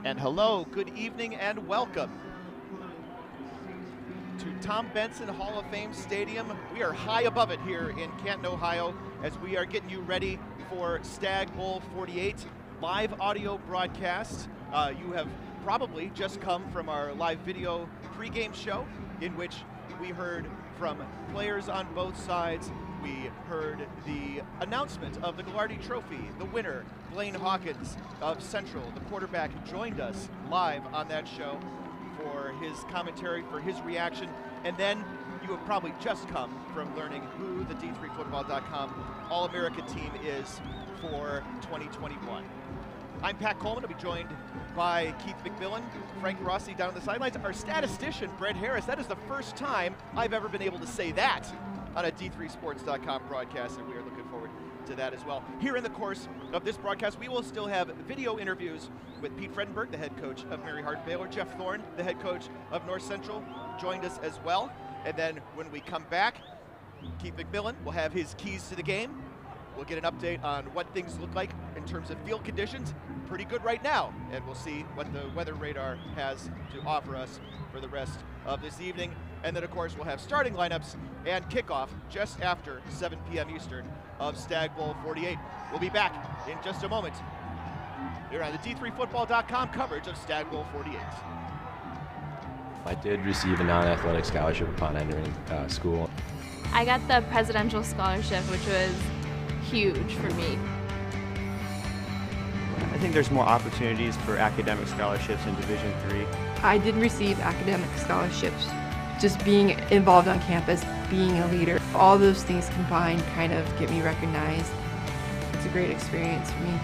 And hello, good evening, and welcome to Tom Benson Hall of Fame Stadium. We are high above it here in Canton, Ohio, as we are getting you ready for Stagg Bowl XLVIII live audio broadcast. You have probably just come from our live video pregame show, in which we heard from players on both sides. We heard the announcement of the Gallardi Trophy. The winner, Blaine Hawkins of Central, the quarterback, joined us live on that show for his commentary, for his reaction. And then you have probably just come from learning who the D3Football.com All-America team is for 2021. I'm Pat Coleman. I'll be joined by Keith McMillan, Frank Rossi down the sidelines. Our statistician, Brett Harris. That is the first time I've ever been able to say that on a D3Sports.com broadcast, and we are looking forward to that as well. Here in the course of this broadcast, we will still have video interviews with Pete Fredenberg, the head coach of Mary Hardin Baylor. Jeff Thorne, the head coach of North Central, joined us as well. And then when we come back, Keith McMillan will have his keys to the game. We'll get an update on what things look like in terms of field conditions. Pretty good right now, and we'll see what the weather radar has to offer us for the rest of this evening. And then, of course, we'll have starting lineups and kickoff just after 7 p.m. Eastern of Stagg Bowl XLVIII. We'll be back in just a moment here on the D3Football.com coverage of Stagg Bowl XLVIII. I did receive a non-athletic scholarship upon entering school. I got the presidential scholarship, which was huge for me. I think there's more opportunities for academic scholarships in Division III. I did receive academic scholarships. Just being involved on campus, being a leader, all those things combined kind of get me recognized. It's a great experience for me.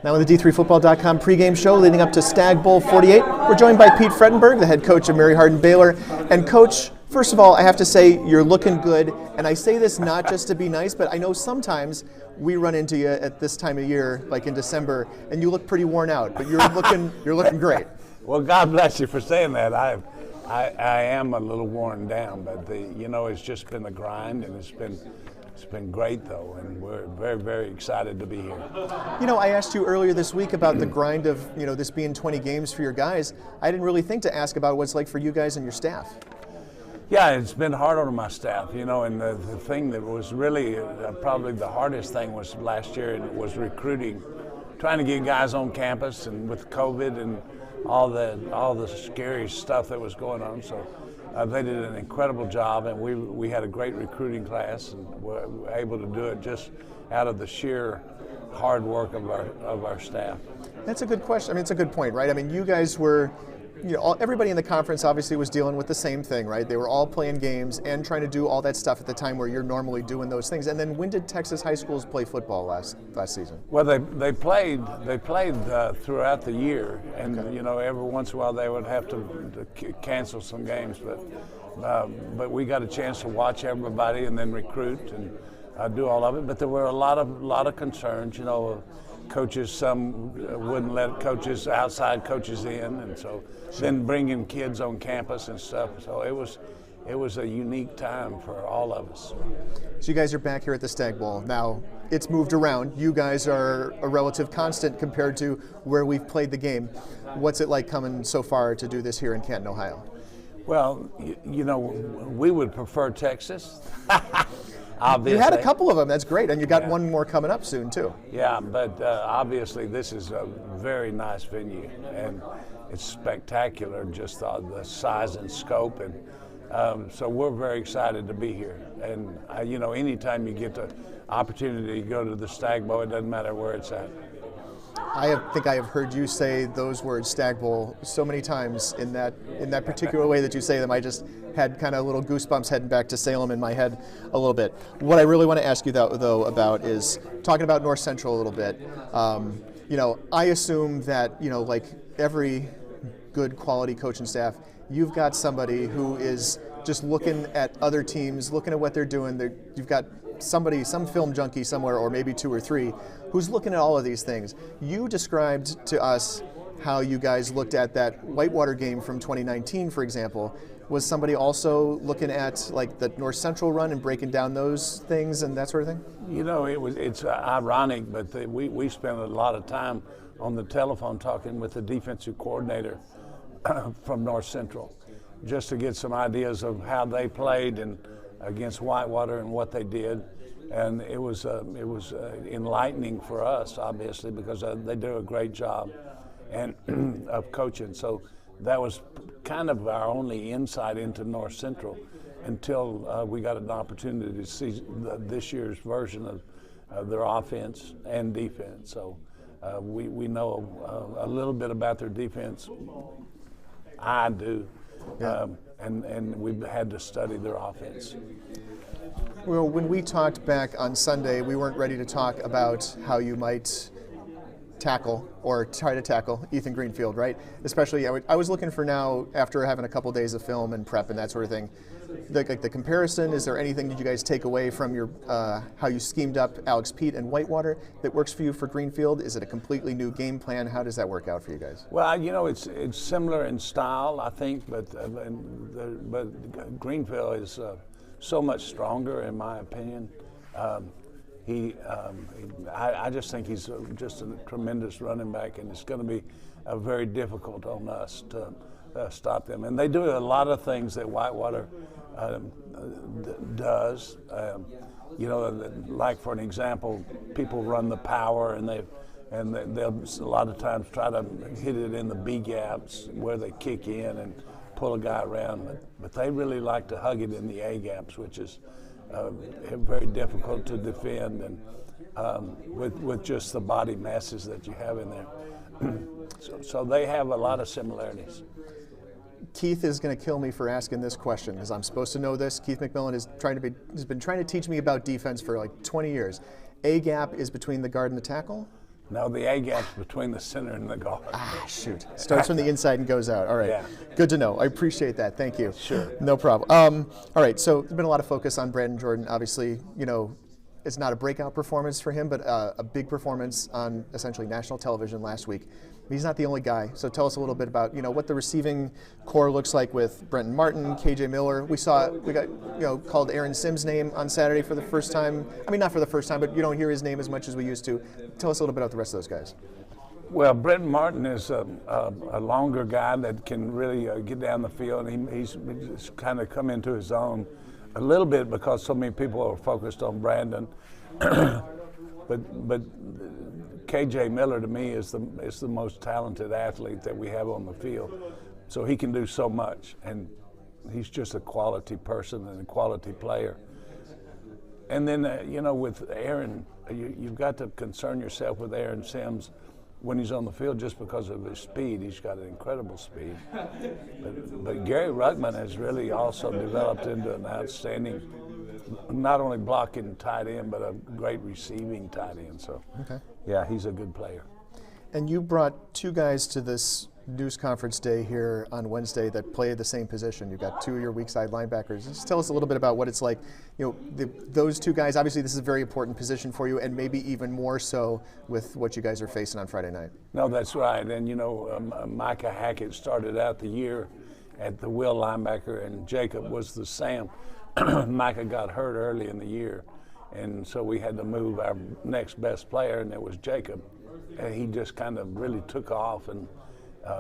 Now in the D3Football.com pregame show leading up to Stagg Bowl XLVIII, we're joined by Pete Fredenberg, the head coach of Mary Hardin Baylor. And Coach, first of all, I have to say you're looking good. And I say this not just to be nice, but I know sometimes we run into you at this time of year, like in December, and you look pretty worn out. But you're looking great. Well, God bless you for saying that. I am a little worn down, but it's just been a grind, and it's been great, though, and we're very, very excited to be here. I asked you earlier this week about the grind of, this being 20 games for your guys. I didn't really think to ask about what it's like for you guys and your staff. Yeah, it's been hard on my staff, and the thing that was really probably the hardest thing was last year, and it was recruiting, trying to get guys on campus, and with COVID and all the scary stuff that was going on. So they did an incredible job, and we had a great recruiting class, and were able to do it just out of the sheer hard work of our staff. That's a good question. I mean, it's a good point, right? I mean, you guys were, everybody in the conference obviously was dealing with the same thing, right? They were all playing games and trying to do all that stuff at the time where you're normally doing those things. And then when did Texas high schools play football last season? Well, they played throughout the year, and okay. Every once in a while they would have to cancel some games, but we got a chance to watch everybody and then recruit and do all of it. But there were a lot of concerns, coaches, some wouldn't let outside coaches in, and so then bringing kids on campus and stuff. So it was a unique time for all of us. So you guys are back here at the Stagg Bowl. Now, it's moved around. You guys are a relative constant compared to where we've played the game. What's it like coming so far to do this here in Canton, Ohio? Well, we would prefer Texas. Obviously. You had a couple of them. That's great. And you got one more coming up soon, too. Yeah, but obviously this is a very nice venue, and it's spectacular, just the size and scope. And so we're very excited to be here. And, anytime you get the opportunity to go to the Stagg Bowl, it doesn't matter where it's at. I think I have heard you say those words, Stagg Bowl, so many times in that particular way that you say them. had kind of little goosebumps heading back to Salem in my head a little bit. What I really want to ask you though about is talking about North Central a little bit. You know, I assume that, you know, like every good quality coaching staff, you've got somebody who is just looking at other teams, looking at what they're doing. You've got somebody, some film junkie somewhere, or maybe 2 or 3, who's looking at all of these things. You described to us how you guys looked at that Whitewater game from 2019, for example. Was somebody also looking at like the North Central run and breaking down those things and that sort of thing? You know, it's ironic, but we spent a lot of time on the telephone talking with the defensive coordinator from North Central, just to get some ideas of how they played and against Whitewater and what they did. And it was enlightening for us, obviously, because they do a great job and of coaching. So that was kind of our only insight into North Central until we got an opportunity to see this year's version of their offense and defense. So we know a little bit about their defense. I do. Yeah. And we've had to study their offense. Well, when we talked back on Sunday, we weren't ready to talk about how you might tackle or try to tackle Ethan Greenfield, right? Especially, I was looking for now, after having a couple days of film and prep and that sort of thing, the comparison. Is there anything that you guys take away from your how you schemed up Alex Pete and Whitewater that works for you for Greenfield? Is it a completely new game plan? How does that work out for you guys? Well, you know, it's similar in style, I think, but Greenfield is so much stronger, in my opinion. I just think he's just a tremendous running back, and it's going to be very difficult on us to stop them. And they do a lot of things that Whitewater does. You know, like for an example, people run the power, and they'll a lot of times try to hit it in the B gaps where they kick in and pull a guy around. But they really like to hug it in the A gaps, which is very difficult to defend, and with just the body masses that you have in there. So they have a lot of similarities. Keith is going to kill me for asking this question, because I'm supposed to know this. Keith McMillan has been trying to teach me about defense for like 20 years. A gap is between the guard and the tackle? No, the A gap's between the center and the guard. Ah, shoot. Starts from the inside and goes out. All right. Yeah. Good to know. I appreciate that. Thank you. Sure. No problem. All right. So there's been a lot of focus on Brandon Jordan. Obviously, you know, it's not a breakout performance for him, but a big performance on essentially national television last week. He's not the only guy. So tell us a little bit about, you know, what the receiving core looks like with Brenton Martin, KJ Miller. We got, you know, called Aaron Sims' name on Saturday for the first time. I mean, not for the first time, but you don't hear his name as much as we used to. Tell us a little bit about the rest of those guys. Well, Brenton Martin is a longer guy that can really get down the field. He's kind of come into his own a little bit because so many people are focused on Brandon. But KJ Miller, to me, is the most talented athlete that we have on the field. So he can do so much, and he's just a quality person and a quality player. And then, you know, with Aaron, you've got to concern yourself with Aaron Sims when he's on the field just because of his speed. He's got an incredible speed. But Gary Ruckman has really also developed into an outstanding, not only blocking tight end, but a great receiving tight end. So, okay. Yeah, he's a good player. And you brought 2 guys to this news conference day here on Wednesday that play the same position. You've got 2 of your weak side linebackers. Just tell us a little bit about what it's like. You know, those 2 guys, obviously this is a very important position for you, and maybe even more so with what you guys are facing on Friday night. No, that's right. And, you know, Micah Hackett started out the year at the will linebacker, and Jacob was the Sam. Micah got hurt early in the year, and so we had to move our next best player, and it was Jacob. And he just kind of really took off, and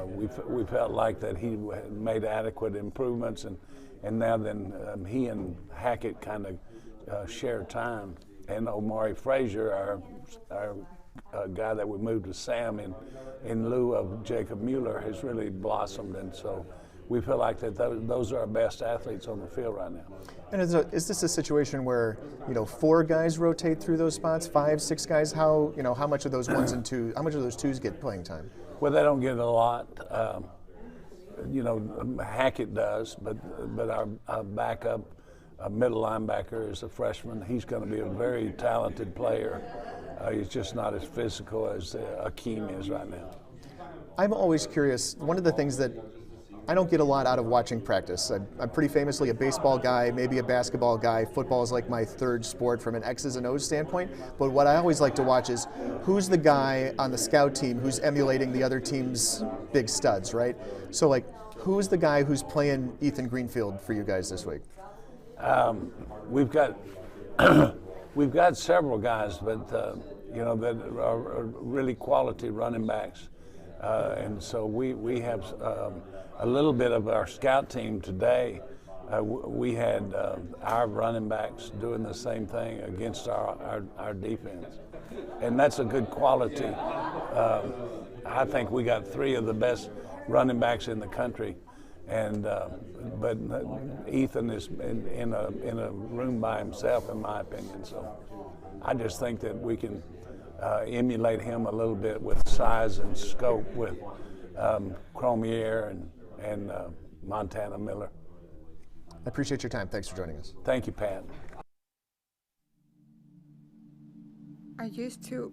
we felt like that he had made adequate improvements, and now then he and Hackett kind of share time. And Omari Frazier, our guy that we moved to Sam in lieu of Jacob Mueller, has really blossomed, and so we feel like that those are our best athletes on the field right now. And is this a situation where, you know, 4 guys rotate through those spots, 5, 6 guys? How much of those 1s and 2s, how much of those 2s get playing time? Well, they don't get a lot. you know, Hackett does, but our backup, middle linebacker is a freshman. He's going to be a very talented player. He's just not as physical as Akeem is right now. I'm always curious. One of the things that I don't get a lot out of watching practice. I'm pretty famously a baseball guy, maybe a basketball guy. Football is like my third sport from an X's and O's standpoint. But what I always like to watch is who's the guy on the scout team who's emulating the other team's big studs, right? So, like, who's the guy who's playing Ethan Greenfield for you guys this week? We've got we've got several guys, but you know, that are really quality running backs, and so we have a little bit of our scout team today. We had our running backs doing the same thing against our defense, and that's a good quality. I think we got 3 of the best running backs in the country. And but Ethan is in a room by himself, in my opinion. So I just think that we can emulate him a little bit with size and scope with Cromier and Montana Miller. I appreciate your time. Thanks for joining us. Thank you, Pat. I used to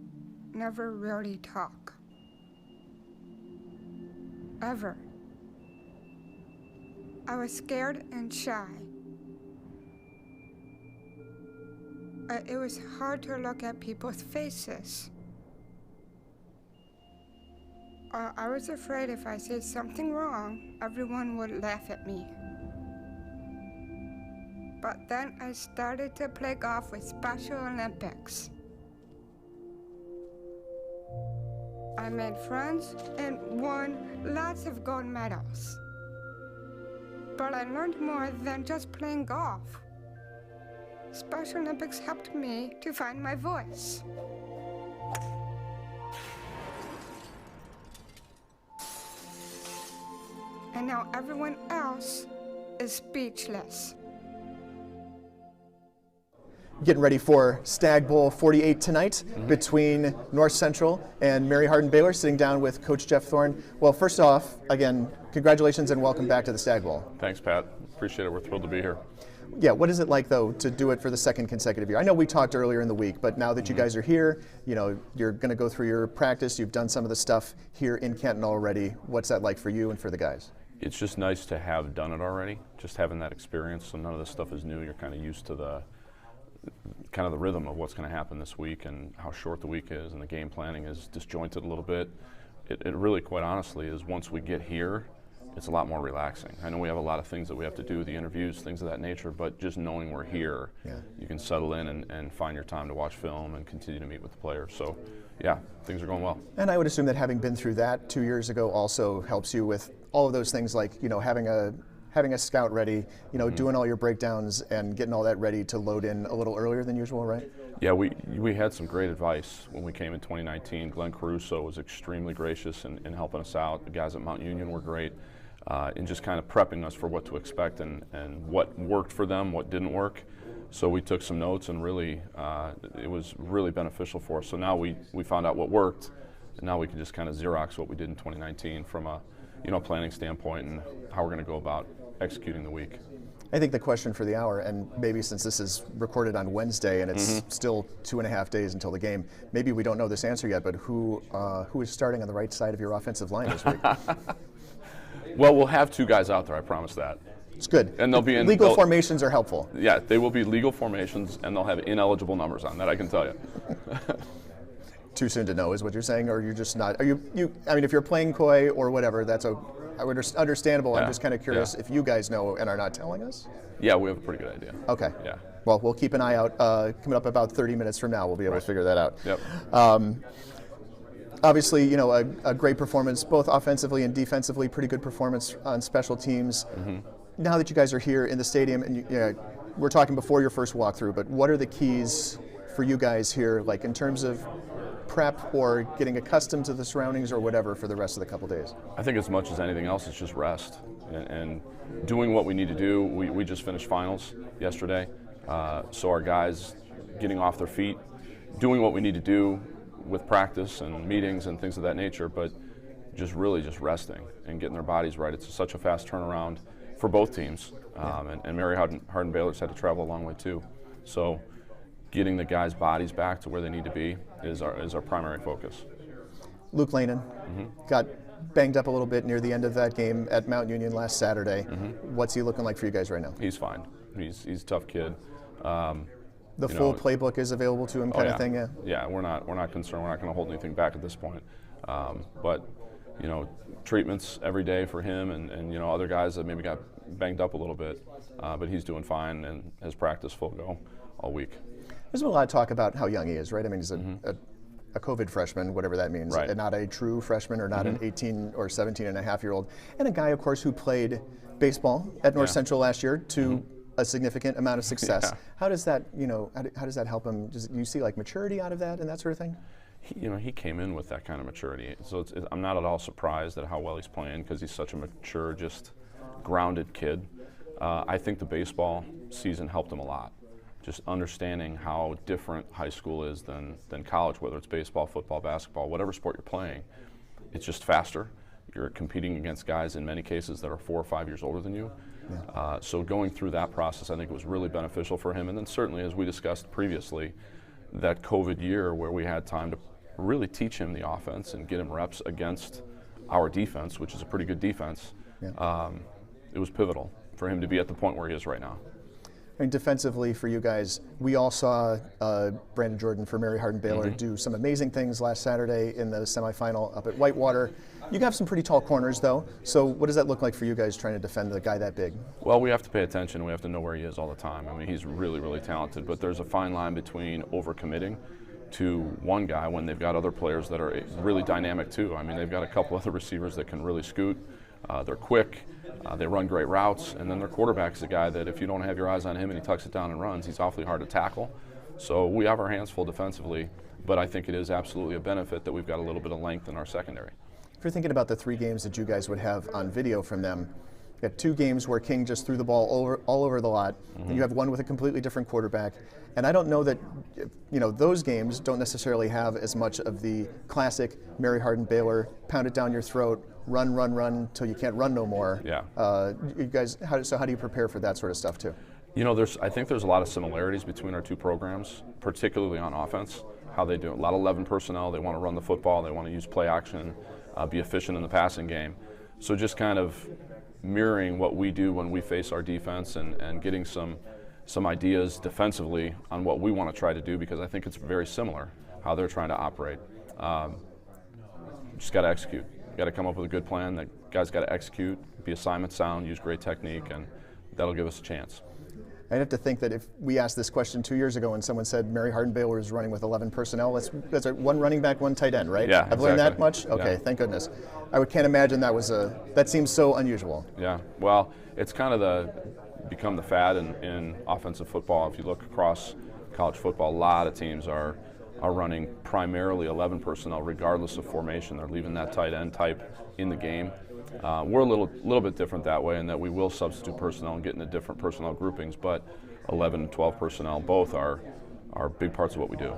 never really talk. Ever. I was scared and shy. It was hard to look at people's faces. I was afraid if I said something wrong, everyone would laugh at me. But then I started to play golf with Special Olympics. I made friends and won lots of gold medals. But I learned more than just playing golf. Special Olympics helped me to find my voice. And now everyone else is speechless. Getting ready for Stagg Bowl 48 tonight between North Central and Mary Hardin-Baylor, sitting down with Coach Jeff Thorne. Well, first off, again, congratulations and welcome back to the Stagg Bowl. Thanks, Pat. Appreciate it. We're thrilled to be here. Yeah, what is it like, though, to do it for the second consecutive year? I know we talked earlier in the week, but now that you guys are here, you know, you're going to go through your practice. You've done some of the stuff here in Canton already. What's that like for you and for the guys? It's just nice to have done it already, just having that experience. So none of this stuff is new. You're kind of used to the rhythm of what's going to happen this week and how short the week is, and the game planning is disjointed a little bit. It really, quite honestly, is once we get here, it's a lot more relaxing. I know we have a lot of things that we have to do, the interviews, things of that nature, but just knowing we're here, you can settle in and find your time to watch film and continue to meet with the players. So, yeah, things are going well. And I would assume that having been through that 2 years ago also helps you with all of those things, like, you know, having a scout ready, you know, doing all your breakdowns and getting all that ready to load in a little earlier than usual, right? Yeah, we had some great advice when we came in 2019. Glenn Caruso was extremely gracious in helping us out. The guys at Mount Union were great in just kind of prepping us for what to expect and what worked for them, what didn't work. So we took some notes, and really it was really beneficial for us. So now we found out what worked, and now we can just kind of Xerox what we did in 2019 from a planning standpoint and how we're going to go about executing the week. I think the question for the hour, and maybe since this is recorded on Wednesday and it's still 2.5 days until the game, maybe we don't know this answer yet, but who is starting on the right side of your offensive line this week? Well, we'll have 2 guys out there, I promise that. It's good. And they'll be in legal formations are helpful. Yeah, they will be legal formations, and they'll have ineligible numbers on that, I can tell you. Too soon to know is what you're saying, or you're just not? Are you? I mean, if you're playing coy or whatever, that's understandable. Yeah. I'm just kind of curious if you guys know and are not telling us. Yeah, we have a pretty good idea. Okay. Yeah. Well, we'll keep an eye out. Coming up about 30 minutes from now, we'll be able to figure that out. Yep. Obviously, you know, a great performance, both offensively and defensively. Pretty good performance on special teams. Now that you guys are here in the stadium, and we're talking before your first walkthrough, but what are the keys for you guys here, like in terms of prep or getting accustomed to the surroundings or whatever for the rest of the couple days? I think as much as anything else, it's just rest and doing what we need to do. We just finished finals yesterday, so our guys getting off their feet, doing what we need to do with practice and meetings and things of that nature, but really just resting and getting their bodies right. It's such a fast turnaround for both teams, and Mary Hardin Baylor's had to travel a long way too. So getting the guys' bodies back to where they need to be is our primary focus. Luke Lanin got banged up a little bit near the end of that game at Mount Union last Saturday. What's he looking like for you guys right now? He's fine. He's a tough kid. The full playbook is available to him, kind of thing. Yeah, we're not concerned. We're not going to hold anything back at this point. But treatments every day for him and other guys that maybe got banged up a little bit, but he's doing fine and has practiced full go all week. There's been a lot of talk about how young he is, right? I mean, he's a COVID freshman, whatever that means, right. And not a true freshman or not an 18 or 17 and a half year old, and a guy, of course, who played baseball at North Central last year to a significant amount of success. How does that, how does that help him? Do you see like maturity out of that and that sort of thing? He came in with that kind of maturity, so I'm not at all surprised at how well he's playing because he's such a mature, just grounded kid. I think the baseball season helped him a lot. Just understanding how different high school is than college, whether it's baseball, football, basketball, whatever sport you're playing. It's just faster. You're competing against guys in many cases that are 4 or 5 years older than you. So going through that process, I think it was really beneficial for him. And then certainly, as we discussed previously, that COVID year where we had time to really teach him the offense and get him reps against our defense, which is a pretty good defense, it was pivotal for him to be at the point where he is right now. I mean, defensively for you guys, we all saw Brandon Jordan for Mary Hardin Baylor do some amazing things last Saturday in the semifinal up at Whitewater. You have some pretty tall corners, though. So what does that look like for you guys trying to defend a guy that big? Well, we have to pay attention. We have to know where he is all the time. I mean, he's really, really talented, but there's a fine line between overcommitting to one guy when they've got other players that are really dynamic too. I mean, they've got a couple other receivers that can really scoot. They're quick. They run great routes, and then their quarterback's a guy that if you don't have your eyes on him and he tucks it down and runs, he's awfully hard to tackle. So we have our hands full defensively, but I think it is absolutely a benefit that we've got a little bit of length in our secondary. If you're thinking about the 3 games that you guys would have on video from them, you got 2 games where King just threw the ball all over the lot, and you have one with a completely different quarterback. And I don't know that, those games don't necessarily have as much of the classic Mary Hardin Baylor, pound it down your throat, run till you can't run no more. Yeah. You guys, how do you prepare for that sort of stuff too? I think there's a lot of similarities between our 2 programs, particularly on offense, how they do it. A lot of 11 personnel, they want to run the football, they want to use play action, be efficient in the passing game. So just kind of mirroring what we do when we face our defense and getting some ideas defensively on what we want to try to do, because I think it's very similar how they're trying to operate. Just got to execute. Got to come up with a good plan. The guys got to execute, be assignment sound, use great technique, and that'll give us a chance. I'd have to think that if we asked this question 2 years ago and someone said Mary Hardin Baylor is running with 11 personnel, that's 1 running back, 1 tight end, right? Yeah, I've learned that much? Okay, thank goodness. I can't imagine that seems so unusual. Yeah, well, it's kind of become the fad in offensive football. If you look across college football, a lot of teams are running primarily 11 personnel regardless of formation. They're leaving that tight end type in the game. We're a little bit different that way in that we will substitute personnel and get into different personnel groupings, but 11 and 12 personnel both are big parts of what we do.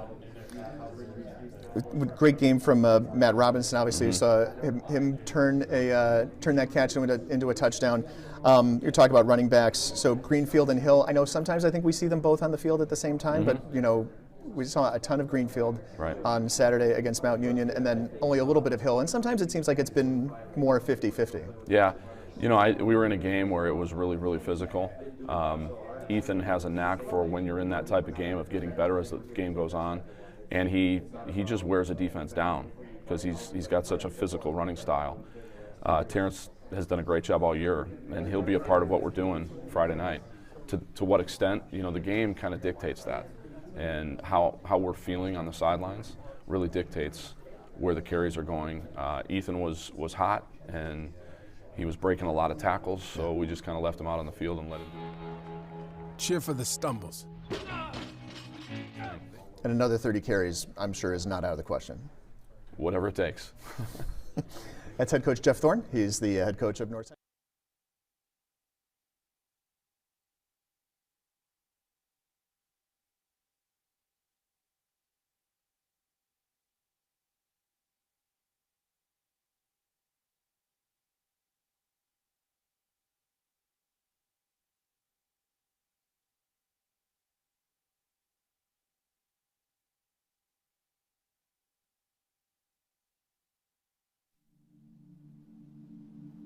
Great game from Matt Robinson. Obviously, you saw him turn that catch into a touchdown. You're talking about running backs. So Greenfield and Hill. I think we see them both on the field at the same time, but we saw a ton of Greenfield on Saturday against Mount Union, and then only a little bit of Hill. And sometimes it seems like it's been more 50-50. Yeah, we were in a game where it was really, really physical. Ethan has a knack for when you're in that type of game of getting better as the game goes on, and he just wears a defense down because he's got such a physical running style. Terrence has done a great job all year, and he'll be a part of what we're doing Friday night. To what extent, the game kind of dictates that. And how we're feeling on the sidelines really dictates where the carries are going. Ethan was hot, and he was breaking a lot of tackles, so we just kind of left him out on the field and let him. Cheer for the stumbles. And another 30 carries, I'm sure, is not out of the question. Whatever it takes. That's head coach Jeff Thorne. He's the head coach of North Central.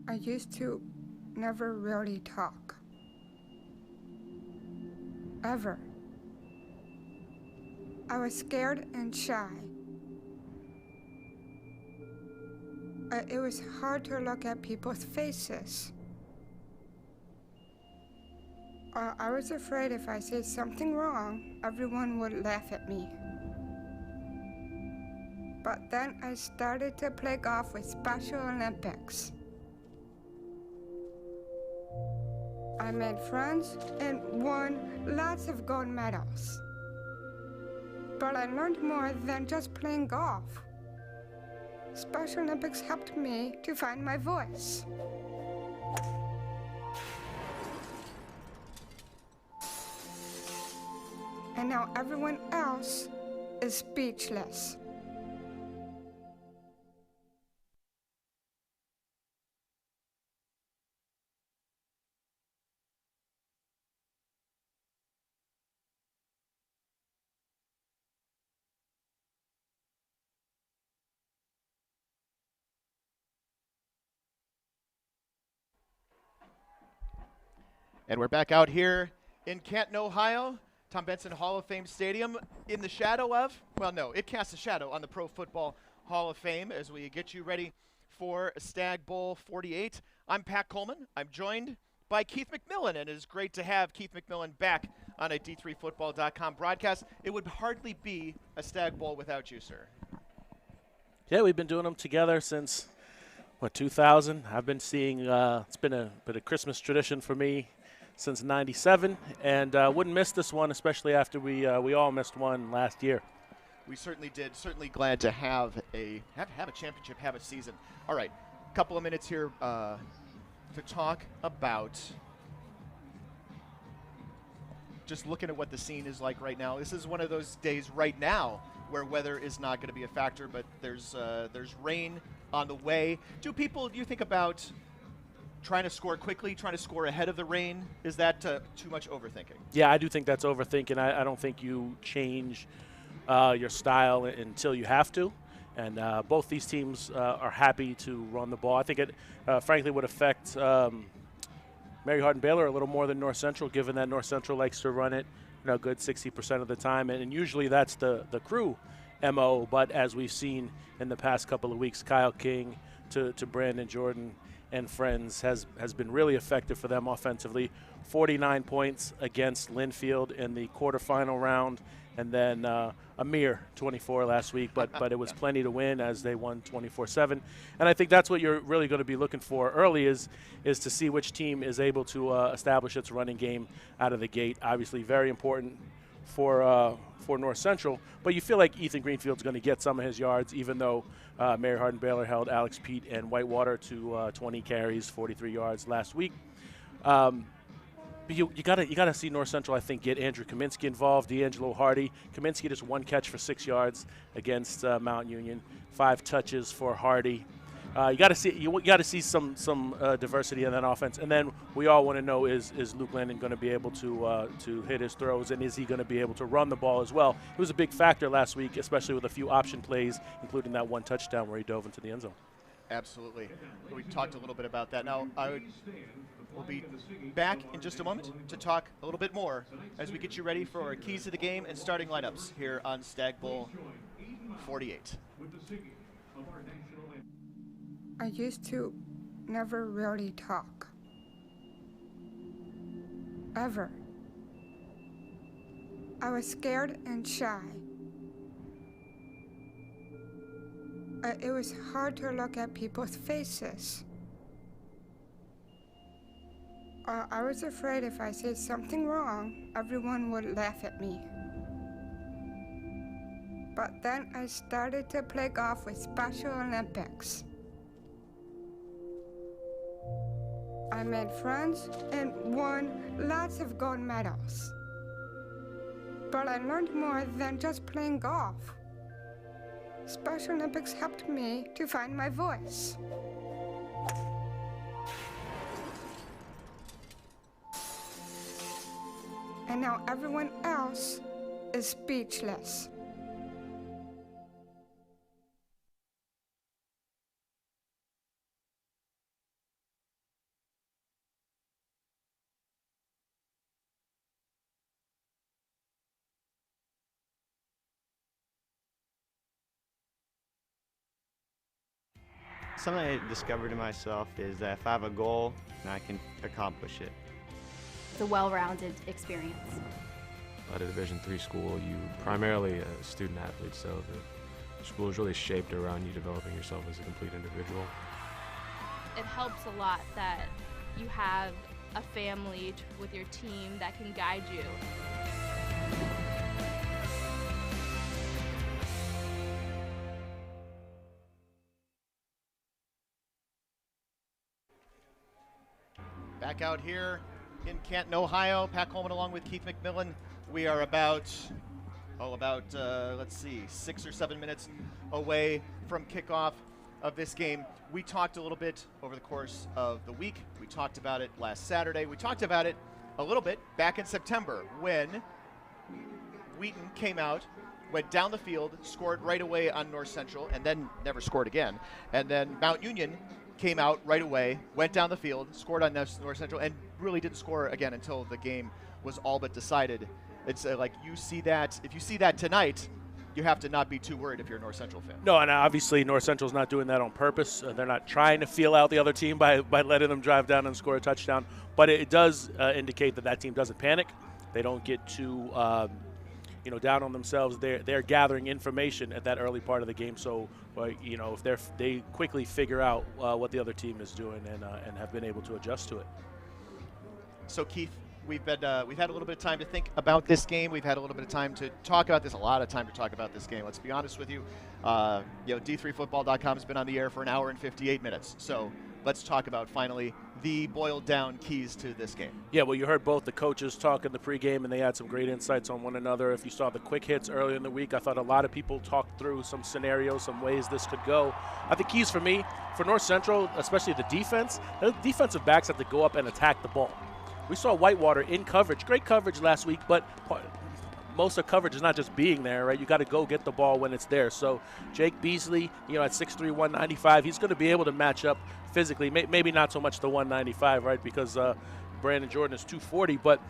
I used to never really talk. Ever. I was scared and shy. It was hard to look at people's faces. I was afraid if I said something wrong, everyone would laugh at me. But then I started to play golf with Special Olympics. I made friends and won lots of gold medals. But I learned more than just playing golf. Special Olympics helped me to find my voice. And now everyone else is speechless. And we're back out here in Canton, Ohio, Tom Benson Hall of Fame Stadium, in the shadow of, well, no, it casts a shadow on the Pro Football Hall of Fame as we get you ready for Stagg Bowl XLVIII. I'm Pat Coleman. I'm joined by Keith McMillan, and it is great to have Keith McMillan back on a D3Football.com broadcast. It would hardly be a Stagg Bowl without you, sir. Yeah, we've been doing them together since, 2000. I've been seeing, it's been a Christmas tradition for me since '97, and wouldn't miss this one, especially after we all missed one last year. We certainly did. Certainly glad to have a championship, have a season. All right, a couple of minutes here to talk about just looking at what the scene is like right now. This is one of those days right now where weather is not going to be a factor, but there's rain on the way. Do you think about trying to score quickly, trying to score ahead of the rain? Is that too much overthinking? Yeah, I do think that's overthinking. I don't think you change your style until you have to. And both these teams are happy to run the ball. I think it, frankly, would affect Mary Hardin-Baylor a little more than North Central, given that North Central likes to run it a good 60% of the time. And usually that's the crew MO. But as we've seen in the past couple of weeks, Kyle King to Brandon Jordan and friends has been really effective for them offensively. 49 points against Linfield in the quarterfinal round, and then a mere 24 last week, but it was plenty to win as they won 24-7. And I think that's what you're really going to be looking for early is to see which team is able to establish its running game out of the gate. Obviously very important for North Central, but you feel like Ethan Greenfield's going to get some of his yards, even though Mary Hardin-Baylor held Alex Pete and Whitewater to 20 carries, 43 yards last week. But you gotta see North Central, I think, get Andrew Kaminsky involved, D'Angelo Hardy. Kaminsky just 1 catch for 6 yards against Mount Union, 5 touches for Hardy. You got to see some diversity in that offense, and then we all want to know is Luke Landon going to be able to hit his throws, and is he going to be able to run the ball as well? It was a big factor last week, especially with a few option plays, including that 1 touchdown where he dove into the end zone. Absolutely. We talked a little bit about that. Now we'll be back in just a moment to talk a little bit more as we get you ready for our keys to the game and starting lineups here on Stagg Bowl XLVIII. I used to never really talk. Ever. I was scared and shy. It was hard to look at people's faces. I was afraid if I said something wrong, everyone would laugh at me. But then I started to play golf with Special Olympics. I made friends and won lots of gold medals. But I learned more than just playing golf. Special Olympics helped me to find my voice. And now everyone else is speechless. Something I discovered in myself is that if I have a goal, then I can accomplish it. It's a well-rounded experience. At a Division III school, you primarily a student athlete, so the school is really shaped around you developing yourself as a complete individual. It helps a lot that you have a family with your team that can guide you. Back out here in Canton, Ohio, Pat Coleman along with Keith McMillan. We are about 6 or 7 minutes away from kickoff of this game. We talked a little bit over the course of the week. We talked about it last Saturday. We talked about it a little bit back in September when Wheaton came out, went down the field, scored right away on North Central, and then never scored again. And then Mount Union came out right away, went down the field, scored on North Central, and really didn't score again until the game was all but decided. It's like you see that, if you see that tonight, you have to not be too worried if you're a North Central fan. No, and obviously North Central's not doing that on purpose. They're not trying to feel out the other team by letting them drive down and score a touchdown. But it does indicate that that team doesn't panic. They don't get too down on themselves. They're gathering information at that early part of the game. So if they quickly figure out what the other team is doing and have been able to adjust to it. So Keith, we've had a little bit of time to think about this game. We've had a little bit of time to talk about this. A lot of time to talk about this game. Let's be honest with you. D3Football.com has been on the air for an hour and 58 minutes. So let's talk about finally the boiled down keys to this game. Yeah, well, you heard both the coaches talk in the pregame, and they had some great insights on one another. If you saw the quick hits earlier in the week, I thought a lot of people talked through some scenarios, some ways this could go. I think keys for me, for North Central, especially the defensive backs have to go up and attack the ball. We saw Whitewater in coverage, great coverage last week, but most of coverage is not just being there, right? You got to go get the ball when it's there. So Jake Beasley, at 6'3", 195, he's going to be able to match up physically. Maybe not so much the 195, right? Because Brandon Jordan is 240, but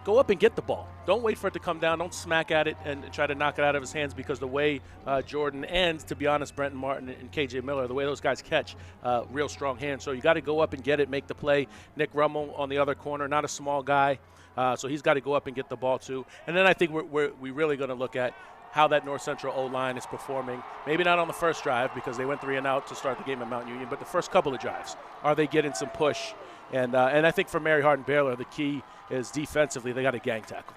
go up and get the ball. Don't wait for it to come down. Don't smack at it and try to knock it out of his hands, because the way Jordan and, to be honest, Brenton Martin and KJ Miller, the way those guys catch, real strong hands. So you got to go up and get it, make the play. Nick Rummel on the other corner, not a small guy. So he's got to go up and get the ball too. And then I think we're really going to look at how that North Central O-line is performing. Maybe not on the first drive because they went 3 and out to start the game at Mount Union, but the first couple of drives. Are they getting some push? And I think for Mary Hardin Baylor, the key is defensively they got a gang tackle.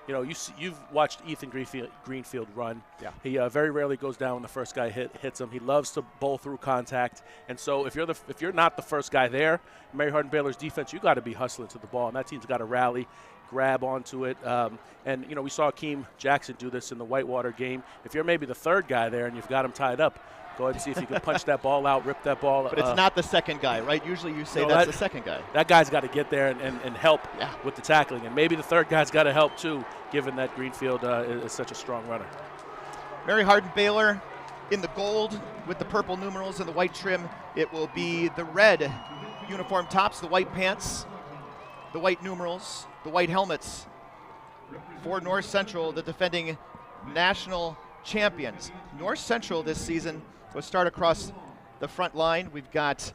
You've watched Ethan Greenfield run. Yeah. He very rarely goes down when the first guy hits him. He loves to bowl through contact. And so if you're not the first guy there, Mary Hardin Baylor's defense, you got to be hustling to the ball, and that team's got to rally, grab onto it. We saw Akeem Jackson do this in the Whitewater game. If you're maybe the third guy there and you've got him tied up, go ahead and see if you can punch that ball out, rip that ball. But it's not the second guy, right? Usually you say that's the second guy. That guy's got to get there and help with the tackling. And maybe the third guy's got to help too, given that Greenfield is such a strong runner. Mary Hardin Baylor in the gold with the purple numerals and the white trim. It will be the red uniform tops, the white pants, the white numerals, the white helmets for North Central, the defending national champions. North Central this season will start across the front line. We've got,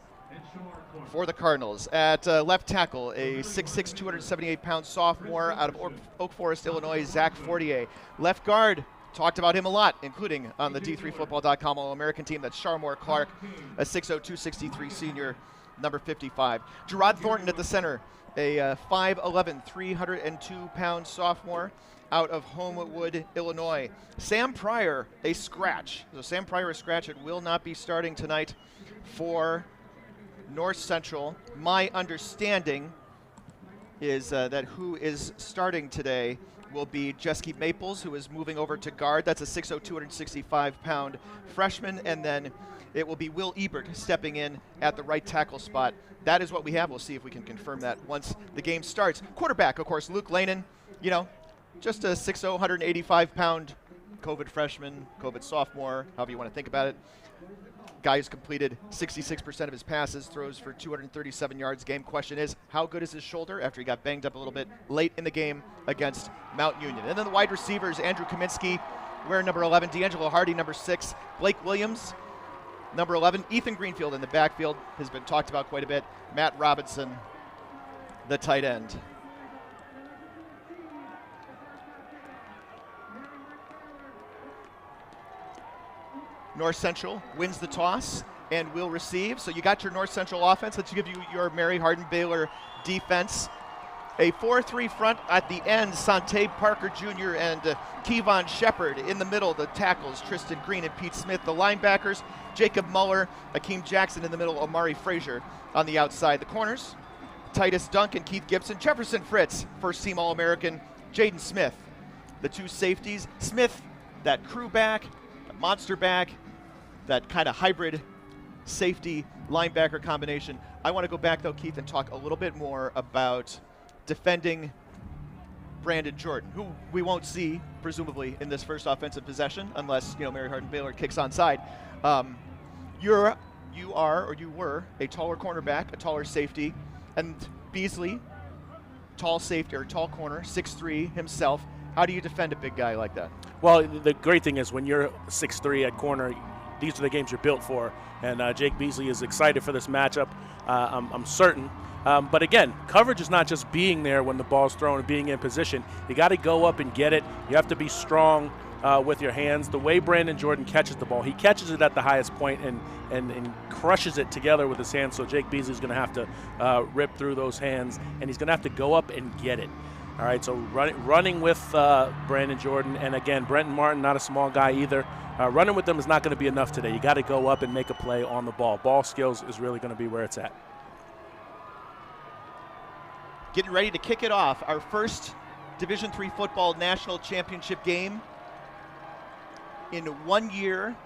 for the Cardinals, at left tackle, a 6'6", 278-pound sophomore out of Oak Forest, Illinois, Zach Fortier. Left guard, talked about him a lot, including on the D3Football.com All-American team. That's Sharmore Clark, a 6'0", 263 senior, number 55. Gerard Thornton at the center, a 5'11", 302-pound sophomore out of Homewood, Illinois. Sam Pryor, a scratch. So Sam Pryor, a scratch. It will not be starting tonight for North Central. My understanding is that who is starting today will be Jesky Maples, who is moving over to guard. That's a 6'0", 265-pound freshman. And then it will be Will Ebert stepping in at the right tackle spot. That is what we have. We'll see if we can confirm that once the game starts. Quarterback, of course, Luke Lanin, just a 6'0", 185-pound COVID freshman, COVID sophomore, however you want to think about it. Guy who's completed 66% of his passes, throws for 237 yards. Game question is, how good is his shoulder after he got banged up a little bit late in the game against Mount Union? And then the wide receivers, Andrew Kaminsky, wearing number 11, D'Angelo Hardy, number 6, Blake Williams, Number 11, Ethan Greenfield in the backfield, has been talked about quite a bit. Matt Robinson, the tight end. North Central wins the toss and will receive. So you got your North Central offense. Let's give you your Mary Hardin-Baylor defense. A 4-3 front at the end. Sante Parker Jr. and Kevon Shepard in the middle. The tackles, Tristan Green and Pete Smith. The linebackers, Jacob Muller, Akeem Jackson in the middle, Amari Frazier on the outside. The corners, Titus Duncan, Keith Gibson, Jefferson Fritz, first-team All-American, Jaden Smith. The two safeties, Smith, that crew back, monster back, that kind of hybrid safety linebacker combination. I want to go back, though, Keith, and talk a little bit more about defending Brandon Jordan, who we won't see, presumably, in this first offensive possession, unless, Mary Hardin-Baylor kicks onside. You were a taller cornerback, a taller safety, and Beasley, tall safety or tall corner, 6'3" himself. How do you defend a big guy like that? Well, the great thing is when you're 6'3" at corner, these are the games you're built for. And Jake Beasley is excited for this matchup, I'm certain. But again, coverage is not just being there when the ball's thrown and being in position. You got to go up and get it. You have to be strong with your hands. The way Brandon Jordan catches the ball, he catches it at the highest point and crushes it together with his hands. So Jake Beasley's going to have to rip through those hands, and he's going to have to go up and get it. All right, so running with Brandon Jordan, and again, Brenton Martin, not a small guy either. Running with them is not going to be enough today. You got to go up and make a play on the ball. Ball skills is really going to be where it's at. Getting ready to kick it off, our first Division III football national championship game in 1 year,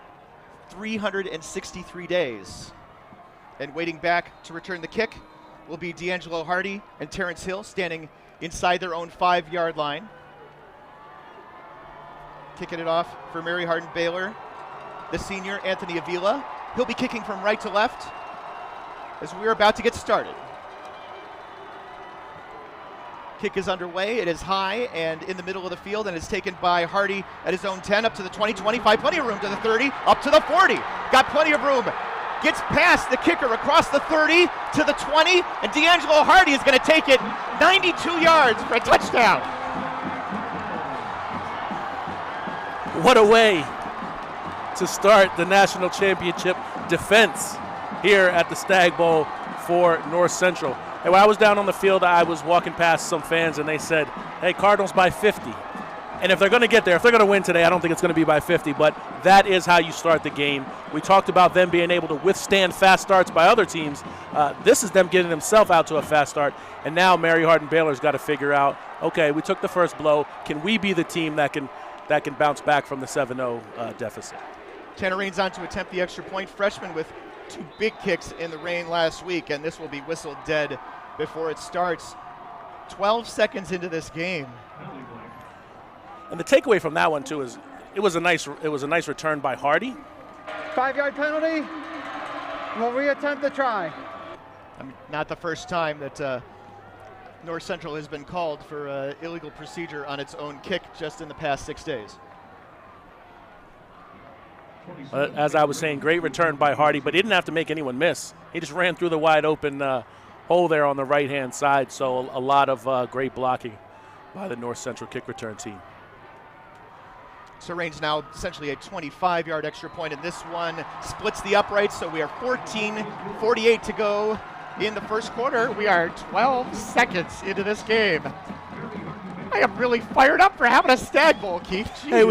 363 days. And waiting back to return the kick will be D'Angelo Hardy and Terrence Hill standing inside their own 5-yard line. Kicking it off for Mary Hardin-Baylor, the senior Anthony Avila. He'll be kicking from right to left as we're about to get started. Kick is underway. It is high and in the middle of the field, and it's taken by Hardy at his own 10, up to the 20, 25, plenty of room to the 30, up to the 40. Got plenty of room. Gets past the kicker across the 30 to the 20, and D'Angelo Hardy is going to take it 92 yards for a touchdown. What a way to start the national championship defense here at the Stagg Bowl for North Central. And when I was down on the field, I was walking past some fans, and they said, hey, Cardinals by 50. And if they're going to get there, if they're going to win today, I don't think it's going to be by 50, but that is how you start the game. We talked about them being able to withstand fast starts by other teams. This is them getting themselves out to a fast start, and now Mary Hardin-Baylor's got to figure out, okay, we took the first blow. Can we be the team that can bounce back from the 7-0 deficit? Tanner Raines on to attempt the extra point. Freshman with 2 big kicks in the rain last week, and this will be whistled dead before it starts. 12 seconds into this game. And the takeaway from that one too is it was a nice return by Hardy. 5-yard penalty. Will reattempt the try. Not the first time that North Central has been called for illegal procedure on its own kick just in the past 6 days. As I was saying, great return by Hardy, but he didn't have to make anyone miss. He just ran through the wide open hole there on the right-hand side, so a lot of great blocking by the North Central kick return team. So Raines now essentially a 25-yard extra point, and this one splits the uprights, so we are 14:48 to go in the first quarter. We are 12 seconds into this game. I am really fired up for having a Stagg Bowl, Keith. Jeez. Hey,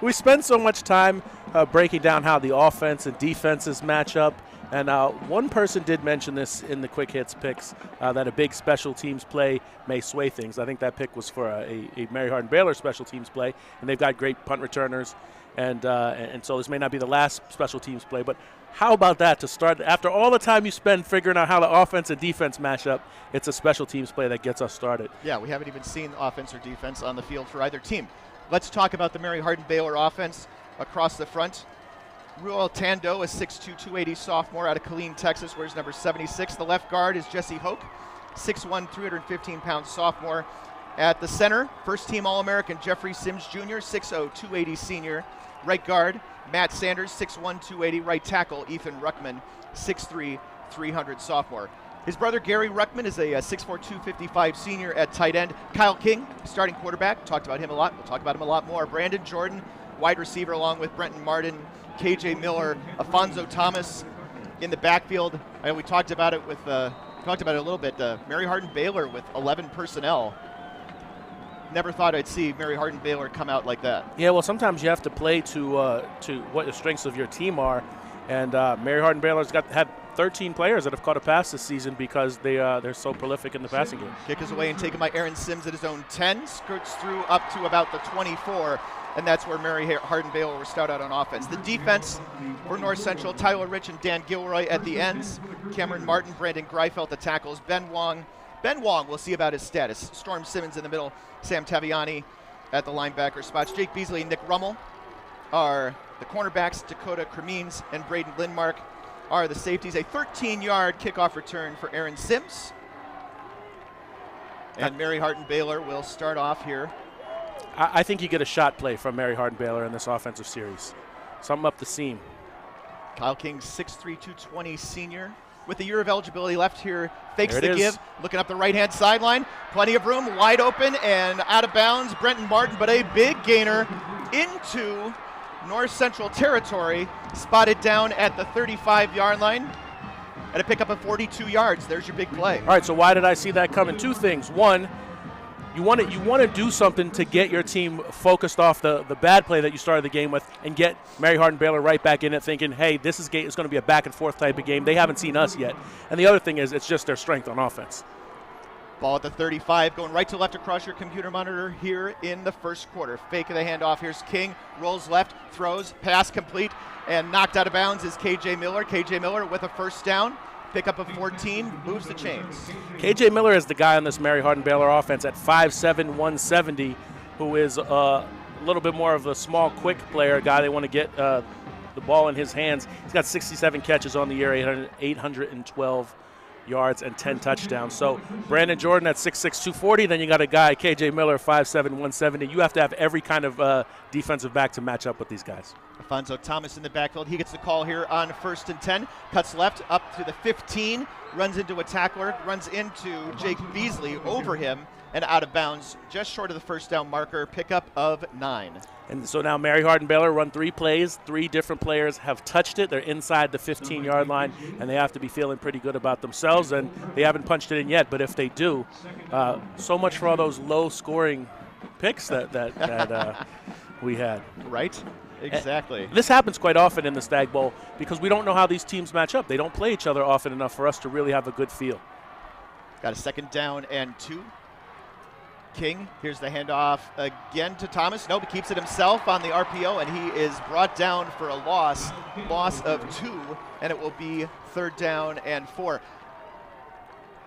we spend so much time breaking down how the offense and defenses match up. And one person did mention this in the quick hits picks, that a big special teams play may sway things. I think that pick was for a Mary Hardin-Baylor special teams play, and they've got great punt returners. And so this may not be the last special teams play, but how about that to start? After all the time you spend figuring out how the offense and defense mash up, it's a special teams play that gets us started. Yeah, we haven't even seen offense or defense on the field for either team. Let's talk about the Mary Hardin-Baylor offense across the front. Ruel Tando, a 6'2", 280 sophomore out of Killeen, Texas, wears number 76. The left guard is Jesse Hoke, 6'1", 315-pound sophomore. At the center, first-team All-American Jeffrey Sims Jr., 6'0", 280 senior. Right guard, Matt Sanders, 6'1", 280. Right tackle, Ethan Ruckman, 6'3", 300 sophomore. His brother Gary Ruckman is a 6'4", 255 senior at tight end. Kyle King, starting quarterback. Talked about him a lot. We'll talk about him a lot more. Brandon Jordan, wide receiver, along with Brenton Martin, KJ Miller, Afonso Thomas in the backfield. We talked about it a little bit. Mary Hardin Baylor with 11 personnel. Never thought I'd see Mary Hardin Baylor come out like that. Yeah, well, sometimes you have to play to what the strengths of your team are, and Mary Hardin Baylor's had 13 players that have caught a pass this season because they're so prolific in the passing game. Kick is away and taken by Aaron Sims at his own 10, skirts through up to about the 24, and that's where Mary Hardin Baylor will start out on offense. The defense for North Central, Tyler Rich and Dan Gilroy at the ends, Cameron Martin, Brandon Greifeld the tackles, Ben Wong, we'll see about his status. Storm Simmons in the middle, Sam Taviani at the linebacker spots. Jake Beasley and Nick Rummel are the cornerbacks. Dakota Cremines and Braden Lindmark are the safeties. A 13-yard kickoff return for Aaron Sims. And Mary Hardin Baylor will start off here. I think you get a shot play from Mary Hardin Baylor in this offensive series. Something up the seam. Kyle King, 6'3", 220 senior. With a year of eligibility left here, fakes There it the is. give, looking up the right-hand sideline. Plenty of room, wide open and out of bounds. Brenton Martin, but a big gainer into North Central territory, spotted down at the 35-yard line. And a pickup of 42 yards. There's your big play. All right, so why did I see that coming? Two things. One, you want to do something to get your team focused off the bad play that you started the game with and get Mary Hardin Baylor right back in it thinking, hey, this is going to be a back-and-forth type of game. They haven't seen us yet. And the other thing is it's just their strength on offense. Ball at the 35, going right to left across your computer monitor here in the first quarter. Fake the handoff. Here's King, rolls left, throws, pass complete, and knocked out of bounds is KJ Miller. KJ Miller with a first down. Pickup of 14, moves the chains. KJ Miller is the guy on this Mary Hardin Baylor offense at 5'7", 170, who is a little bit more of a small, quick player, a guy they want to get the ball in his hands. He's got 67 catches on the year, 812 yards and 10 touchdowns. So Brandon Jordan at 6'6", 240. Then you got a guy, KJ Miller, 5'7", 170. You have to have every kind of defensive back to match up with these guys. Afonso Thomas in the backfield. He gets the call here on 1st and 10. Cuts left up to the 15. Runs into a tackler. Runs into Jake Beasley over him and out of bounds just short of the first down marker. Pickup of 9. And so now Mary Hardin Baylor run 3 plays. 3 different players have touched it. They're inside the 15-yard line, and they have to be feeling pretty good about themselves, and they haven't punched it in yet. But if they do, so much for all those low-scoring picks that we had. Right? Exactly. And this happens quite often in the Stagg Bowl because we don't know how these teams match up. They don't play each other often enough for us to really have a good feel. Got a 2nd down and 2. King, here's the handoff again to Thomas. Nope, he keeps it himself on the RPO, and he is brought down for a loss of 2, and it will be 3rd down and 4.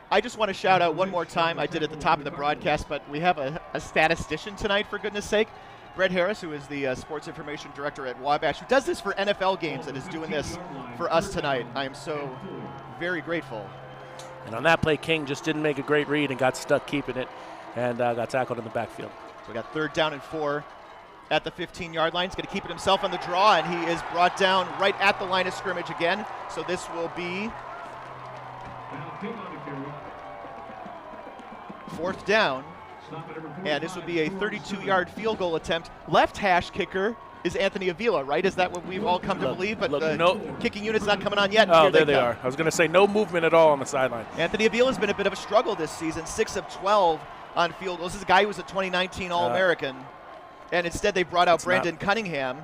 I just want to shout out one more time. I did at the top of the broadcast, but we have a statistician tonight, for goodness sake. Brett Harris, who is the sports information director at Wabash, who does this for NFL games and is doing this for us tonight. I am so very grateful. And on that play, King just didn't make a great read and got stuck keeping it and got tackled in the backfield. So we got 3rd down and 4 at the 15-yard line. He's going to keep it himself on the draw, and he is brought down right at the line of scrimmage again. So this will be 4th down. And this would be a 32-yard field goal attempt. Left hash kicker is Anthony Avila, right? Is that what we've all come to believe? But the kicking unit's not coming on yet. Oh, there they are. I was going to say no movement at all on the sideline. Anthony Avila's been a bit of a struggle this season, 6 of 12 on field goals. This is a guy who was a 2019 All-American. And instead they brought out Brandon Cunningham,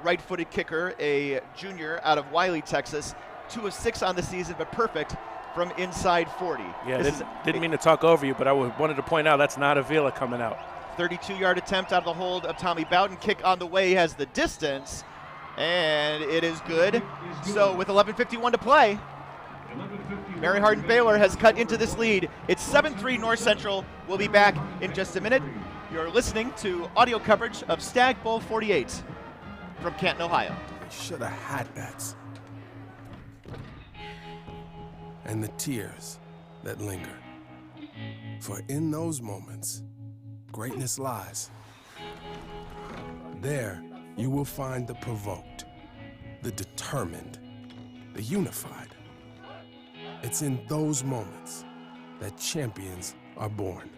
right-footed kicker, a junior out of Wiley, Texas. 2 of 6 on the season, but perfect from inside 40. Yeah, didn't mean to talk over you, but I wanted to point out that's not Avila coming out. 32-yard attempt out of the hold of Tommy Bowden. Kick on the way, has the distance, and it is good. So with 11:51 to play, Mary Hardin Baylor has cut into this lead. It's 7-3 North Central. We'll be back in just a minute. You're listening to audio coverage of Stagg Bowl 48 from Canton, Ohio. They should have had that. And the tears that linger. For in those moments, greatness lies. There, you will find the provoked, the determined, the unified. It's in those moments that champions are born.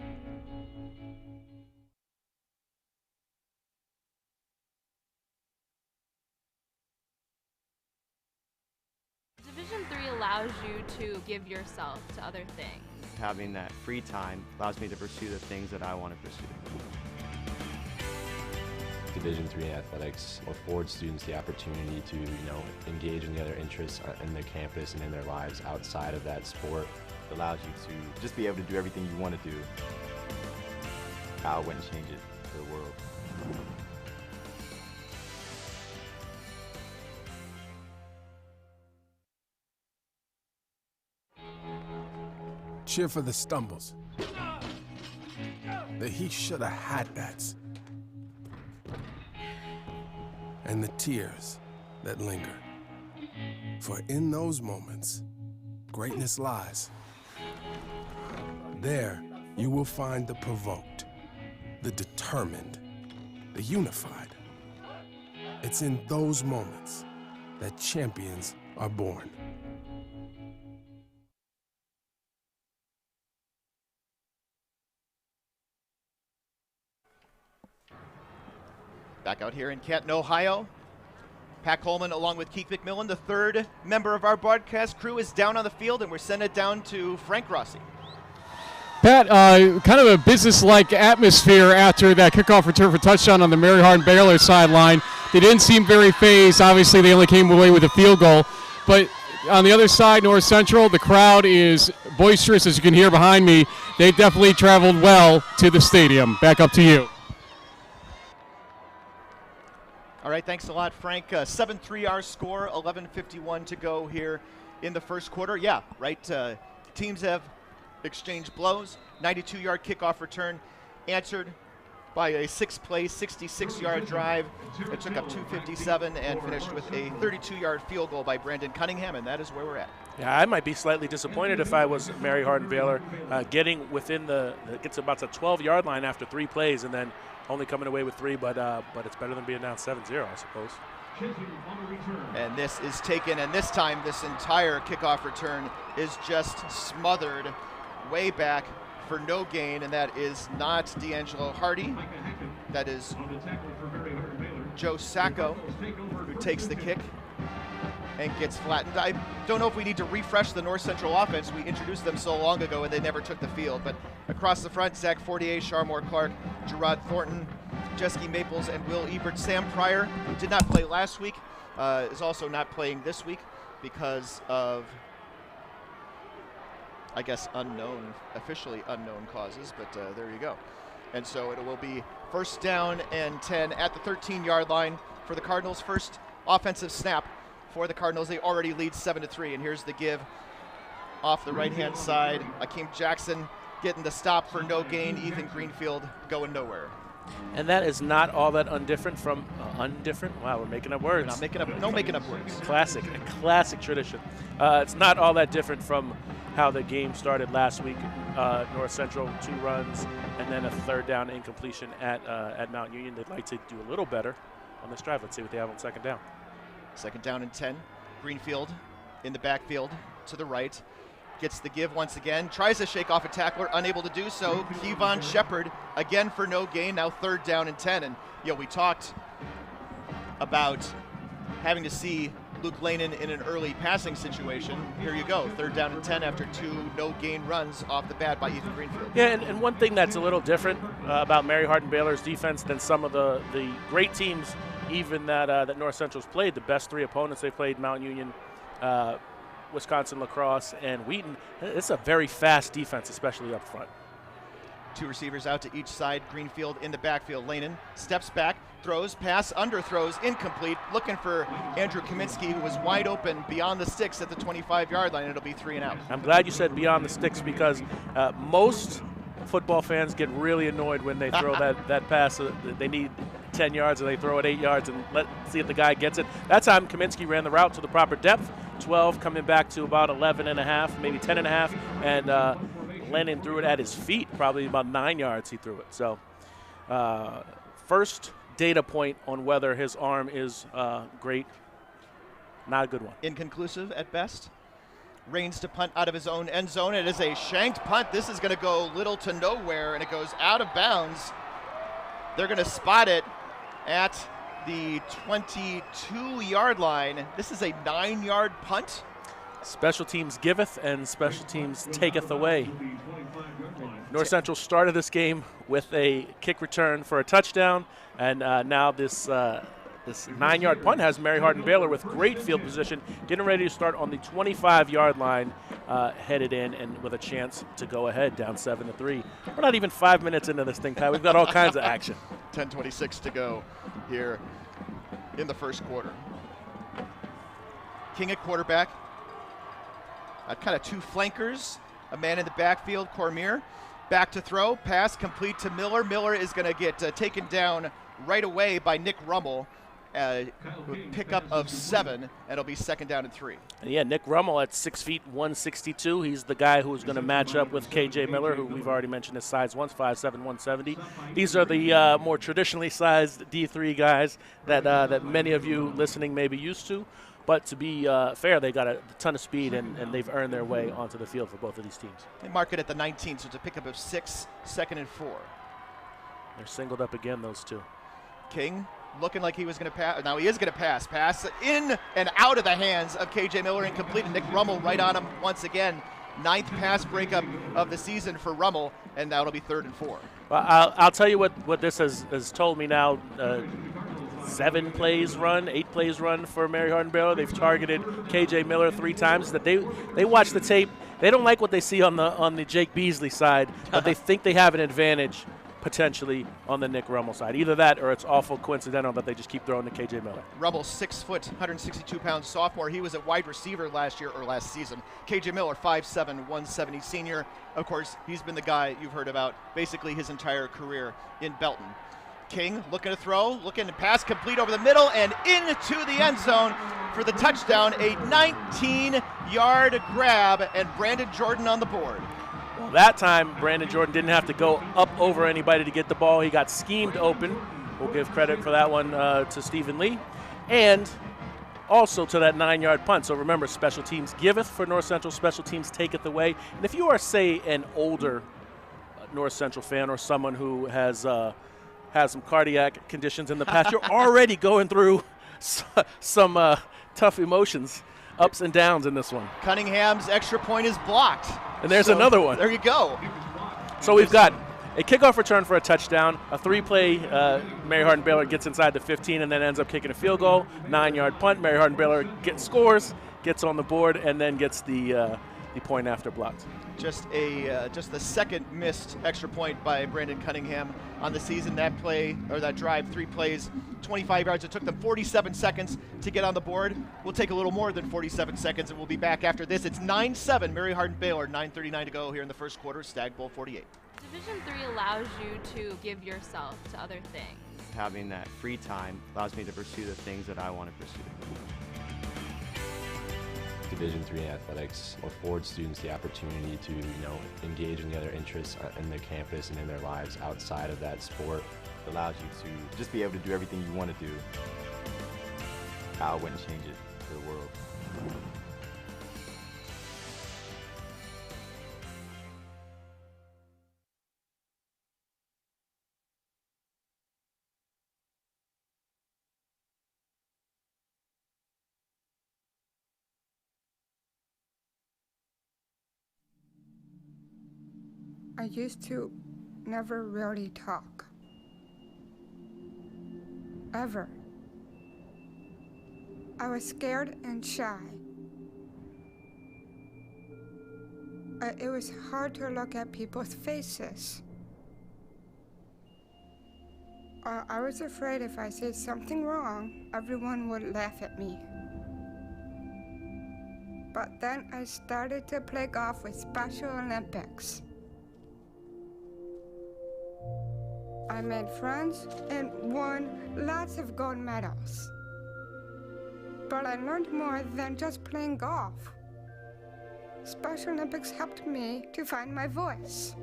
Division III allows you to give yourself to other things. Having that free time allows me to pursue the things that I want to pursue. Division III athletics affords students the opportunity to, engage in the other interests in their campus and in their lives outside of that sport. It allows you to just be able to do everything you want to do. I wouldn't change it for the world. Cheer for the stumbles, the he shoulda had that's, and the tears that linger. For in those moments, greatness lies. There, you will find the provoked, the determined, the unified. It's in those moments that champions are born. Back out here in Canton, Ohio, Pat Coleman along with Keith McMillan, the third member of our broadcast crew, is down on the field, and we're sending it down to Frank Rossi. Pat, kind of a business-like atmosphere after that kickoff return for touchdown on the Mary Hardin Baylor sideline. They didn't seem very phased. Obviously, they only came away with a field goal. But on the other side, North Central, the crowd is boisterous, as you can hear behind me. They definitely traveled well to the stadium. Back up to you. All right, thanks a lot, Frank. 7-3 our score, 11:51 to go here in the first quarter. Yeah, right. Teams have exchanged blows. 92-yard kickoff return answered by a 6-play, 66-yard drive. It took up 2:57 and finished with a 32-yard field goal by Brandon Cunningham, and that is where we're at. Yeah, I might be slightly disappointed if I was Mary Hardin Baylor, getting within gets about the 12-yard line after 3 plays and then only coming away with 3, but it's better than being down 7-0, I suppose. And this is taken, and this time this entire kickoff return is just smothered way back for no gain, and that is not D'Angelo Hardy. That is Joe Sacco, who takes the kick and gets flattened. I don't know if we need to refresh the North Central offense. We introduced them so long ago and they never took the field. But across the front, Zach Fortier, Sharmore Clark, Gerard Thornton, Jeske Maples, and Will Ebert. Sam Pryor, who did not play last week, is also not playing this week because of, I guess, officially unknown causes, but there you go. And so it will be 1st down and 10 at the 13-yard line for the Cardinals. First offensive snap for the Cardinals. They already lead 7-3, and here's the give off the right-hand side. Akeem Jackson getting the stop for no gain. Ethan Greenfield going nowhere. And that is not all that undifferent from undifferent. Wow, we're making up words. We're not making up, no making up words. Classic, a classic tradition. It's not all that different from how the game started last week. North Central 2 runs and then a 3rd down incompletion at Mount Union. They'd like to do a little better on this drive. Let's see what they have on 2nd down. 2nd down and 10. Greenfield in the backfield to the right. Gets the give once again. Tries to shake off a tackler, unable to do so. Kevon Shepard again for no gain. Now 3rd down and 10. And we talked about having to see Luke Lanin in an early passing situation. Here you go, 3rd down and 10 after 2 no-gain runs off the bat by Ethan Greenfield. Yeah, and one thing that's a little different about Mary Hardin Baylor's defense than some of the great teams even that North Central's played, the best 3 opponents they played, Mount Union, Wisconsin Lacrosse, and Wheaton. It's a very fast defense, especially up front. 2 receivers out to each side. Greenfield in the backfield. Lanin steps back, throws, pass, underthrows, incomplete. Looking for Andrew Kaminsky, who was wide open beyond the sticks at the 25-yard line. It'll be 3 and out. I'm glad you said beyond the sticks because most football fans get really annoyed when they throw that pass. They need 10 yards and they throw it 8 yards and let's see if the guy gets it. That time Kaminsky ran the route to the proper depth. 12 coming back to about 11 and a half, maybe 10 and a half, and Lennon threw it at his feet, probably about 9 yards he threw it. So First data point on whether his arm is great. Not a good one. Inconclusive at best. Reigns to punt out of his own end zone. It is a shanked punt. This is going to go little to nowhere, and it goes out of bounds. They're going to spot it at the 22-yard line. This is a 9-yard punt. Special teams giveth and special teams taketh away. North Central started this game with a kick return for a touchdown, and now this 9-yard punt has Mary Hardin-Baylor with great field position, getting ready to start on the 25-yard line, headed in and with a chance to go ahead, down 7-3. We're not even 5 minutes into this thing, Pat. We've got all kinds of action. 10:26 to go here in the first quarter. King at quarterback. Kind of two flankers, a man in the backfield, Cormier. Back to throw, pass complete to Miller. Miller is going to get taken down right away by Nick Rummel. Pickup of 7, and it'll be 2nd down and 3. And yeah, Nick Rummel at 6 feet 162. He's the guy who's going to match up with KJ Miller, who we've already mentioned his size once, 5'7", 170. These are the more traditionally sized D3 guys that many of you listening may be used to. But to be fair, they got a ton of speed, and they've earned their way onto the field for both of these teams. They mark it at the 19, so it's a pickup of 6, 2nd and 4. They're singled up again, those two. King looking like he was going to pass. Now he is going to pass. Pass in and out of the hands of KJ Miller, incomplete. And Nick Rummel right on him once again. 9th pass breakup of the season for Rummel, and that'll be 3rd and 4. Well, I'll tell you what this has told me now. 7 plays run, 8 plays run for Mary Hardin-Baylor. They've targeted KJ Miller 3 times. That they watch the tape. They don't like what they see on the Jake Beasley side, but they think they have an advantage potentially on the Nick Rummel side. Either that or it's awful coincidental that they just keep throwing to KJ Miller. Rummel, 6 foot, 162-pound sophomore. He was a wide receiver last season. KJ Miller, 5'7", 170 senior. Of course, he's been the guy you've heard about basically his entire career in Belton. King looking to throw, looking to pass complete over the middle and into the end zone for the touchdown. A 19-yard grab and Brandon Jordan on the board. Well, that time, Brandon Jordan didn't have to go up over anybody to get the ball. He got schemed open. We'll give credit for that one to Stephen Lee. And also to that 9-yard punt. So remember, special teams giveth for North Central, special teams taketh away. And if you are, say, an older North Central fan or someone who has some cardiac conditions in the past, you're already going through some tough emotions, ups and downs in this one. Cunningham's extra point is blocked. And there's another one. There you go. So we've got a kickoff return for a touchdown, a 3-play Mary Hardin-Baylor gets inside the 15 and then ends up kicking a field goal, 9-yard punt. Mary Hardin-Baylor scores, gets on the board, and then gets the point after blocked. Just the second missed extra point by Brandon Cunningham on the season. That play, or that drive, 3 plays, 25 yards. It took them 47 seconds to get on the board. We'll take a little more than 47 seconds, and we'll be back after this. It's 9-7, Mary Hardin-Baylor, 9:39 to go here in the first quarter, Stagg Bowl 48. Division III allows you to give yourself to other things. Having that free time allows me to pursue the things that I want to pursue. Division III athletics affords students the opportunity to, engage in the other interests in their campus and in their lives outside of that sport. It allows you to just be able to do everything you want to do. I wouldn't change it for the world. I used to never really talk. Ever. I was scared and shy. It was hard to look at people's faces. I was afraid if I said something wrong, everyone would laugh at me. But then I started to play golf with Special Olympics. I made friends and won lots of gold medals. But I learned more than just playing golf. Special Olympics helped me to find my voice.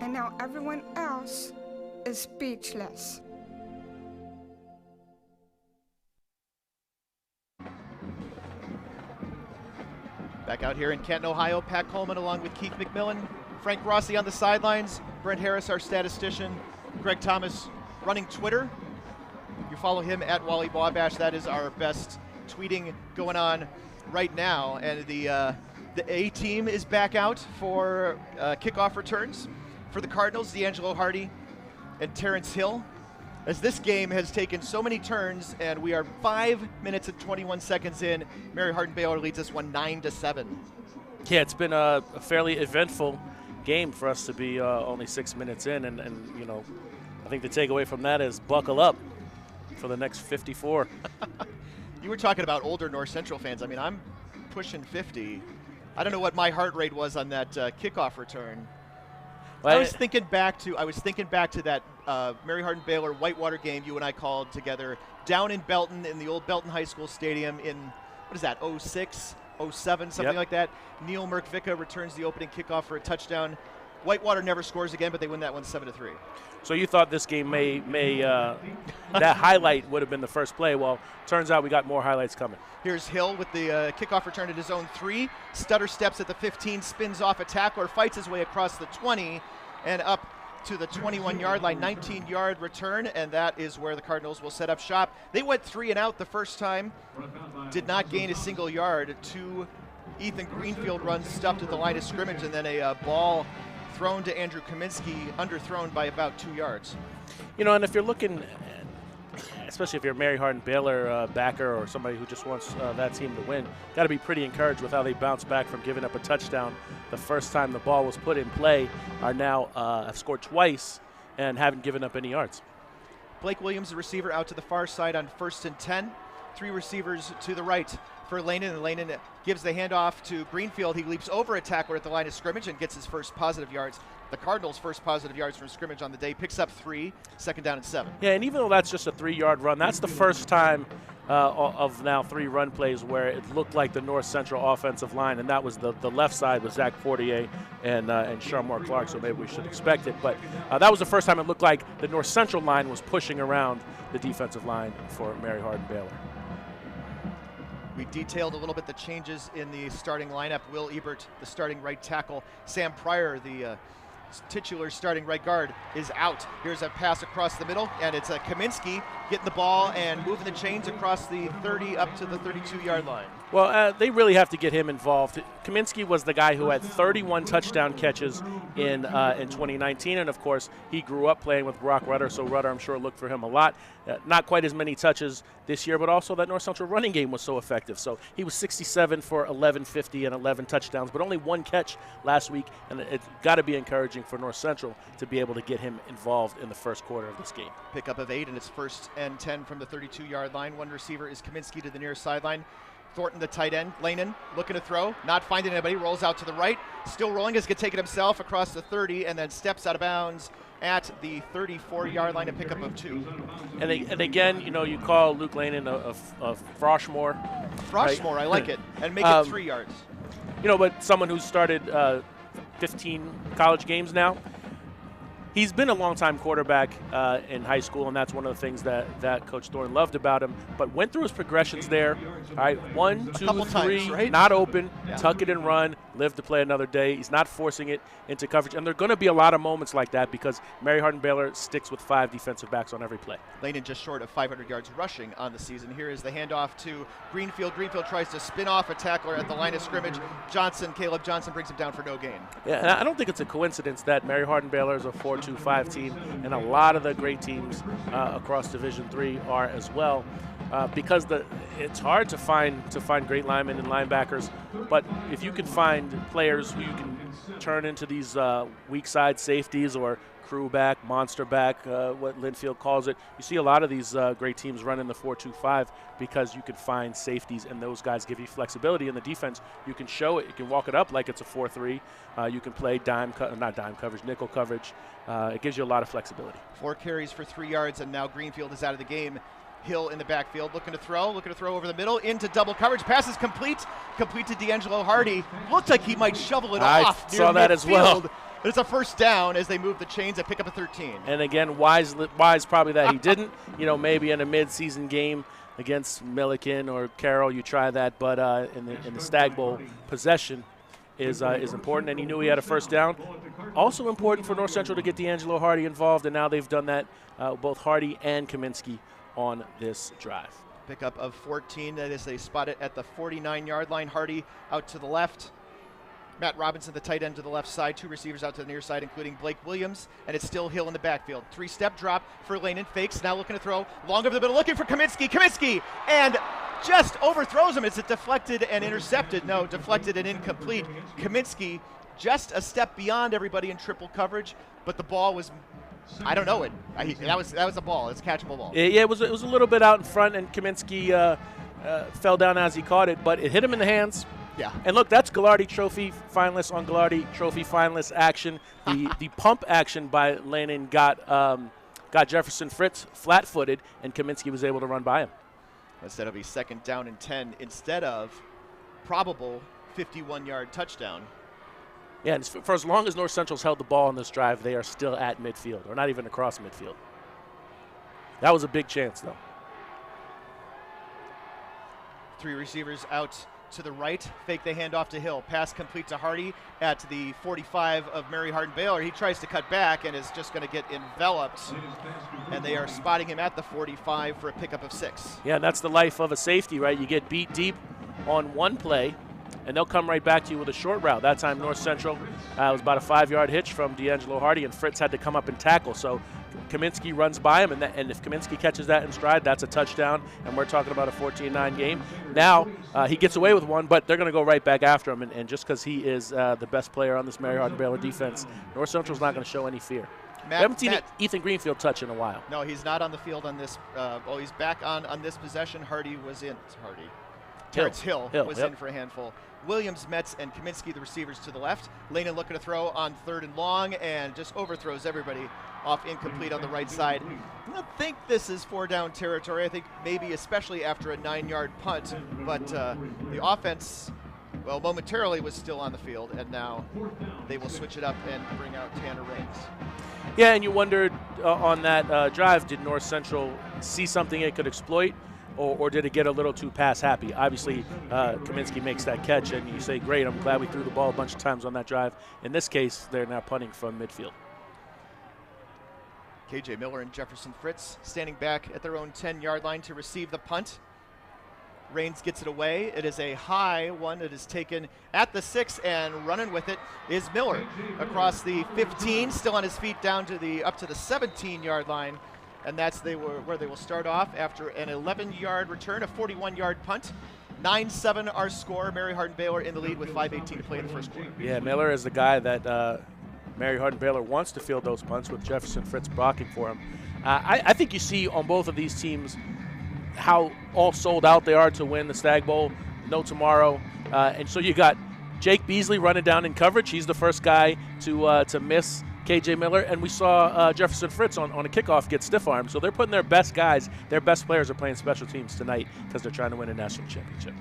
and now everyone else is speechless. Back out here in Canton, Ohio, Pat Coleman along with Keith McMillan, Frank Rossi on the sidelines, Brent Harris, our statistician, Greg Thomas running Twitter. You follow him at Wally Wabash. That is our best tweeting going on right now. And the A team is back out for kickoff returns for the Cardinals, D'Angelo Hardy and Terrence Hill. As this game has taken so many turns, and we are 5 minutes and 21 seconds in, Mary Hardin-Baylor leads us 9-7. Yeah, it's been a fairly eventful game for us to be only 6 minutes in, and you know, I think the takeaway from that is buckle up for the next 54. You were talking about older North Central fans. I mean, I'm pushing 50. I don't know what my heart rate was on that kickoff return. Well, I was thinking back to that Mary Hardin-Baylor Whitewater game you and I called together down in Belton in the old Belton High School Stadium in, what is that, 06, 07, something like that. Neil Merkvicka returns the opening kickoff for a touchdown. Whitewater never scores again, but they win that one 7-3. So you thought this game may that highlight would have been the first play. Well, turns out we got more highlights coming. Here's Hill with the kickoff return at his own 3. Stutter steps at the 15, spins off a tackler, fights his way across the 20 and up to the 21-yard line, 19-yard return, and that is where the Cardinals will set up shop. They went 3 and out the first time, did not gain a single yard. 2 Ethan Greenfield runs stuffed at the line of scrimmage, and then a ball thrown to Andrew Kaminsky, underthrown by about 2 yards. You know, and if you're looking, especially if you're a Mary Hardin-Baylor backer or somebody who just wants that team to win, got to be pretty encouraged with how they bounced back from giving up a touchdown the first time the ball was put in play, are now have scored twice and haven't given up any yards. Blake Williams, the receiver, out to the far side on 1st and 10. 3 receivers to the right for Lanen, and Lanen gives the handoff to Greenfield. He leaps over a tackler at the line of scrimmage and gets his first positive yards. The Cardinals' first positive yards from scrimmage on the day, picks up 3, 2nd down and 7. Yeah, and even though that's just a 3-yard run, that's the first time of now 3 run plays where it looked like the North Central offensive line, and that was the left side with Zach Fortier and Sharmore Clark, so maybe we should expect it. But that was the first time it looked like the North Central line was pushing around the defensive line for Mary Hardin-Baylor. We detailed a little bit the changes in the starting lineup. Will Ebert, the starting right tackle. Sam Pryor, the titular starting right guard, is out. Here's a pass across the middle, and it's Kaminsky getting the ball and moving the chains across the 30 up to the 32-yard line. Well, they really have to get him involved. Kaminsky was the guy who had 31 touchdown catches in 2019, and of course, he grew up playing with Brock Rudder, so Rudder, I'm sure, looked for him a lot. Not quite as many touches this year, but also that North Central running game was so effective. So he was 67 for 1150 and 11 touchdowns, but only 1 catch last week, and it's got to be encouraging for North Central to be able to get him involved in the first quarter of this game. Pickup of 8, and it's 1st and 10 from the 32-yard line. One receiver is Kaminsky to the near sideline. Thornton, the tight end. Lanen looking to throw, not finding anybody, rolls out to the right. Still rolling, is going to take it himself across the 30 and then steps out of bounds at the 34-yard line, a pickup of 2. And again, you know, you call Luke Lanen a Froshmore. Froshmore, right? I like it. And make it 3 yards. You know, but someone who's started 15 college games now. He's been a long-time quarterback in high school, and that's one of the things that Coach Thorne loved about him. But went through his progressions there. All right, 1, 2, 3, times, right? Not open, tuck it and run, live to play another day. He's not forcing it into coverage. And there are going to be a lot of moments like that because Mary Hardin-Baylor sticks with 5 defensive backs on every play. Lanen just short of 500 yards rushing on the season. Here is the handoff to Greenfield. Greenfield tries to spin off a tackler at the line of scrimmage. Caleb Johnson brings him down for no gain. Yeah, and I don't think it's a coincidence that Mary Hardin-Baylor is a 4-2-5 team, and a lot of the great teams across Division III are as well, because it's hard to find great linemen and linebackers. But if you can find players who you can turn into these weak side safeties or crew back, monster back, what Linfield calls it, you see a lot of these great teams run in the 4-2-5 because you can find safeties, and those guys give you flexibility in the defense. You can show it. You can walk it up like it's a 4-3. You can play nickel coverage. It gives you a lot of flexibility. 4 carries for 3 yards, and now Greenfield is out of the game. Hill in the backfield, looking to throw over the middle, into double coverage. Pass is complete to D'Angelo Hardy. Looked like he might shovel it off. I saw that as well. It's a first down as they move the chains and pick up a 13. And again, wise probably that he didn't. Maybe in a mid-season game against Milliken or Carroll, you try that. But in the Stagg Bowl, possession is important, and he knew he had a first down. Also important for North Central to get D'Angelo Hardy involved, and now they've done that, both Hardy and Kaminsky on this drive. Pickup of 14 as they spot it at the 49-yard line. Hardy out to the left. Matt Robinson, the tight end, to the left side. 2 receivers out to the near side, including Blake Williams, and it's still Hill in the backfield. 3-step drop for Lanin. Fakes, now looking to throw. Long over the middle, looking for Kaminsky. Kaminsky! And just overthrows him. Is it deflected and intercepted? No, deflected and incomplete. Kaminsky just a step beyond everybody in triple coverage, but the ball was, I don't know it. That was a ball. It's a catchable ball. Yeah, it was a little bit out in front, and Kaminsky fell down as he caught it, but it hit him in the hands. Yeah. And look, that's Ghilardi Trophy finalist on Ghilardi Trophy finalist action. The pump action by Lanin got Jefferson Fritz flat-footed, and Kaminsky was able to run by him. Instead of a 2nd down and 10, instead of probable 51-yard touchdown. Yeah, and for as long as North Central's held the ball on this drive, they are still at midfield, or not even across midfield. That was a big chance, though. 3 receivers out to the right, fake the handoff to Hill. Pass complete to Hardy at the 45 of Mary Hardin-Baylor. He tries to cut back and is just going to get enveloped, and they are spotting him at the 45 for a pickup of 6. Yeah, and that's the life of a safety, right? You get beat deep on one play, and they'll come right back to you with a short route. That time North Central was about a 5-yard hitch from D'Angelo Hardy, and Fritz had to come up and tackle. So Kaminsky runs by him, and if Kaminsky catches that in stride, that's a touchdown, and we're talking about a 14-9 game. Now he gets away with one, but they're going to go right back after him, and just because he is the best player on this Mary Hardin-Baylor defense, North Central's not going to show any fear. We haven't seen Ethan Greenfield touch in a while. No, he's not on the field on this. He's back on this possession. Hardy was in. Terrence Hill was in for a handful. Williams, Metz, and Kaminsky, the receivers to the left. Lanin looking to throw on 3rd and long, and just overthrows everybody off incomplete on the right side. I don't think this is 4-down territory. I think maybe especially after a 9-yard punt, but the offense, well, momentarily was still on the field, and now they will switch it up and bring out Tanner Raines. Yeah, and you wondered on that drive, did North Central see something it could exploit? Or did it get a little too pass happy? Obviously, Kaminsky makes that catch, and you say, great, I'm glad we threw the ball a bunch of times on that drive. In this case, they're now punting from midfield. KJ Miller and Jefferson Fritz standing back at their own 10-yard line to receive the punt. Raines gets it away. It is a high one that is taken at the 6, and running with it is Miller across the 15, still on his feet down to up to the 17-yard line. And that's where they will start off after an 11-yard return, a 41-yard punt. 9-7 our score. Mary Hardin-Baylor in the lead with 5:18 to play in the first quarter. Yeah, Miller is the guy that Mary Hardin-Baylor wants to field those punts with Jefferson Fritz blocking for him. I think you see on both of these teams how all sold out they are to win the Stagg Bowl. No tomorrow. And so you got Jake Beasley running down in coverage. He's the first guy to miss KJ Miller, and we saw Jefferson Fritz on a kickoff get stiff-armed. So they're putting their best guys, their best players are playing special teams tonight because they're trying to win a national championship.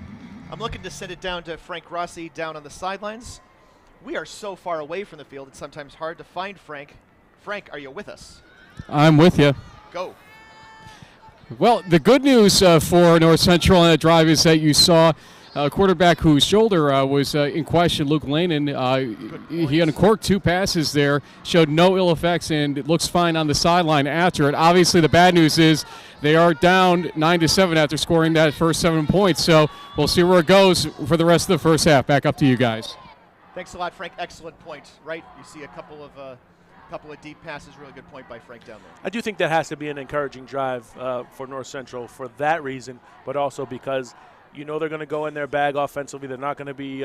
I'm looking to send it down to Frank Rossi down on the sidelines. We are so far away from the field, it's sometimes hard to find Frank. Frank, are you with us? I'm with you. Go. Well, the good news for North Central on that drive is that you saw a quarterback whose shoulder was in question, Luke Lanin. He uncorked 2 passes there, showed no ill effects, and it looks fine on the sideline after it. Obviously, the bad news is they are down 9-7 after scoring that first 7 points. So we'll see where it goes for the rest of the first half. Back up to you guys. Thanks a lot, Frank. Excellent point. Right, you see a couple of deep passes. Really good point by Frank down there. I do think that has to be an encouraging drive for North Central for that reason, but also because you know they're going to go in their bag offensively. They're not going to be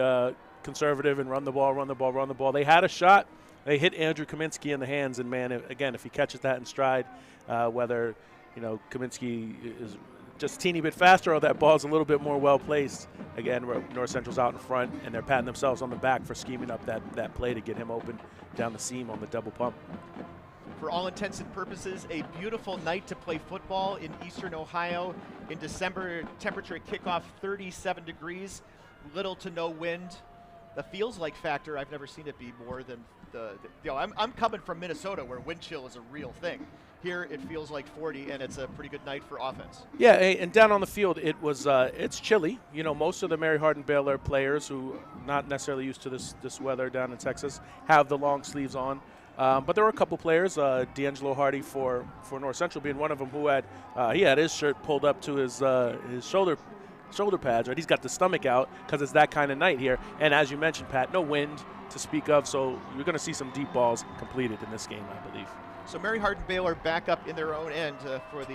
conservative and run the ball. They had a shot. They hit Andrew Kaminsky in the hands, and man, again, if he catches that in stride, whether Kaminsky is just a teeny bit faster or that ball's a little bit more well placed. Again, North Central's out in front, and they're patting themselves on the back for scheming up that play to get him open down the seam on the double pump. For all intents and purposes, a beautiful night to play football in eastern Ohio in December. Temperature at kickoff 37 degrees, little to no wind. the feels like factor, I've never seen it be more than I'm coming from Minnesota where wind chill is a real thing. Here it feels like 40, and it's a pretty good night for offense. Yeah, and down on the field, it was it's chilly. You know, most of the Mary Hardin Baylor players who not necessarily used to this weather down in Texas have the long sleeves on. But there were a couple players, D'Angelo Hardy for North Central being one of them, who had his shirt pulled up to his shoulder pads. Right, he's got the stomach out because it's that kind of night here. And as you mentioned, Pat, no wind to speak of, so you're going to see some deep balls completed in this game, I believe. So Mary Hardin Baylor back up in their own end for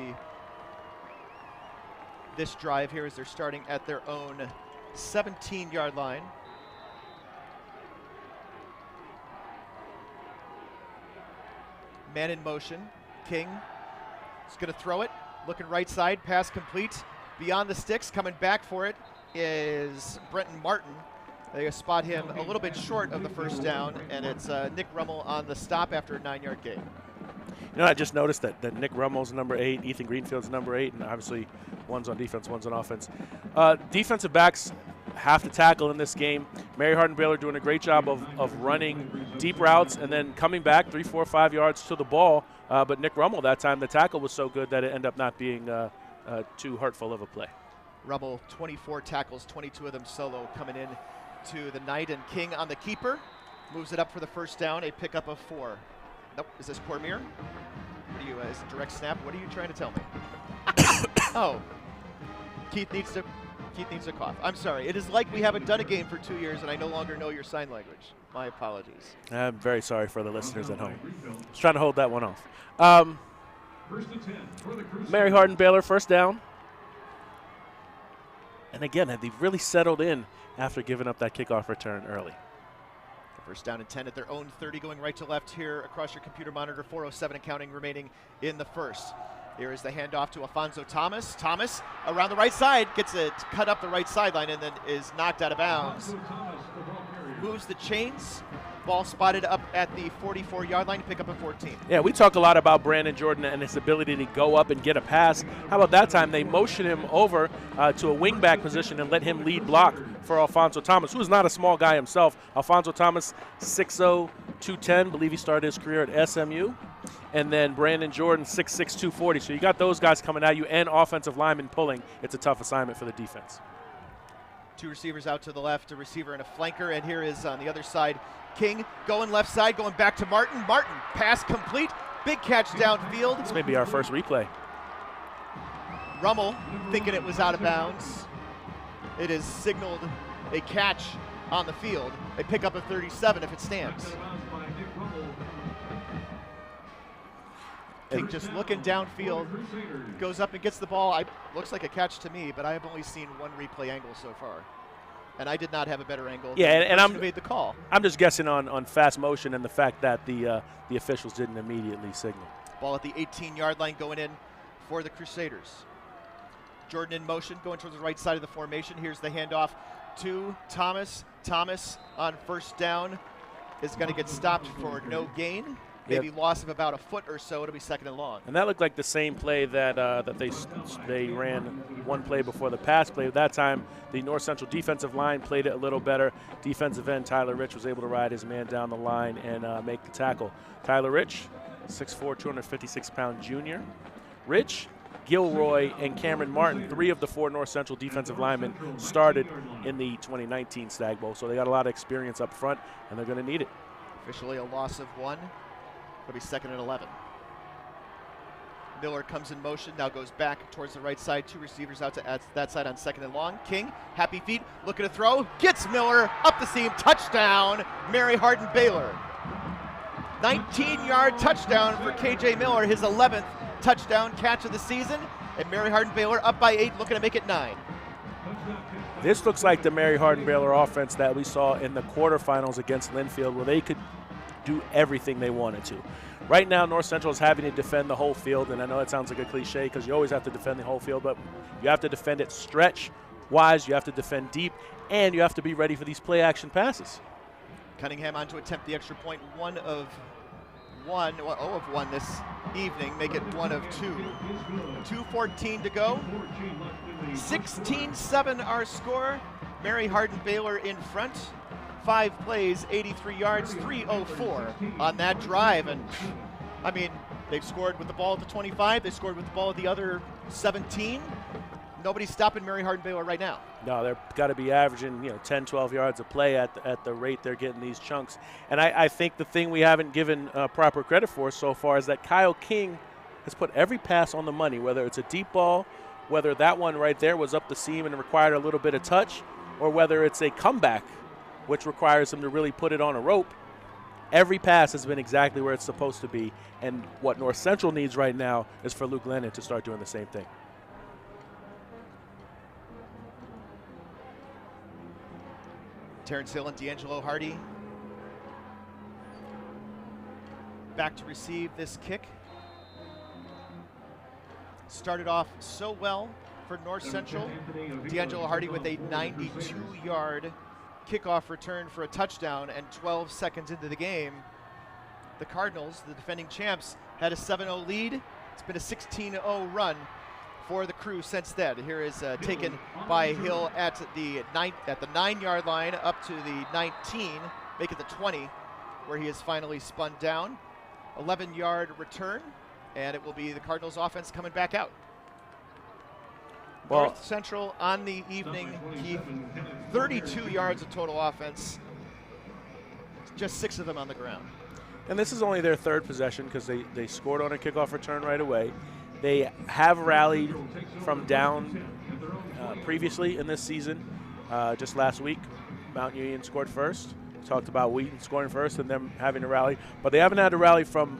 this drive here as they're starting at their own 17-yard line. Man in motion. King is going to throw it. Looking right side. Pass complete. Beyond the sticks. Coming back for it is Brenton Martin. They spot him a little bit short of the first down, and it's Nick Rummel on the stop after a 9-yard gain. You know, I just noticed that Nick Rummel's number 8, Ethan Greenfield's number 8, and obviously one's on defense, one's on offense. Defensive backs have to tackle in this game. Mary Hardin Baylor doing a great job of running deep routes and then coming back 3, 4, 5 yards to the ball. But Nick Rummel that time, the tackle was so good that it ended up not being too hurtful of a play. Rummel, 24 tackles, 22 of them solo coming in to the night, and King on the keeper moves it up for the first down, a pickup of 4. Nope, is this Cormier? What are you, is it direct snap? What are you trying to tell me? Oh, Keith needs to cough. I'm sorry. It is like we haven't done a game for 2 years and I no longer know your sign language. My apologies. I'm very sorry for the listeners at home. Just trying to hold that one off. Mary Hardin Baylor, first down. And again, have they really settled in after giving up that kickoff return early? First down and 10 at their own 30, going right to left here across your computer monitor. 4:07 and counting remaining in the first. Here is the handoff to Alfonso Thomas. Thomas around the right side, gets it cut up the right sideline and then is knocked out of bounds. Moves the chains. Ball spotted up at the 44-yard line to pick up a 14. Yeah, we talk a lot about Brandon Jordan and his ability to go up and get a pass. How about that time they motion him over to a wingback position and let him lead block for Alfonso Thomas, who is not a small guy himself. Alfonso Thomas, 6'0", 210. Believe he started his career at SMU. And then Brandon Jordan, 6'6", 240. So you got those guys coming at you and offensive linemen pulling. It's a tough assignment for the defense. 2 receivers out to the left, a receiver and a flanker, and here is on the other side King going left side, going back to Martin. Martin, pass complete, big catch downfield. This may be our first replay. Rummel thinking it was out of bounds. It is signaled a catch on the field. They pick up a 37 if it stands. King just looking downfield, goes up and gets the ball. Looks like a catch to me, but I have only seen one replay angle so far. And I did not have a better angle. Yeah, and I'm made the call. I'm just guessing on fast motion and the fact that the officials didn't immediately signal. Ball at the 18-yard line going in for the Crusaders. Jordan in motion, going towards the right side of the formation. Here's the handoff to Thomas. Thomas on first down is going to get stopped for no gain. Maybe loss of about a foot or so. It'll be second and long. And that looked like the same play that they ran one play before the pass play. That time, the North Central defensive line played it a little better. Defensive end Tyler Rich was able to ride his man down the line and make the tackle. Tyler Rich, 6'4", 256-pound junior. Rich, Gilroy, and Cameron Martin, 3 of the 4 North Central defensive linemen, started in the 2019 Stagg Bowl. So they got a lot of experience up front, and they're going to need it. Officially a loss of 1. It'll be second and 11. Miller comes in motion, now goes back towards the right side. 2 receivers out to that side on second and long. King, happy feet, looking to throw, gets Miller up the seam, touchdown, Mary Hardin Baylor. 19-yard touchdown for KJ Miller, his 11th touchdown catch of the season, and Mary Hardin Baylor up by 8, looking to make it 9. This looks like the Mary Hardin Baylor offense that we saw in the quarterfinals against Linfield, where they could do everything they wanted to. Right now, North Central is having to defend the whole field, and I know it sounds like a cliche because you always have to defend the whole field, but you have to defend it stretch-wise, you have to defend deep, and you have to be ready for these play-action passes. Cunningham on to attempt the extra point, 1 of 1 this evening, make it 1 of 2. 2:14 to go. 16-7 our score. Mary Hardin Baylor in front. 5 plays, 83 yards, 304 on that drive. And I mean, they've scored with the ball at the 25. They scored with the ball at the other 17. Nobody's stopping Mary Hardin-Baylor right now. No, they've got to be averaging 10, 12 yards a play at the rate they're getting these chunks. And I think the thing we haven't given proper credit for so far is that Kyle King has put every pass on the money, whether it's a deep ball, whether that one right there was up the seam and required a little bit of touch, or whether it's a comeback, which requires him to really put it on a rope. Every pass has been exactly where it's supposed to be. And what North Central needs right now is for Luke Lennon to start doing the same thing. Terrence Hill and D'Angelo Hardy back to receive this kick. Started off so well for North Central. D'Angelo Hardy with a 92-yard kickoff return for a touchdown, and 12 seconds into the game, the Cardinals, the defending champs, had a 7-0 lead. It's been a 16-0 run for the Crew since then. Here is taken by Hill at the 9-yard line up to the 19, make it the 20, where he is finally spun down. 11-yard return, and it will be the Cardinals offense coming back out. Well, North Central on the evening, Keith, 32 yards of total offense, just 6 of them on the ground. And this is only their third possession because they scored on a kickoff return right away. They have rallied from down previously in this season. Just last week, Mount Union scored first. We talked about Wheaton scoring first and them having to rally. But they haven't had to rally from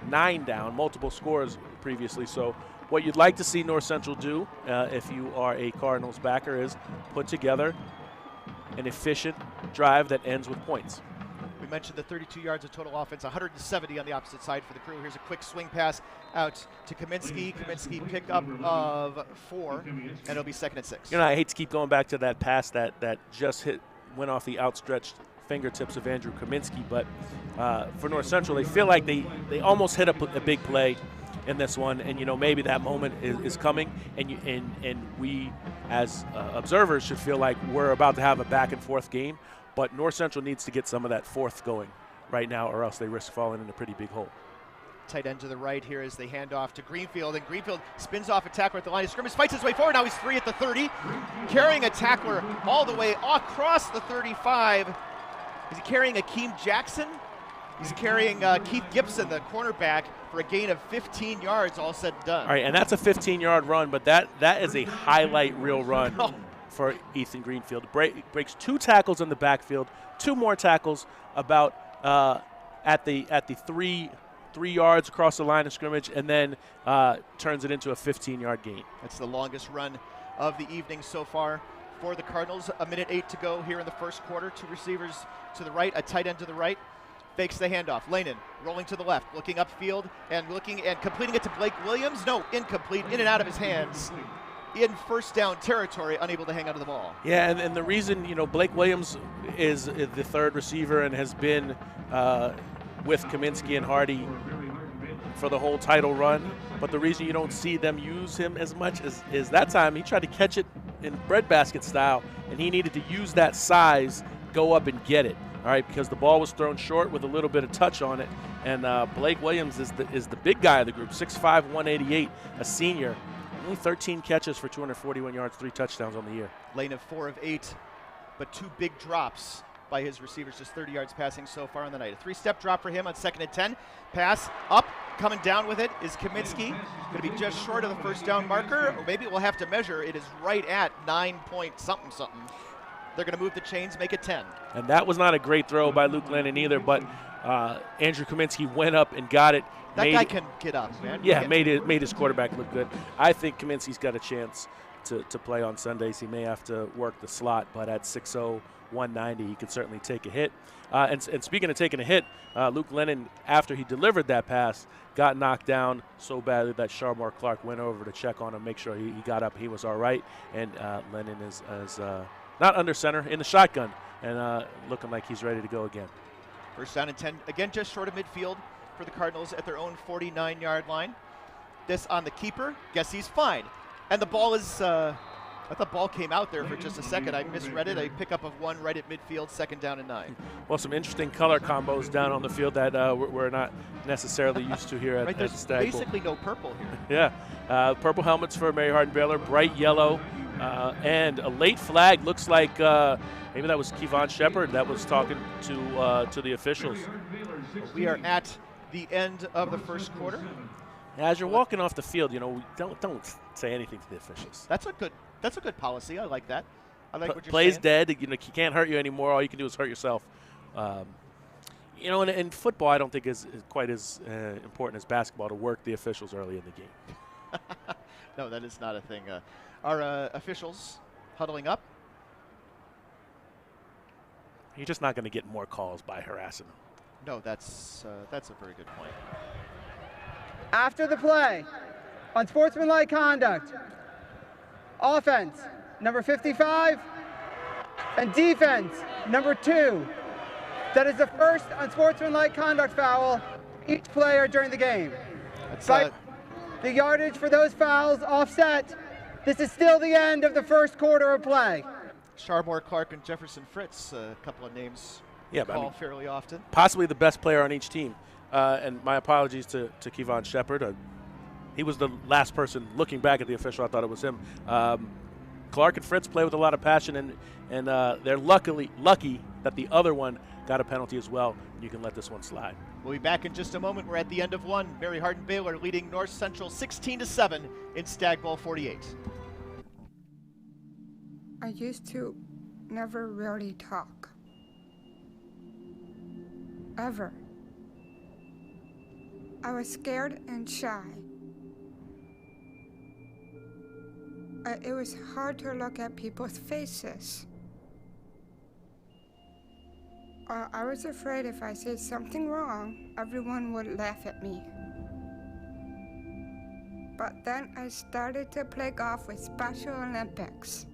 9 down, multiple scores previously. So what you'd like to see North Central do, if you are a Cardinals backer, is put together an efficient drive that ends with points. We mentioned the 32 yards of total offense, 170 on the opposite side for the Crew. Here's a quick swing pass out to Kaminsky. Kaminsky pick up of 4, and it'll be 2nd and 6. I hate to keep going back to that pass that just went off the outstretched fingertips of Andrew Kaminsky, but for North Central, they feel like they almost hit a big play in this one, and maybe that moment is coming, and we as observers should feel like we're about to have a back and forth game. But North Central needs to get some of that fourth going right now, or else they risk falling in a pretty big hole. Tight end to the right here as they hand off to Greenfield, and Greenfield spins off a tackler at the line of scrimmage, fights his way forward. Now he's 3 at the 30, carrying a tackler all the way across the 35. Is he carrying Akeem Jackson? He's carrying Keith Gibson, the cornerback, for a gain of 15 yards, all said and done. All right, and that's a 15-yard run, but that is a highlight reel run. For Ethan Greenfield. Breaks 2 tackles in the backfield, 2 more tackles about at the 3 yards across the line of scrimmage, and then turns it into a 15-yard gain. That's the longest run of the evening so far for the Cardinals. 1:08 to go here in the first quarter. 2 receivers to the right, a tight end to the right. Fakes the handoff. Lanin rolling to the left, looking upfield and completing it to Blake Williams. No, incomplete, in and out of his hands. In first down territory, unable to hang onto the ball. Yeah, and the reason, Blake Williams is the third receiver and has been with Kaminsky and Hardy for the whole title run. But the reason you don't see them use him as much is that time he tried to catch it in breadbasket style, and he needed to use that size, go up and get it. All right, because the ball was thrown short with a little bit of touch on it. And Blake Williams is the big guy of the group, 6'5", 188, a senior. Only 13 catches for 241 yards, 3 touchdowns on the year. Lane of 4 of 8, but 2 big drops by his receivers, just 30 yards passing so far on the night. A 3-step drop for him on 2nd and 10. Pass up, coming down with it is Kaminsky. Going to be just short of the first down marker, or maybe we'll have to measure. It is right at 9-point-something. They're going to move the chains, make it 10. And that was not a great throw by Luke Lennon either, but Andrew Kaminsky went up and got it. That guy can get up, man. Yeah, made his quarterback look good. I think Kaminsky's got a chance to play on Sundays. He may have to work the slot, but at 6'0", 190, he could certainly take a hit. And speaking of taking a hit, Luke Lennon, after he delivered that pass, got knocked down so badly that Sharmar Clark went over to check on him, make sure he got up, he was all right. And Lennon is not under center, in the shotgun, and looking like he's ready to go again. First down and 10, again just short of midfield for the Cardinals at their own 49-yard line. This on the keeper, guess he's fine. And the ball is I thought ball came out there for just a second. I misread it. A pickup of 1 right at midfield, 2nd down and 9. Well, some interesting color combos down on the field that we're not necessarily used to here at there's Stagg Bowl. basically no purple here. Yeah, purple helmets for Mary Hardin Baylor, bright yellow, and a late flag. Looks like maybe that was Kevon Shepard that was talking to the officials. We are at the end of the first quarter. As you're walking off the field, don't say anything to the officials. That's a good policy. I like that. I like what you're Play's saying. dead. He can't hurt you anymore. All you can do is hurt yourself. In football, I don't think is quite as important as basketball to work the officials early in the game. No, that is not a thing. Our officials huddling up. You're just not going to get more calls by harassing them. No, that's a very good point. After the play, unsportsmanlike conduct, offense, number 55, and defense, number 2. That is the first unsportsmanlike conduct foul each player during the game. But the yardage for those fouls offset. This is still the end of the first quarter of play. Sharmore, Clark, and Jefferson Fritz, a couple of names called fairly often. Possibly the best player on each team. And my apologies to Kevon Shepard. He was the last person looking back at the official. I thought it was him. Clark and Fritz play with a lot of passion, and they're lucky that the other one got a penalty as well. You can let this one slide. We'll be back in just a moment. We're at the end of one. Mary Hardin Baylor leading North Central 16-7 in Stagg Bowl 48. I used to never really talk. Ever. I was scared and shy. It was hard to look at people's faces. I was afraid if I said something wrong, everyone would laugh at me. But then I started to play golf with Special Olympics.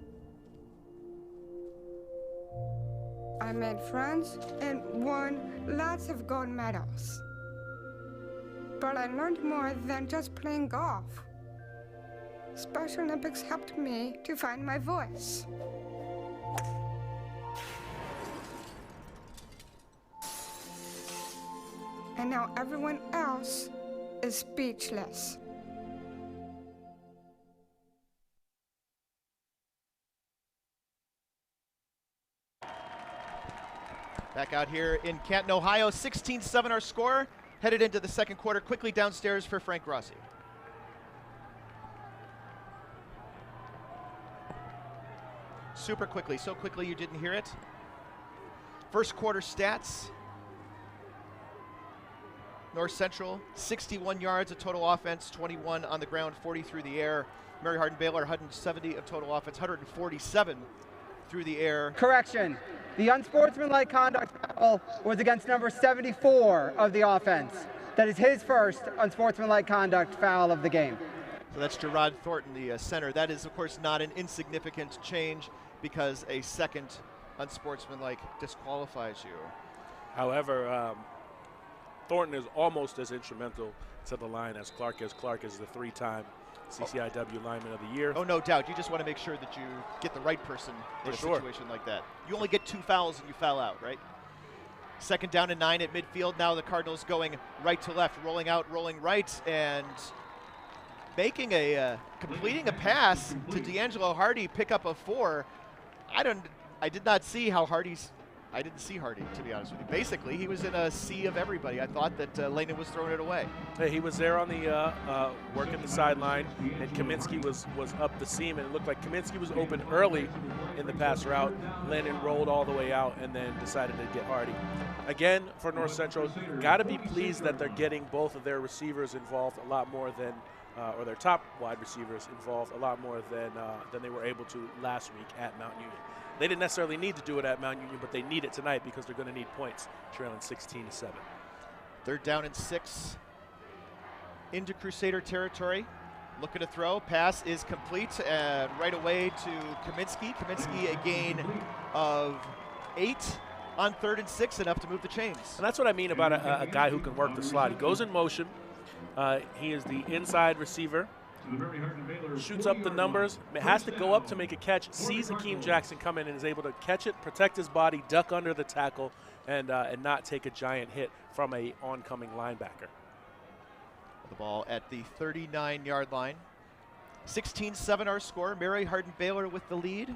I made friends and won lots of gold medals. But I learned more than just playing golf. Special Olympics helped me to find my voice. And now everyone else is speechless. Back out here in Canton, Ohio, 16-7 our score. Headed into the second quarter, quickly downstairs for Frank Rossi. Super quickly, so quickly you didn't hear it. First quarter stats. North Central, 61 yards of total offense, 21 on the ground, 40 through the air. Mary Hardin Baylor, 170 of total offense, 147 through the air. Correction. The unsportsmanlike conduct foul was against number 74 of the offense. That is his first unsportsmanlike conduct foul of the game. So that's Gerard Thornton, the center. That is, of course, not an insignificant change because a second unsportsmanlike disqualifies you. However, Thornton is almost as instrumental to the line as Clark is. Clark is the 3-time CCIW Lineman of the Year. Oh, no doubt. You just want to make sure that you get the right person in a situation like that. You only get 2 fouls and you foul out, right? Second down and 9 at midfield. Now the Cardinals going right to left, rolling out, rolling right, and making completing a pass to D'Angelo Hardy, pickup of 4. I did not see how I didn't see Hardy, to be honest with you. Basically, he was in a sea of everybody. I thought that Lehman was throwing it away. Hey, he was there on the working the sideline, and Kaminsky was up the seam, and it looked like Kaminsky was open early in the pass route. Lennon rolled all the way out and then decided to get Hardy. Again, for North Central, got to be pleased that they're getting both of their receivers involved a lot more than, or their top wide receivers involved a lot more than they were able to last week at Mount Union. They didn't necessarily need to do it at Mount Union, but they need it tonight because they're going to need points, trailing 16-7. Third down and 6 into Crusader territory. Looking to throw. Pass is complete and right away to Kaminsky. Kaminsky a gain of 8 on 3rd and 6, enough to move the chains. And that's what I mean about a guy who can work the slot. He goes in motion. He is the inside receiver. shoots up the numbers, has to go up to make a catch, sees Akeem Jackson come in and is able to catch it, protect his body, duck under the tackle, and not take a giant hit from a oncoming linebacker. The ball at the 39-yard line. 16-7 our score. Mary Hardin-Baylor with the lead.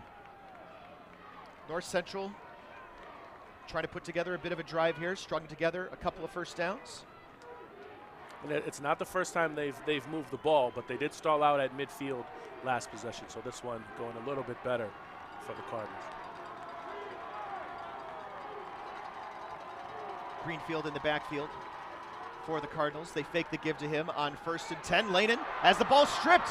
North Central trying to put together a bit of a drive here, strung together a couple of first downs. And it's not the first time they've moved the ball, but they did stall out at midfield last possession, so this one going a little bit better for the Cardinals. Greenfield in the backfield for the Cardinals. They fake the give to him on 1st and 10. Lanen as the ball stripped,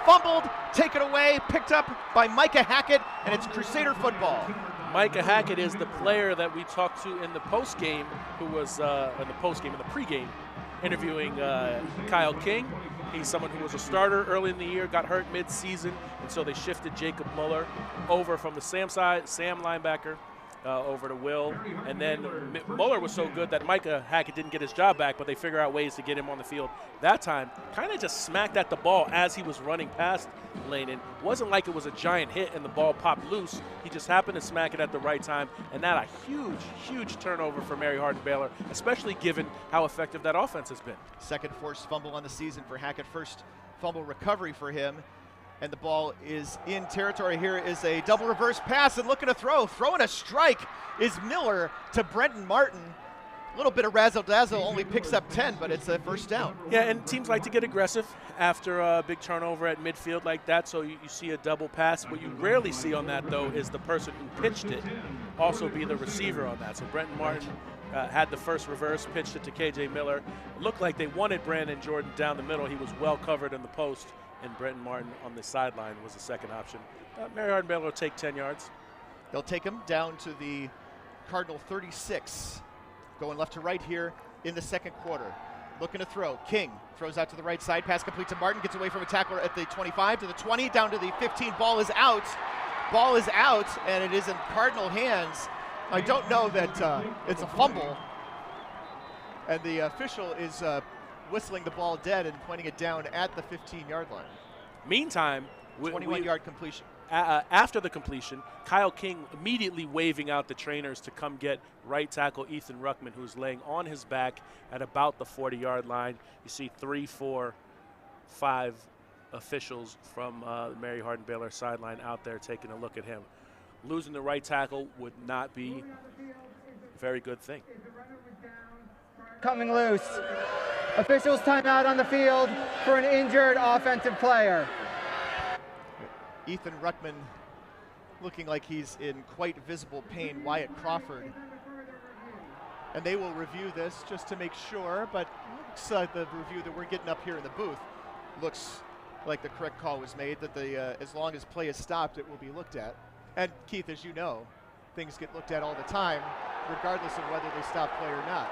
fumbled, taken away, picked up by Micah Hackett, and it's Crusader football. Micah Hackett is the player that we talked to in the postgame, who was in the pregame, interviewing Kyle King. He's someone who was a starter early in the year, got hurt mid-season, and so they shifted Jacob Muller over from the Sam linebacker over to Will. And then Muller was so good that Micah Hackett didn't get his job back, but they figure out ways to get him on the field. That time, kind of just smacked at the ball as he was running past Lanen. Wasn't like it was a giant hit and the ball popped loose. He just happened to smack it at the right time, and that a huge, huge turnover for Mary Hardin-Baylor, especially given how effective that offense has been. Second forced fumble on the season for Hackett. First fumble recovery for him. And the ball is in territory. Here is a double reverse pass and looking to throw. Throwing a strike is Miller to Brenton Martin. A little bit of razzle-dazzle, only picks up 10, but it's a first down. Yeah, and teams like to get aggressive after a big turnover at midfield like that, so you see a double pass. What you rarely see on that, though, is the person who pitched it also be the receiver on that. So Brenton Martin had the first reverse, pitched it to KJ Miller. It looked like they wanted Brandon Jordan down the middle. He was well covered in the post, and Brenton Martin on the sideline was the second option. Mary Hardin-Baylor will take 10 yards. They'll take him down to the Cardinal 36. Going left to right here in the second quarter. Looking to throw. King throws out to the right side. Pass complete to Martin. Gets away from a tackler at the 25 to the 20. Down to the 15. Ball is out. Ball is out, and it is in Cardinal hands. I don't know that it's a fumble. And the official is whistling the ball dead and pointing it down at the 15-yard line. Meantime, 21-yard completion. After the completion, Kyle King immediately waving out the trainers to come get right tackle Ethan Ruckman, who's laying on his back at about the 40-yard line. You see 3, 4, 5 officials from the Mary Hardin-Baylor sideline out there taking a look at him. Losing the right tackle would not be a very good thing. Coming loose. Officials timeout on the field for an injured offensive player. Ethan Ruckman looking like he's in quite visible pain. Wyatt Crawford. And they will review this just to make sure, but looks like the review that we're getting up here in the booth looks like the correct call was made, that as long as play is stopped, it will be looked at. And Keith, as you know, things get looked at all the time, regardless of whether they stop play or not.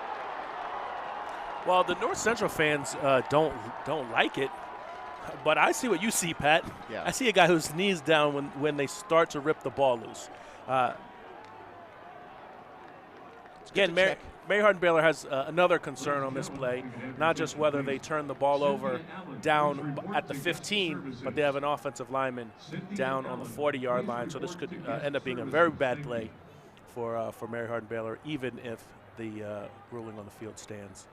Well, the North Central fans don't like it. But I see what you see, Pat. Yeah. I see a guy whose knees down when they start to rip the ball loose. Again, Mary Hardin-Baylor has another concern on this play, not just whether they turn the ball over down at the 15, but they have an offensive lineman down on the 40-yard line. So this could end up being a very bad play for Mary Hardin-Baylor, even if the ruling on the field stands.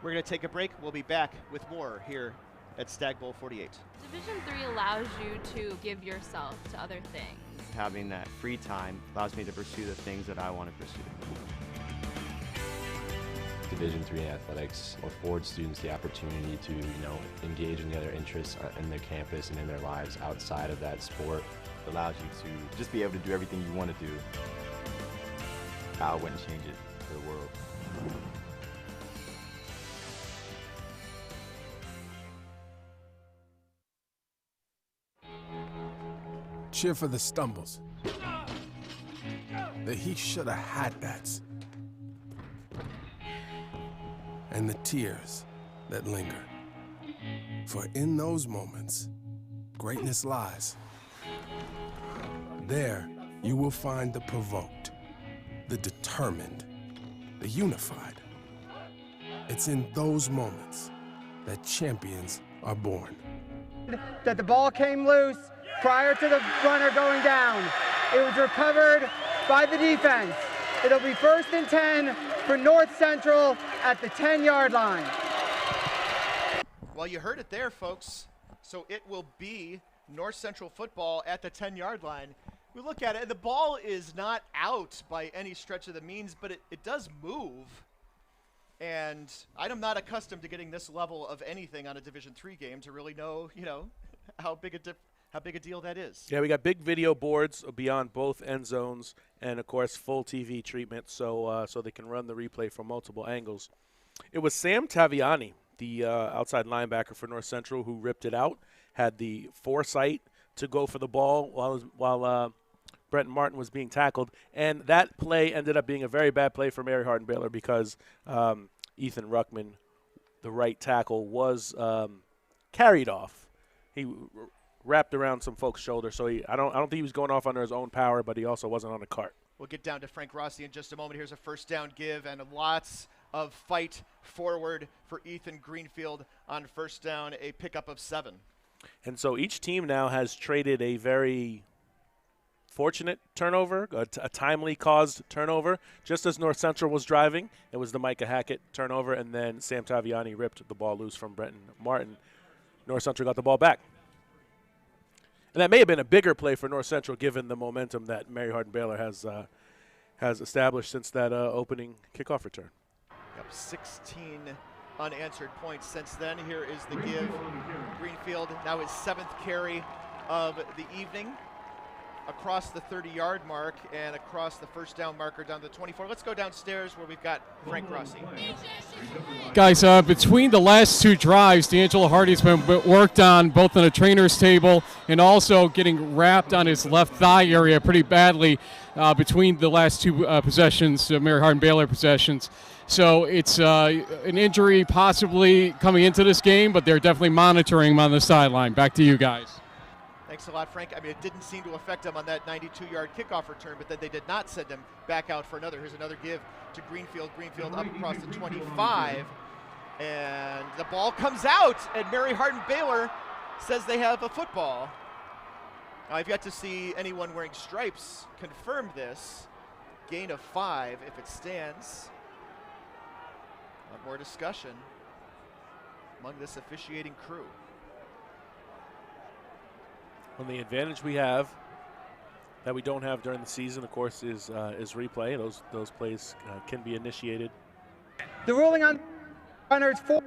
We're going to take a break. We'll be back with more here at Stagg Bowl 48. Division III allows you to give yourself to other things. Having that free time allows me to pursue the things that I want to pursue. Division III athletics affords students the opportunity to, engage in the other interests in their campus and in their lives outside of that sport. It allows you to just be able to do everything you want to do. I wouldn't change it for the world. Cheer for the stumbles, the he shoulda had that's, and the tears that linger. For in those moments, greatness lies. There, you will find the provoked, the determined, the unified. It's in those moments that champions are born. That the ball came loose prior to the runner going down. It was recovered by the defense. It'll be 1st and 10 for North Central at the 10-yard line. Well, you heard it there, folks. So it will be North Central football at the 10-yard line. We look at it, and the ball is not out by any stretch of the means, but it does move. And I'm not accustomed to getting this level of anything on a Division III game to really know, how big a deal that is. Yeah, we got big video boards beyond both end zones, and of course full TV treatment, so they can run the replay from multiple angles. It was Sam Taviani, the outside linebacker for North Central, who ripped it out, had the foresight to go for the ball while Brenton Martin was being tackled, and that play ended up being a very bad play for Mary Hardin Baylor because Ethan Ruckman, the right tackle, was carried off. He wrapped around some folks' shoulders, so I don't think he was going off under his own power, but he also wasn't on a cart. We'll get down to Frank Rossi in just a moment. Here's a first down give and lots of fight forward for Ethan Greenfield on first down, a pickup of 7. And so each team now has traded a very fortunate turnover, a timely caused turnover. Just as North Central was driving, it was the Micah Hackett turnover, and then Sam Taviani ripped the ball loose from Brenton Martin. North Central got the ball back. And that may have been a bigger play for North Central given the momentum that Mary Hardin Baylor has established since that opening kickoff return. Up 16 unanswered points since then. Here is the give. Greenfield now his 7th carry of the evening, across the 30-yard mark and across the first down marker down to the 24. Let's go downstairs where we've got Frank Rossi. Guys, between the last 2 drives, D'Angelo Hardy's been worked on both on a trainer's table and also getting wrapped on his left thigh area pretty badly between the last 2 possessions, Mary Hardin Baylor possessions. So it's an injury possibly coming into this game, but they're definitely monitoring him on the sideline. Back to you guys. Thanks a lot, Frank. It didn't seem to affect him on that 92-yard kickoff return, but then they did not send him back out for another. Here's another give to Greenfield. Greenfield up across the 25, and the ball comes out, and Mary Hardin Baylor says they have a football. Now, I've yet to see anyone wearing stripes confirm this. Gain of 5 if it stands. A lot more discussion among this officiating crew. Well, the advantage we have that we don't have during the season, of course, is replay. Those plays can be initiated. The ruling on runners 4.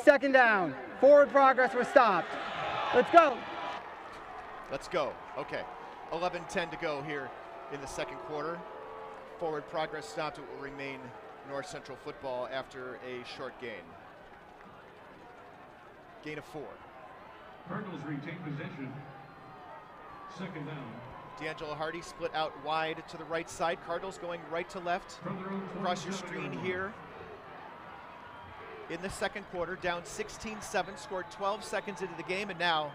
Second down. Forward progress was stopped. Let's go. Let's go. Okay. 11:10 to go here in the second quarter. Forward progress stopped. It will remain North Central football after a short gain. Gain of 4. Cardinals retain possession. Second down. D'Angelo Hardy split out wide to the right side. Cardinals going right to left. Across your screen here. In the second quarter, down 16-7, scored 12 seconds into the game, and now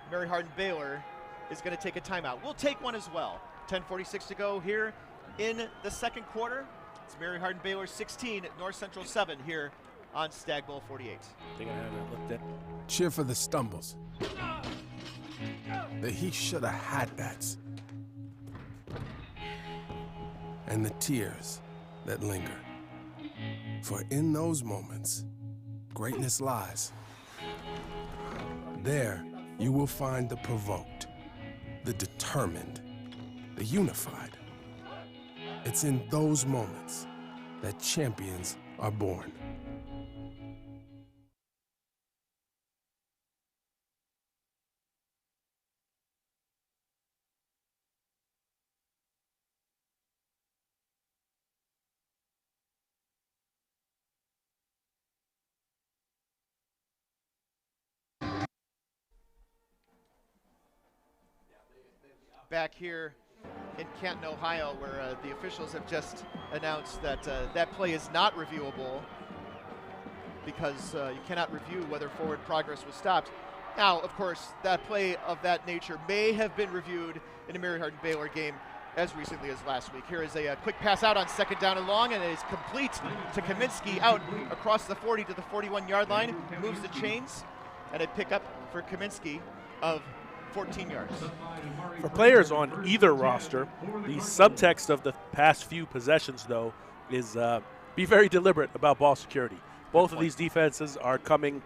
Mary Hardin Baylor is going to take a timeout. We'll take one as well. 10:46 to go here in the second quarter. It's Mary Hardin Baylor 16, North Central 7 here on Stagg Bowl 48. Cheer for the stumbles, the he shoulda had that's, and the tears that linger. For in those moments, greatness lies. There you will find the provoked, the determined, the unified. It's in those moments that champions are born. Back here in Canton, Ohio, where the officials have just announced that that play is not reviewable because you cannot review whether forward progress was stopped. Now, of course, that play of that nature may have been reviewed in a Mary Hardin Baylor game as recently as last week. Here is a quick pass out on second down and long, and it is complete to Kaminsky out across the 40 to the 41-yard line, moves the chains, and a pickup for Kaminsky of 14 yards. For players on either roster, the subtext of the past few possessions, though, is be very deliberate about ball security. Both of these defenses are coming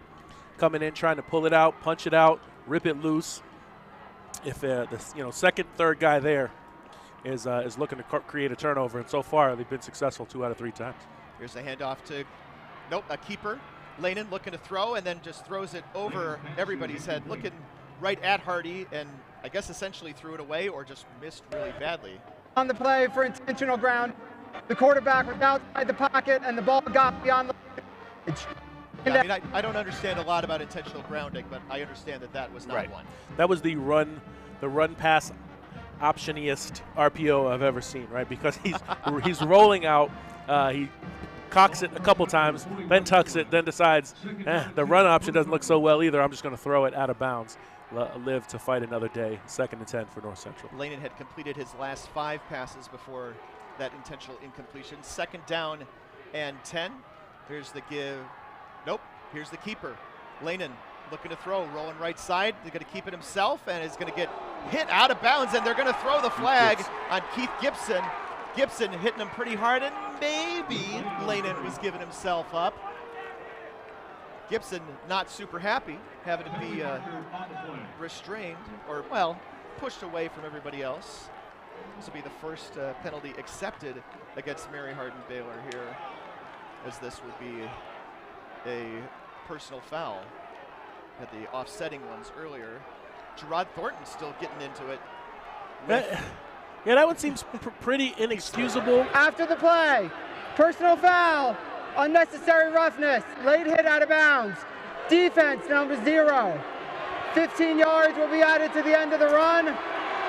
in, trying to pull it out, punch it out, rip it loose. If the second, third guy there is looking to create a turnover, and so far they've been successful 2 out of 3 times. Here's a handoff to, a keeper. Lanin looking to throw, and then just throws it over everybody's head, looking right at Hardy, and I guess essentially threw it away or just missed really badly. On the play for intentional ground, the quarterback was outside the pocket, and the ball got beyond the. I don't understand a lot about intentional grounding, but I understand that was not one. That was the run pass optioniest RPO I've ever seen, right? Because he's rolling out, he cocks it a couple times, then tucks it, then decides the run option doesn't look so well either. I'm just going to throw it out of bounds. Live to fight another day. 2nd and 10 for North Central. Lanin had completed his last 5 passes before that intentional incompletion. 2nd down and 10. Here's the give. Nope. Here's the keeper. Lanin looking to throw, rolling right side. They're going to keep it himself, and is going to get hit out of bounds, and they're going to throw the flag on Keith Gibson. Gibson hitting him pretty hard, and maybe Lanin was giving himself up. Gibson not super happy, having to be restrained, or, pushed away from everybody else. This will be the first penalty accepted against Mary Hardin Baylor here, as this would be a personal foul. Had the offsetting ones earlier. Gerard Thornton still getting into it. That one seems pretty inexcusable. After the play, personal foul, unnecessary roughness, late hit out of bounds. Defense number 0. 15 yards will be added to the end of the run.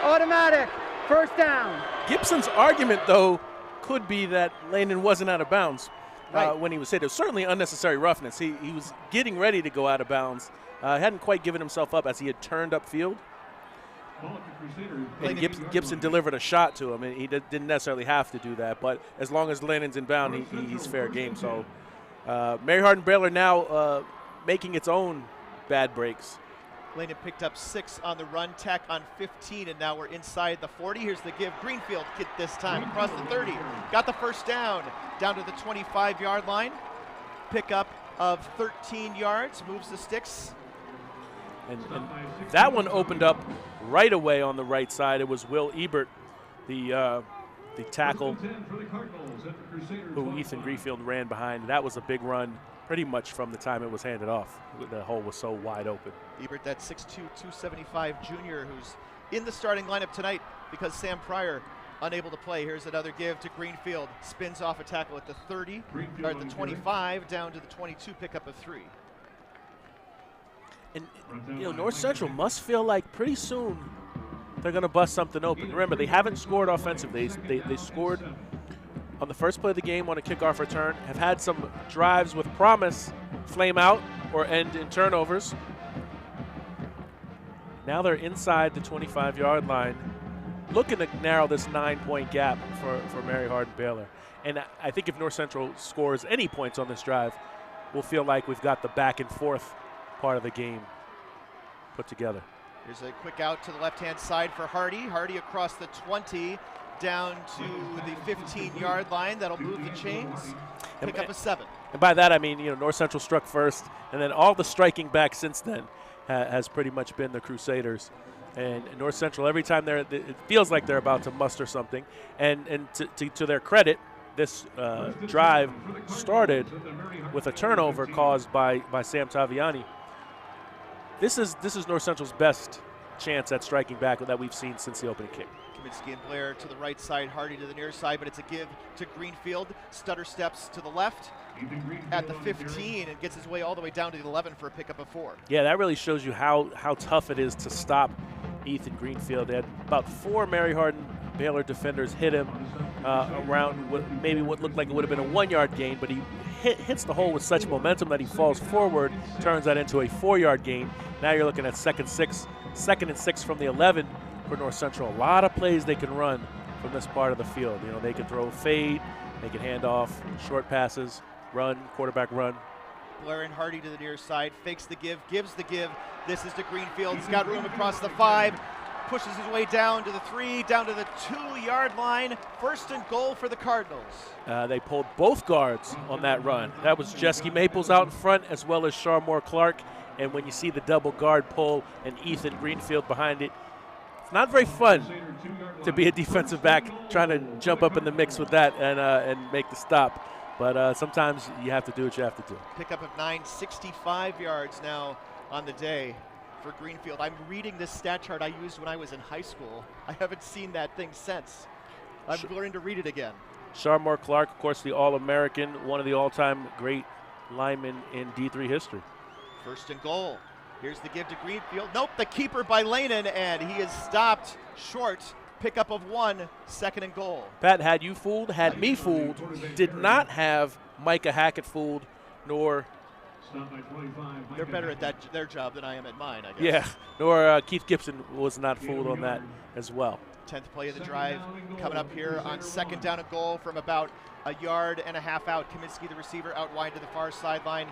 Automatic, 1st down. Gibson's argument, though, could be that Lanin wasn't out of bounds when he was hit. It was certainly unnecessary roughness. He was getting ready to go out of bounds. Hadn't quite given himself up as he had turned upfield. And Gibson delivered a shot to him, and he didn't necessarily have to do that. But as long as Lanin's in bound, he's fair game. So Mary Hardin Baylor now making its own bad breaks. Lanin picked up 6 on the run, tack on 15, and now we're inside the 40. Here's the give. Greenfield hit this time across the 30. Got the 1st down to the 25-yard line. Pickup of 13 yards, moves the sticks. And that one opened up right away on the right side. It was Will Ebert, the tackle, who Ethan Greenfield ran behind. That was a big run pretty much from the time it was handed off. The hole was so wide open. Ebert, that 6'2", 275 junior who's in the starting lineup tonight because Sam Pryor unable to play. Here's another give to Greenfield. Spins off a tackle at the 30, or at the 25, down to the 22, pickup of 3. And North Central must feel like pretty soon they're going to bust something open. Remember, they haven't scored offensively. They scored on the first play of the game on a kickoff return, have had some drives with promise flame out or end in turnovers. Now they're inside the 25-yard line, looking to narrow this 9-point gap for Mary Hardin Baylor. And I think if North Central scores any points on this drive, we'll feel like we've got the back and forth part of the game put together. Here's a quick out to the left-hand side for Hardy. Hardy across the 20 down to the 15-yard line. That'll move the chains. Pick up a 7. And by that I mean, North Central struck first, and then all the striking back since then has pretty much been the Crusaders. And North Central, every time it feels like they're about to muster something. And to their credit, this drive started with a turnover caused by Sam Taviani. This is North Central's best chance at striking back that we've seen since the opening kick. Kaminsky and Blair to the right side, Hardy to the near side, but it's a give to Greenfield. Stutter steps to the left at the 15 and gets his way all the way down to the 11 for a pickup of 4. Yeah, that really shows you how tough it is to stop Ethan Greenfield. They had about 4 Mary Hardin Baylor defenders hit him around what looked like it would have been a 1-yard gain, but he hits the hole with such momentum that he falls forward, turns that into a 4-yard gain. Now you're looking at second and 6 from the 11 for North Central. A lot of plays they can run from this part of the field. You know, they can throw fade, they can hand off short passes, run, quarterback run. Blair and Hardy to the near side, fakes the give, gives the give. This is to Greenfield. He's got room across the 5, pushes his way down to the 3, down to the 2-yard line. First and goal for the Cardinals. They pulled both guards on that run. That was Jesky Maples out in front, as well as Sharmore Clark. And when you see the double guard pull and Ethan Greenfield behind it, it's not very fun to be a defensive back trying to jump up in the mix with that and make the stop. But sometimes you have to do what you have to do. Pickup of 9, 65 yards now on the day for Greenfield. I'm reading this stat chart I used when I was in high school. I haven't seen that thing since. I'm learning to read it again. Sharmore Clark, of course, the All-American, one of the all-time great linemen in D3 history. First and goal. Here's the give to Greenfield. Nope, the keeper by Lanin, and he is stopped short. Pickup of 1, second and goal. Pat, had you fooled, had me fooled, did not have Micah Hackett fooled, nor... They're better at their job than I am at mine, I guess. Yeah, nor Keith Gibson was not fooled on that as well. 10th play of the drive coming up here on second down and goal from about a yard and a half out. Kaminsky, the receiver, out wide to the far sideline.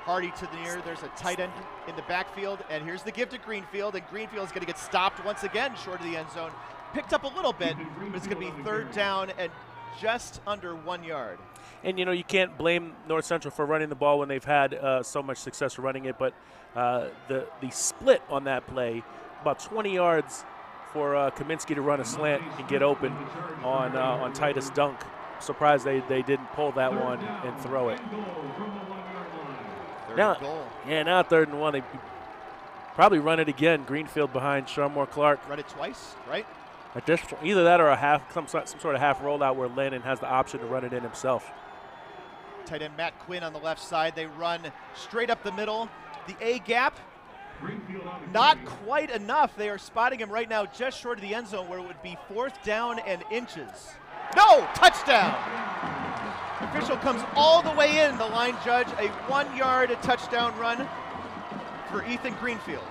Hardy to the near. There's a tight end in the backfield, and here's the give to Greenfield, and Greenfield is going to get stopped once again short of the end zone. Picked up a little bit, but it's going to be third down and just under 1 yard. And, you know, you can't blame North Central for running the ball when they've had so much success running it, but the split on that play, about 20 yards for Kaminsky to run a slant and get open on Titus Dunk. Surprised they didn't pull that one and throw it. Now 3rd and 1. They probably run it again. Greenfield behind Sharmore Clark. Run it twice, right? At this point, either that or some sort of half rollout where Lennon has the option to run it in himself. Tight end Matt Quinn on the left side. They run straight up the middle. The A gap, not quite enough. They are spotting him right now just short of the end zone where it would be 4th down and inches. No, touchdown. Official comes all the way in, the line judge, a 1-yard touchdown run for Ethan Greenfield.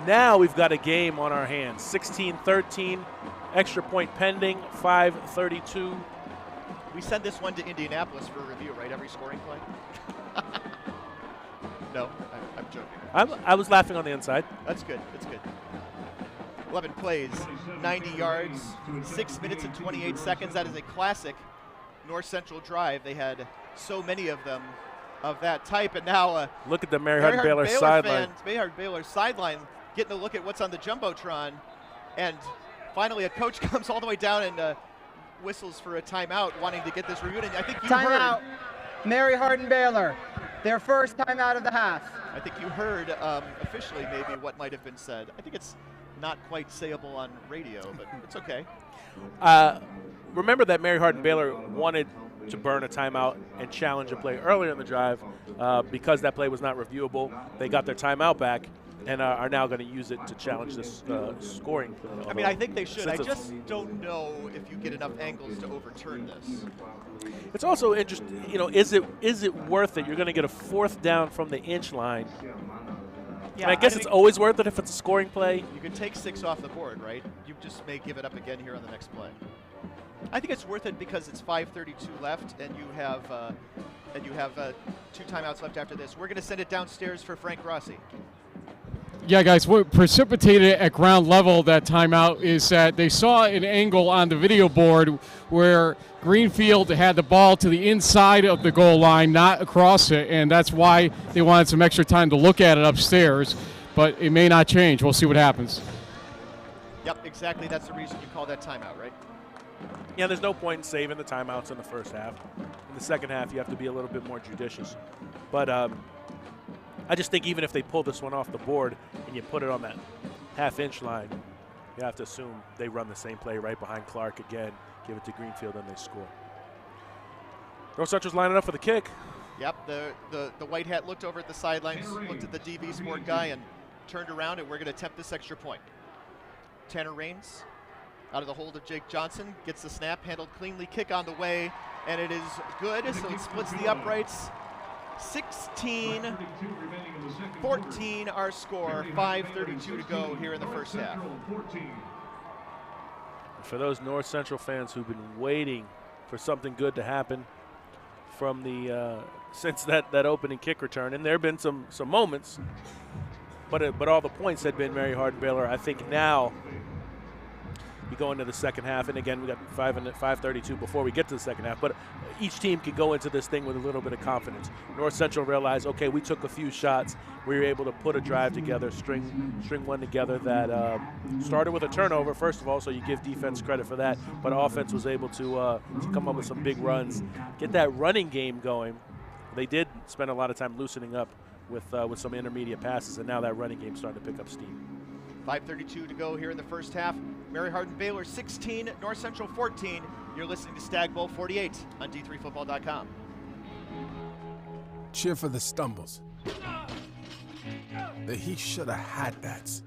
Now we've got a game on our hands. 16-13, extra point pending, 5:32. We send this one to Indianapolis for a review, right? Every scoring play? No, I'm joking. I was laughing on the inside. That's good. That's good. 11 plays, 90 yards, 6 minutes and 28 seconds. That is a classic North Central drive. They had so many of them of that type. And now look at the Mary Hardin-Baylor sideline. Mary Hardin-Baylor sideline getting a look at what's on the Jumbotron. And finally a coach comes all the way down and whistles for a timeout, wanting to get this reviewed. And I think you timeout. Mary Hardin-Baylor, their first timeout of the half. I think you heard officially maybe what might have been said. I think it's not quite sayable on radio, but it's okay. Remember that Mary Hardin-Baylor wanted to burn a timeout and challenge a play earlier in the drive. Because that play was not reviewable, they got their timeout back and are now going to use it to challenge this scoring play. I mean, I think they should. I just don't know if you get enough angles to overturn this. It's also interesting, you know, is it worth it? You're going to get a 4th down from the inch line. Yeah, and I guess it's always worth it if it's a scoring play. You can take 6 off the board, right? You just may give it up again here on the next play. I think it's worth it because it's 5:32 left, and you have 2 timeouts left after this. We're going to send it downstairs for Frank Rossi. Yeah, guys, what precipitated at ground level that timeout is that they saw an angle on the video board where Greenfield had the ball to the inside of the goal line, not across it, and that's why they wanted some extra time to look at it upstairs, but it may not change. We'll see what happens. Yep, exactly. That's the reason you call that timeout, right? Yeah, there's no point in saving the timeouts in the first half. In the second half, you have to be a little bit more judicious. But I just think even if they pull this one off the board and you put it on that half-inch line, you have to assume they run the same play right behind Clark again, give it to Greenfield, and they score. North Central's lining up for the kick. Yep, the white hat looked over at the sidelines, looked at the DV Sport guy, and turned around, and we're going to attempt this extra point. Tanner Raines out of the hold of Jake Johnson, gets the snap, handled cleanly, kick on the way, and it is good, so it splits the uprights. 16-14 our score, 5:32 to go here in the first half. For those North Central fans who've been waiting for something good to happen from the since that opening kick return, and there have been some moments, but all the points had been Mary Hardin-Baylor. I think now you go into the second half, and again we got 5:32 before we get to the second half, but each team can go into this thing with a little bit of confidence. North Central realized, okay, we took a few shots, we were able to put a drive together, string one together that started with a turnover first of all, so you give defense credit for that, but offense was able to come up with some big runs, get that running game going. They did spend a lot of time loosening up with some intermediate passes, and now that running game starting to pick up steam. 5:32 to go here in the first half. Mary Hardin-Baylor 16, North Central 14. You're listening to Stagg Bowl 48 on D3Football.com. Cheer for the stumbles. The he shoulda had that's.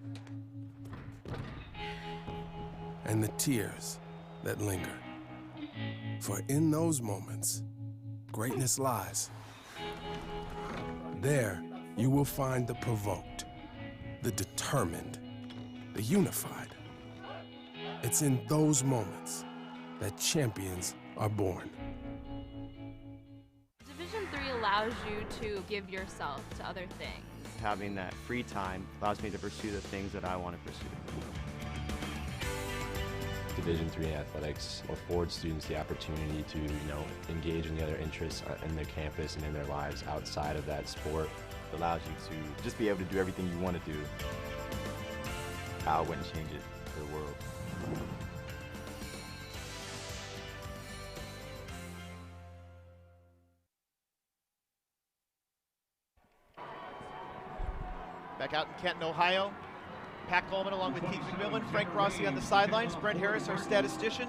And the tears that linger. For in those moments, greatness lies. There you will find the provoked, the determined, the unified. It's in those moments that champions are born. Division III allows you to give yourself to other things. Having that free time allows me to pursue the things that I want to pursue. Division III athletics affords students the opportunity to, engage in the other interests in their campus and in their lives outside of that sport. It allows you to just be able to do everything you want to do. I wouldn't change it for the world. Back out in Canton, Ohio. Pat Coleman along with Keith McMillan, Frank Rossi on the sidelines, Brent Harris, our statistician,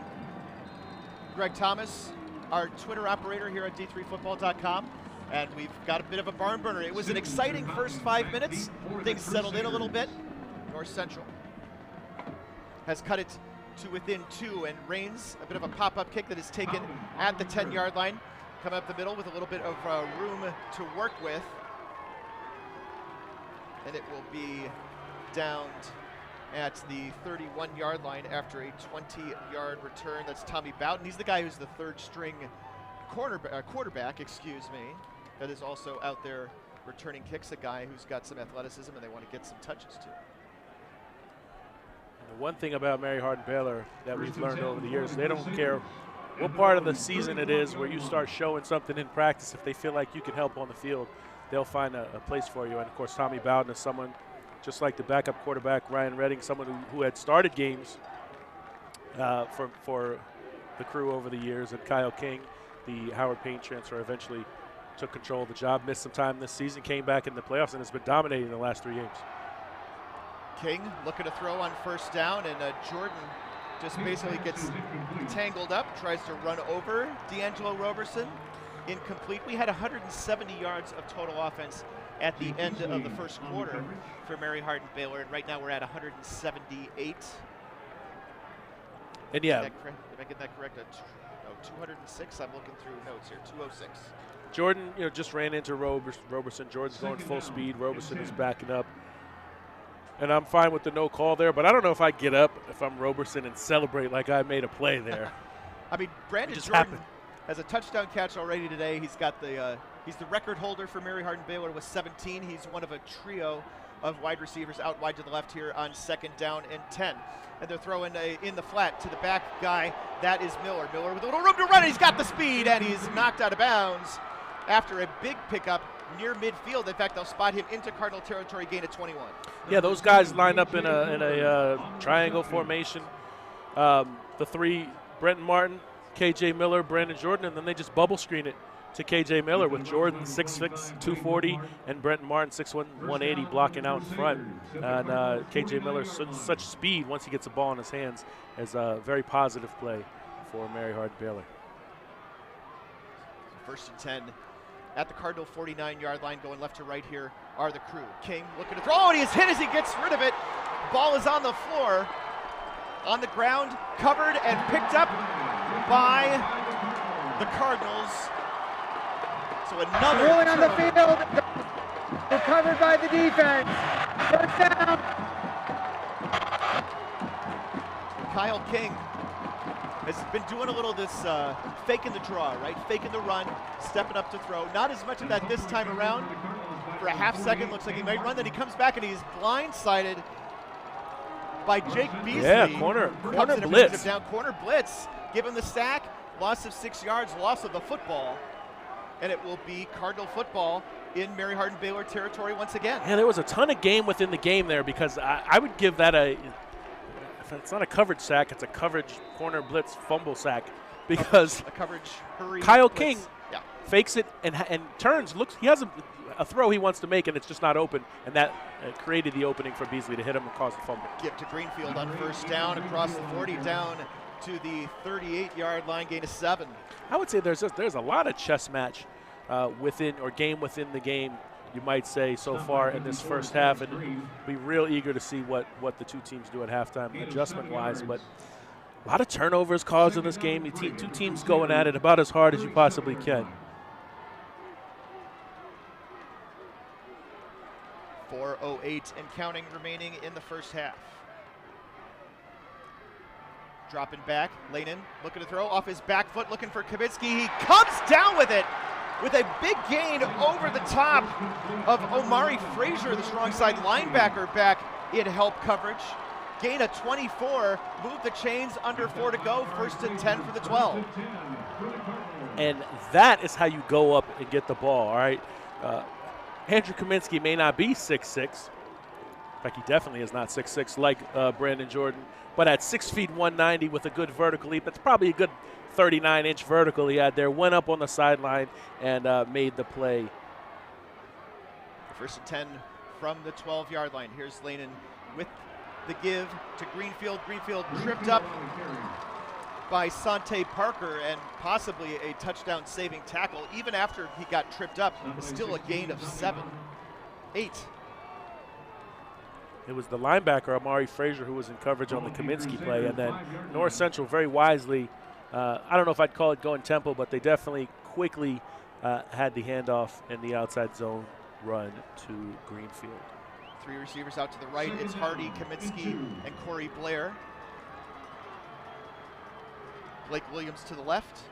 Greg Thomas, our Twitter operator here at D3Football.com. And we've got a bit of a barn burner. It was an exciting first 5 minutes. Things settled in a little bit. North Central has cut it to within 2, and Rains, a bit of a pop-up kick that is taken at the 10-yard line. Coming up the middle with a little bit of room to work with. And it will be downed at the 31-yard line after a 20-yard return. That's Tommy Bowden. He's the guy who's the third-string quarterback, that is also out there returning kicks, a guy who's got some athleticism and they want to get some touches to. The one thing about Mary Hardin-Baylor that we've learned over the years, they don't care what part of the season it is where you start showing something in practice. If they feel like you can help on the field, they'll find a place for you. And, of course, Tommy Bowden is someone, just like the backup quarterback, Ryan Redding, someone who had started games for the crew over the years. And Kyle King, the Howard Payne transfer, eventually took control of the job, missed some time this season, came back in the playoffs, and has been dominating the last 3 games. King looking to throw on first down, and Jordan just basically gets tangled up, tries to run over D'Angelo Roberson. Incomplete. We had 170 yards of total offense at the end of the first quarter for Mary Hardin-Baylor, and right now we're at 178. And yeah, did I get that correct? 206. I'm looking through notes here. 206. Jordan, just ran into Roberson. Jordan's going full speed. Roberson is backing up. And I'm fine with the no call there, but I don't know if I get up if I'm Roberson and celebrate like I made a play there. I mean, Brandon Jordan happened. has a touchdown catch already today. He's got he's the record holder for Mary Hardin-Baylor with 17. He's one of a trio of wide receivers out wide to the left here on 2nd down and 10. And they're throwing in the flat to the back guy. That is Miller. Miller with a little room to run. He's got the speed, and he's knocked out of bounds after a big pickup near midfield. In fact, they'll spot him into Cardinal territory, gain of 21. Yeah, those guys lined up in a triangle formation. The three, Brenton Martin, KJ Miller, Brandon Jordan, and then they just bubble screen it to KJ Miller with Jordan 6'6", 240, and Brenton Martin 6'1", 180 blocking out in front. And KJ Miller such speed once he gets the ball in his hands is a very positive play for Mary Hardin-Baylor. First and 10 at the Cardinal 49-yard line, going left to right here are the crew. King looking to throw, and he is hit as he gets rid of it. Ball is on the floor, on the ground, covered and picked up by the Cardinals. So another rolling on the field, recovered by the defense. First down. Kyle King has been doing a little of this faking the draw, right? Faking the run, stepping up to throw. Not as much of that this time around. For a half second, looks like he might run. Then he comes back and he's blindsided by Jake Beasley. Yeah, corner blitz. Down, corner blitz. Give him the sack. Loss of 6 yards, loss of the football. And it will be Cardinal football in Mary Hardin-Baylor territory once again. Yeah, there was a ton of game within the game there, because I would give that if it's not a coverage sack, it's a coverage corner blitz fumble sack, because a coverage hurry Kyle blitz. King Yeah. fakes it and turns, he has a throw he wants to make, and it's just not open, and that created the opening for Beasley to hit him and cause the fumble. Give to Greenfield on first down, across the 40, down to the 38-yard line, gain of 7. I would say there's a lot of chess match within the game, you might say, so far in this first half, and be real eager to see what the two teams do at halftime adjustment-wise. But a lot of turnovers caused in this game. Two teams going at it about as hard as you possibly can. 4:08 and counting remaining in the first half. Dropping back, Lanin looking to throw off his back foot, looking for Kaminsky. He comes down with it with a big gain over the top of Omari Frazier, the strong side linebacker, back in help coverage. Gain of 24, move the chains, under 4 to go, 1st and 10 for the 12. And that is how you go up and get the ball, all right? Andrew Kaminsky may not be 6'6". In fact, he definitely is not 6'6" like Brandon Jordan. But at 6 feet 190 with a good vertical leap, that's probably a good 39-inch vertical he had there. Went up on the sideline and made the play. 1st and 10 from the 12-yard line. Here's Lanin with the give to Greenfield. Greenfield tripped up by Sante Parker, and possibly a touchdown-saving tackle. Even after he got tripped up, it's still a gain of 8. It was the linebacker, Amari Frazier, who was in coverage on the Kaminsky play. And then North Central very wisely, I don't know if I'd call it going tempo, but they definitely quickly had the handoff in the outside zone run to Greenfield. 3 receivers out to the right. It's Hardy, Kaminsky, and Corey Blair. Blake Williams to the left.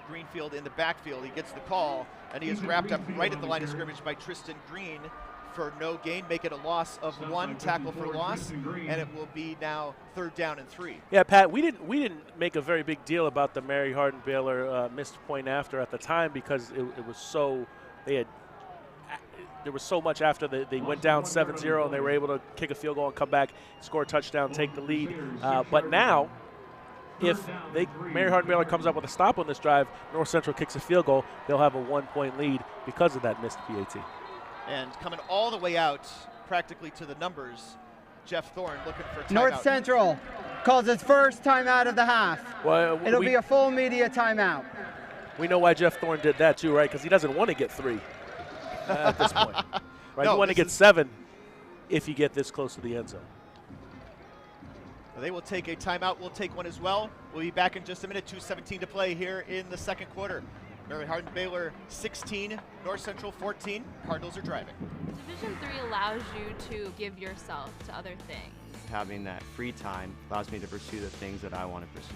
Greenfield in the backfield. He gets the call, and he is wrapped up right at the line of scrimmage by Tristan Green for no gain, make it a loss of 1, tackle for loss, and it will be now 3rd down and 3. Yeah, Pat, we didn't make a very big deal about the Mary Hardin-Baylor missed point after at the time, because it was so there was so much after they went down 7-0 and they were able to kick a field goal and come back, score a touchdown, take the lead. But now, if Mary Hardin-Baylor comes up with a stop on this drive, North Central kicks a field goal, they'll have a 1-point lead because of that missed PAT. And coming all the way out, practically to the numbers, Jeff Thorne looking for a timeout. North Central calls its first timeout of the half. Well, it'll be a full media timeout. We know why Jeff Thorne did that too, right? Because he doesn't want to get 3 at this point. Right? No, you want to get 7 if you get this close to the end zone. They will take a timeout. We'll take one as well. We'll be back in just a minute. 2:17 to play here in the second quarter. Mary Hardin-Baylor 16, North Central 14. Cardinals are driving. Division III allows you to give yourself to other things. Having that free time allows me to pursue the things that I want to pursue.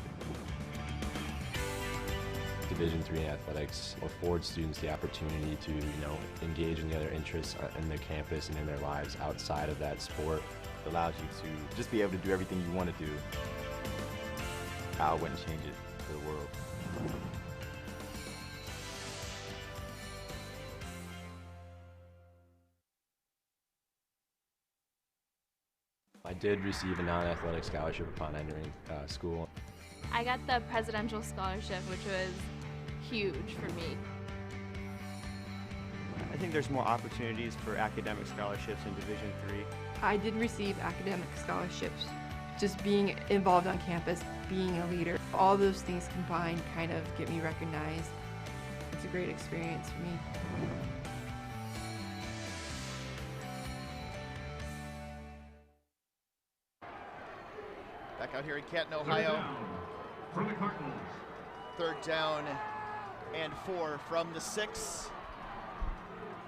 Division III athletics affords students the opportunity to, engage in the other interests in their campus and in their lives outside of that sport. It allows you to just be able to do everything you want to do. I wouldn't change it for the world. I did receive a non-athletic scholarship upon entering school. I got the presidential scholarship, which was huge for me. I think there's more opportunities for academic scholarships in Division III. I did receive academic scholarships. Just being involved on campus, being a leader, all those things combined kind of get me recognized. It's a great experience for me. Back out here in Canton, Ohio. For the Cardinals. 3rd down and 4 from the 6.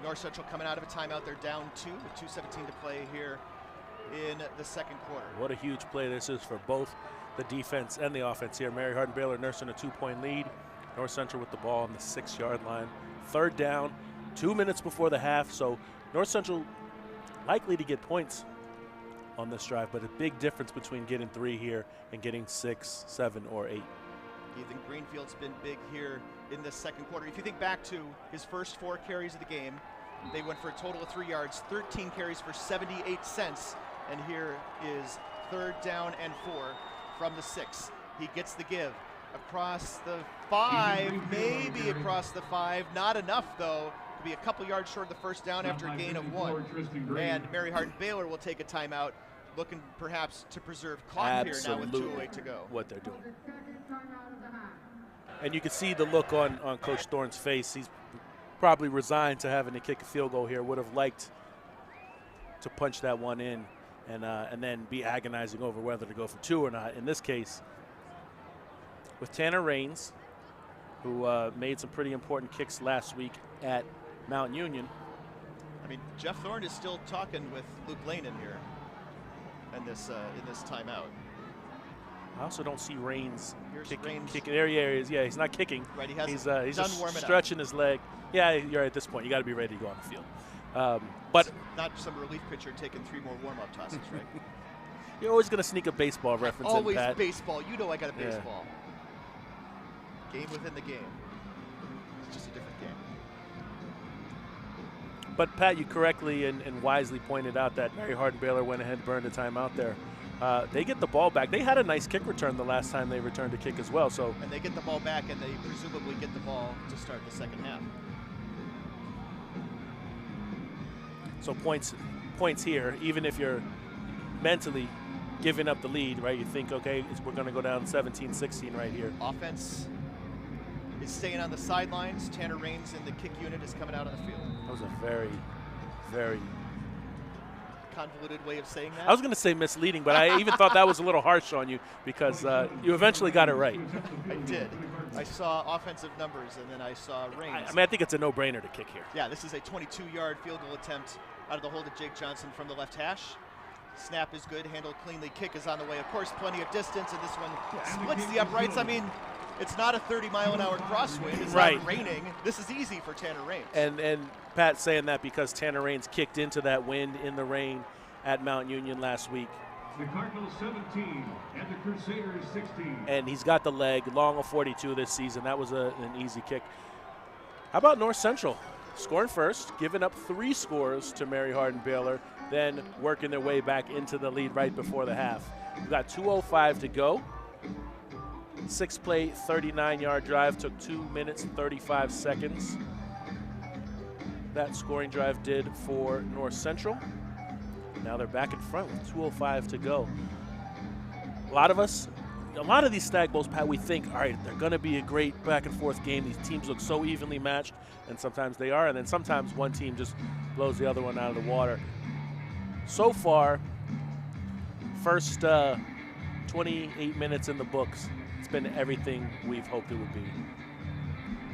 North Central coming out of a timeout. They're down 2 with 2:17 to play here in the second quarter. What a huge play this is for both the defense and the offense here. Mary Hardin Baylor nursing a 2-point lead. North Central with the ball on the 6-yard line. 3rd down, 2 minutes before the half. So North Central likely to get points on this drive, but a big difference between getting 3 here and getting 6, 7, or 8. Ethan Greenfield's been big here in this second quarter. If you think back to his first 4 carries of the game, they went for a total of 3 yards, 13 carries for 78 cents. And here is 3rd down and 4 from the 6. He gets the give across the 5, maybe across the 5. Not enough, though. Could be a couple yards short of the 1st down after a gain of 1. And Mary Hardin Baylor will take a timeout, looking perhaps to preserve clock here now with 2:08 to go. What they're doing. And you can see the look on Coach Thorne's face. He's probably resigned to having to kick a field goal here. Would have liked to punch that one in and then be agonizing over whether to go for 2 or not. In this case, with Tanner Raines, who made some pretty important kicks last week at Mount Union. I mean, Jeff Thorne is still talking with Luke Lane in here in this timeout. I also don't see Raines kicking. Raines. There he is. Yeah, he's not kicking. Right, he's done just warming stretching his leg. Yeah, you're right at this point. You got to be ready to go on the field. But not some relief pitcher taking 3 more warm-up tosses, right? You're always going to sneak a baseball reference in, Always Pat. baseball. You know I got a baseball. Game within the game. It's just a different game. But, Pat, you correctly and wisely pointed out that Mary Hardin Baylor went ahead and burned a timeout there. They get the ball back. They had a nice kick return the last time they returned a kick as well. So and they get the ball back, and they presumably get the ball to start the second half. So points here, even if you're mentally giving up the lead, right? You think, okay, we're going to go down 17-16 right here. Offense is staying on the sidelines. Tanner Raines in the kick unit is coming out on the field. That was a very, very convoluted way of saying that. I was going to say misleading, but I even thought that was a little harsh on you because you eventually got it right. I did. I saw offensive numbers, and then I saw Raines. I think it's a no-brainer to kick here. Yeah, this is a 22-yard field goal attempt out of the hold of Jake Johnson from the left hash. Snap is good, handled cleanly, kick is on the way. Of course, plenty of distance, and this one splits the uprights. I mean, it's not a 30-mile-an-hour crosswind. It's not raining. This is easy for Tanner Raines. And Pat saying that because Tanner Raines kicked into that wind in the rain at Mount Union last week. The Cardinals 17 and the Crusaders 16. And he's got the leg, long of 42 this season. That was an easy kick. How about North Central? Scoring first, giving up 3 scores to Mary Hardin Baylor, then working their way back into the lead right before the half. We've got 2:05 to go. 6-play, 39-yard drive, took 2 minutes, 35 seconds. That scoring drive did for North Central. Now they're back in front with 2:05 to go. A lot of these Stagg Bowls, Pat, we think, all right, they're going to be a great back-and-forth game. These teams look so evenly matched, and sometimes they are, and then sometimes one team just blows the other one out of the water. So far, first 28 minutes in the books, it's been everything we've hoped it would be.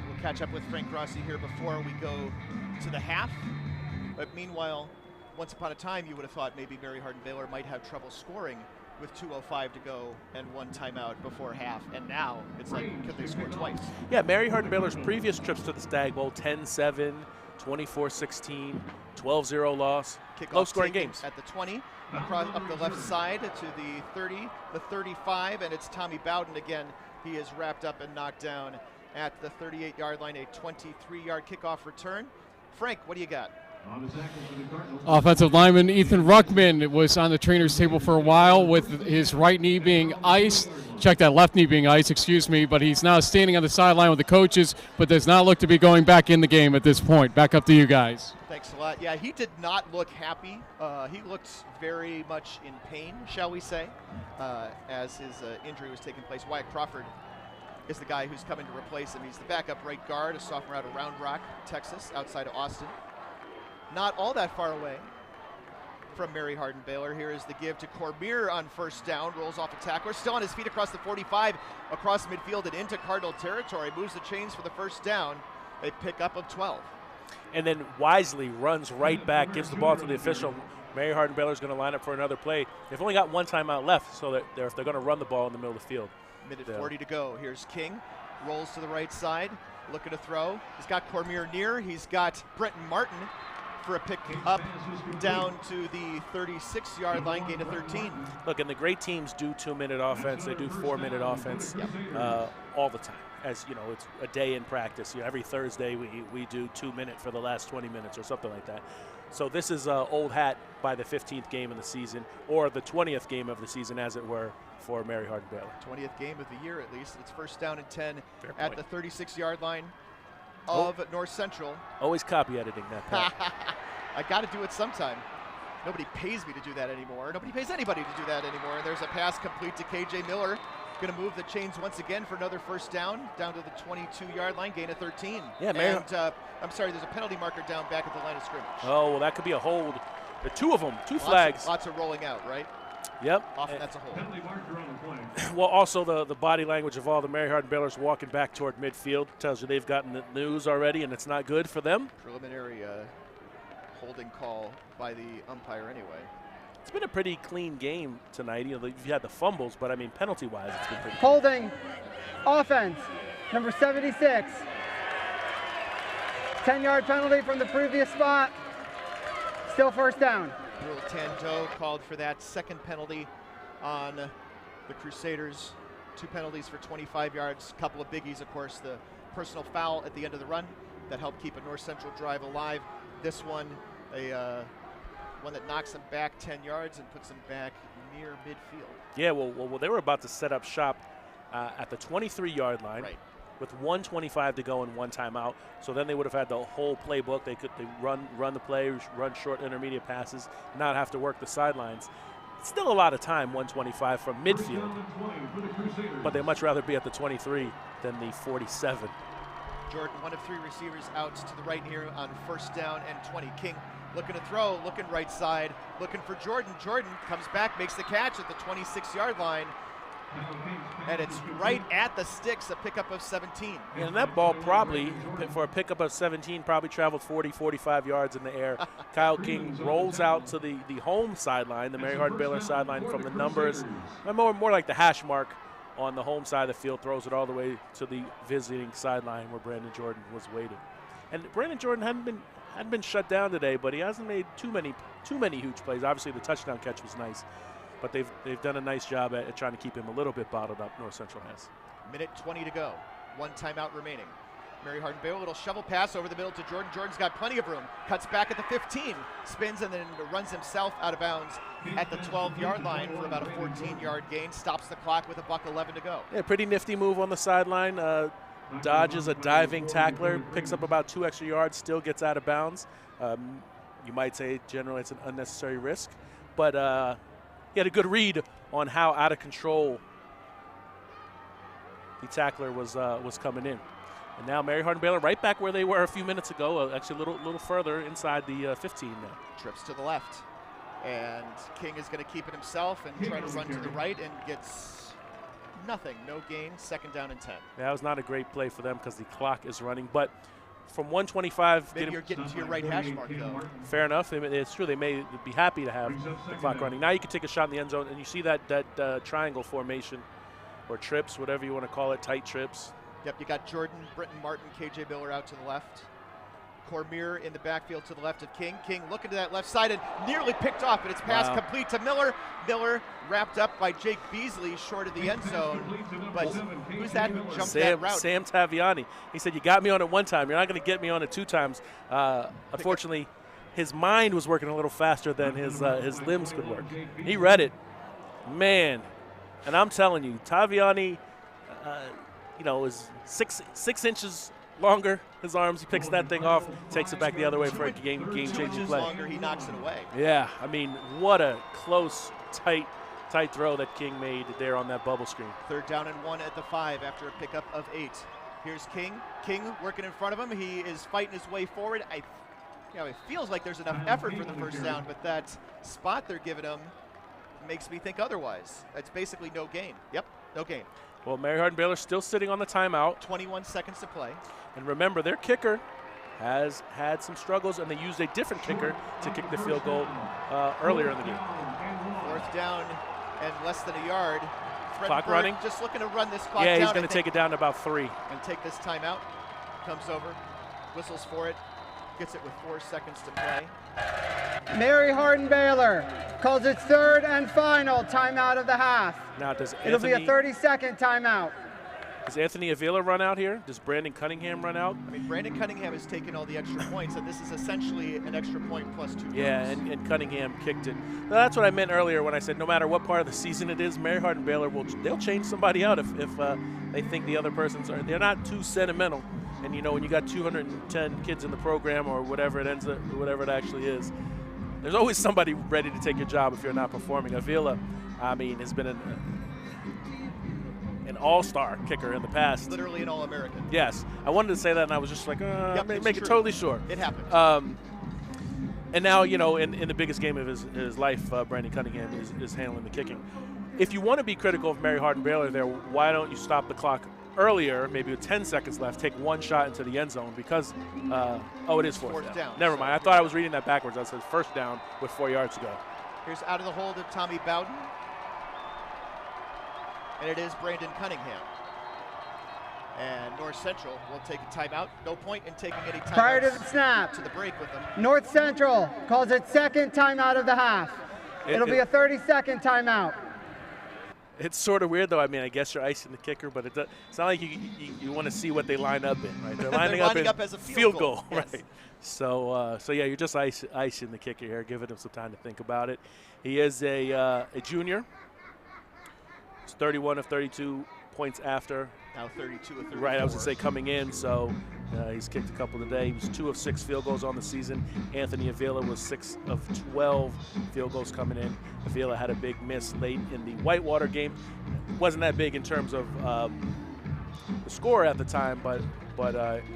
We'll catch up with Frank Rossi here before we go to the half. But meanwhile, once upon a time, you would have thought maybe Mary Hardin Baylor might have trouble scoring with 2:05 to go and 1 timeout before half. And now it's like, could they score twice? Yeah, Mary Hardin Baylor's previous trips to the Stagg Bowl, 10-7, 24-16, 12-0 loss. Low-scoring games. At the 20, across up the left side to the 30, the 35, and it's Tommy Bowden again. He is wrapped up and knocked down at the 38-yard line, a 23-yard kickoff return. Frank, what do you got? Offensive lineman Ethan Ruckman was on the trainer's table for a while with his right knee being iced. Check that left knee being iced, excuse me, but he's now standing on the sideline with the coaches, but does not look to be going back in the game at this point. Back up to you guys. Thanks a lot. Yeah, he did not look happy. He looked very much in pain, shall we say, as his injury was taking place. Wyatt Crawford is the guy who's coming to replace him. He's the backup right guard, a sophomore out of Round Rock, Texas, outside of Austin. Not all that far away from Mary Hardin Baylor. Here is the give to Cormier on first down. Rolls off a tackler. Still on his feet across the 45, across midfield and into Cardinal territory. Moves the chains for the first down. A pickup of 12. And then wisely runs right back, gives the ball to the official. Mary Hardin-Baylor is going to line up for another play. They've only got one timeout left, so that if they're going to run the ball in the middle of the field. Minute 40 to go. Here's King, rolls to the right side, looking to throw. He's got Cormier near. He's got Brenton Martin for a pick up down to the 36-yard line, gain of 13. Look, and the great teams do 2-minute offense. They do 4-minute offense all the time. As you know, it's a day in practice. You know, every Thursday we do 2-minute for the last 20 minutes or something like that. So this is old hat by the 15th game of the season, or the 20th game of the season, as it were, for Mary Hardin-Baylor. 20th game of the year, at least. It's first down and 10 at the 36-yard line of North Central. Always copy editing that, Pat. I got to do it sometime. Nobody pays me to do that anymore. Nobody pays anybody to do that anymore. And there's a pass complete to KJ Miller. Going to move the chains once again for another first down to the 22-yard line, gain of 13. Yeah, Mary. And I'm sorry, there's a penalty marker down back at the line of scrimmage. Oh, well, that could be a hold. There are two of them, two flags. Lots of rolling out, right? Yep. Often that's a hold. Well, also the body language of all the Mary Hardin-Baylors walking back toward midfield tells you they've gotten the news already, and it's not good for them. Preliminary holding call by the umpire anyway. It's been a pretty clean game tonight. You know, you've had the fumbles, but I mean, penalty-wise, it's been pretty holding offense, number 76. 10-yard penalty from the previous spot. Still first down. Rule Tando called for that second penalty on the Crusaders. 2 penalties for 25 yards. A couple of biggies, of course, the personal foul at the end of the run that helped keep a North Central drive alive. This one, one that knocks them back 10 yards and puts them back near midfield. Yeah, well, they were about to set up shop at the 23-yard line with 1:25 to go and 1 timeout. So then they would have had the whole playbook. They run the play, run short intermediate passes, not have to work the sidelines. It's still a lot of time, 1:25 from midfield, but they'd much rather be at the 23 than the 47. Jordan, 1 of 3 receivers out to the right here on first down and 20. King looking to throw, looking right side, looking for Jordan. Jordan comes back, makes the catch at the 26-yard line, and it's right at the sticks, a pickup of 17. And that ball probably, for a pickup of 17, probably traveled 40, 45 yards in the air. Kyle King rolls out to the home sideline, the Mary Hardin-Baylor sideline from the numbers, more like the hash mark on the home side of the field, throws it all the way to the visiting sideline where Brandon Jordan was waiting. And Brandon Jordan hadn't been shut down today, but he hasn't made too many huge plays. Obviously, the touchdown catch was nice, but they've done a nice job at trying to keep him a little bit bottled up. North Central has. Minute 20 to go. 1 timeout remaining. Mary Hardin-Baylor, a little shovel pass over the middle to Jordan. Jordan's got plenty of room. Cuts back at the 15, spins, and then runs himself out of bounds at the 12-yard line for about a 14-yard gain. Stops the clock with $1:11 to go. Yeah, pretty nifty move on the sideline. Dodges a diving tackler, picks up about 2 extra yards, still gets out of bounds. You might say generally it's an unnecessary risk, but he had a good read on how out of control the tackler was coming in. And now Mary Hardin-Baylor right back where they were a few minutes ago, actually a little further inside the 15 now. Trips to the left, and King is going to keep it himself and try to run to the right, and gets nothing, no gain, 2nd down and 10. That was not a great play for them because the clock is running, but from 1:25. Maybe you're getting to your right hash mark, though. Fair enough. It's true. They may be happy to have the clock running. Now you can take a shot in the end zone, and you see that triangle formation, or trips, whatever you want to call it, tight trips. Yep, you got Jordan, Brenton Martin, KJ Miller out to the left. Cormier in the backfield to the left of King. King looking to that left side and nearly picked off, but it's pass complete to Miller. Miller wrapped up by Jake Beasley short of the end zone. But who's that who jumped that route? Sam Taviani. He said, you got me on it 1 time. You're not going to get me on it 2 times. Unfortunately, his mind was working a little faster than his limbs could work. He read it. Man. And I'm telling you, Taviani, is 6 inches longer, his arms. He picks that thing off, takes it back the other way for a game-changing play. Longer, he knocks it away. Yeah, I mean, what a close, tight throw that King made there on that bubble screen. 3rd down and 1 at the 5 after a pickup of 8. Here's King. King working in front of him. He is fighting his way forward. It feels like there's enough effort for the first down, but that spot they're giving him makes me think otherwise. It's basically no gain. Yep, no gain. Well, Mary Hardin-Baylor still sitting on the timeout. 21 seconds to play. And remember, their kicker has had some struggles, and they used a different kicker to kick the field goal earlier in the game. 4th down and less than a yard. Clock Fredenberg running. just looking to run this clock down. Yeah, he's going to take it down to about 3. And take this timeout. Comes over, whistles for it, gets it with 4 seconds to play. Mary Hardin-Baylor calls its 3rd and final timeout of the half. Now, It'll be a 30-second timeout. Does Anthony Avila run out here? Does Brandon Cunningham run out? I mean, Brandon Cunningham has taken all the extra points, and this is essentially an extra point plus 2 Yeah, points. and Cunningham kicked it. Well, that's what I meant earlier when I said no matter what part of the season it is, Mary Hardin-Baylor they'll change somebody out if they think the other person's they're not too sentimental. And you know, when you got 210 kids in the program or whatever it ends up, whatever it actually is, there's always somebody ready to take your job if you're not performing. Avila, I mean, has been an all-star kicker in the past. Literally an All-American. Yes. I wanted to say that, and I was just like, make it totally sure. It happened. And now, you know, in the biggest game of his life, Brandon Cunningham is handling the kicking. If you want to be critical of Mary Hardin-Baylor there, why don't you stop the clock earlier, maybe with 10 seconds left, take 1 shot into the end zone because, it is 4th down. Never mind. I thought I was reading that backwards. I said 1st down with 4 yards to go. Here's out of the hold of Tommy Bowden. And it is Brandon Cunningham. And North Central will take a timeout. No point in taking any timeouts Prior to the snap, to the break with them. North Central calls its 2nd timeout of the half. It'll be a 30-second timeout. It's sort of weird, though. I mean, I guess you're icing the kicker, but it's not like you want to see what they line up in, right? They're lining up as a field goal, yes. right? So yeah, you're just icing the kicker here, giving him some time to think about it. He is a junior. It's 31 of 32 points after. Now 32 of 34. Right, I was going to say coming in, so he's kicked a couple today. He was 2 of 6 field goals on the season. Anthony Avila was 6 of 12 field goals coming in. Avila had a big miss late in the Whitewater game. Wasn't that big in terms of the score at the time, but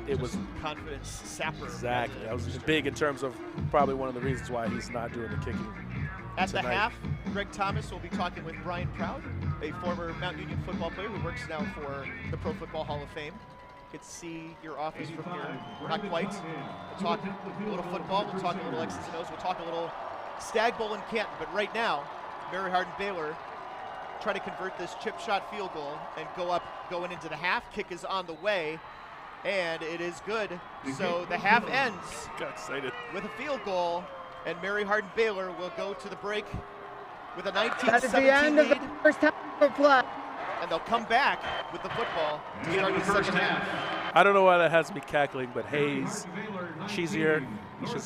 it was confidence sapper. Exactly, that was big in terms of probably one of the reasons why he's not doing the kicking. At tonight. the half, Greg Thomas will be talking with Brian Proud, a former Mount Union football player who works now for the Pro Football Hall of Fame. Get to see your office from here. Not quite. We'll talk a little football. We'll talk a little X's and O's. We'll talk a little Stagg Bowl in Canton. But right now, Mary Hardin-Baylor try to convert this chip shot field goal and going into the half. Kick is on the way, and it is good. So the half ends Got excited. with a field goal. And Mary Hardin-Baylor will go to the break with a 19-17 That is the end of the first half of play. And they'll come back with the football to start the second half. I don't know why that has me cackling, but Hayes, Shazier,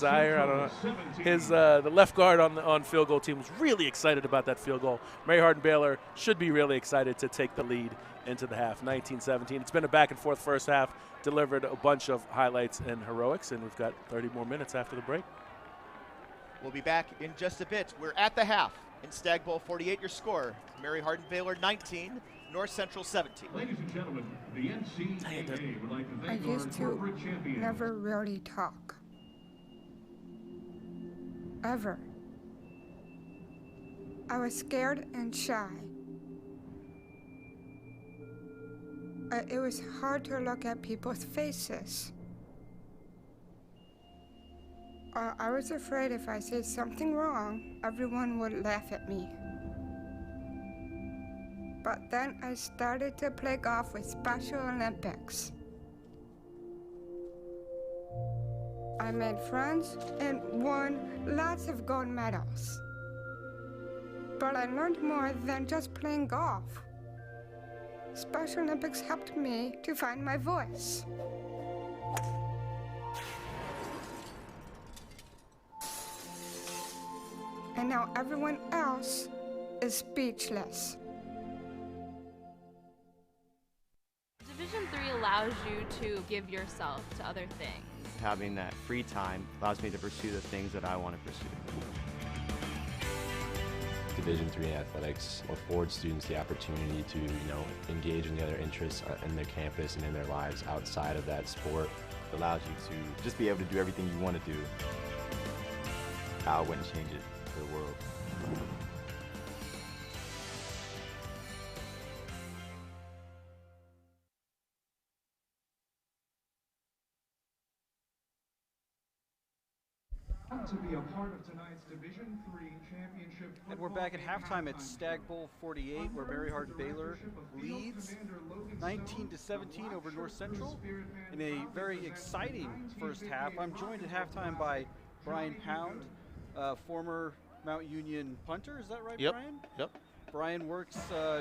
I don't know. His the left guard on field goal team was really excited about that field goal. Mary Hardin-Baylor should be really excited to take the lead into the half, 19-17. It's been a back and forth first half, delivered a bunch of highlights and heroics, and we've got 30 more minutes after the break. We'll be back in just a bit. We're at the half in Stagg Bowl 48. Your score, Mary Hardin-Baylor 19, North Central 17. Ladies and gentlemen, the NCAA would like to I thank our used to corporate champions. never really talk. Ever. I was scared and shy. It was hard to look at people's faces. I was afraid if I said something wrong, everyone would laugh at me. But then I started to play golf with Special Olympics. I made friends and won lots of gold medals. But I learned more than just playing golf. Special Olympics helped me to find my voice. And now everyone else is speechless. Division III allows you to give yourself to other things. Having that free time allows me to pursue the things that I want to pursue. Division III athletics affords students the opportunity to, engage in the other interests in their campus and in their lives outside of that sport. It allows you to just be able to do everything you want to do. I wouldn't change it for the world. to be a part of tonight's Division III championship. And we're back at halftime at Stagg Bowl 48, where Mary Hardin Baylor leads 19-17 over North Central in a very exciting first half. I'm joined at halftime by Brian Pound, former Mount Union punter. Is that right, Brian? Yep. Brian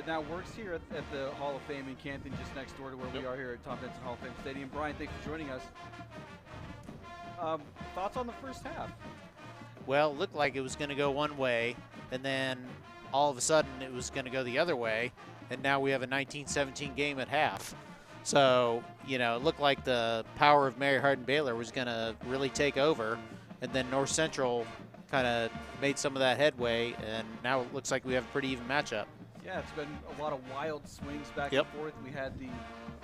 now works here at the Hall of Fame in Canton, just next door to where we are here at Tom Benson Hall of Fame Stadium. Brian, thanks for joining us. Thoughts on the first half? Well, it looked like it was going to go one way, and then all of a sudden it was going to go the other way, and now we have a 19-17 game at half. So, it looked like the power of Mary Hardin Baylor was going to really take over, and then North Central kind of made some of that headway, and now it looks like we have a pretty even matchup. Yeah, it's been a lot of wild swings back and forth. We had the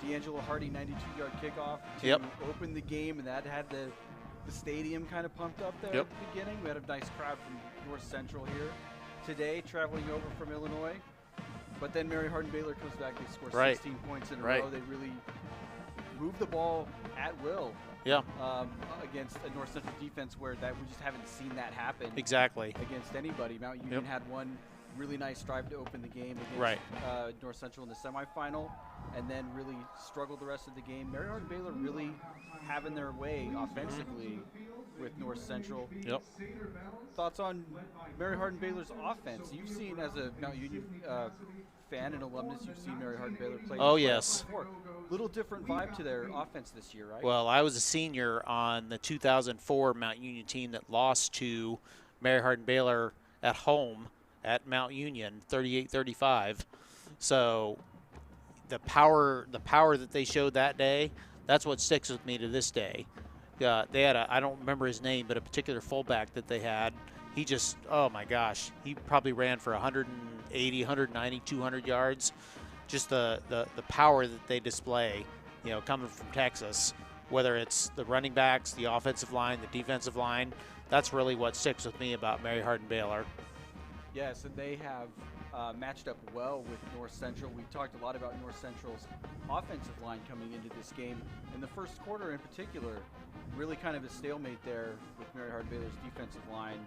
D'Angelo Hardy 92-yard kickoff to open the game, and that had the stadium kind of pumped up there at the beginning. We had a nice crowd from North Central here today, traveling over from Illinois. But then Mary Hardin Baylor comes back. They score 16 points in a row. They really move the ball at will against a North Central defense where we just haven't seen that happen against anybody. Mount Union had one really nice drive to open the game against North Central in the semifinal, and then really struggled the rest of the game. Mary Hardin Baylor really having their way offensively with North Central. Thoughts on Mary Hardin Baylor's offense? You've seen, as a Mount Union fan and alumnus, you've seen Mary Hardin Baylor play before. Little different vibe to their offense this year, right? Well, I was a senior on the 2004 Mount Union team that lost to Mary Hardin Baylor at home at Mount Union, 38-35. So the power that they showed that day, that's what sticks with me to this day. They had I don't remember his name, but a particular fullback that they had. He just, oh my gosh, he probably ran for 180, 190, 200 yards. Just the power that they display, coming from Texas, whether it's the running backs, the offensive line, the defensive line, that's really what sticks with me about Mary Hardin Baylor. Yes, and they have matched up well with North Central. We talked a lot about North Central's offensive line coming into this game. In the first quarter in particular, really kind of a stalemate there with Mary Hardin Baylor's defensive line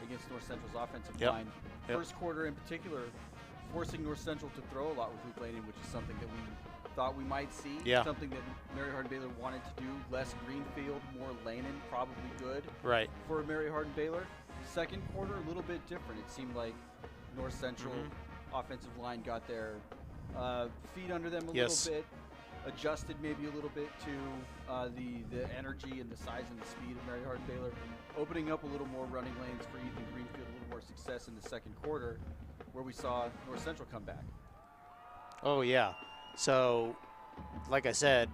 against North Central's offensive line. First quarter in particular, forcing North Central to throw a lot with Luke Laney, which is something that we thought we might see. Something that Mary Hardin Baylor wanted to do. Less Greenfield, more Laney, probably good for Mary Hardin Baylor. Second quarter, a little bit different. It seemed like North Central offensive line got their feet under them a little bit, adjusted maybe a little bit to the energy and the size and the speed of Mary Hardin Baylor, opening up a little more running lanes for Ethan Greenfield, a little more success in the second quarter, where we saw North Central come back. Oh, yeah. So, like I said,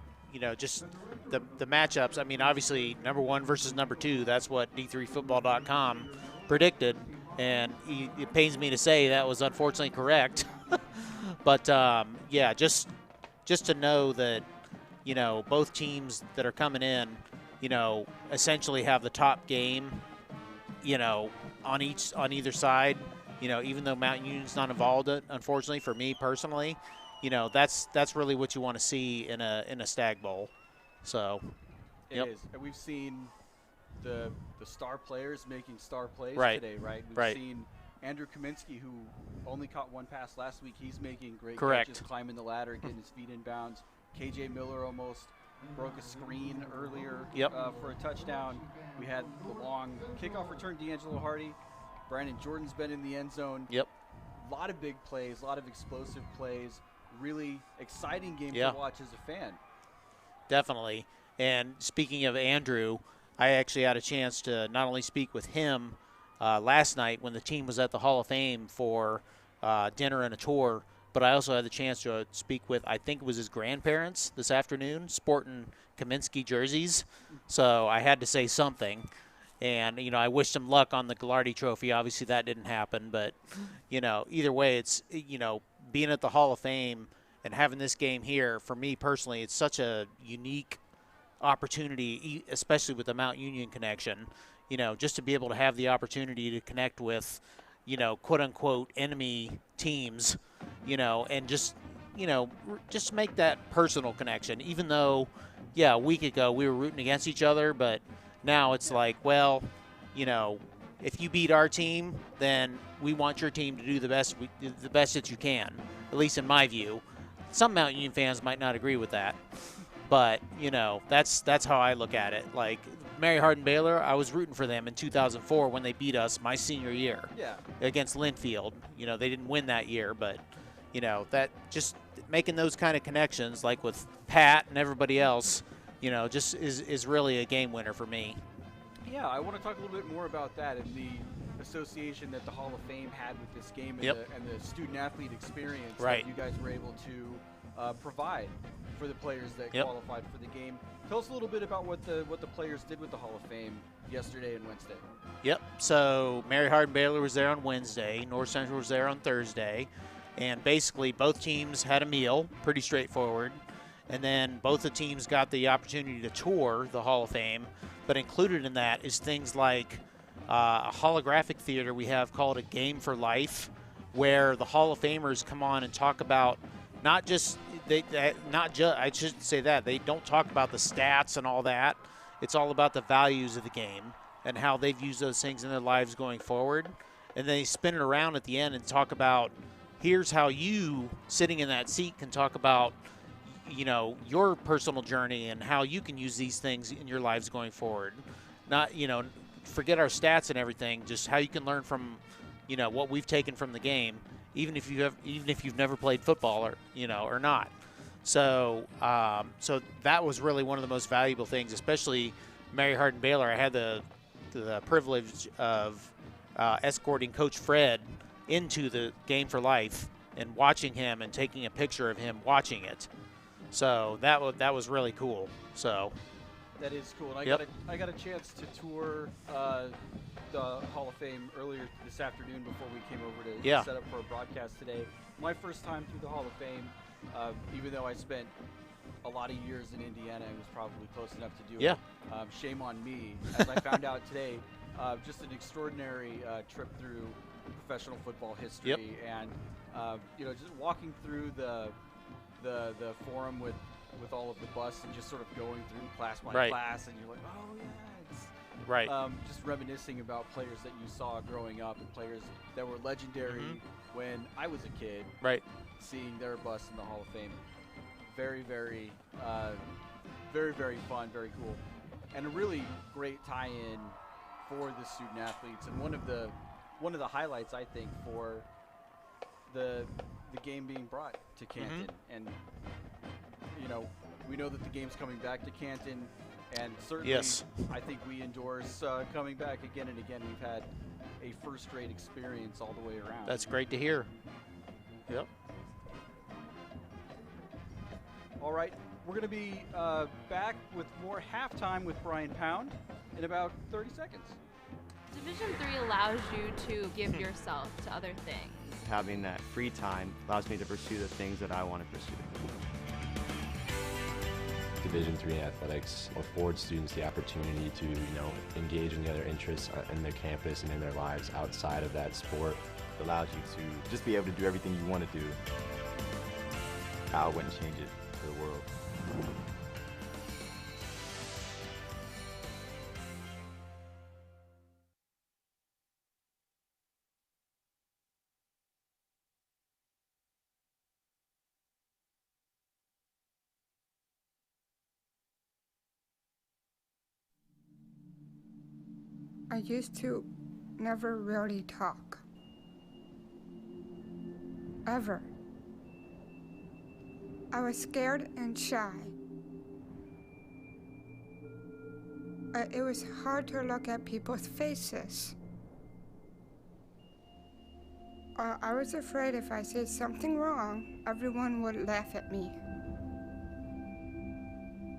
just the matchups. I mean, obviously, number 1 versus number 2, that's what D3Football.com predicted, and it pains me to say that was unfortunately correct. But, just to know that, both teams that are coming in, essentially have the top game, on either side. Even though Mount Union's not involved, unfortunately for me personally, that's really what you want to see in a Stagg Bowl. So, it is. And we've seen the star players making star plays today, right? We've seen Andrew Kaminsky, who only caught one pass last week. He's making great catches, climbing the ladder, getting his feet in bounds. KJ Miller almost broke a screen earlier for a touchdown. We had the long kickoff return, D'Angelo Hardy. Brandon Jordan's been in the end zone. A lot of big plays, a lot of explosive plays. Really exciting game to watch as a fan. Definitely. And speaking of Andrew, I actually had a chance to not only speak with him last night when the team was at the Hall of Fame for dinner and a tour, but I also had the chance to speak with, I think it was his grandparents this afternoon, sporting Kaminsky jerseys. So I had to say something. And, I wished him luck on the Ghilardi Trophy. Obviously, that didn't happen. But, either way, it's, being at the Hall of Fame and having this game here, for me personally, it's such a unique opportunity, especially with the Mount Union connection, just to be able to have the opportunity to connect with, quote-unquote enemy teams, and just make that personal connection. Even though, a week ago we were rooting against each other, but now it's like, well, you know, if you beat our team, then we want your team to do the best that you can, at least in my view. Some Mount Union fans might not agree with that, but, you know, that's how I look at it. Like, Mary Hardin Baylor, I was rooting for them in 2004 when they beat us my senior year against Linfield. You know, they didn't win that year, but, you know, that just making those kind of connections, like with Pat and everybody else, you know, just is really a game winner for me. Yeah, I want to talk a little bit more about that and the association that the Hall of Fame had with this game and the student-athlete experience that you guys were able to provide for the players that qualified for the game. Tell us a little bit about what the players did with the Hall of Fame yesterday and Wednesday. Yep. So Mary Hardin Baylor was there on Wednesday. North Central was there on Thursday. And basically both teams had a meal, pretty straightforward. And then both the teams got the opportunity to tour the Hall of Fame. But included in that is things like a holographic theater we have called A Game for Life, where the Hall of Famers come on and talk about not just I shouldn't say that. They don't talk about the stats and all that. It's all about the values of the game and how they've used those things in their lives going forward. And then they spin it around at the end and talk about, here's how you, sitting in that seat, can talk about, you know, your personal journey and how you can use these things in your lives going forward. Not, you know, forget our stats and everything, just how you can learn from, you know, what we've taken from the game, even if you've never played football or, you know, or not. So so that was really one of the most valuable things, especially Mary Hardin Baylor. I had the privilege of escorting Coach Fred into the Game for Life and watching him and taking a picture of him watching it. So that was really cool. So that is cool. And I got a chance to tour the Hall of Fame earlier this afternoon before we came over to set up for a broadcast today. My first time through the Hall of Fame. Even though I spent a lot of years in Indiana, I was probably close enough to do it. Shame on me. As I found out today, just an extraordinary trip through professional football history, and you know, just walking through the forum with all of the busts and just sort of going through class by class, and you're like, oh yeah, it's just reminiscing about players that you saw growing up and players that were legendary when I was a kid. Seeing their bust in the Hall of Fame, very, very fun, very cool, and a really great tie-in for the student athletes, and one of the highlights, I think, for the game being brought to Canton. And you know, we know that the game's coming back to Canton, and certainly I think we endorse coming back again and again. We've had a first-rate experience all the way around. That's great to hear. Yep. All right, we're going to be back with more halftime with Brian Pound in about 30 seconds. Division III allows you to give yourself to other things. Having that free time allows me to pursue the things that I want to pursue. Division III athletics affords students the opportunity to, you know, engage in the other interests in their campus and in their lives outside of that sport. It allows you to just be able to do everything you want to do. I wouldn't change it for the world. I used to never really talk. Ever. I was scared and shy. It was hard to look at people's faces. I was afraid if I said something wrong, everyone would laugh at me.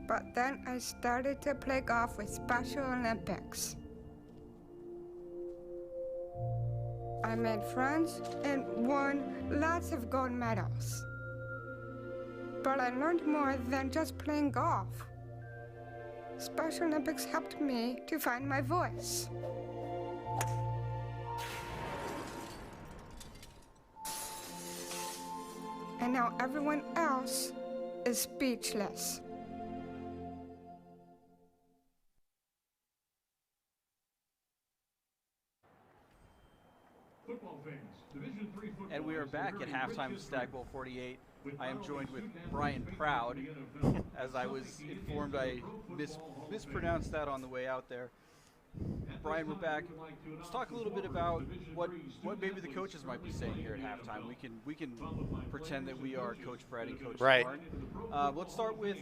But then I started to play golf with Special Olympics. I made friends and won lots of gold medals. But I learned more than just playing golf. Special Olympics helped me to find my voice. And now everyone else is speechless. back at halftime of Stagg Bowl 48. I am joined with Brian Proud. As I was informed, I mispronounced that on the way out there. Brian, we're back. Let's talk a little bit about what maybe the coaches might be saying here at halftime. We can pretend that we are Coach Fred and Coach Thorne. Let's start with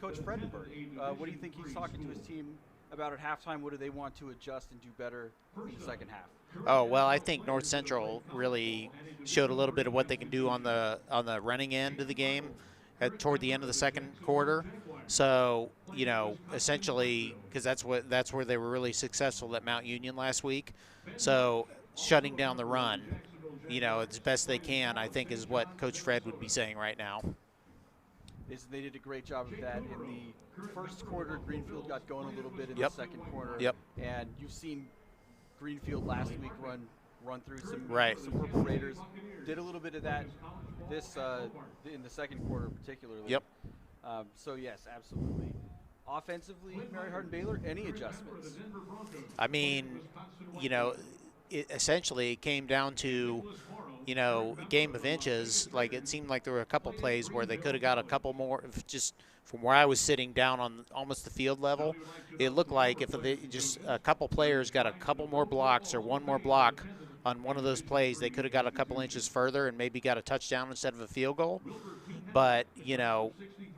Coach Fredenberg. What do you think he's talking to his team about at halftime? What do they want to adjust and do better in the second half? Oh, well, I think North Central really showed a little bit of what they can do on the running end of the game toward the end of the second quarter. So, you know, essentially, because that's where they were really successful at Mount Union last week. So shutting down the run, you know, as best they can, I think is what Coach Fred would be saying right now. They did a great job of that in the first quarter. Greenfield got going a little bit in the second quarter. And you've seen Greenfield last week run through some Purple Raiders. Did a little bit of that this in the second quarter particularly. So yes, absolutely. Offensively, Mary Hardin-Baylor, any adjustments? I mean, you know, it essentially came down to, you know, a game of inches. Like, it seemed like there were a couple plays where they could have got a couple more. Just from where I was sitting down on almost the field level, it looked like if they just a couple players got a couple more blocks or one more block on one of those plays, they could have got a couple inches further and maybe got a touchdown instead of a field goal. But, you know,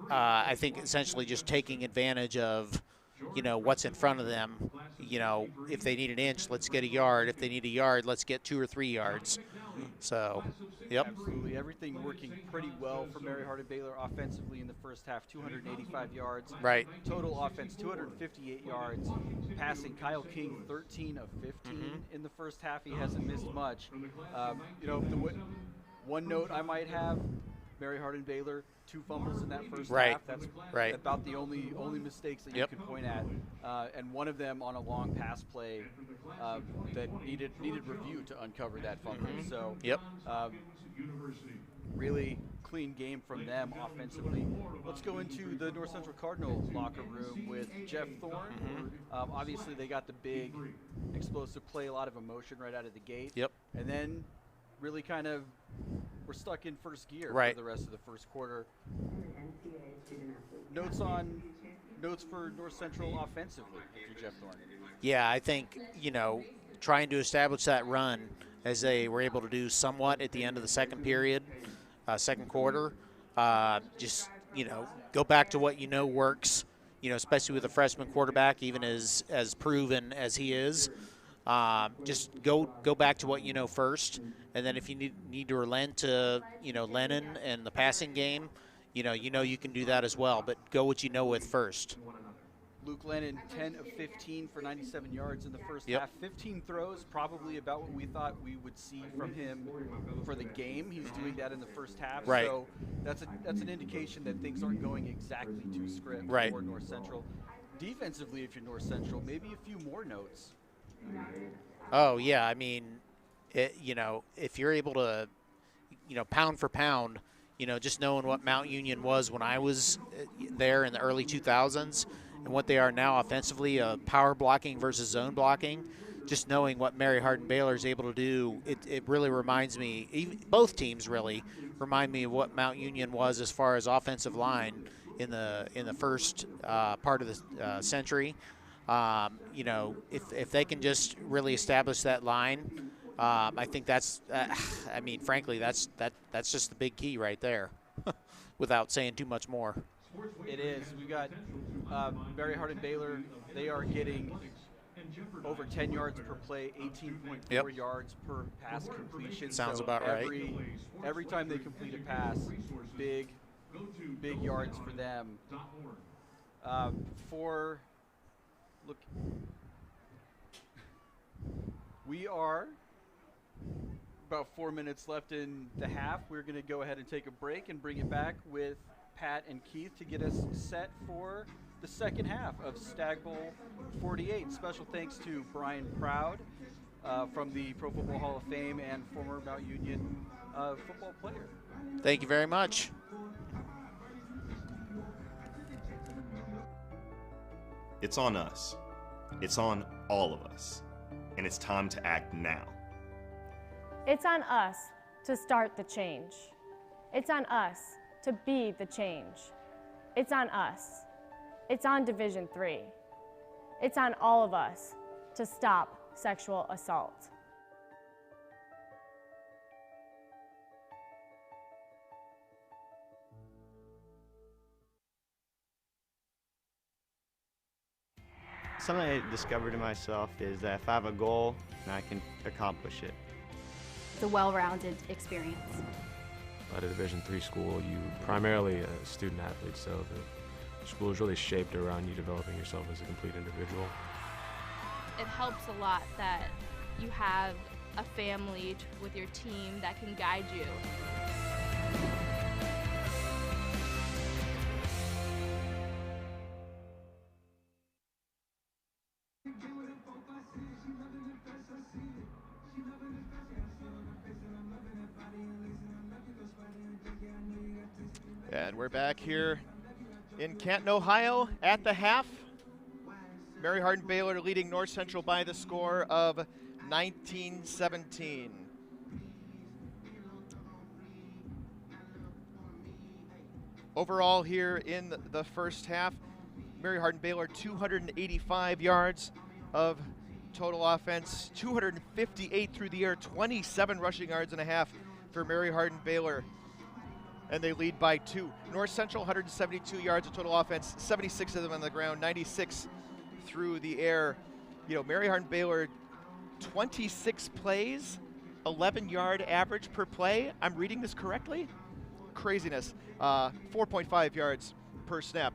I think essentially just taking advantage of, you know, what's in front of them. You know, if they need an inch, let's get a yard. If they need a yard, let's get 2 or 3 yards. So, Absolutely. Everything working pretty well for Mary Hardin-Baylor offensively in the first half. 285 yards. Total offense, 258 yards. Passing, Kyle King, 13 of 15 in the first half. He hasn't missed much. You know, one note I might have, Mary Hardin-Baylor, 2 fumbles in that first half. That's about the only mistakes that you can point at, and one of them on a long pass play that needed review to uncover that fumble. So really clean game from them offensively. Let's go into the North Central Cardinal locker room with Jeff Thorne. Obviously, they got the big explosive play, a lot of emotion right out of the gate. And then really kind of we're stuck in first gear for the rest of the first quarter. Notes for North Central offensively for Jeff Thorne. Yeah, I think, you know, trying to establish that run as they were able to do somewhat at the end of the second period, second quarter. Just, you know, go back to what you know works, you know, especially with a freshman quarterback, even as proven as he is. Just go back to what you know first, and then if you need to relent to, you know, Lennon and the passing game, you know you can do that as well, but go what you know with first. Luke Lennon, 10 of 15 for 97 yards in the first half. 15 throws, probably about what we thought we would see from him for the game. He's doing that in the first half. So that's an indication that things aren't going exactly to script for North Central. Defensively, if you're North Central, maybe a few more notes. Oh, yeah. I mean, you know, if you're able to, you know, pound for pound, you know, just knowing what Mount Union was when I was there in the early 2000s and what they are now offensively, power blocking versus zone blocking, just knowing what Mary Hardin-Baylor is able to do, it really reminds me, both teams really remind me of what Mount Union was as far as offensive line in the first part of the century. You know, if they can just really establish that line, I think that's, I mean, frankly, that's just the big key right there, without saying too much more. It is. We've got Mary Hardin-Baylor. They are getting over 10 yards per play, 18.4 yards per pass completion. Sounds so about right. Every time they complete a pass, big yards for them. We are about 4 minutes left in the half. We're going to go ahead and take a break and bring it back with Pat and Keith to get us set for the second half of Stagg Bowl 48. Special thanks to Brian Proud from the Pro Football Hall of Fame and former Mount Union football player. Thank you very much. It's on us. It's on all of us. And it's time to act now. It's on us to start the change. It's on us to be the change. It's on us. It's on Division III. It's on all of us to stop sexual assault. Something I discovered in myself is that if I have a goal, I can accomplish it. It's a well-rounded experience. At a Division III school, you primarily a student athlete, so the school is really shaped around you developing yourself as a complete individual. It helps a lot that you have a family with your team that can guide you. And we're back here in Canton, Ohio at the half. Mary Hardin-Baylor leading North Central by the score of 19-17. Overall here in the first half, Mary Hardin-Baylor 285 yards of total offense, 258 through the air, 27 rushing yards and a half for Mary Hardin-Baylor. And they lead by 2. North Central 172 yards of total offense, 76 of them on the ground, 96 through the air. You know, Mary Hardin-Baylor 26 plays, 11-yard average per play. I'm reading this correctly? Craziness. 4.5 yards per snap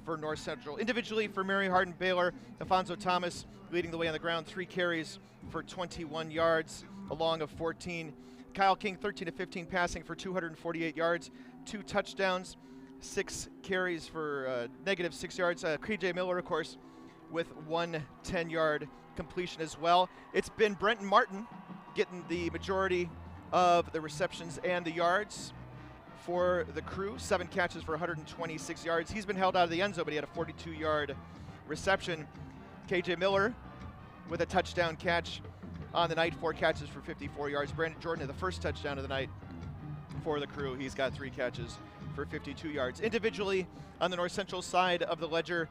for North Central. Individually for Mary Hardin-Baylor, Alfonso Thomas leading the way on the ground, 3 carries for 21 yards, a long of 14. Kyle King, 13 of 15 passing for 248 yards, 2 touchdowns, 6 carries for -6 yards. KJ Miller, of course, with 1 10-yard completion as well. It's been Brenton Martin getting the majority of the receptions and the yards for the crew. 7 catches for 126 yards. He's been held out of the end zone, but he had a 42-yard reception. KJ Miller with a touchdown catch on the night, 4 catches for 54 yards. Brandon Jordan had the first touchdown of the night for the crew. He's got 3 catches for 52 yards. Individually, on the North Central side of the ledger,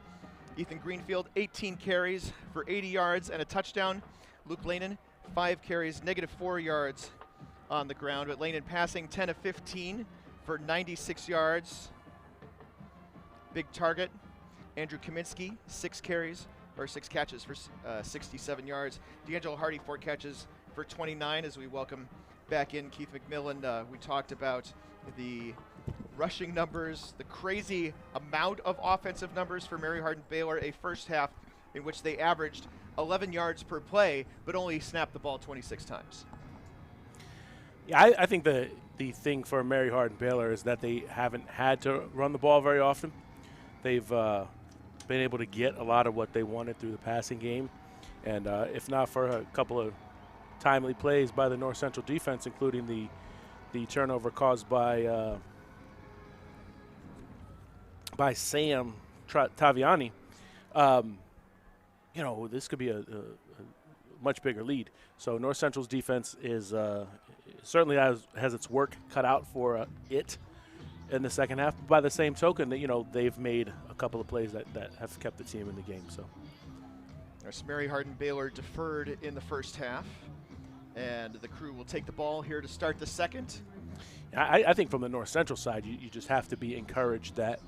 Ethan Greenfield, 18 carries for 80 yards and a touchdown. Luke Lanin, 5 carries, -4 yards on the ground. But Lanin passing 10 of 15 for 96 yards. Big target. Andrew Kaminsky, 6 catches for 67 yards. D'Angelo Hardy, 4 catches for 29 as we welcome back in Keith McMillan. We talked about the rushing numbers, the crazy amount of offensive numbers for Mary Hardin-Baylor, a first half in which they averaged 11 yards per play, but only snapped the ball 26 times. Yeah, I think the thing for Mary Hardin-Baylor is that they haven't had to run the ball very often. They've been able to get a lot of what they wanted through the passing game. And if not for a couple of timely plays by the North Central defense, including the turnover caused by Sam Taviani, this could be a much bigger lead. So North Central's defense is certainly has its work cut out for it in the second half. By the same token, they've made a couple of plays that have kept the team in the game. So Mary Hardin-Baylor deferred in the first half, and the crew will take the ball here to start the second. I think from the North Central side, you just have to be encouraged that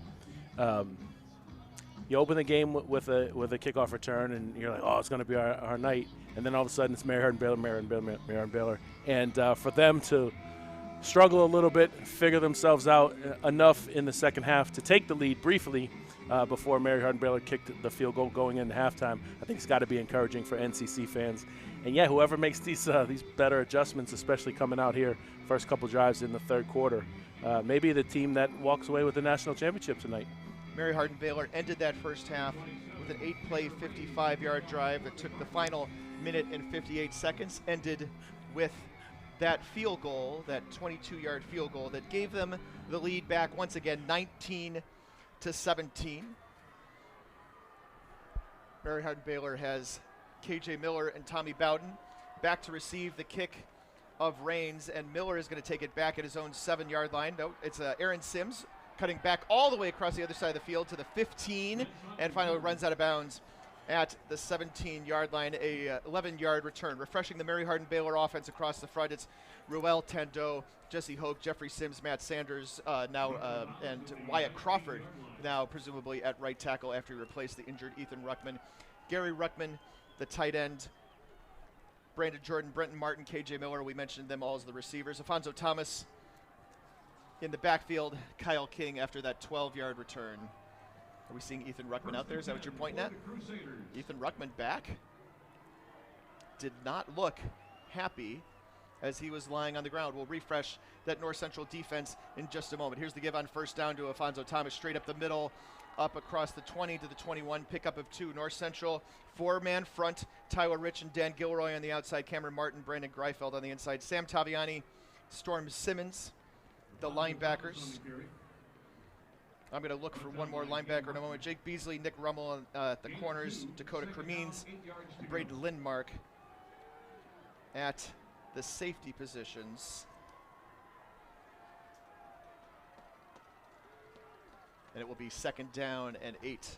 you open the game with a kickoff return, and you're like, oh, it's going to be our night. And then all of a sudden it's Mary Hardin-Baylor. And for them to struggle a little bit, figure themselves out enough in the second half to take the lead briefly before Mary Hardin-Baylor kicked the field goal going into halftime, I think it's got to be encouraging for NCC fans. And, yeah, whoever makes these better adjustments, especially coming out here first couple drives in the third quarter, maybe the team that walks away with the national championship tonight. Mary Hardin-Baylor ended that first half with an 8-play, 55-yard drive that took the final minute and 58 seconds, ended with that field goal, that 22-yard field goal that gave them the lead back once again, 19-17. Mary Hardin-Baylor has KJ Miller and Tommy Bowden back to receive the kick of Rains, and Miller is going to take it back at his own 7-yard line. No, it's Aaron Sims cutting back all the way across the other side of the field to the 15, and finally runs out of bounds at the 17-yard line, a 11-yard return. Refreshing the Mary Hardin Baylor offense across the front, it's Ruel Tando, Jesse Hoke, Jeffrey Sims, Matt Sanders and Wyatt Crawford now presumably at right tackle after he replaced the injured Ethan Ruckman. Gary Ruckman, the tight end. Brandon Jordan, Brenton Martin, KJ Miller, we mentioned them all as the receivers. Alfonso Thomas in the backfield, Kyle King after that 12-yard return. Are we seeing Ethan Ruckman out there? Is that what you're pointing at? Ethan Ruckman back. Did not look happy as he was lying on the ground. We'll refresh that North Central defense in just a moment. Here's the give on first down to Alfonso Thomas, straight up the middle, up across the 20 to the 21, pickup of 2. North Central, 4-man front, Tyler Rich and Dan Gilroy on the outside, Cameron Martin, Brandon Greifeld on the inside, Sam Taviani, Storm Simmons, the linebackers. I'm going to look for one more linebacker in a moment. Jake Beasley, Nick Rummel at the corners, Dakota Cremines, Braden Lindmark at the safety positions. And it will be 2nd down and 8.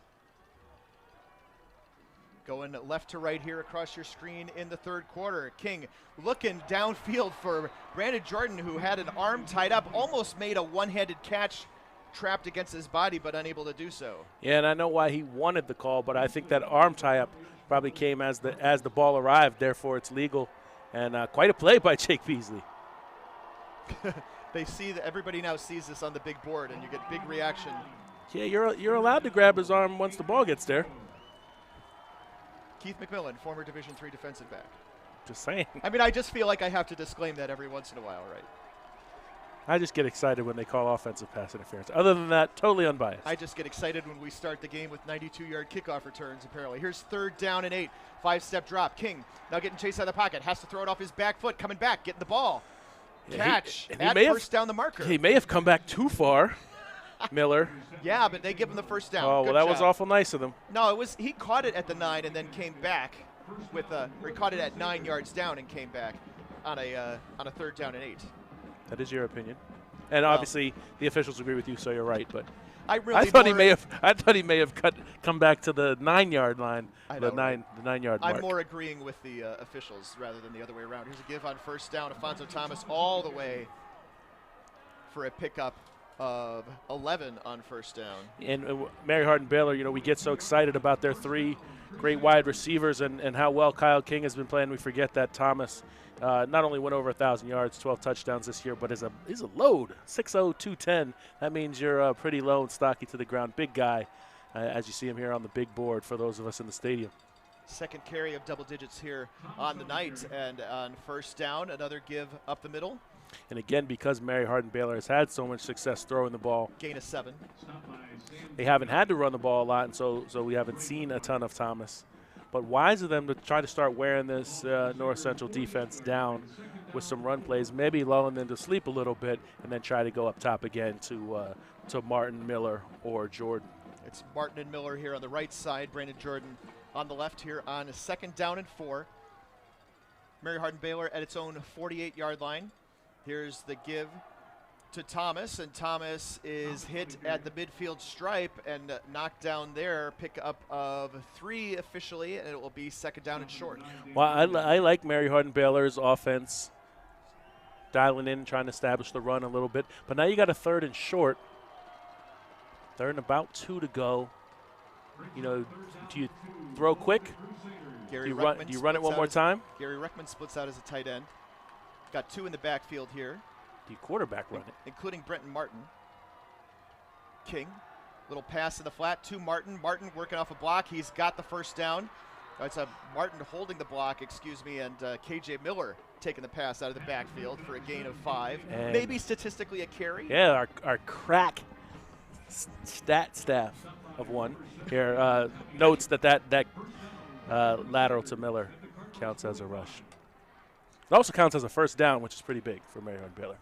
Going left to right here across your screen in the 3rd quarter. King looking downfield for Brandon Jordan, who had an arm tied up, almost made a one-handed catch, trapped against his body, but unable to do so. Yeah, and I know why he wanted the call, but I think that arm tie-up probably came as the ball arrived, therefore it's legal. And quite a play by Jake Beasley. They see that everybody now sees this on the big board, and you get big reaction. Yeah, you're allowed to grab his arm once the ball gets there. Keith McMillan, former Division III defensive back. Just saying. I mean, I just feel like I have to disclaim that every once in a while, right? I just get excited when they call offensive pass interference. Other than that, totally unbiased. I just get excited when we start the game with 92-yard kickoff returns, apparently. Here's 3rd down and 8. 5-step drop. King now getting chased out of the pocket. Has to throw it off his back foot. Coming back, getting the ball. Catch at first down the marker. He may have come back too far, Miller. Yeah, but they give him the first down. Oh, Good well, that job. was awful nice of them. No, he caught it at the 9 and then came back with or he caught it at 9 yards down and came back on a 3rd down and 8. That is your opinion. And obviously the officials agree with you, so you're right. But I thought he may have come back to the 9-yard line, the 9-yard mark. I'm more agreeing with the officials rather than the other way around. Here's a give on first down. Alfonso Thomas all the way for a pickup of 11 on first down. And Mary Hardin Baylor, we get so excited about their 3 great wide receivers and how well Kyle King has been playing. We forget that Thomas not only went over 1,000 yards, 12 touchdowns this year, but is a load, 6'0", 210. That means you're pretty low and stocky to the ground. Big guy, as you see him here on the big board for those of us in the stadium. 2nd carry of double digits here on the night, and on first down, another give up the middle. And again, because Mary Hardin Baylor has had so much success throwing the ball, gain of 7. They haven't had to run the ball a lot, and so we haven't seen a ton of Thomas. But wise of them to try to start wearing this North Central defense down with some run plays, maybe lulling them to sleep a little bit, and then try to go up top again to Martin, Miller, or Jordan. It's Martin and Miller here on the right side, Brandon Jordan on the left here on a 2nd down and 4. Mary Hardin Baylor at its own 48-yard line. Here's the give to Thomas, and Thomas is hit at the midfield stripe and knocked down there. Pick up of 3 officially, and it will be 2nd down and short. Well, I like Mary Hardin Baylor's offense dialing in, trying to establish the run a little bit. But now you got a 3rd and short. 3rd and about 2 to go. Do you throw quick? Do you run it one more time? Gary Reckman splits out as a tight end. Got 2 in the backfield here. Do you quarterback run it? Including Brenton Martin. King, little pass in the flat to Martin. Martin working off a block. He's got the first down. It's Martin holding the block, and KJ Miller taking the pass out of the backfield for a gain of 5. And maybe statistically a carry. Yeah, our crack stat staff of 1 here notes that lateral to Miller counts as a rush. It also counts as a first down, which is pretty big for Mary Hardin Baylor.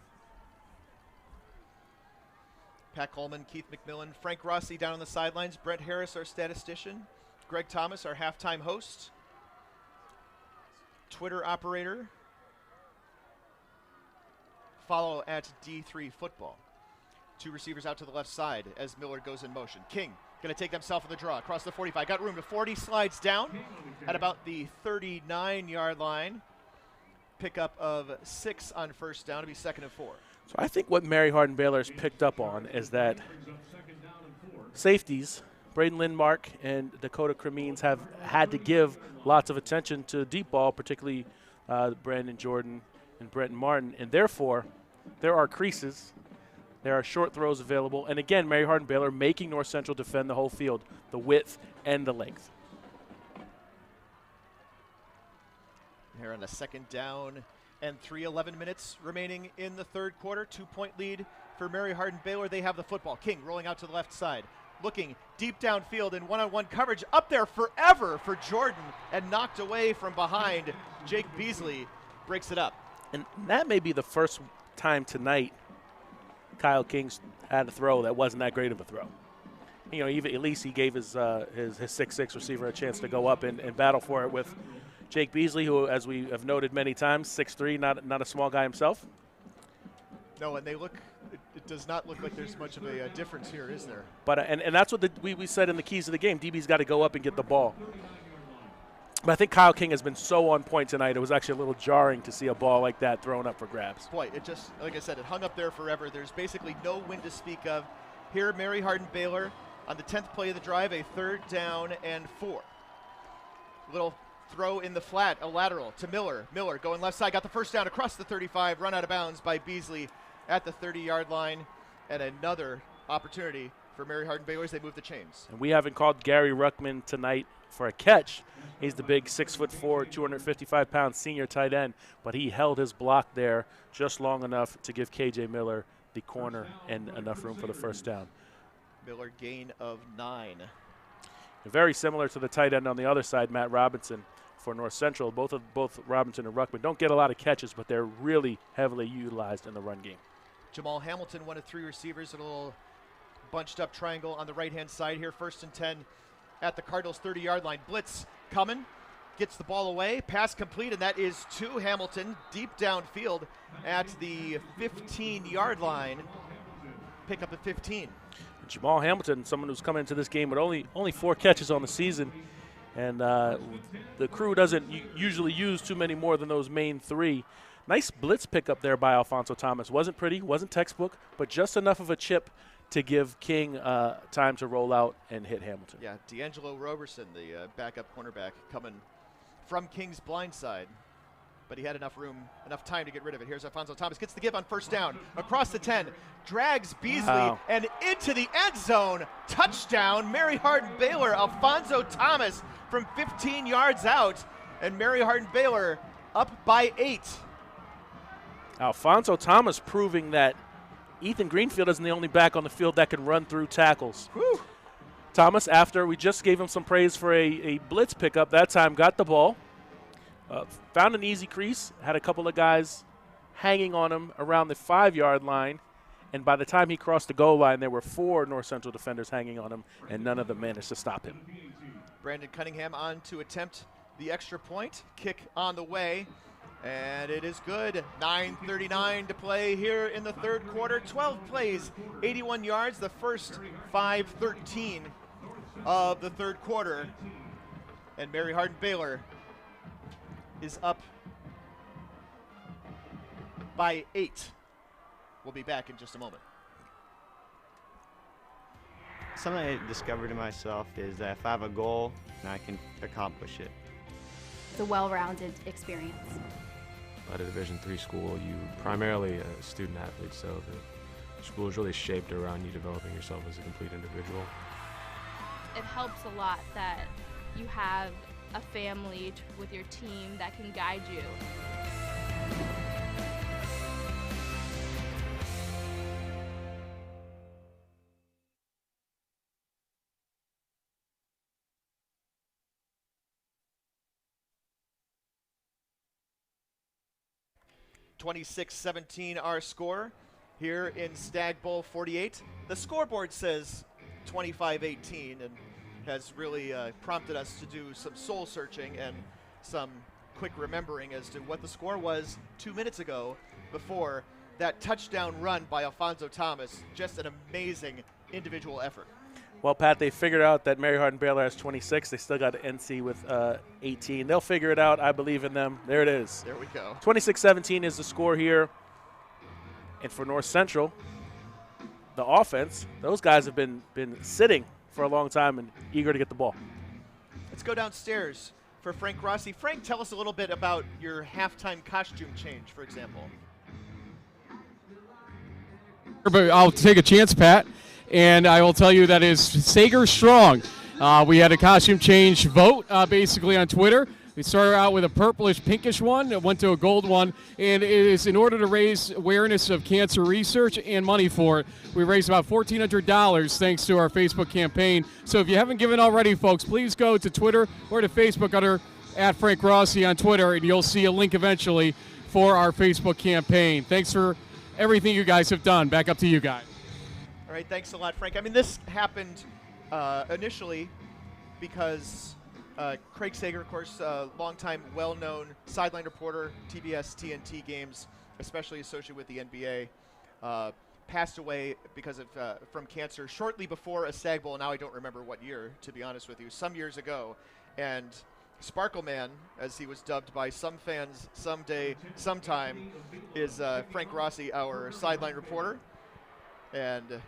Pat Coleman, Keith McMillan, Frank Rossi down on the sidelines, Brent Harris, our statistician, Greg Thomas, our halftime host, Twitter operator, follow at D3 football. Two receivers out to the left side as Miller goes in motion. King going to take himself in the draw across the 45. Got room to 40, slides down at about the 39-yard line. Pickup of 6 on first down to be 2nd and 4. So I think what Mary Hardin Baylor has picked up on is that safeties, Braden Lindmark and Dakota Cremines, have had to give lots of attention to deep ball, particularly Brandon Jordan and Brenton Martin, and therefore there are creases. There are short throws available. And again, Mary Hardin Baylor making North Central defend the whole field, the width and the length. Here on a 2nd down and 3, 11 minutes remaining in the 3rd quarter. 2-point lead for Mary Hardin Baylor. They have the football. King rolling out to the left side, looking deep downfield in one-on-one coverage. Up there forever for Jordan and knocked away from behind. Jake Beasley breaks it up. And that may be the first time tonight Kyle King's had a throw that wasn't that great of a throw. You know, even at least he gave his 6'6" receiver a chance to go up and battle for it with Jake Beasley, who, as we have noted many times, 6'3", not a small guy himself. No, and it does not look like there's much of a difference here, is there? But and that's what we said in the keys of the game. DB's got to go up and get the ball. But I think Kyle King has been so on point tonight. It was actually a little jarring to see a ball like that thrown up for grabs. Boy, it just, like I said, it hung up there forever. There's basically no wind to speak of. Here, Mary Hardin Baylor on the 10th play of the drive, a 3rd down and 4. Little throw in the flat, a lateral to Miller. Miller going left side, got the first down across the 35, run out of bounds by Beasley at the 30-yard line, and another opportunity for Mary Hardin Baylor as they move the chains. And we haven't called Gary Ruckman tonight for a catch. He's the big 6'4", 255-pound senior tight end, but he held his block there just long enough to give KJ Miller the corner and enough room for the first down. Miller gain of 9. Very similar to the tight end on the other side, Matt Robinson for North Central. Both Robinson and Ruckman don't get a lot of catches, but they're really heavily utilized in the run game. Jamal Hamilton, one of 3 receivers, a little bunched up triangle on the right-hand side here. 1st and 10 at the Cardinals' 30-yard line. Blitz coming, gets the ball away, pass complete, and that is to Hamilton deep downfield at the 15-yard line. Pick up at 15. Jamal Hamilton, someone who's come into this game with only 4 catches on the season, and the crew doesn't usually use too many more than those main 3. Nice blitz pickup there by Alfonso Thomas. Wasn't pretty, wasn't textbook, but just enough of a chip to give King time to roll out and hit Hamilton. Yeah, D'Angelo Roberson, the backup cornerback, coming from King's blind side. But he had enough time to get rid of it. Here's Alfonso Thomas, gets the give on first down, across the 10, drags Beasley, and into the end zone. Touchdown, Mary Hardin Baylor. Alfonso Thomas from 15 yards out, and Mary Hardin Baylor up by 8. Alfonso Thomas proving that Ethan Greenfield isn't the only back on the field that can run through tackles. Whew. Thomas, after we just gave him some praise for a blitz pickup, that time got the ball, found an easy crease, had a couple of guys hanging on him around the 5-yard line, and by the time he crossed the goal line, there were 4 North Central defenders hanging on him, and none of them managed to stop him. Brandon Cunningham on to attempt the extra point. Kick on the way. And it is good. 9:39 to play here in the 3rd quarter. 12 plays, 81 yards, the first 5:13 of the 3rd quarter. And Mary Hardin Baylor is up by 8. We'll be back in just a moment. Something I discovered in myself is that if I have a goal, then I can accomplish it. It's a well-rounded experience. At a Division III school, you primarily a student athlete, so the school is really shaped around you developing yourself as a complete individual. It helps a lot that you have a family with your team that can guide you. (26-17) our score here in Stagg Bowl 48. The scoreboard says 25-18 and has really prompted us to do some soul searching and some quick remembering as to what the score was 2 minutes ago before that touchdown run by Alfonso Thomas, just an amazing individual effort. Well, Pat, they figured out that Mary Hardin-Baylor has 26. They still got NC with 18. They'll figure it out. I believe in them. There it is. There we go. 26-17 is the score here. And for North Central, the offense, those guys have been sitting for a long time and eager to get the ball. Let's go downstairs for Frank Rossi. Frank, tell us a little bit about your halftime costume change, for example. But I'll take a chance, Pat, and I will tell you that is Sager strong. We had a costume change vote basically on Twitter. We started out with a purplish pinkish one, it went to a gold one, and it is in order to raise awareness of cancer research and money for it. We raised about $1,400 thanks to our Facebook campaign. So if you haven't given already, folks, please go to Twitter or to Facebook under @Frank Rossi on Twitter, and you'll see a link eventually for our Facebook campaign. Thanks for everything you guys have done. Back up to you guys. All right, thanks a lot, Frank. I mean, this happened initially because Craig Sager, of course, longtime well-known sideline reporter, TBS, TNT games, especially associated with the NBA, passed away because of from cancer shortly before a Stagg Bowl. Now I don't remember what year, to be honest with you, some years ago. And Sparkle Man, as he was dubbed by some fans someday, sometime, is Frank Rossi, our sideline reporter. And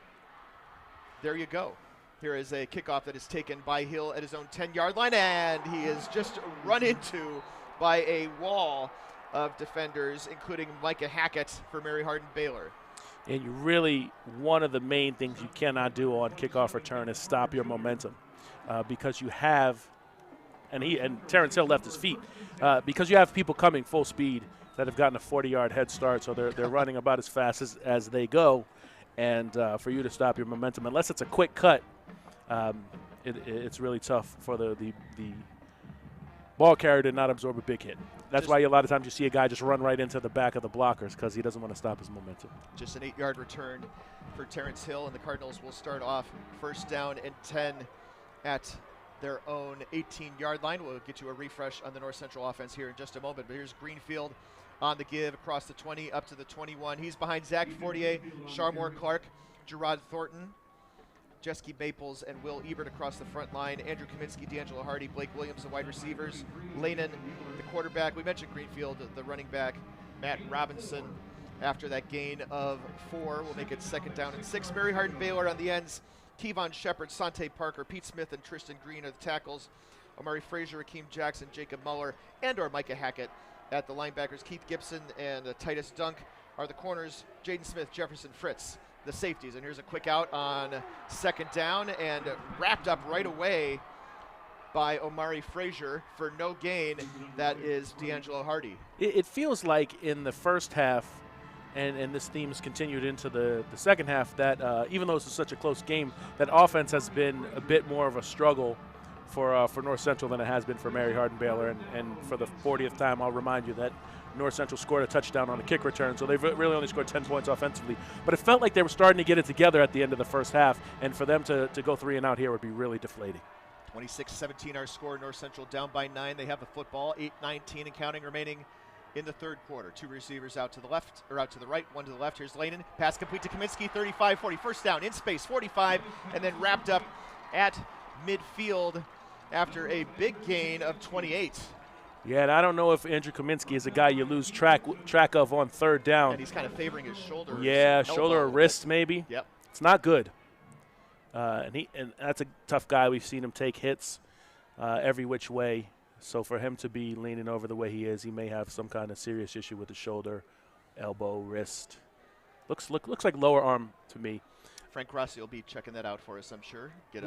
there you go. Here is a kickoff that is taken by Hill at his own 10-yard line, and he is just run into by a wall of defenders, including Micah Hackett for Mary Hardin-Baylor. And you really, one of the main things you cannot do on kickoff return is stop your momentum because you have, and Terrence Hill left his feet, because you have people coming full speed that have gotten a 40-yard head start, so they're running about as fast as they go. And for you to stop your momentum, unless it's a quick cut, it's really tough for the ball carrier to not absorb a big hit. That's why a lot of times you see a guy just run right into the back of the blockers because he doesn't want to stop his momentum. Just an 8-yard return for Terrence Hill, and the Cardinals will start off first down and 10 at their own 18-yard line. We'll get you a refresh on the North Central offense here in just a moment, but here's Greenfield on the give across the 20 up to the 21. He's behind Zach Fortier, Sharmore Clark, Gerard Thornton, Jeske Maples, and Will Ebert across the front line. Andrew Kaminsky, D'Angelo Hardy, Blake Williams, the wide receivers. Lanen, the quarterback. We mentioned Greenfield, the running back. Matt Robinson, after that gain of 4, will make it second down and 6. Mary Hardin-Baylor on the ends. Kevon Shepard, Sante Parker, Pete Smith, and Tristan Green are the tackles. Amari Frazier, Akeem Jackson, Jacob Muller, and/or Micah Hackett at the linebackers. Keith Gibson and Titus Dunk are the corners. Jaden Smith, Jefferson Fritz, the safeties. And here's a quick out on second down and wrapped up right away by Omari Frazier for no gain. That is D'Angelo Hardy. It feels like in the first half, and this theme has continued into the second half, that even though this is such a close game, that offense has been a bit more of a struggle for North Central than it has been for Mary Hardin-Baylor. And for the 40th time, I'll remind you that North Central scored a touchdown on a kick return, so they've really only scored 10 points offensively. But it felt like they were starting to get it together at the end of the first half, and for them to go 3 and out here would be really deflating. 26-17 our score. North Central down by 9. They have the football, 8-19 and counting remaining in the third quarter. 2 receivers out to the left, or out to the right, 1 to the left. Here's Lanen. Pass complete to Kaminsky, 35-40. First down, in space, 45, and then wrapped up at midfield after a big gain of 28. Yeah, and I don't know if Andrew Kaminsky is a guy you lose track of on third down. And he's kind of favoring his shoulder. Yeah, shoulder or wrist maybe. Yep. It's not good. And that's a tough guy. We've seen him take hits every which way. So for him to be leaning over the way he is, he may have some kind of serious issue with the shoulder, elbow, wrist. Looks like lower arm to me. Frank Rossi will be checking that out for us, I'm sure. Get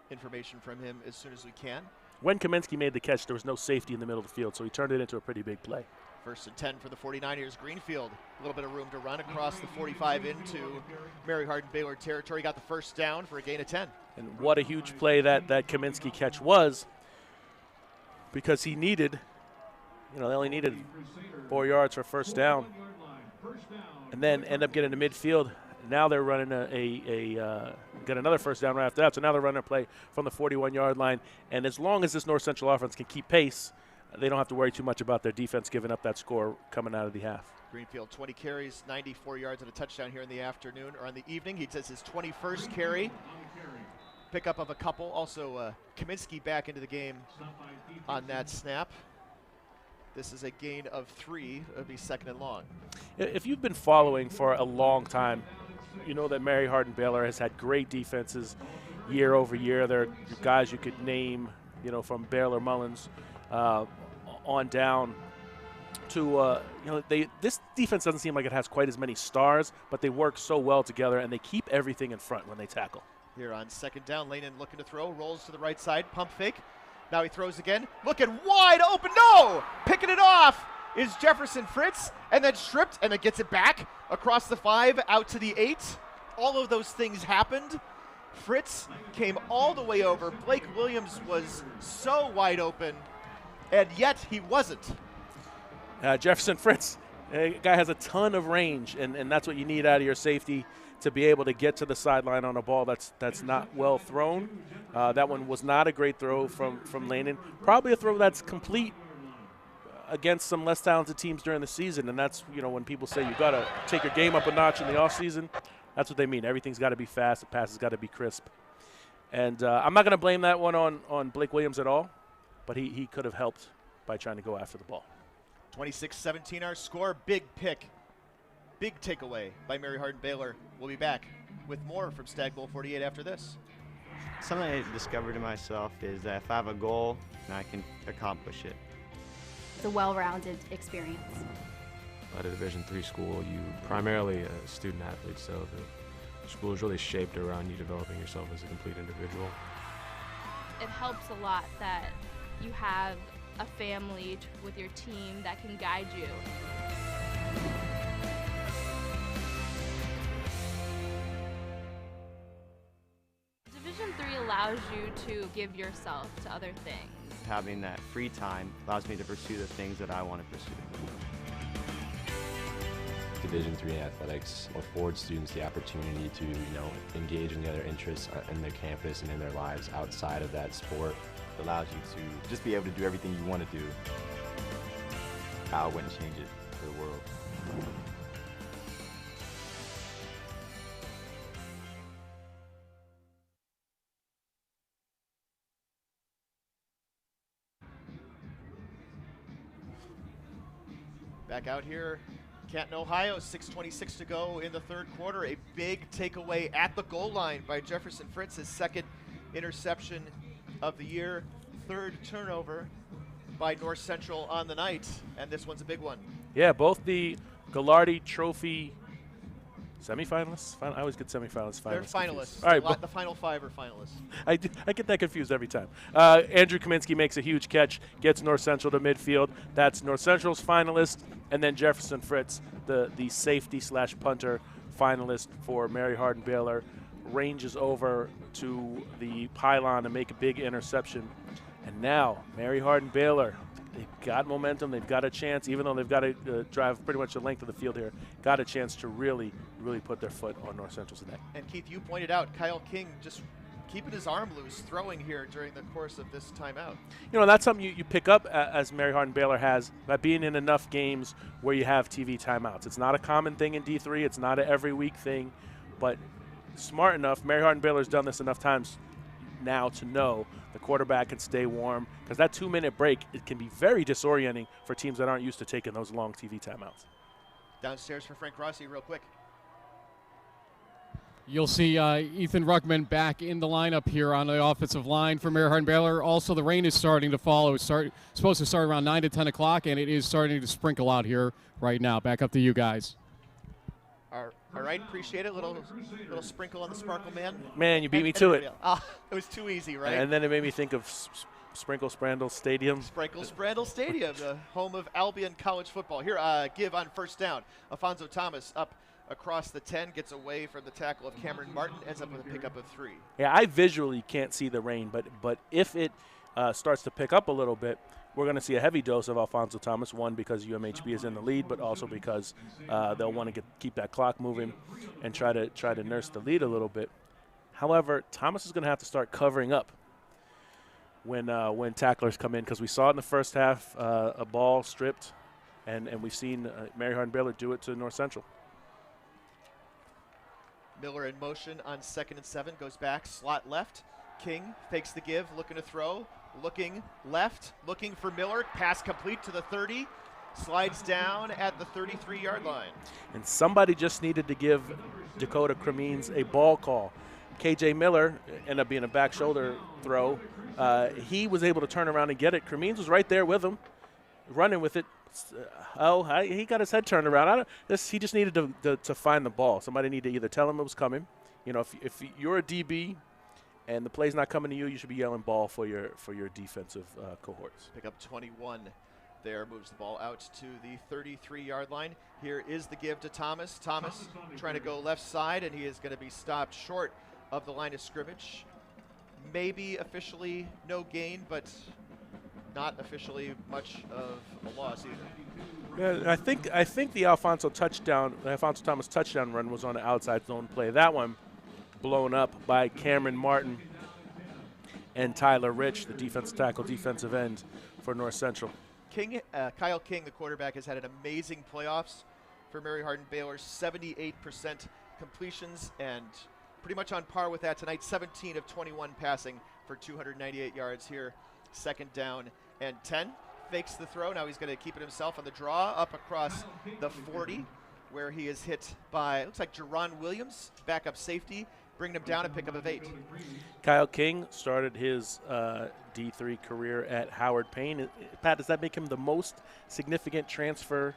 information from him as soon as we can. When Kaminsky made the catch, there was no safety in the middle of the field, so he turned it into a pretty big play. First and 10 for the 49ers. Greenfield, a little bit of room to run across the 45 into Mary Hardin-Baylor territory. Got the first down for a gain of 10. And what a huge play that Kaminsky catch was, because he needed, they only needed 4 yards for first down, and then end up getting to midfield. Now they're running get another first down right after that. So now they're running a play from the 41-yard line. And as long as this North Central offense can keep pace, they don't have to worry too much about their defense giving up that score coming out of the half. Greenfield, 20 carries, 94 yards and a touchdown here in the afternoon, or on the evening. He does his 21st carry. Pickup of a couple. Also, Kaminsky back into the game on that snap. This is a gain of 3. It'll be second and long. If you've been following for a long time, you know that Mary Hardin-Baylor has had great defenses year over year. There are guys you could name, you know, from Baylor Mullins on down to, you know, this defense doesn't seem like it has quite as many stars, but they work so well together, and they keep everything in front when they tackle. Here on second down, Lanin looking to throw, rolls to the right side, pump fake. Now he throws again, looking wide open, no! Picking it off is Jefferson Fritz, and then stripped, and then gets it back across the 5, out to the 8. All of those things happened. Fritz came all the way over. Blake Williams was so wide open, and yet he wasn't. Jefferson Fritz, a guy has a ton of range, and that's what you need out of your safety to be able to get to the sideline on a ball that's not well thrown. That one was not a great throw from Lanin. Probably a throw that's complete against some less talented teams during the season, and that's, you know, when people say you got to take your game up a notch in the offseason, that's what they mean. Everything's got to be fast. The pass has got to be crisp. And I'm not going to blame that one on Blake Williams at all, but he could have helped by trying to go after the ball. 26-17 our score. Big pick. Big takeaway by Mary Hardin-Baylor. We'll be back with more from Stagg Bowl 48 after this. Something I discovered in myself is that if I have a goal, then I can accomplish it. It's a well-rounded experience. At a Division III school, you primarily a student athlete, so the school is really shaped around you developing yourself as a complete individual. It helps a lot that you have a family with your team that can guide you. Division III allows you to give yourself to other things. Having that free time allows me to pursue the things that I want to pursue. Division III athletics affords students the opportunity to, engage in the other interests in their campus and in their lives outside of that sport. It allows you to just be able to do everything you want to do. I wouldn't change it for the world. Back out here, Canton, Ohio, 6:26 to go in the third quarter. A big takeaway at the goal line by Jefferson Fritz, his second interception of the year, third turnover by North Central on the night, and this one's a big one. Yeah, both the Gallardi Trophy semifinalists. I always get semifinalists. They're finalists. All right, the final 5 are finalists. I get that confused every time. Andrew Kaminsky makes a huge catch, gets North Central to midfield. That's North Central's finalist, and then Jefferson Fritz, the safety / punter finalist for Mary Hardin-Baylor, ranges over to the pylon to make a big interception. And now Mary Hardin-Baylor, they've got momentum, they've got a chance, even though they've got to drive pretty much the length of the field here, got a chance to really put their foot on North Central's neck. And Keith, you pointed out Kyle King just keeping his arm loose, throwing here during the course of this timeout. That's something you pick up as Mary Hardin-Baylor has by being in enough games where you have TV timeouts. It's not a common thing in D3, it's not an every week thing, but smart enough, Mary Hardin-Baylor's done this enough times now to know the quarterback can stay warm, because that 2-minute break, it can be very disorienting for teams that aren't used to taking those long TV timeouts. Downstairs for Frank Rossi real quick. You'll see Ethan Ruckman back in the lineup here on the offensive line for Mary Hardin-Baylor. Also, the rain is starting to follow. It's supposed to start around 9 to 10 o'clock, and it is starting to sprinkle out here right now. Back up to you guys. All right, appreciate it. Little sprinkle on the sparkle, man. Man, you beat me to it. It was too easy, right? And then it made me think of Sprinkle Sprandle Stadium. Sprinkle Sprandle Stadium, the home of Albion College football. Here, give on first down. Alfonso Thomas up across the 10, gets away from the tackle of Cameron Martin, ends up with a pickup of 3. Yeah, I visually can't see the rain, but if it starts to pick up a little bit, we're going to see a heavy dose of Alfonso Thomas, one, because UMHB is in the lead, but also because they'll want to keep that clock moving and try to nurse the lead a little bit. However, Thomas is going to have to start covering up. when tacklers come in, because we saw it in the first half, a ball stripped, and we've seen Mary Hardin-Baylor do it to North Central. Miller in motion on 2nd and 7, goes back, slot left. King fakes the give, looking to throw, looking left, looking for Miller, pass complete to the 30, slides down at the 33-yard line. And somebody just needed to give Dakota Cremines a ball call. KJ Miller ended up being a back shoulder throw. He was able to turn around and get it. Cremines was right there with him, running with it. He got his head turned around. He just needed to find the ball. Somebody needed to either tell him it was coming. You know, if you're a DB and the play's not coming to you, you should be yelling ball for your defensive cohorts. Pick up 21 there, moves the ball out to the 33-yard line. Here is the give to Thomas. Thomas trying to go left side, and he is going to be stopped short of the line of scrimmage. Maybe officially no gain, but not officially much of a loss either. Yeah, I think the Alfonso Thomas touchdown run was on an outside zone play. That one blown up by Cameron Martin and Tyler Rich, the defensive tackle, defensive end for North Central. Kyle King, the quarterback, has had an amazing playoffs for Mary Hardin-Baylor. 78% completions, and pretty much on par with that tonight. 17 of 21 passing for 298 yards here. 2nd down and 10. Fakes the throw. Now he's going to keep it himself on the draw up across the 40, where he is hit by, looks like Jerron Williams, backup safety, bringing him down a pickup of 8. Kyle King started his D3 career at Howard Payne. Pat, does that make him the most significant transfer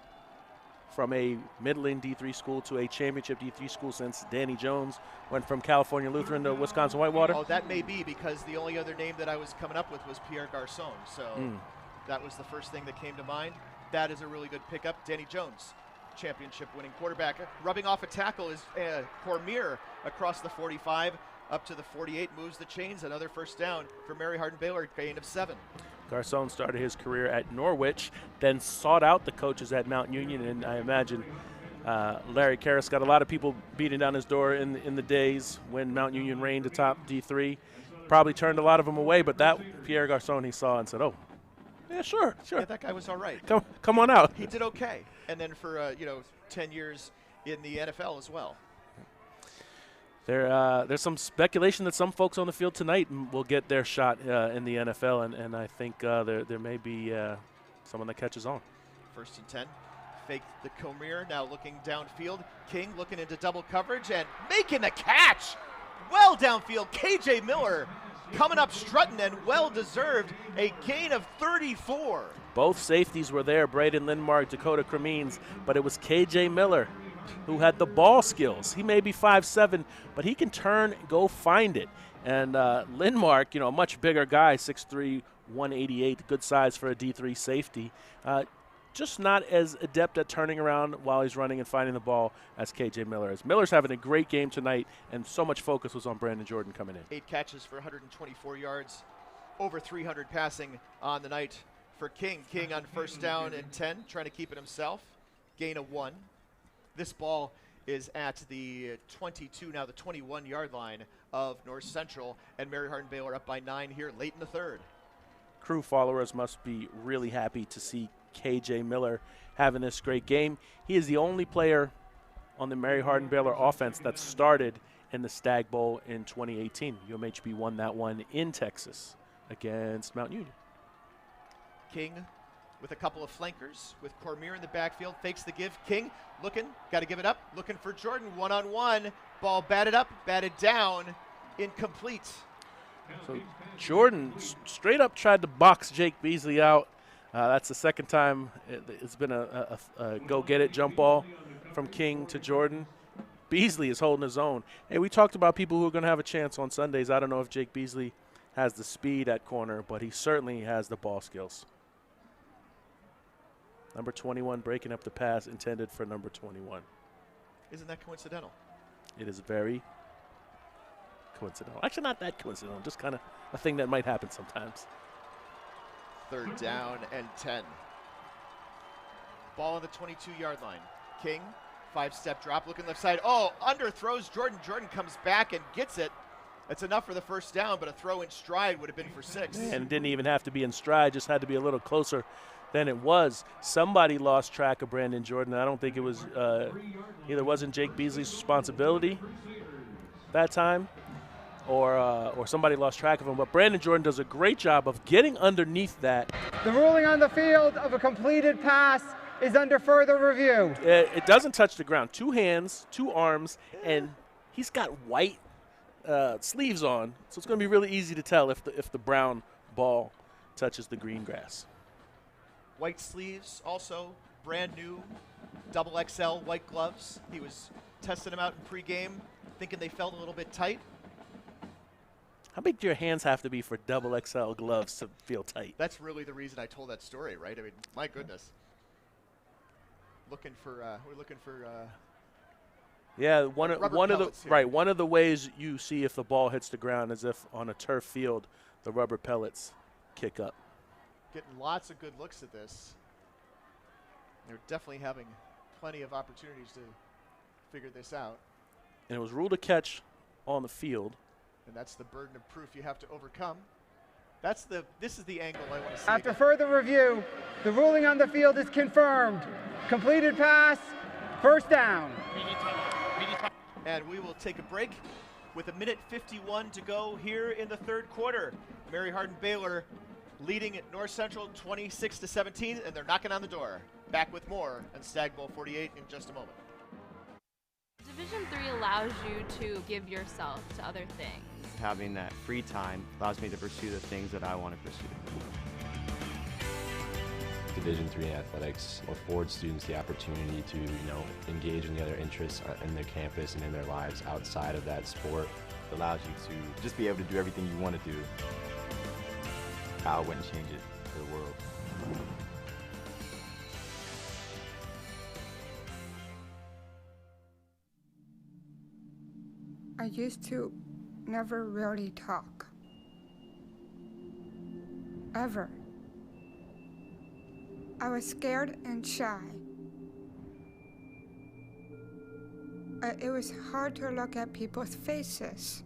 from a middling D3 school to a championship D3 school since Danny Jones went from California Lutheran to Wisconsin Whitewater? Oh, that may be, because the only other name that I was coming up with was Pierre Garçon. So that was the first thing that came to mind. That is a really good pickup. Danny Jones, championship-winning quarterback. Rubbing off a tackle is Cormier across the 45 up to the 48, moves the chains. Another first down for Mary Hardin-Baylor, gain of 7. Garçon started his career at Norwich, then sought out the coaches at Mount Union, and I imagine Larry Karras got a lot of people beating down his door in the days when Mount Union reigned atop D3. Probably turned a lot of them away, but that Pierre Garçon he saw and said, "Oh, yeah, sure." Yeah, that guy was all right. Come on out. He did okay, and then for 10 years in the NFL as well. There's some speculation that some folks on the field tonight will get their shot in the NFL, and I think there may be someone that catches on. 1st and 10. Fake the Cormier, now looking downfield. King looking into double coverage and making the catch. Well downfield, KJ Miller coming up strutting, and well-deserved, a gain of 34. Both safeties were there, Braden Lindmark, Dakota Cremines, but it was KJ Miller who had the ball skills. He may be 5'7", but he can turn, go find it. And Lindmark, a much bigger guy, 6'3", 188, good size for a D3 safety. Just not as adept at turning around while he's running and finding the ball as KJ Miller is. Miller's having a great game tonight, and so much focus was on Brandon Jordan coming in. 8 catches for 124 yards, over 300 passing on the night for King. King on 1st down and 10, trying to keep it himself. Gain of 1. This ball is at the 22, now the 21-yard line of North Central, and Mary Hardin-Baylor up by 9 here late in the 3rd. Crew followers must be really happy to see KJ Miller having this great game. He is the only player on the Mary Hardin-Baylor offense that started in the Stagg Bowl in 2018. UMHB won that one in Texas against Mount Union. King with a couple of flankers, with Cormier in the backfield, fakes the give. King looking, got to give it up, looking for Jordan, one-on-one. Ball batted up, batted down, incomplete. So Jordan straight up tried to box Jake Beasley out. That's the second time it's been a go-get-it jump ball from King to Jordan. Beasley is holding his own. Hey, we talked about people who are going to have a chance on Sundays. I don't know if Jake Beasley has the speed at corner, but he certainly has the ball skills. Number 21 breaking up the pass intended for number 21. Isn't that coincidental? It is very coincidental. Actually, not that coincidental, just kind of a thing that might happen sometimes. 3rd down and 10. Ball on the 22-yard line. King, 5-step drop, looking left side. Oh, underthrows Jordan. Jordan comes back and gets it That's enough for the first down, but a throw in stride would have been for 6. And it didn't even have to be in stride, just had to be a little closer than it was. Somebody lost track of Brandon Jordan. I don't think it was either wasn't Jake Beasley's responsibility that time, or somebody lost track of him. But Brandon Jordan does a great job of getting underneath that. The ruling on the field of a completed pass is under further review. It doesn't touch the ground. 2 hands, 2 arms, and he's got white sleeves on, so it's going to be really easy to tell if the brown ball touches the green grass. White sleeves, also brand new, double XL white gloves. He was testing them out in pregame, thinking they felt a little bit tight. How big do your hands have to be for double XL gloves to feel tight? That's really the reason I told that story, right? I mean, my goodness. We're looking for. Yeah, one of the one of the ways you see if the ball hits the ground is if on a turf field the rubber pellets kick up. Getting lots of good looks at this. They're definitely having plenty of opportunities to figure this out. And it was ruled a catch on the field. And that's the burden of proof you have to overcome. This is the angle I want to see. After further review, the ruling on the field is confirmed. Completed pass, first down. And we will take a break with 1:51 to go here in the third quarter. Mary Hardin-Baylor leading at North Central 26-17, and they're knocking on the door. Back with more on Stagg Bowl 48 in just a moment. Division III allows you to give yourself to other things. Having that free time allows me to pursue the things that I want to pursue. Division III athletics affords students the opportunity to, engage in the other interests in their campus and in their lives outside of that sport. It allows you to just be able to do everything you want to do. I wouldn't change it for the world. I used to never really talk. Ever. I was scared and shy. It was hard to look at people's faces.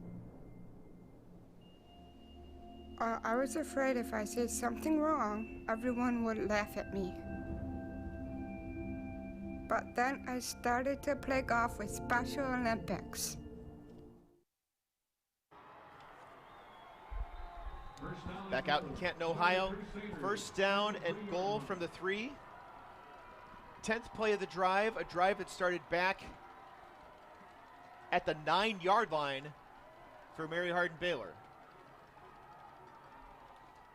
I was afraid if I said something wrong, everyone would laugh at me. But then I started to play golf with Special Olympics. Back out in Canton, Ohio. First down and goal from the 3. 10th play of the drive, a drive that started back at the 9-yard line for Mary Hardin-Baylor.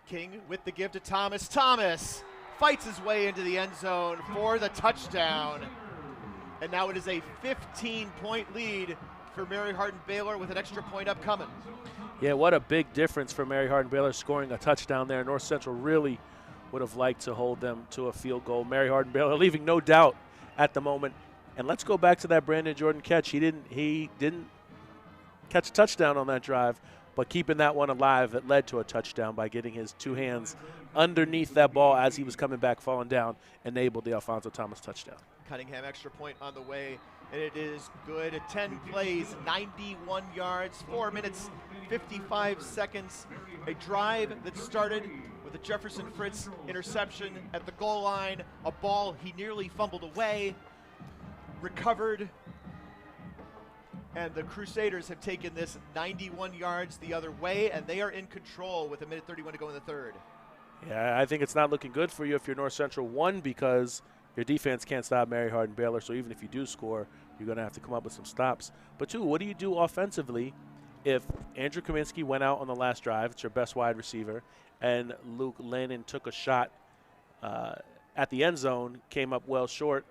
King with the give to Thomas. Thomas fights his way into the end zone for the touchdown. And now it is a 15-point lead for Mary Hardin-Baylor with an extra point upcoming. Yeah, what a big difference for Mary Hardin-Baylor scoring a touchdown there. North Central really would have liked to hold them to a field goal. Mary Hardin-Baylor leaving no doubt at the moment. And let's go back to that Brandon Jordan catch. He didn't catch a touchdown on that drive, but keeping that one alive, it led to a touchdown by getting his 2 hands underneath that ball as he was coming back, falling down, enabled the Alfonso Thomas touchdown. Cunningham extra point on the way, and it is good. 10 plays, 91 yards, 4 minutes, 55 seconds. A drive that started with a Jefferson Fritz interception at the goal line, a ball he nearly fumbled away, recovered, and the Crusaders have taken this 91 yards the other way, and they are in control with 1:31 to go in the third. Yeah, I think it's not looking good for you if you're North Central. 1, because your defense can't stop Mary Hardin-Baylor, so even if you do score, you're going to have to come up with some stops. But 2, what do you do offensively if Andrew Kaminsky went out on the last drive, it's your best wide receiver, and Luke Lennon took a shot at the end zone, came up well short?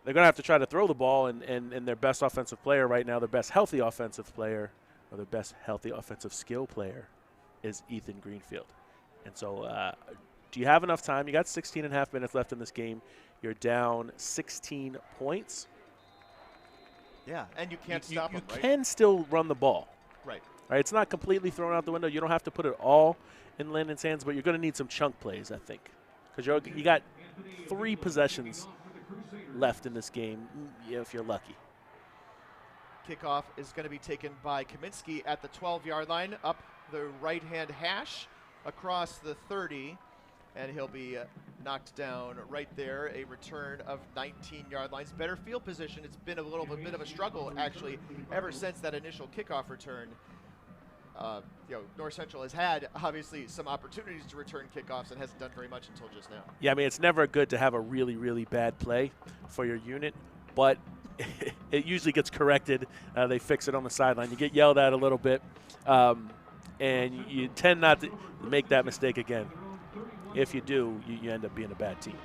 They're going to have to try to throw the ball, and their best offensive player right now, their best healthy offensive player, or their best healthy offensive skill player is Ethan Greenfield. And so do you have enough time? You got 16 and a half minutes left in this game. You're down 16 points. Yeah, and you can't stop them, right? You can still run the ball. Right. Right. It's not completely thrown out the window. You don't have to put it all in Lennon's hands, but you're going to need some chunk plays, I think, because you got 3 possessions left in this game, if you're lucky. Kickoff is going to be taken by Kaminsky at the 12-yard line, up the right-hand hash, across the 30, and he'll be knocked down right there. A return of 19-yard lines. Better field position. It's been a little bit of a struggle, actually, ever since that initial kickoff return. North Central has had, obviously, some opportunities to return kickoffs and hasn't done very much until just now. Yeah, I mean, it's never good to have a really, really bad play for your unit, but it usually gets corrected. They fix it on the sideline. You get yelled at a little bit, and you tend not to make that mistake again. If you do, you end up being a bad team.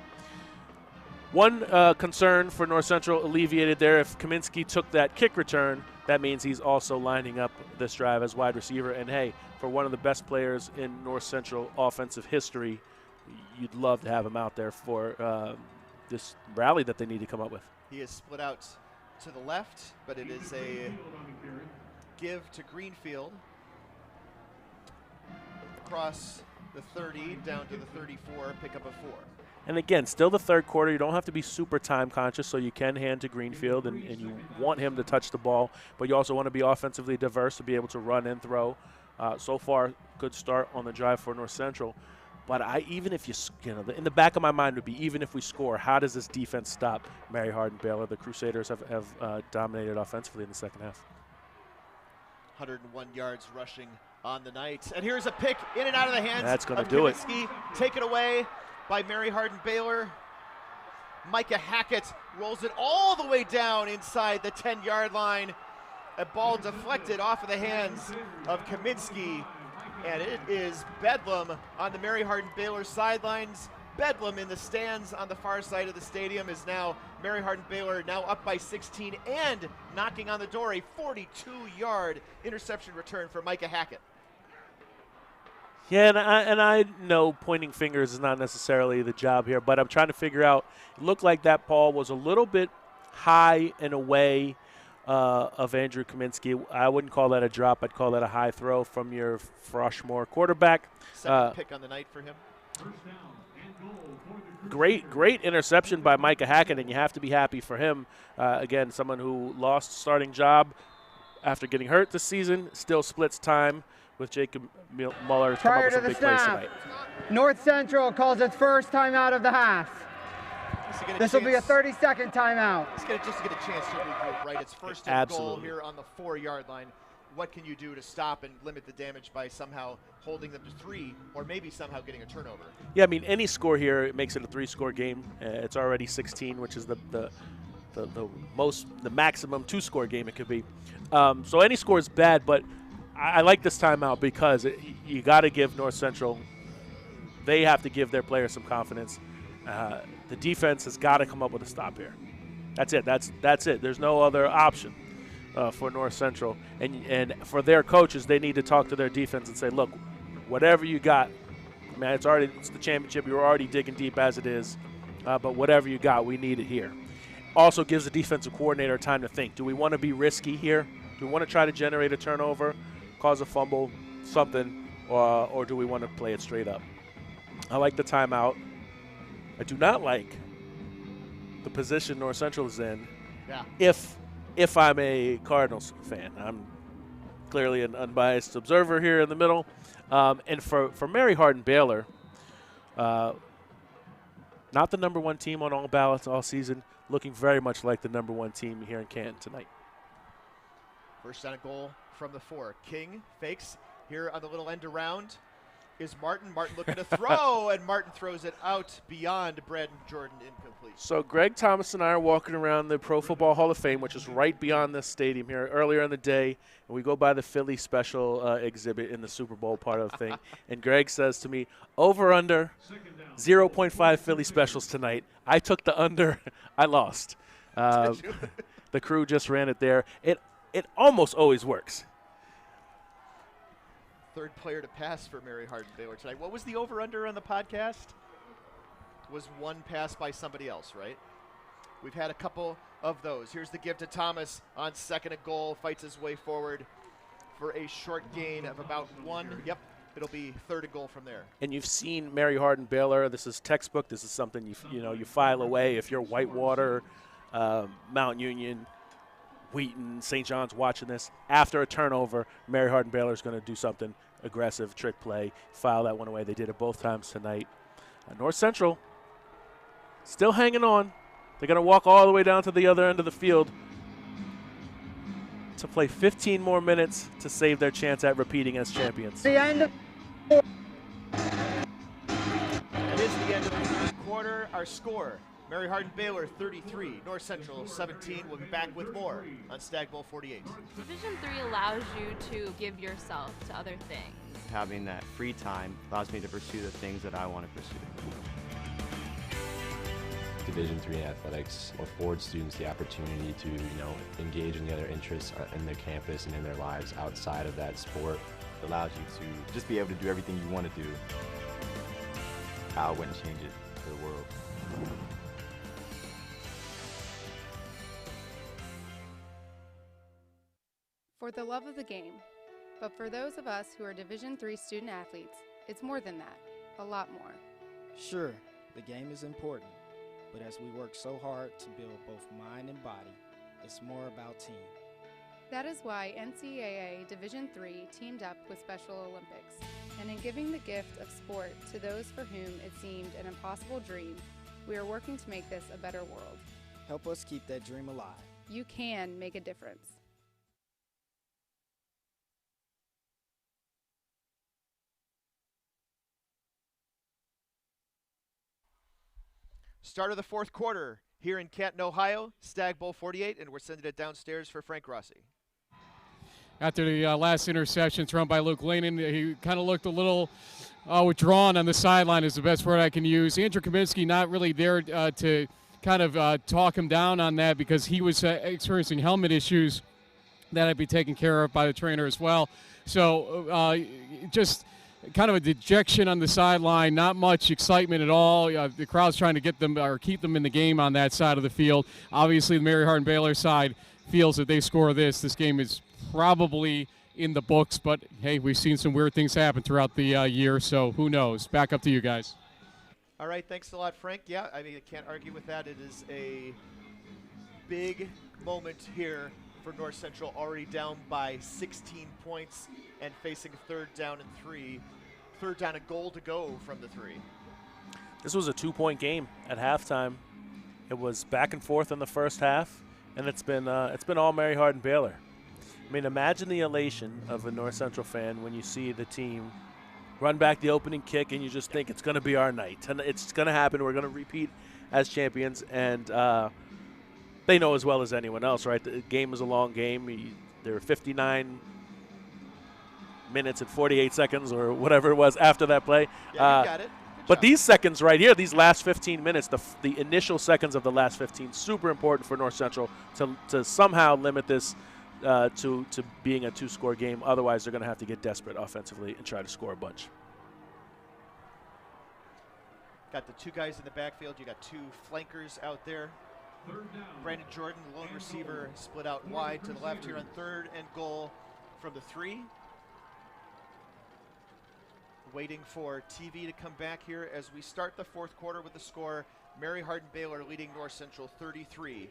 One concern for North Central alleviated there. If Kaminsky took that kick return, that means he's also lining up this drive as wide receiver. And, hey, for one of the best players in North Central offensive history, you'd love to have him out there for this rally that they need to come up with. He is split out to the left, but it is a give to Greenfield across the 30 down to the 34, pick up a 4. And again, still the third quarter. You don't have to be super time conscious, so you can hand to Greenfield, and you want him to touch the ball, but you also want to be offensively diverse to be able to run and throw. So far, good start on the drive for North Central. But even if in the back of my mind would be, even if we score, how does this defense stop Mary Hardin Baylor? The Crusaders have dominated offensively in the second half. 101 yards rushing on the night. And here's a pick in and out of the hands That's gonna of do it. Kaminsky. Taken away by Mary Hardin Baylor. Micah Hackett rolls it all the way down inside the 10-yard line. A ball deflected off of the hands of Kaminsky. And it is bedlam on the Mary Hardin Baylor sidelines. Bedlam in the stands on the far side of the stadium is now Mary Hardin Baylor now up by 16 and knocking on the door. A 42-yard interception return for Micah Hackett. Yeah, and I know pointing fingers is not necessarily the job here, but I'm trying to figure out, it looked like that ball was a little bit high and away of Andrew Kaminsky. I wouldn't call that a drop. I'd call that a high throw from your Froshmore quarterback. Second pick on the night for him. Great interception by Micah Hackett, and you have to be happy for him. Again, someone who lost starting job after getting hurt this season, still splits time with Jacob Muller to come up with some big plays tonight. North Central calls its first timeout of the half. This will be a 30-second timeout. Just get a chance to regroup, right? It's first and goal here on the 4-yard line. What can you do to stop and limit the damage by somehow holding them to 3 or maybe somehow getting a turnover? Yeah, I mean, any score here, it makes it a 3-score game. It's already 16, which is the maximum 2-score game it could be. So any score is bad, but I like this timeout because you got to give North Central, they have to give their players some confidence. The defense has got to come up with a stop here. That's it. That's it. There's no other option for North Central. And for their coaches, they need to talk to their defense and say, look, whatever you got, man, it's the championship. You're already digging deep as it is. But whatever you got, we need it here. Also gives the defensive coordinator time to think. Do we want to be risky here? Do we want to try to generate a turnover, cause a fumble, something, or do we want to play it straight up? I like the timeout. I do not like the position North Central is in. Yeah. If I'm a Cardinals fan, I'm clearly an unbiased observer here in the middle. And for Mary Hardin Baylor, not the number 1 team on all ballots all season, looking very much like the number 1 team here in Canton tonight. First down and goal from the 4. King fakes here on the little end around. Is Martin. Martin looking to throw, and Martin throws it out beyond Braden Jordan, incomplete. So Greg Thomas and I are walking around the Pro Football Hall of Fame, which is right beyond this stadium here, earlier in the day, and we go by the Philly special exhibit in the Super Bowl part of the thing, and Greg says to me, over under 0.5 Philly specials tonight. I took the under. I lost. The crew just ran it there. It almost always works. Third player to pass for Mary Hardin Baylor tonight. What was the over-under on the podcast? Was one pass by somebody else, right? We've had a couple of those. Here's the give to Thomas on second and goal. Fights his way forward for a short gain of about 1. Yep, it'll be third and goal from there. And you've seen Mary Hardin Baylor. This is textbook. This is something you file away if you're Whitewater, Mount Union. Wheaton, St. John's watching this. After a turnover, Mary Hardin Baylor is going to do something aggressive, trick play, file that one away. They did it both times tonight. North Central still hanging on. They're going to walk all the way down to the other end of the field to play 15 more minutes to save their chance at repeating as champions. The end of It is the end of the third quarter. Our score, Mary Hardin Baylor 33, North Central 17. We'll be back with more on Stagg Bowl 48. Division III allows you to give yourself to other things. Having that free time allows me to pursue the things that I want to pursue. Division III athletics affords students the opportunity to, engage in the other interests in their campus and in their lives outside of that sport. It allows you to just be able to do everything you want to do. I wouldn't change it for the world. For the love of the game. But for those of us who are Division III student athletes, it's more than that, a lot more. Sure, the game is important, but as we work so hard to build both mind and body, it's more about team. That is why NCAA Division III teamed up with Special Olympics, and in giving the gift of sport to those for whom it seemed an impossible dream, we are working to make this a better world. Help us keep that dream alive. You can make a difference. Start of the fourth quarter here in Canton, Ohio, Stagg Bowl 48, and we're sending it downstairs for Frank Rossi. After the last interception thrown by Luke Lannon, he kind of looked a little withdrawn on the sideline is the best word I can use. Andrew Kaminsky not really there to kind of talk him down on that because he was experiencing helmet issues that had to be taken care of by the trainer as well. So just kind of a dejection on the sideline, not much excitement at all. The crowd's trying to get them or keep them in the game on that side of the field. Obviously, the Mary Hardin Baylor side feels that they score this game is probably in the books, but hey, we've seen some weird things happen throughout the year, so who knows? Back up to you guys. All right, thanks a lot, Frank. Yeah, I mean, I can't argue with that. It is a big moment here for North Central, already down by 16 points and facing third down and 3. Third down, a goal to go from the 3. This was a 2-point game at halftime. It was back and forth in the first half, and it's been all Mary Hardin Baylor. I mean, imagine the elation of a North Central fan when you see the team run back the opening kick and you just think it's going to be our night. And it's going to happen. We're going to repeat as champions. And they know as well as anyone else, right? The game is a long game. There are 59 minutes and 48 seconds or whatever it was after that play. Yeah, you got it. But these seconds right here, these last 15 minutes, the initial seconds of the last 15, super important for North Central to somehow limit this to being a 2-score game. Otherwise, they're going to have to get desperate offensively and try to score a bunch. Got the 2 guys in the backfield. You got 2 flankers out there. Brandon Jordan, the lone receiver, split out wide to the left here on 3rd and goal from the 3. Waiting for TV to come back here as we start the fourth quarter with the score. Mary Hardin Baylor leading North Central 33-17.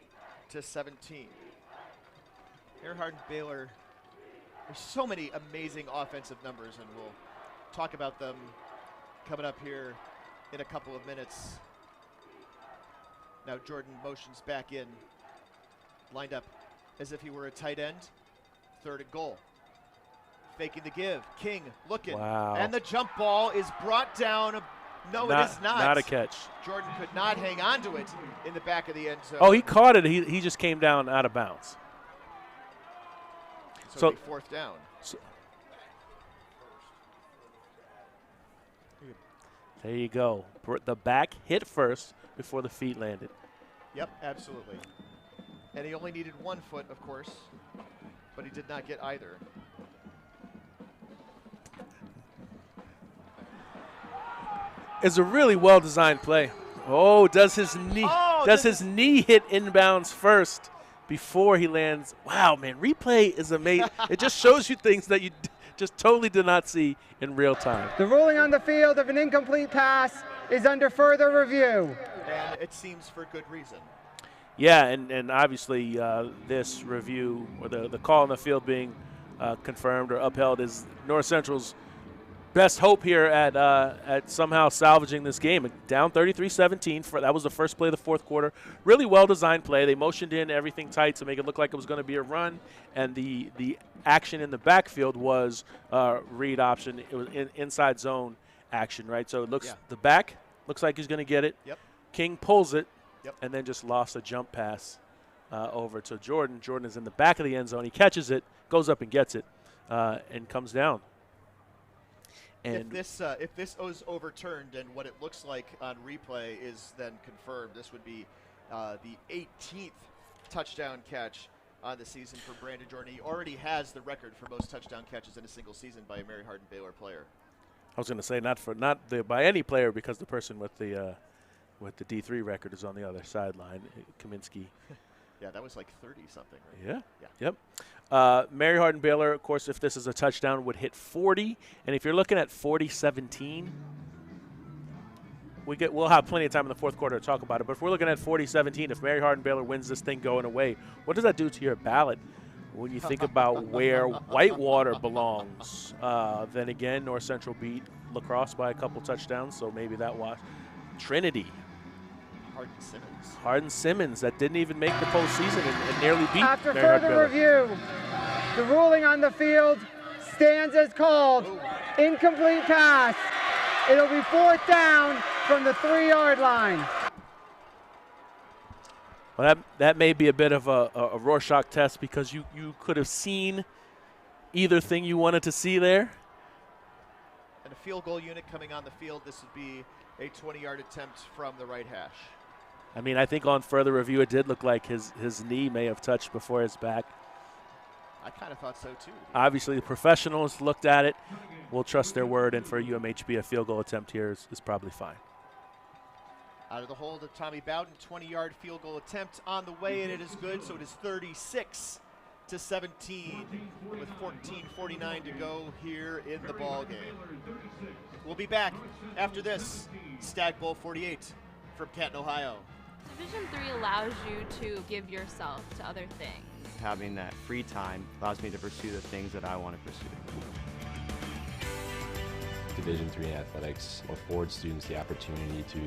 Mary Hardin Baylor, there's so many amazing offensive numbers, and we'll talk about them coming up here in a couple of minutes. Now Jordan motions back in, lined up as if he were a tight end. 3rd and goal. Faking the give. King looking. Wow. And the jump ball is brought down. No, it is not. Not a catch. Jordan could not hang on to it in the back of the end zone. Oh, he caught it. He just came down out of bounds. So 4th down. There you go. The back hit first before the feet landed. Yep, absolutely. And he only needed 1 foot, of course, but he did not get either. It's a really well-designed play. Oh, does his knee hit inbounds first before he lands? Wow, man, replay is amazing. It just shows you things that you just totally did not see in real time. The ruling on the field of an incomplete pass is under further review. And it seems for good reason. Yeah, and obviously this review or the call on the field being confirmed or upheld is North Central's best hope here at somehow salvaging this game. Down 33-17. That was the first play of the fourth quarter. Really well-designed play. They motioned in everything tight to make it look like it was going to be a run, and the action in the backfield was read option. It was inside zone action, right? So it looks the back looks like he's going to get it. Yep. King pulls it, and then just lost a jump pass over to Jordan. Jordan is in the back of the end zone. He catches it, goes up and gets it, and comes down. And if this was overturned and what it looks like on replay is then confirmed, this would be the 18th touchdown catch on the season for Brandon Jordan. He already has the record for most touchdown catches in a single season by a Mary Hardin Baylor player. I was going to say not by any player, because the person with the D3 record is on the other sideline, Kaminsky. Yeah, that was like 30-something, right? Yeah. Yep. Mary Hardin Baylor, of course, if this is a touchdown, would hit 40. And if you're looking at 40-17, we'll have plenty of time in the fourth quarter to talk about it. But if we're looking at 40-17, if Mary Hardin Baylor wins this thing going away, what does that do to your ballot when you think about where Whitewater belongs? Then again, North Central beat La Crosse by a couple touchdowns, so maybe that watch. Trinity. Hardin Simmons that didn't even make the postseason and nearly beat After Mary Hardin further Baylor. review, the ruling on the field stands as called. Incomplete pass. It'll be fourth down from the 3-yard line. Well, that may be a bit of a Rorschach test, because you could have seen either thing you wanted to see there. And a field goal unit coming on the field. This would be a 20-yard attempt from the right hash. I mean, I think on further review, it did look like his knee may have touched before his back. I kind of thought so, too. Obviously, the professionals looked at it. We'll trust their word, and for UMHB, a field goal attempt here is probably fine. Out of the hold of Tommy Bowden, 20-yard field goal attempt on the way, and it is good. So it is 36-17 with 14:49 to go here in the ball game. We'll be back after this Stagg Bowl 48 from Canton, Ohio. Division III allows you to give yourself to other things. Having that free time allows me to pursue the things that I want to pursue. Division III athletics affords students the opportunity to,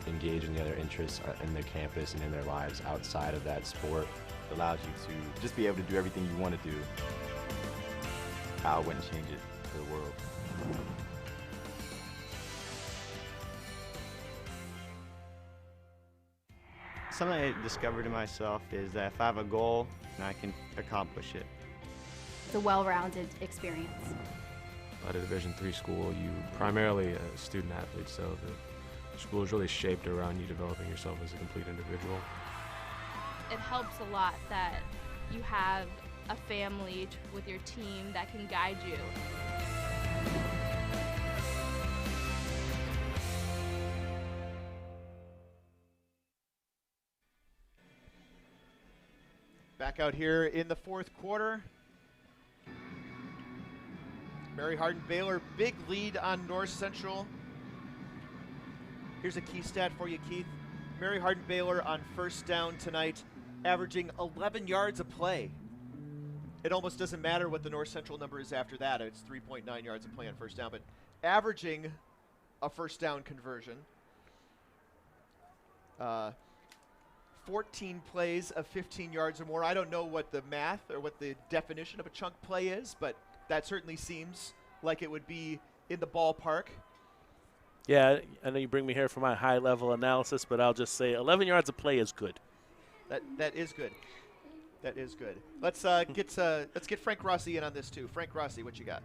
engage in the other interests in their campus and in their lives outside of that sport. It allows you to just be able to do everything you want to do. I wouldn't change it for the world. Something I discovered in myself is that if I have a goal, then I can accomplish it. It's a well-rounded experience. At a Division III school, you primarily a student athlete, so the school is really shaped around you developing yourself as a complete individual. It helps a lot that you have a family with your team that can guide you. Back out here in the fourth quarter. Mary Hardin Baylor, big lead on North Central. Here's a key stat for you, Keith. Mary Hardin Baylor on first down tonight, averaging 11 yards a play. It almost doesn't matter what the North Central number is after that. It's 3.9 yards a play on first down, but averaging a first down conversion. 14 plays of 15 yards or more. I don't know what the math or what the definition of a chunk play is, but that certainly seems like it would be in the ballpark. Yeah, I know you bring me here for my high-level analysis, but I'll just say 11 yards a play is good. That is good. That is good. Let's get Frank Rossi in on this too. Frank Rossi, what you got?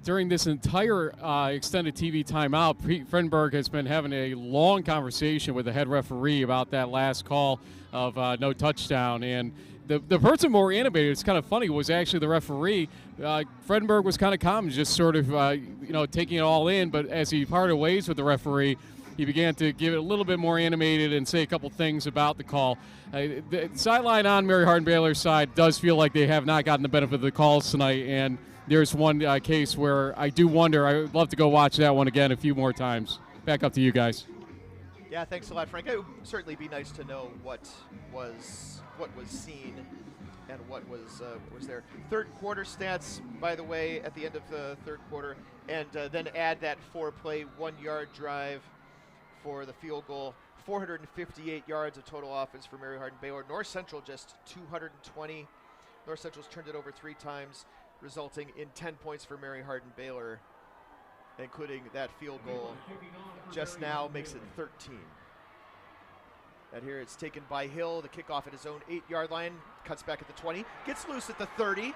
During this entire extended TV timeout, Fredenberg has been having a long conversation with the head referee about that last call of no touchdown. And the person more animated, it's kind of funny, was actually the referee. Fredenberg was kind of calm, just sort of taking it all in. But as he parted ways with the referee, he began to give it a little bit more animated and say a couple things about the call. The sideline on Mary Hardin Baylor's side does feel like they have not gotten the benefit of the calls tonight. And there's one case where I do wonder, I would love to go watch that one again a few more times. Back up to you guys. Yeah, thanks a lot, Frank. It would certainly be nice to know what was seen and what was there. Third quarter stats, by the way, at the end of the third quarter, and then add that 4-play, 1-yard drive for the field goal. 458 yards of total offense for Mary Hardin-Baylor. North Central just 220. North Central's turned it over 3 times, resulting in 10 points for Mary Hardin-Baylor, including that field goal just now makes it 13. And here it's taken by Hill, the kickoff at his own 8-yard line, cuts back at the 20, gets loose at the 30,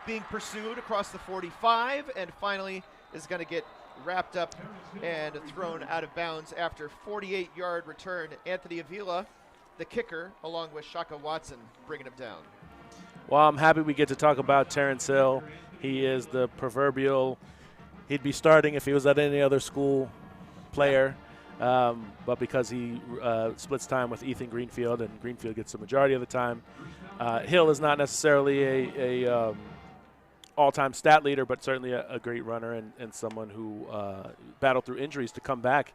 being pursued across the 45, and finally is going to get wrapped up and thrown out of bounds after 48-yard return. Anthony Avila, the kicker, along with Shaka Watson, bringing him down. Well, I'm happy we get to talk about Terrence Hill. He is the proverbial, he'd be starting if he was at any other school player, but because he splits time with Ethan Greenfield, and Greenfield gets the majority of the time. Hill is not necessarily a all-time stat leader, but certainly a great runner and someone who battled through injuries to come back.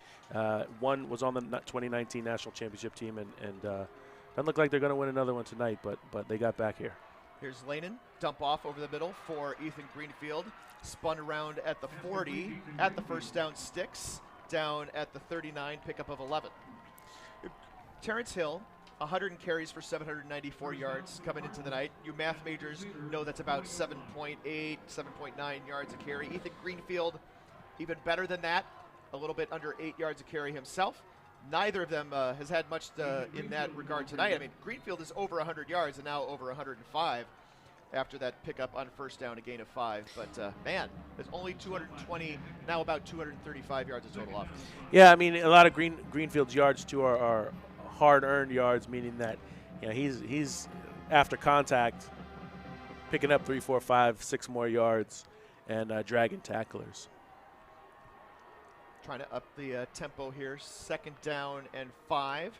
One was on the 2019 national championship team, and doesn't look like they're going to win another one tonight, but they got back here. Here's Lanin, dump off over the middle for Ethan Greenfield. Spun around at the 40, at the first down sticks, down at the 39, pickup of 11. Terrence Hill, 100 carries for 794 yards coming into the night. You math majors know that's about 7.8, 7.9 yards a carry. Ethan Greenfield, even better than that, a little bit under 8 yards a carry himself. Neither of them has had much in that regard tonight. I mean, Greenfield is over 100 yards and now over 105 after that pickup on first down, a gain of 5. But, man, there's only 220, now about 235 yards of total offense. Yeah, I mean, a lot of Greenfield's yards, too, are hard-earned yards, meaning that he's after contact picking up 3, 4, 5, 6 more yards and dragging tacklers. Trying to up the tempo here. 2nd down and 5.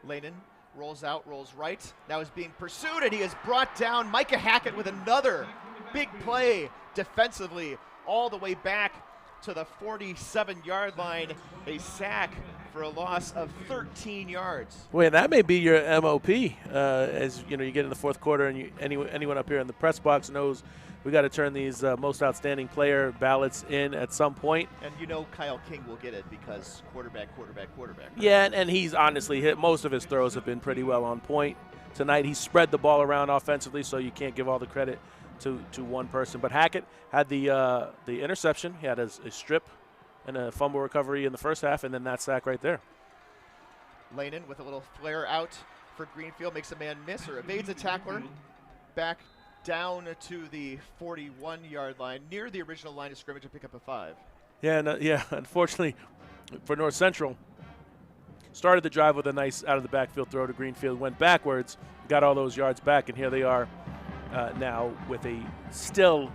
Lanin rolls out, rolls right. Now is being pursued, and he is brought down. Micah Hackett with another big play defensively all the way back to the 47-yard line. A sack for a loss of 13 yards. Boy, that may be your MOP. As you get in the fourth quarter, and anyone up here in the press box knows we got to turn these most outstanding player ballots in at some point. And Kyle King will get it because quarterback. Yeah, and he's honestly hit most of his throws have been pretty well on point. Tonight he spread the ball around offensively, so you can't give all the credit to one person. But Hackett had the interception. He had a strip and a fumble recovery in the first half, and then that sack right there. Lanin with a little flare out for Greenfield, makes a man miss or evades a tackler. Back down to the 41-yard line, near the original line of scrimmage, to pick up a 5. Yeah, unfortunately for North Central, started the drive with a nice out of the backfield throw to Greenfield, went backwards, got all those yards back, and here they are now with a still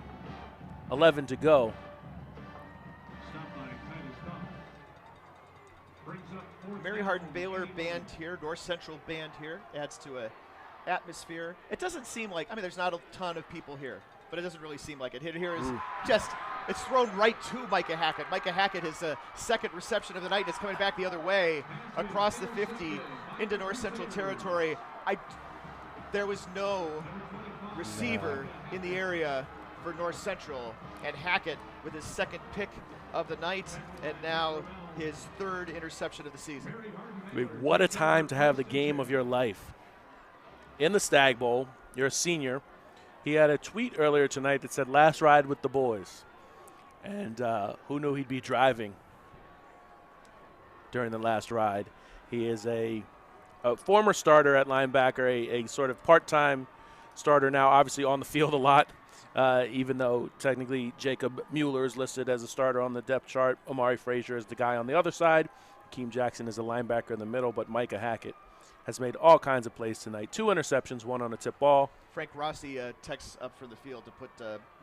11 to go. Mary Hardin-Baylor band here, North Central band here, adds to a atmosphere. It doesn't seem like, there's not a ton of people here, but it doesn't really seem like it. Here is it's thrown right to Micah Hackett. Micah Hackett, his second reception of the night, and is coming back the other way across the 50 into North Central territory. There was no receiver in the area for North Central, and Hackett with his second pick of the night, and now his 3rd interception of the season. I mean, what a time to have the game of your life. In the Stagg Bowl, you're a senior. He had a tweet earlier tonight that said, "Last ride with the boys." And who knew he'd be driving during the last ride? He is a former starter at linebacker, a sort of part-time starter now, obviously on the field a lot, even though technically Jacob Mueller is listed as a starter on the depth chart. Amari Frazier is the guy on the other side. Keem Jackson is a linebacker in the middle, but Micah Hackett has made all kinds of plays tonight. 2 interceptions, 1 on a tip ball. Frank Rossi texts up from the field to put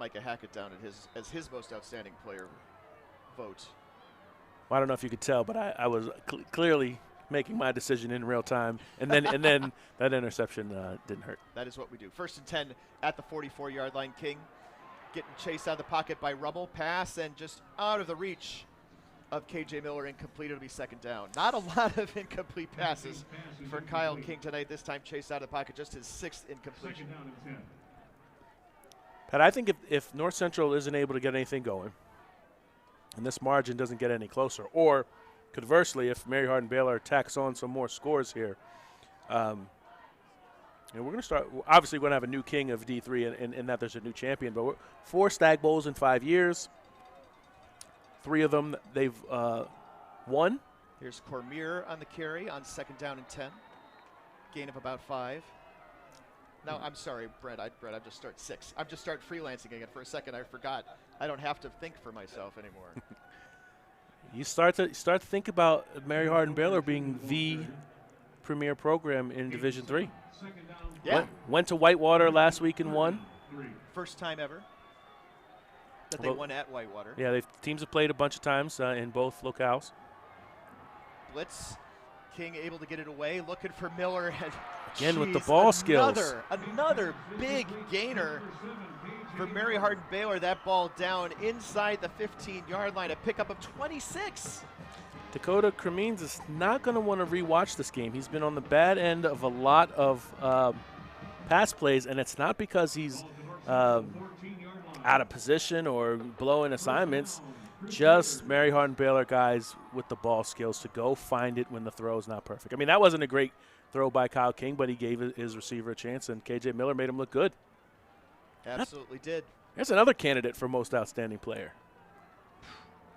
Micah Hackett down as his most outstanding player vote. Well, I don't know if you could tell, but I was clearly making my decision in real time, and then that interception didn't hurt. That is what we do. 1st and 10 at the 44-yard line. King getting chased out of the pocket by Rummel. Pass and just out of the reach of KJ Miller incomplete. It'll be second down. Not a lot of incomplete passes for Kyle King tonight. This time chased out of the pocket, just his 6th incompletion. Pat, I think if North Central isn't able to get anything going, and this margin doesn't get any closer, or conversely, if Mary Hardin-Baylor tacks on some more scores here, we're going to start. Obviously, we're going to have a new king of D3 in that there's a new champion. But 4 Stagg Bowls in 5 years. 3 of them they've won. Here's Cormier on the carry on 2nd down and 10. Gain of about 5. No, I'm sorry, Brett. I just start 6. I'm just start freelancing again. For a second, I forgot. I don't have to think for myself anymore. You start to think about Mary Hardin-Baylor being the premier program in Division III. Yeah. Went to Whitewater last week and won. First time ever that they won at Whitewater. Yeah, teams have played a bunch of times in both locales. Blitz. King able to get it away. Looking for Miller. And again with the ball skills. Another big gainer for Mary Hardin-Baylor. That ball down inside the 15-yard line. A pickup of 26. Dakota Cremines is not going to want to rewatch this game. He's been on the bad end of a lot of pass plays, and it's not because he's out of position or blowing assignments. Just Mary Hardin-Baylor guys with the ball skills to go find it when the throw is not perfect. I mean, that wasn't a great throw by Kyle King, but he gave his receiver a chance, and KJ Miller made him look good. Absolutely did. There's another candidate for most outstanding player.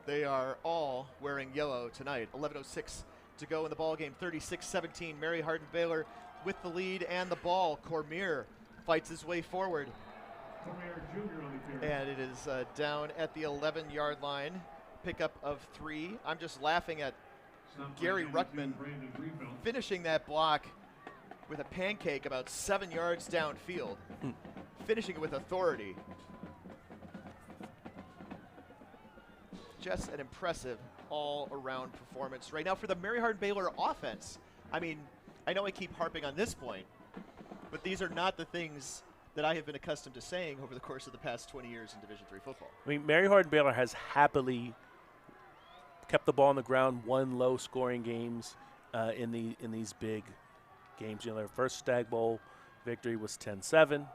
They are all wearing yellow tonight. 11:06 to go in the ball game. 36-17. Mary Hardin-Baylor with the lead and the ball. Cormier fights his way forward. And it is down at the 11-yard line. Pickup of 3. I'm just laughing at Gary Ruckman finishing that block with a pancake about 7 yards downfield. Finishing it with authority. Just an impressive all-around performance right now for the Mary Hardin-Baylor offense. I mean, I know I keep harping on this point, but these are not the things that I have been accustomed to saying over the course of the past 20 years in Division III football. I mean, Mary Hardin-Baylor has happily kept the ball on the ground, won low-scoring games in these big games. You know, their first Stagg Bowl victory was 10-7.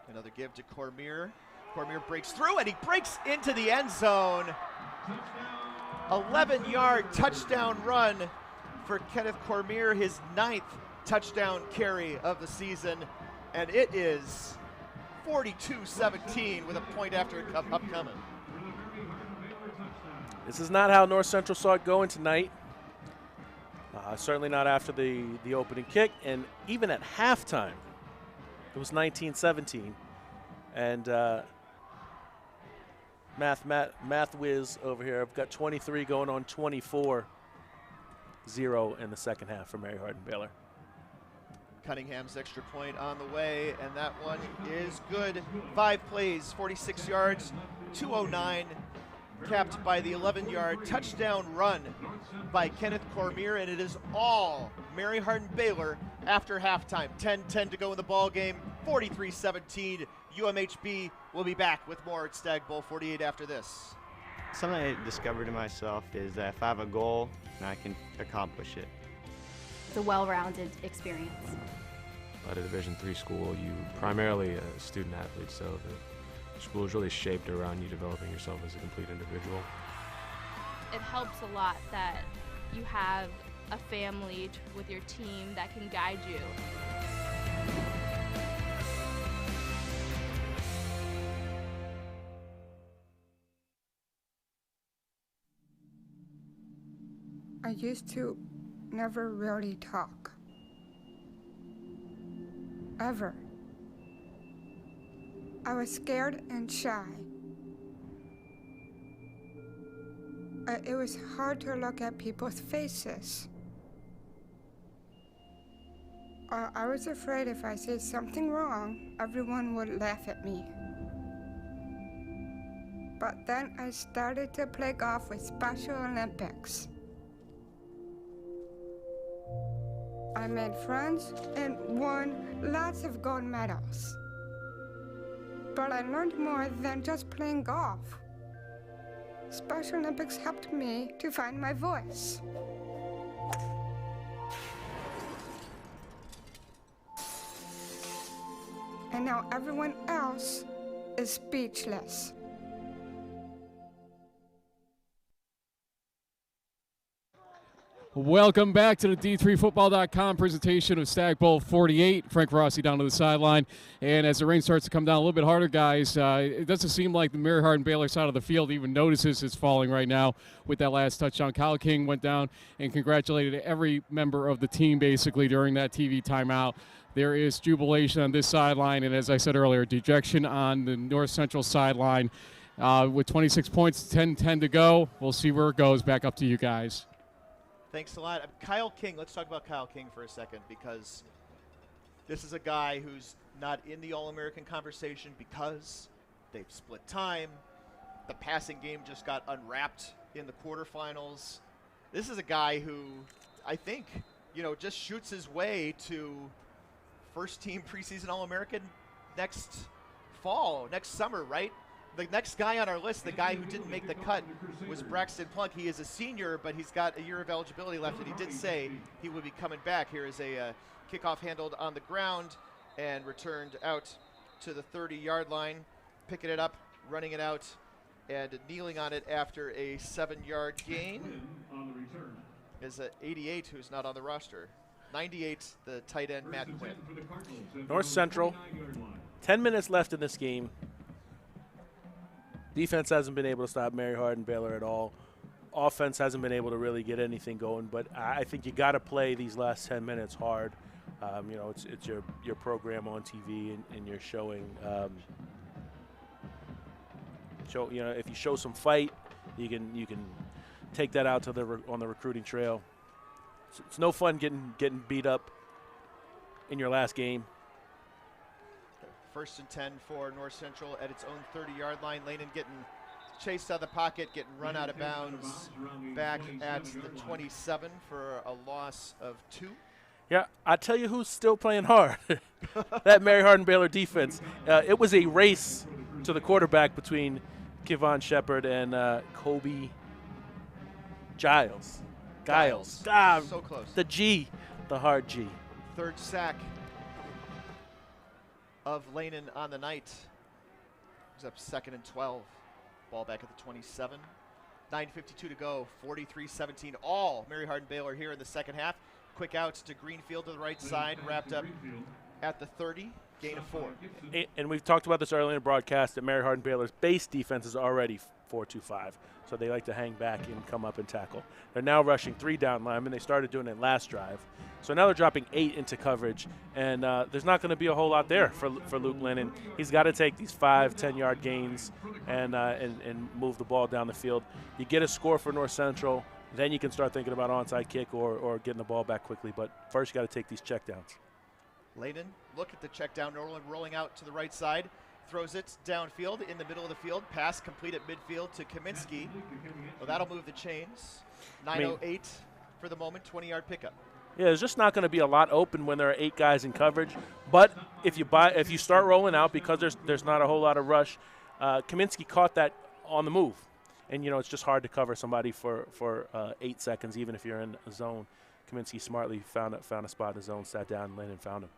Another give to Cormier. Cormier breaks through, and he breaks into the end zone. 11-yard touchdown run for Kenneth Cormier, his 9th touchdown carry of the season, and it is 42-17 with a point after it upcoming. This is not how North Central saw it going tonight. Certainly not after the opening kick, and even at halftime, it was 19-17, and math whiz over here. I've got 23 going on 24-0 in the second half for Mary Hardin-Baylor. Cunningham's extra point on the way, and that one is good. 5 plays, 46 yards, 209, capped by the 11-yard touchdown run by Kenneth Cormier, and it is all Mary Hardin-Baylor after halftime. 10-10 to go in the ball game, 43-17. UMHB will be back with more at Stagg Bowl 48 after this. Something I discovered in myself is that if I have a goal, then I can accomplish it. It's a well-rounded experience. At a Division III school, you primarily a student athlete, so the school is really shaped around you developing yourself as a complete individual. It helps a lot that you have a family with your team that can guide you. I used to never really talk. Ever. I was scared and shy. It was hard to look at people's faces. I was afraid if I said something wrong, everyone would laugh at me. But then I started to play golf with Special Olympics. I made friends and won lots of gold medals. But I learned more than just playing golf. Special Olympics helped me to find my voice. And now everyone else is speechless. Welcome back to the D3Football.com presentation of Stagg Bowl 48. Frank Rossi down to the sideline. And as the rain starts to come down a little bit harder, guys, it doesn't seem like the Mary Hardin-Baylor side of the field even notices it's falling right now with that last touchdown. Kyle King went down and congratulated every member of the team basically during that TV timeout. There is jubilation on this sideline, and as I said earlier, dejection on the North Central sideline. With 26 points, 10-10 to go. We'll see where it goes. Back up to you guys. Thanks a lot. Kyle King, let's talk about Kyle King for a second, because this is a guy who's not in the All-American conversation because they've split time. The passing game just got unwrapped in the quarterfinals. This is a guy who I think, just shoots his way to first-team preseason All-American next fall, next summer, right? The next guy on our list, the guy who didn't make the cut, was Braxton Plunk. He is a senior, but he's got a year of eligibility left, and he did say he would be coming back. Here is a kickoff handled on the ground and returned out to the 30-yard line, picking it up, running it out, and kneeling on it after a 7-yard gain is 88, who's not on the roster. 98, the tight end, Matt Quinn. North Central, 10 minutes left in this game. Defense hasn't been able to stop Mary Hardin-Baylor at all. Offense hasn't been able to really get anything going, but I think you got to play these last 10 minutes hard. It's your program on TV, and you're showing. If you show some fight, you can take that out to on the recruiting trail. It's no fun getting beat up in your last game. First and 10 for North Central at its own 30-yard line. Lannon getting chased out of the pocket, getting run out of bounds back at the 27 for a loss of 2. Yeah, I tell you who's still playing hard. That Mary Hardin-Baylor defense. It was a race to the quarterback between Kevon Shepard and Kobe Giles. So close. The G, the hard G. Third sack of Lannon on the night. He's up 2nd and 12. Ball back at the 27. 9:52 to go. 43-17. All Mary Hardin-Baylor here in the second half. Quick outs to Greenfield to the right side. Wrapped up at the 30. Gain of 4. And we've talked about this earlier in the broadcast that Mary Hardin-Baylor's base defense is already 4-2-5. So they like to hang back and come up and tackle. They're now rushing 3 down linemen. They started doing it last drive. So now they're dropping 8 into coverage, and there's not going to be a whole lot there for Luke Lennon. He's got to take these 5, 10-yard gains and move the ball down the field. You get a score for North Central, then you can start thinking about onside kick or getting the ball back quickly. But first you got to take these checkdowns. Layden, look at the check down, rolling out to the right side, throws it downfield in the middle of the field, pass complete at midfield to Kaminsky. Well, that'll move the chains. 9:08 for the moment, 20-yard pickup. Yeah, there's just not going to be a lot open when there are 8 guys in coverage. But if you start rolling out, because there's not a whole lot of rush, Kaminsky caught that on the move, and it's just hard to cover somebody for 8 seconds, even if you're in a zone. Kaminsky smartly found a spot in the zone, sat down, and Lennon found him.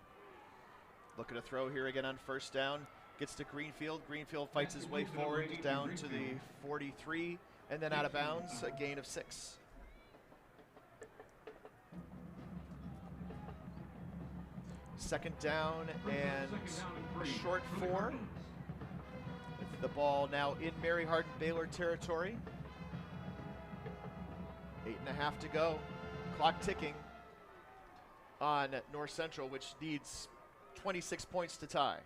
Look at a throw here again on first down. Gets to Greenfield. Greenfield fights his way forward down to the 43, and then out of bounds, a gain of 6. Second down and a short 4. With the ball now in Mary Hardin-Baylor territory. 8.5 to go. Clock ticking on North Central, which needs 26 points to tie.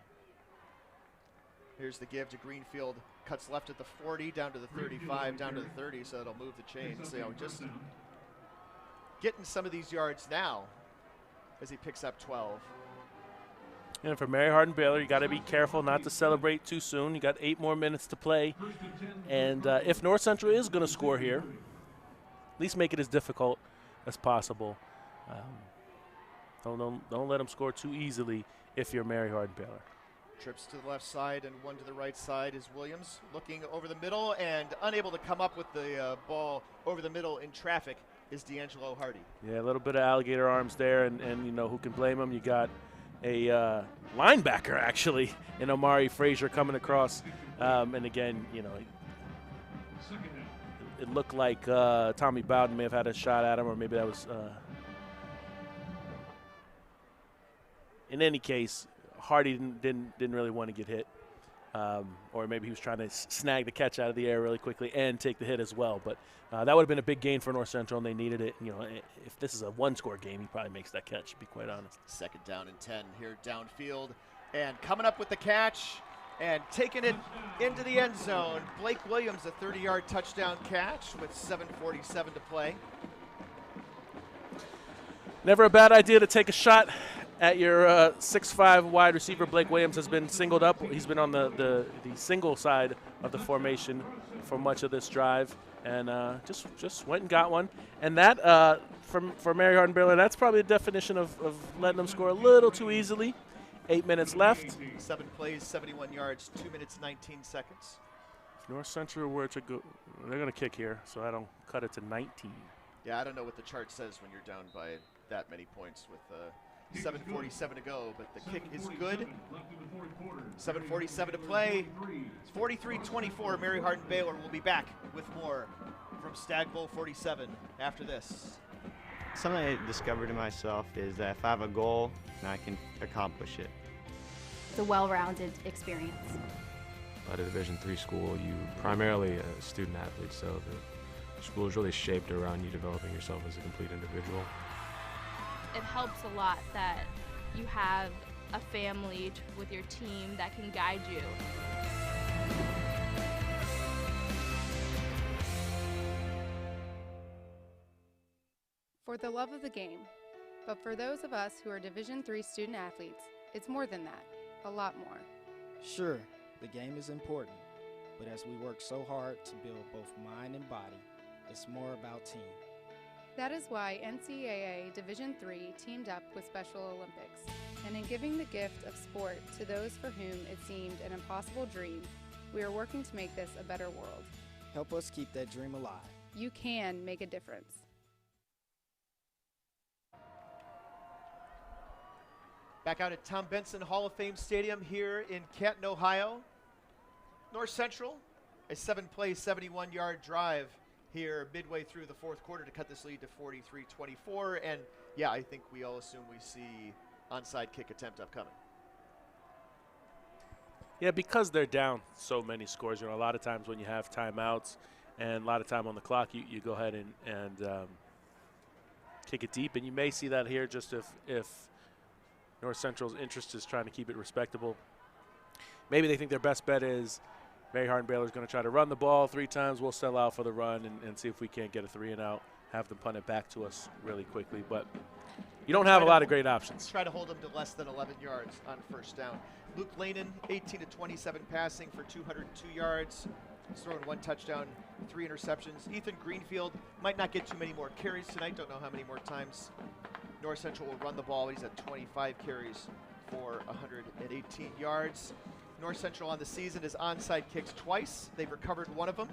Here's the give to Greenfield. Cuts left at the 40, down to the 35, down to the 30, so that'll move the chains. Just getting some of these yards now as he picks up 12. And for Mary Hardin-Baylor, you got to be careful not to celebrate too soon. You got 8 more minutes to play. And if North Central is going to score here, at least make it as difficult as possible. Don't let them score too easily if you're Mary Hardin-Baylor. Trips to the left side and one to the right side is Williams, looking over the middle and unable to come up with the ball over the middle in traffic is D'Angelo Hardy. Yeah, a little bit of alligator arms there, and you know, who can blame him? You got a linebacker, actually, in Amari Frazier coming across. And again, you know, it looked like Tommy Bowden may have had a shot at him, or maybe that was in any case, Hardy didn't really want to get hit, or maybe he was trying to snag the catch out of the air really quickly and take the hit as well. But that would have been a big gain for North Central, and they needed it. You know, if this is a one-score game, he probably makes that catch, to be quite honest. 2nd down and 10 here downfield, and coming up with the catch and taking it into the end zone. Blake Williams, a 30-yard touchdown catch with 7:47 to play. Never a bad idea to take a shot at your 6'5" wide receiver. Blake Williams has been singled up. He's been on the single side of the formation for much of this drive, and just went and got one. And that, for Mary Hardin-Baylor, that's probably the definition of letting them score a little too easily. 8 minutes left. 7 plays, 71 yards, 2 minutes, 19 seconds. If North Central were to go, they're going to kick here, so I don't cut it to 19. Yeah, I don't know what the chart says when you're down by that many points with 7:47 to go, but the kick is good. 7:47 to play. It's 43-24. Mary Hardin-Baylor will be back with more from Stagg Bowl 47 after this. Something I discovered in myself is that if I have a goal, then I can accomplish it. It's a well-rounded experience. At a Division III school, you primarily a student athlete, so the school is really shaped around you developing yourself as a complete individual. It helps a lot that you have a family with your team that can guide you. For the love of the game, but for those of us who are Division III student athletes, it's more than that, a lot more. Sure, the game is important, but as we work so hard to build both mind and body, it's more about team. That is why NCAA Division III teamed up with Special Olympics, and in giving the gift of sport to those for whom it seemed an impossible dream, we are working to make this a better world. Help us keep that dream alive. You can make a difference. Back out at Tom Benson Hall of Fame Stadium here in Canton, Ohio. North Central, a 7-play, 71-yard drive here midway through the 4th quarter to cut this lead to 43-24. And yeah, I think we all assume we see onside kick attempt upcoming. Yeah, because they're down so many scores, you know, a lot of times when you have timeouts and a lot of time on the clock, you go ahead and kick it deep. And you may see that here just if North Central's interest is trying to keep it respectable. Maybe they think their best bet is Mary Hardin-Baylor is going to try to run the ball 3 times. We'll sell out for the run and see if we can't get a 3-and-out, have them punt it back to us really quickly. But you don't have a lot of great options. Try to hold them to less than 11 yards on 1st down. Luke Lanin, 18-27 passing for 202 yards. He's thrown 1 touchdown, 3 interceptions. Ethan Greenfield might not get too many more carries tonight. Don't know how many more times North Central will run the ball. He's at 25 carries for 118 yards. North Central on the season is onside kicks twice. They've recovered 1 of them.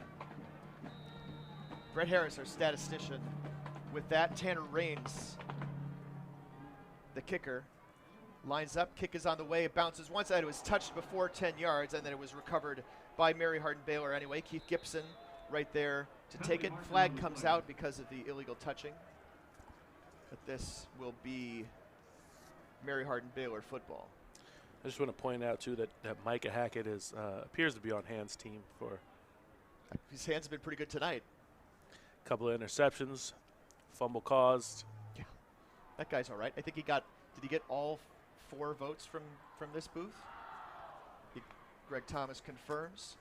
Brett Harris, our statistician, with that. Tanner Raines, the kicker, lines up. Kick is on the way. It bounces one side. It was touched before 10 yards, and then it was recovered by Mary Hardin-Baylor anyway. Keith Gibson right there to take it. Flag comes out because of the illegal touching. But this will be Mary Hardin-Baylor football. I just want to point out, too, that Micah Hackett appears to be on Hans' team for. His hands have been pretty good tonight. A couple of interceptions, fumble caused. Yeah, that guy's all right. I think he got. Did he get all 4 votes from this booth? Greg Thomas confirms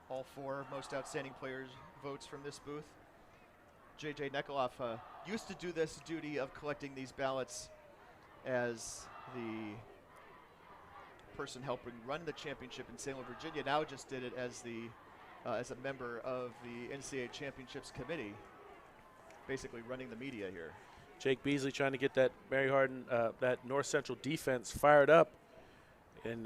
all 4 most outstanding players votes from this booth. J.J. Nekoloff used to do this duty of collecting these ballots as the person helping run the championship in Salem, Virginia. Now just did it as a member of the NCAA Championships Committee, basically running the media here. Jake Beasley trying to get that Mary Hardin, that North Central defense fired up, and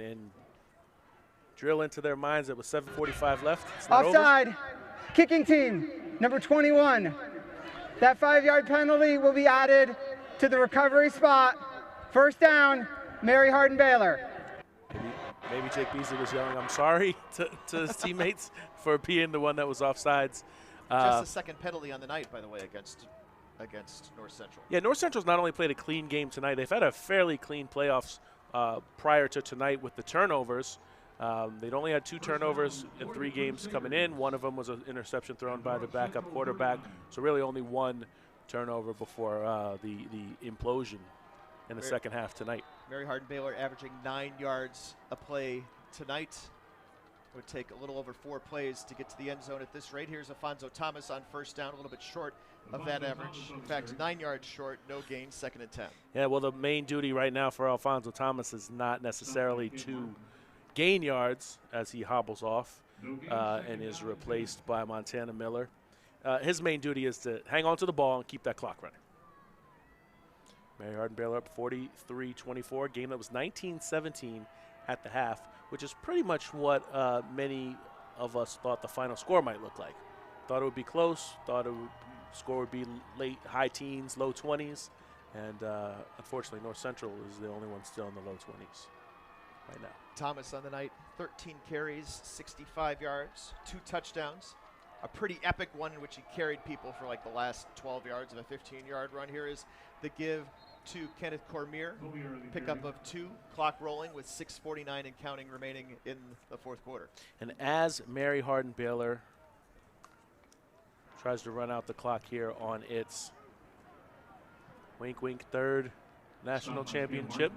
drill into their minds that with 7:45 left, it's not Offside. over. Kicking team, number 21. That 5-yard penalty will be added to the recovery spot. First down, Mary Hardin Baylor. Maybe Jake Beasley was yelling, "I'm sorry" to his teammates for being the one that was offsides. Just the second penalty on the night, by the way, against North Central. Yeah, North Central's not only played a clean game tonight, they've had a fairly clean playoffs prior to tonight with the turnovers. They'd only had 2 turnovers in 3 games coming in. One of them was an interception thrown by the backup quarterback. So really only 1 turnover before the implosion in the second half tonight. Mary Hardin Baylor averaging 9 yards a play tonight. It would take a little over 4 plays to get to the end zone at this rate. Here's Alfonso Thomas on first down, a little bit short of that average. In fact, 9 yards short, no gain, 2nd and 10. Yeah, well, the main duty right now for Alfonso Thomas is not necessarily to gain yards as he hobbles off and is replaced by Montana Miller. His main duty is to hang on to the ball and keep that clock running. Mary Hardin Baylor up 43-24, game that was 19-17 at the half, which is pretty much what many of us thought the final score might look like. Thought it would be close, score would be late high teens, low 20s, and unfortunately North Central is the only one still in the low 20s right now. Thomas on the night, 13 carries, 65 yards, 2 touchdowns. A pretty epic one in which he carried people for like the last 12 yards of a 15-yard run. Here is the give to Kenneth Cormier. Pickup of 2, clock rolling with 6:49 and counting remaining in the 4th quarter. And as Mary Hardin Baylor tries to run out the clock here on its wink, wink, 3rd national championship,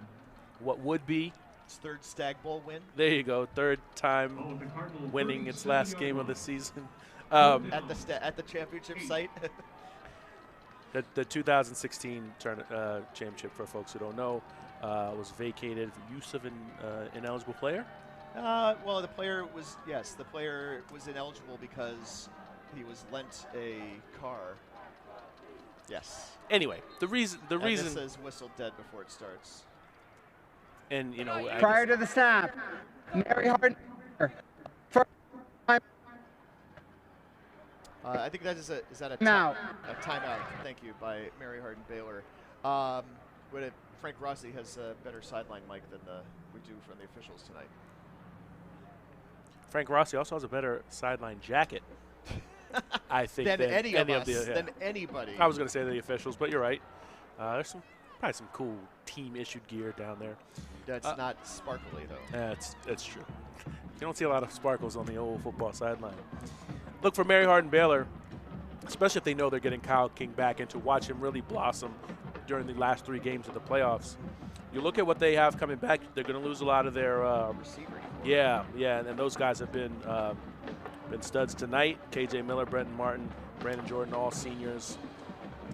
what would be its 3rd Stagg Bowl win. There you go, 3rd time winning its last game of the season. At the championship site. The 2016 championship, for folks who don't know, was vacated for use of an ineligible player. Well, the player was ineligible because he was lent a car. Yes. Anyway, the reason this says whistle dead before it starts. And you know, prior to the snap, Mary Hardin. I think that is that a timeout? A timeout. Thank you by Mary Hardin Baylor. Frank Rossi has a better sideline mic than we do from the officials tonight. Frank Rossi also has a better sideline jacket, I think, than any of us, the, than anybody. I was going to say the officials, but you're right. There's probably some cool team-issued gear down there. That's not sparkly, though. That's true. You don't see a lot of sparkles on the old football sideline. Look for Mary Hardin Baylor, especially if they know they're getting Kyle King back, and to watch him really blossom during the last 3 games of the playoffs. You look at what they have coming back, they're going to lose a lot of their receivers. Yeah, and those guys have been studs tonight. KJ Miller, Brenton Martin, Brandon Jordan, all seniors.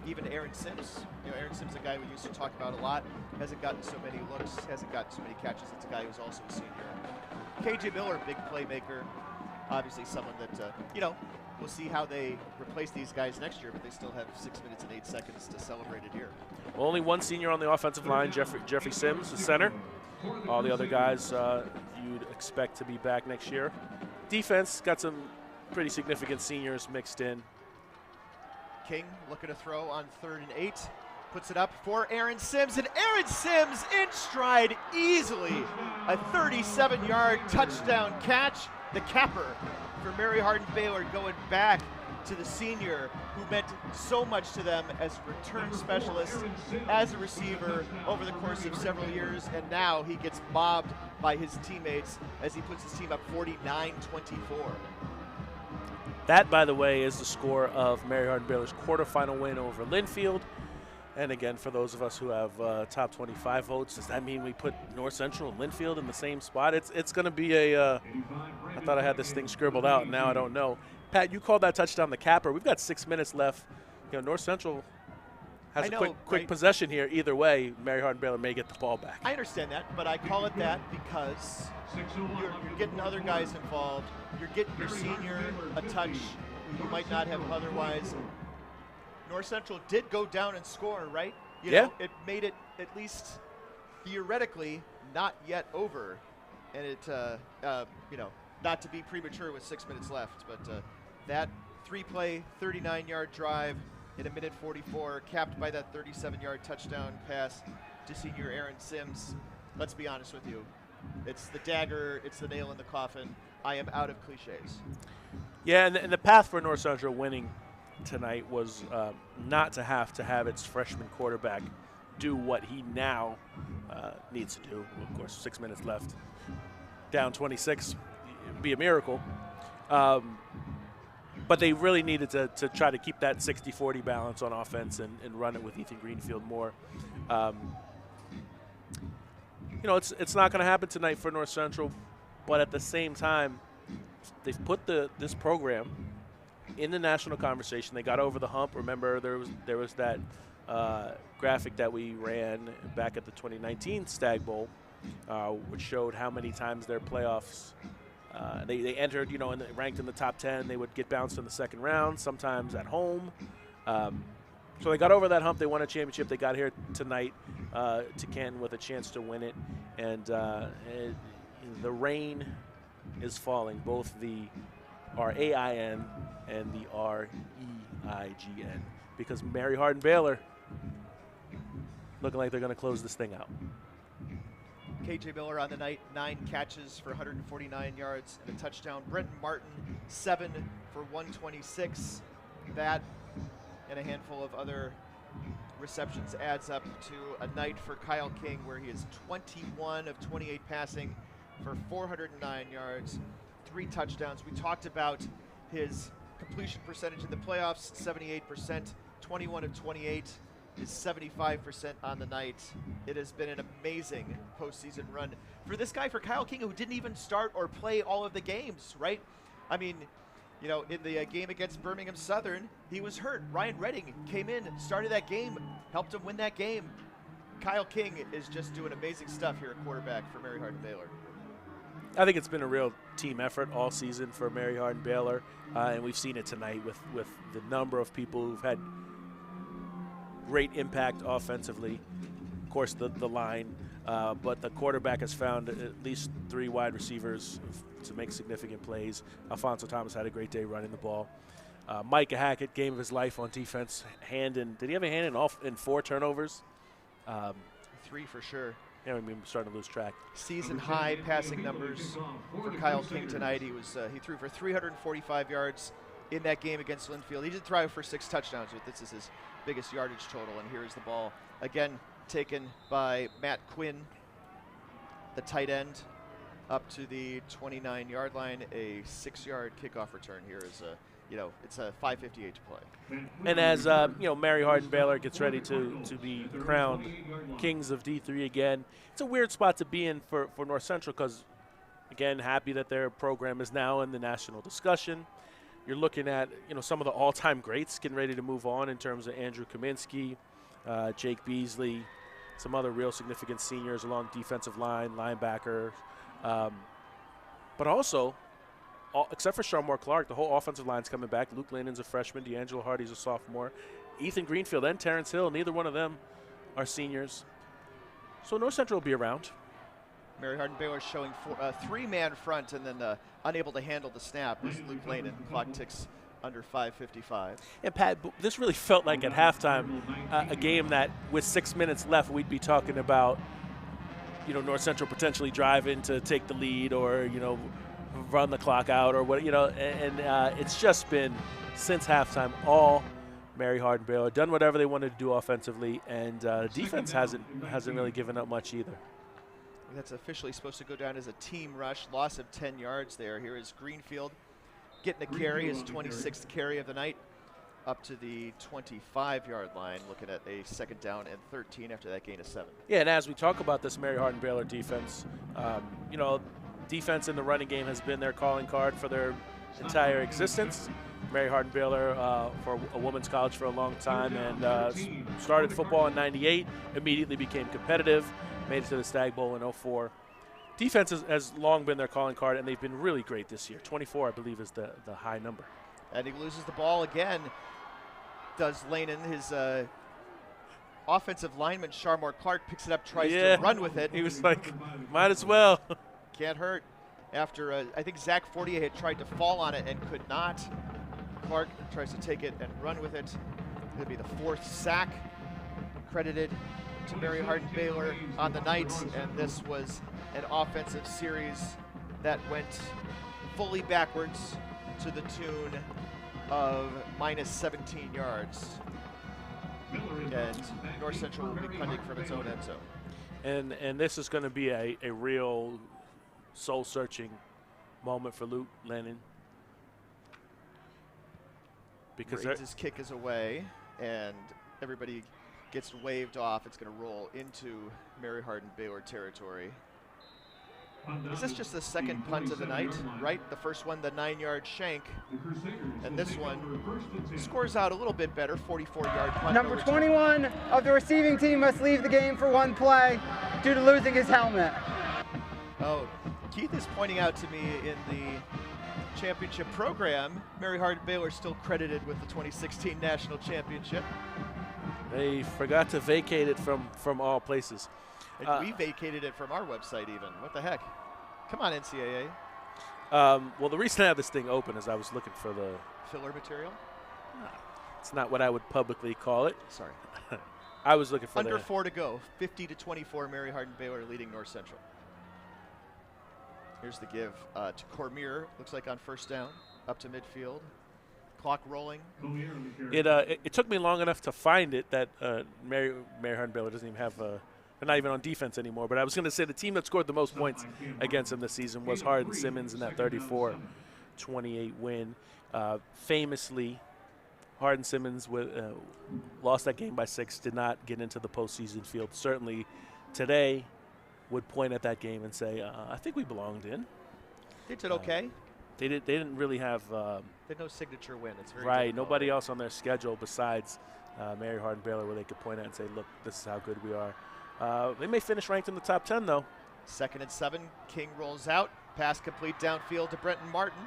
Even Aaron Sims. You know, Aaron Sims is a guy we used to talk about a lot. Hasn't gotten so many looks, hasn't gotten so many catches. It's a guy who's also a senior. KJ Miller, big playmaker. Obviously someone that, we'll see how they replace these guys next year, but they still have 6 minutes and 8 seconds to celebrate it here. Well, only one senior on the offensive line, Jeffrey Sims, the center. All the other guys you'd expect to be back next year. Defense got some pretty significant seniors mixed in. King looking to throw on 3rd and 8. Puts it up for Aaron Sims, and Aaron Sims in stride easily. A 37-yard touchdown catch. The capper for Mary Hardin Baylor, going back to the senior who meant so much to them as a return specialist, as a receiver over the course of several years, and now he gets mobbed by his teammates as he puts his team up 49-24. That, by the way, is the score of Mary Hardin Baylor's quarterfinal win over Linfield. And again, for those of us who have top 25 votes, does that mean we put North Central and Linfield in the same spot? It's going to be I thought I had this thing scribbled out, and now I don't know. Pat, you called that touchdown the capper. We've got 6 minutes left. You know, North Central has a quick possession here. Either way, Mary Hardin Baylor may get the ball back. I understand that, but I call it that because you're getting other guys involved. You're getting your senior a touch who you might not have otherwise. North Central did go down and score, right? You know, it made it at least theoretically not yet over and it, not to be premature with 6 minutes left, but that 3-play, 39-yard drive in 1:44, capped by that 37-yard touchdown pass to senior Aaron Sims. Let's be honest with you. It's the dagger, it's the nail in the coffin. I am out of cliches. Yeah, and the path for North Central winning tonight was not to have its freshman quarterback do what he now needs to do. Of course, 6 minutes left, down 26, it'd be a miracle. But they really needed to try to keep that 60-40 balance on offense and run it with Ethan Greenfield more. It's not going to happen tonight for North Central, but at the same time, they've put this program in the national conversation. They got over the hump. Remember, there was that graphic that we ran back at the 2019 Stagg Bowl, which showed how many times their playoffs they entered, and ranked in the top 10. They would get bounced in the second round, sometimes at home. So they got over that hump. They won a championship. They got here tonight to Canton with a chance to win it. And the rain is falling, both the R-A-I-N and the R-E-I-G-N, because Mary Hardin Baylor looking like they're going to close this thing out. KJ Miller on the night, 9 catches for 149 yards and a touchdown. Brenton Martin, 7 for 126. That and a handful of other receptions adds up to a night for Kyle King where he is 21 of 28 passing for 409 yards, 3 touchdowns. We talked about his completion percentage in the playoffs, 78%, 21 of 28 is 75% on the night. It has been an amazing postseason run for this guy, for Kyle King, who didn't even start or play all of the games, right? I mean, in the game against Birmingham Southern, he was hurt. Ryan Redding came in, started that game, helped him win that game. Kyle King is just doing amazing stuff here at quarterback for Mary Hardin Baylor. I think it's been a real team effort all season for Mary Hardin Baylor, and we've seen it tonight with the number of people who've had great impact offensively. Of course, the line, but the quarterback has found at least 3 wide receivers to make significant plays. Alfonso Thomas had a great day running the ball. Micah Hackett, game of his life on defense. Did he have a hand in 4 turnovers? 3 for sure. Yeah, I mean, we're starting to lose track. Season high passing numbers for Kyle King tonight. He threw for 345 yards in that game against Linfield. He did throw for 6 touchdowns, but this is his biggest yardage total. And here is the ball again taken by Matt Quinn, the tight end, up to the 29-yard line. A 6-yard kickoff return here is it's a 5:58 to play. And as Mary Hardin Baylor gets ready to be crowned kings of D3 again, it's a weird spot to be in for North Central because, again, happy that their program is now in the national discussion. You're looking at some of the all-time greats getting ready to move on in terms of Andrew Kaminsky, Jake Beasley, some other real significant seniors along defensive line, linebacker, but also, except for Sharmore Clark, the whole offensive line's coming back. Luke Lannon's a freshman. D'Angelo Hardy's a sophomore. Ethan Greenfield and Terrence Hill, neither one of them are seniors. So North Central will be around. Mary Hardin Baylor showing 3-man front and then unable to handle the snap was Luke Lannon. Clock ticks under 5:55. And Pat, this really felt like at halftime a game that with 6 minutes left we'd be talking about, North Central potentially driving to take the lead or, run the clock out or what, and it's just been since halftime all Mary Hardin Baylor done whatever they wanted to do offensively, and defense hasn't really given up much either. That's officially supposed to go down as a team rush. Loss of 10 yards there. Here is Greenfield getting a carry, his 26th carry of the night, up to the 25-yard line, looking at a 2nd down and 13 after that gain of 7. Yeah, and as we talk about this Mary Hardin Baylor defense, defense in the running game has been their calling card for their entire existence. Mary Hardin Baylor for a women's college for a long time, and started football in '98, immediately became competitive, made it to the Stagg Bowl in '04. Defense has long been their calling card, and they've been really great this year. 24, I believe, is the high number. And he loses the ball again, does Lannon. His offensive lineman, Sharmore Clark, picks it up, tries to run with it. He was like, might as well. can't hurt. After, I think Zach Fortier had tried to fall on it and could not. Clark tries to take it and run with it. It'll be the 4th sack credited to Mary Hardin Baylor on the night, and this was an offensive series that went fully backwards to the tune of minus 17 yards. And North Central will be punting from its own end zone. And this is going to be a real soul-searching moment for Luke Lennon. Because his kick is away, and everybody gets waved off. It's going to roll into Mary Hardin Baylor territory. Is this just the second punt of the night, right? The first one, the 9-yard shank, and this one scores out a little bit better, 44-yard punt. Number 21 of the receiving team must leave the game for 1 play due to losing his helmet. Oh, Keith is pointing out to me in the championship program, Mary Hardin Baylor still credited with the 2016 national championship. They forgot to vacate it from all places. And we vacated it from our website even. What the heck? Come on, NCAA. Well, the reason I have this thing open is I was looking for the filler material. It's not what I would publicly call it. Sorry. I was looking for under 4 to go. 50-24, Mary Hardin Baylor leading North Central. Here's the give to Cormier. Looks like on first down, up to midfield. Clock rolling. It took me long enough to find it that Mary Hardin Baylor doesn't even have they're not even on defense anymore. But I was going to say the team that scored the most points against them this season was Hardin Simmons in that 34-28 win. Famously, Hardin Simmons lost that game by 6, did not get into the postseason field. Certainly today would point at that game and say, I think we belonged in. They did okay. They didn't really have they had no signature win. It's very right. difficult. Nobody else on their schedule besides Mary Hardin Baylor where they could point at and say, look, this is how good we are. They may finish ranked in the top 10 though. 2nd and 7. King rolls out. Pass complete downfield to Brenton Martin.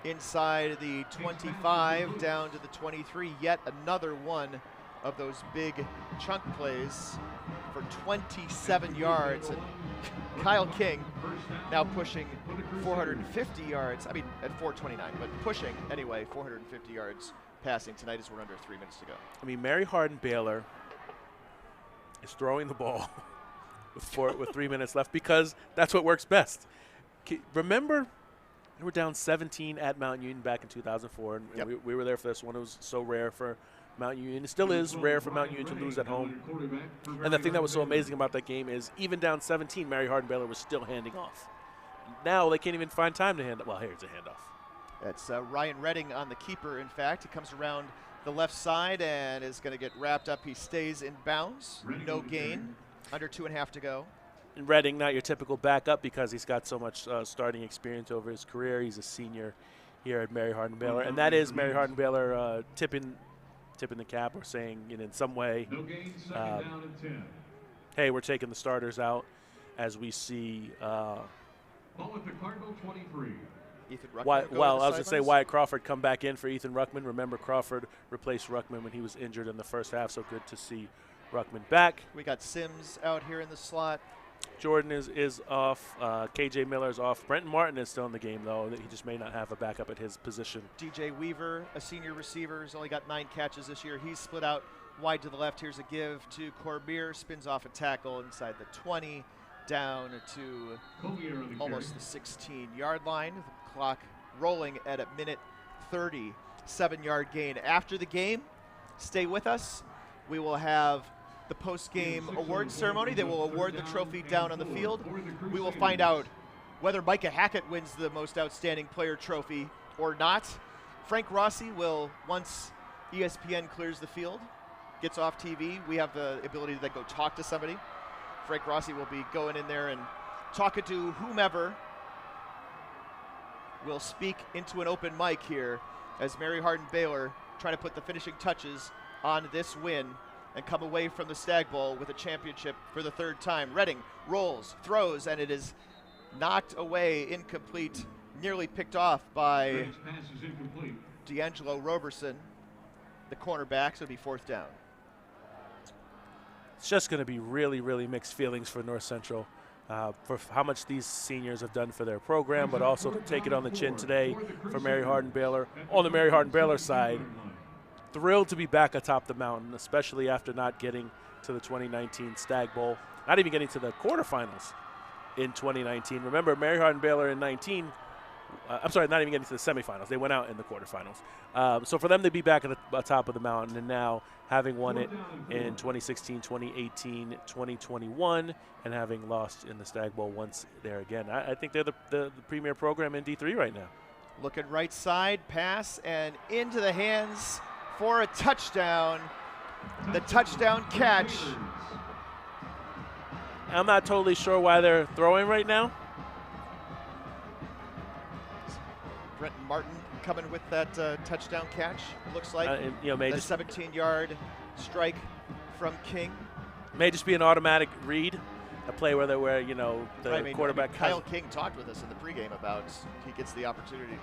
Inside the 25 down to the 23. Yet another one of those big chunk plays for 27 yards. And Kyle King now pushing 450 yards. I mean, at 429, but pushing anyway, 450 yards passing tonight as we're under 3 minutes to go. I mean, Mary Hardin Baylor is throwing the ball with 3 minutes left because that's what works best. Remember, we were down 17 at Mount Union back in 2004, and yep. we were there for this one. It was so rare for Mount Union. It still is rare for Mount Union to lose at home. And the thing that was so amazing about that game is even down 17, Mary Hardin Baylor was still handing off. Now they can't even find time to hand off. Well, here's a handoff. That's Ryan Redding on the keeper, in fact. He comes around the left side and is going to get wrapped up. He stays in bounds. No gain. Under 2.5 to go. And Redding, not your typical backup because he's got so much starting experience over his career. He's a senior here at Mary Hardin Baylor. And that is Mary Hardin Baylor tipping the cap or saying in some way, hey, we're taking the starters out as we see Ethan Ruckman. Well, I was going to say Wyatt Crawford come back in for Ethan Ruckman. Remember, Crawford replaced Ruckman when he was injured in the first half, so good to see Ruckman back. We got Sims out here in the slot. Jordan is off. KJ Miller is off. Brenton Martin is still in the game, though. He just may not have a backup at his position. DJ Weaver, a senior receiver, has only got 9 catches this year. He's split out wide to the left. Here's a give to Cormier. Spins off a tackle inside the 20, down to almost the 16-yard line. The clock rolling at a minute 30, 7-yard gain. After the game, stay with us. We will have the post-game awards ceremony. They will award the trophy down on the field. We will find out whether Micah Hackett wins the most outstanding player trophy or not. Frank Rossi will, once ESPN clears the field, gets off TV, we have the ability to then go talk to somebody. Frank Rossi will be going in there and talking to whomever will speak into an open mic here as Mary Hardin Baylor trying to put the finishing touches on this win and come away from the Stagg Bowl with a championship for the 3rd time. Redding rolls, throws, and it is knocked away, incomplete, nearly picked off by D'Angelo Roberson, the cornerback, so it'll be 4th down. It's just going to be really, really mixed feelings for North Central. for how much these seniors have done for their program, but also to take it on the chin today for Mary Hardin-Baylor. On the Mary Hardin-Baylor side, thrilled to be back atop the mountain, especially after not getting to the 2019 Stagg Bowl, not even getting to the quarterfinals in 2019. Remember, Mary Hardin-Baylor in 19, I'm sorry, not even getting to the semifinals. They went out in the quarterfinals. So for them to be back at the top of the mountain and now having won it in 2016, 2018, 2021, and having lost in the Stagg Bowl once there again, I think they're the premier program in D3 right now. Looking right side, pass, and into the hands for a touchdown. The touchdown catch. I'm not totally sure why they're throwing right now. Brenton Martin coming with that touchdown catch, looks like. You know, the 17-yard strike from King. May just be an automatic read, a play where you know, the quarterback. Kyle King talked with us in the pregame about he gets the opportunity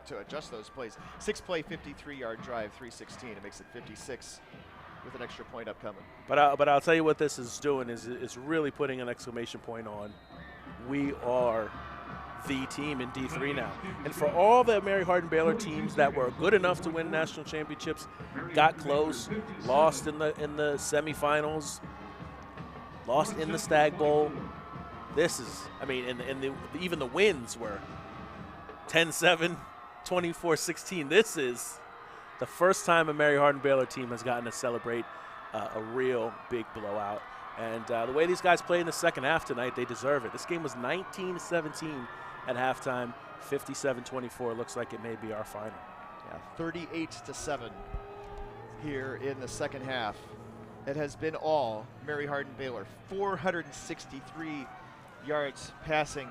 to adjust those plays. 6-play, 53-yard drive, 316. It makes it 56 with an extra point upcoming. But I'll tell you what this is doing is really putting an exclamation point on. We are the team in D3 now. And for all the Mary Hardin-Baylor teams that were good enough to win national championships, got close, lost in the semifinals, lost in the Stagg Bowl. This is, I mean, even the wins were 10-7, 24-16. This is the first time a Mary Hardin-Baylor team has gotten to celebrate a real big blowout. And the way these guys played in the second half tonight, they deserve it. This game was 19-17 at halftime, 57-24. Looks like it may be our final. Yeah, 38-7 here in the second half. It has been all Mary Hardin-Baylor. 463 yards passing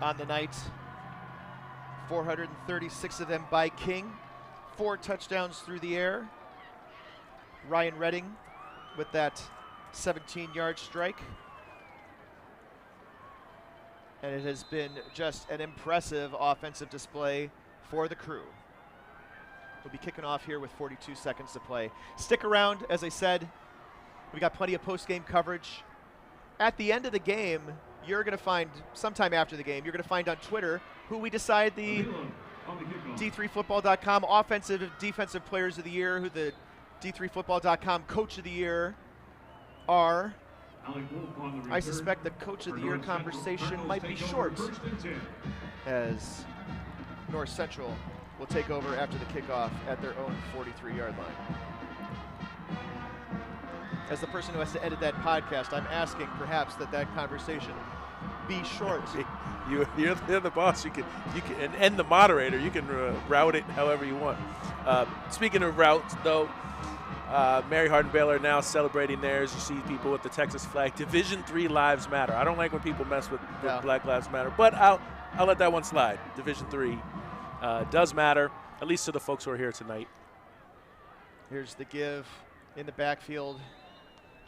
on the night. 436 of them by King. 4 touchdowns through the air. Ryan Redding with that 17-yard strike. And it has been just an impressive offensive display for the crew. We'll be kicking off here with 42 seconds to play. Stick around, as I said. We got plenty of post-game coverage. At the end of the game, you're going to find, sometime after the game, you're going to find on Twitter who we decide the D3Football.com Offensive and Defensive Players of the Year, who the D3Football.com Coach of the Year are. I suspect the Coach of the Year conversation might be short, as North Central will take over after the kickoff at their own 43-yard line. As the person who has to edit that podcast, I'm asking perhaps that conversation be short. You're the boss. You can and the moderator. You can route it however you want. Speaking of routes, though, Mary Hardin-Baylor now celebrating theirs. You see people with the Texas flag. Division III lives matter. I don't like when people mess with Black Lives Matter, but I'll let that one slide. Division III does matter, at least to the folks who are here tonight. Here's the give in the backfield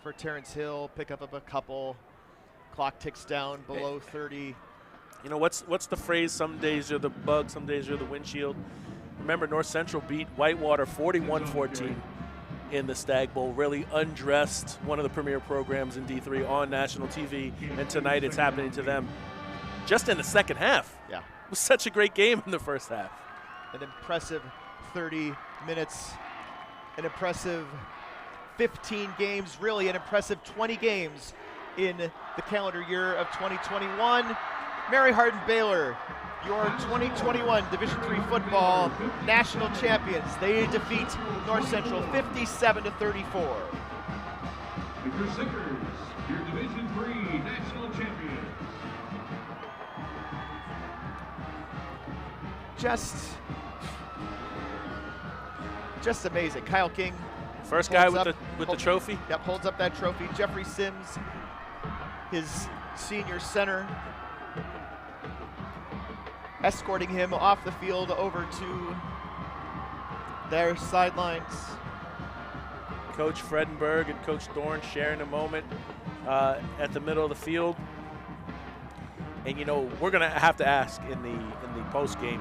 for Terrence Hill. Pick up of a couple. Clock ticks down below 30. You know, what's the phrase? Some days you're the bug, some days you're the windshield. Remember, North Central beat Whitewater 41-14 in the Stagg Bowl. Really undressed one of the premier programs in D3 on national TV, and tonight it's happening to them just in the second half. Yeah. It was such a great game in the first half. An impressive 30 minutes, an impressive 15 games, really an impressive 20 games in the calendar year of 2021. Mary Hardin-Baylor, your 2021 Division III football national champions. They defeat North Central 57-34. The Crusaders, your Division III national champion. Just amazing. Kyle King, first guy with the trophy. Yep, holds up that trophy. Jeffrey Sims, his senior center, escorting him off the field over to their sidelines. Coach Fredenberg and Coach Thorne sharing a moment at the middle of the field. And you know, we're gonna have to ask in the post game,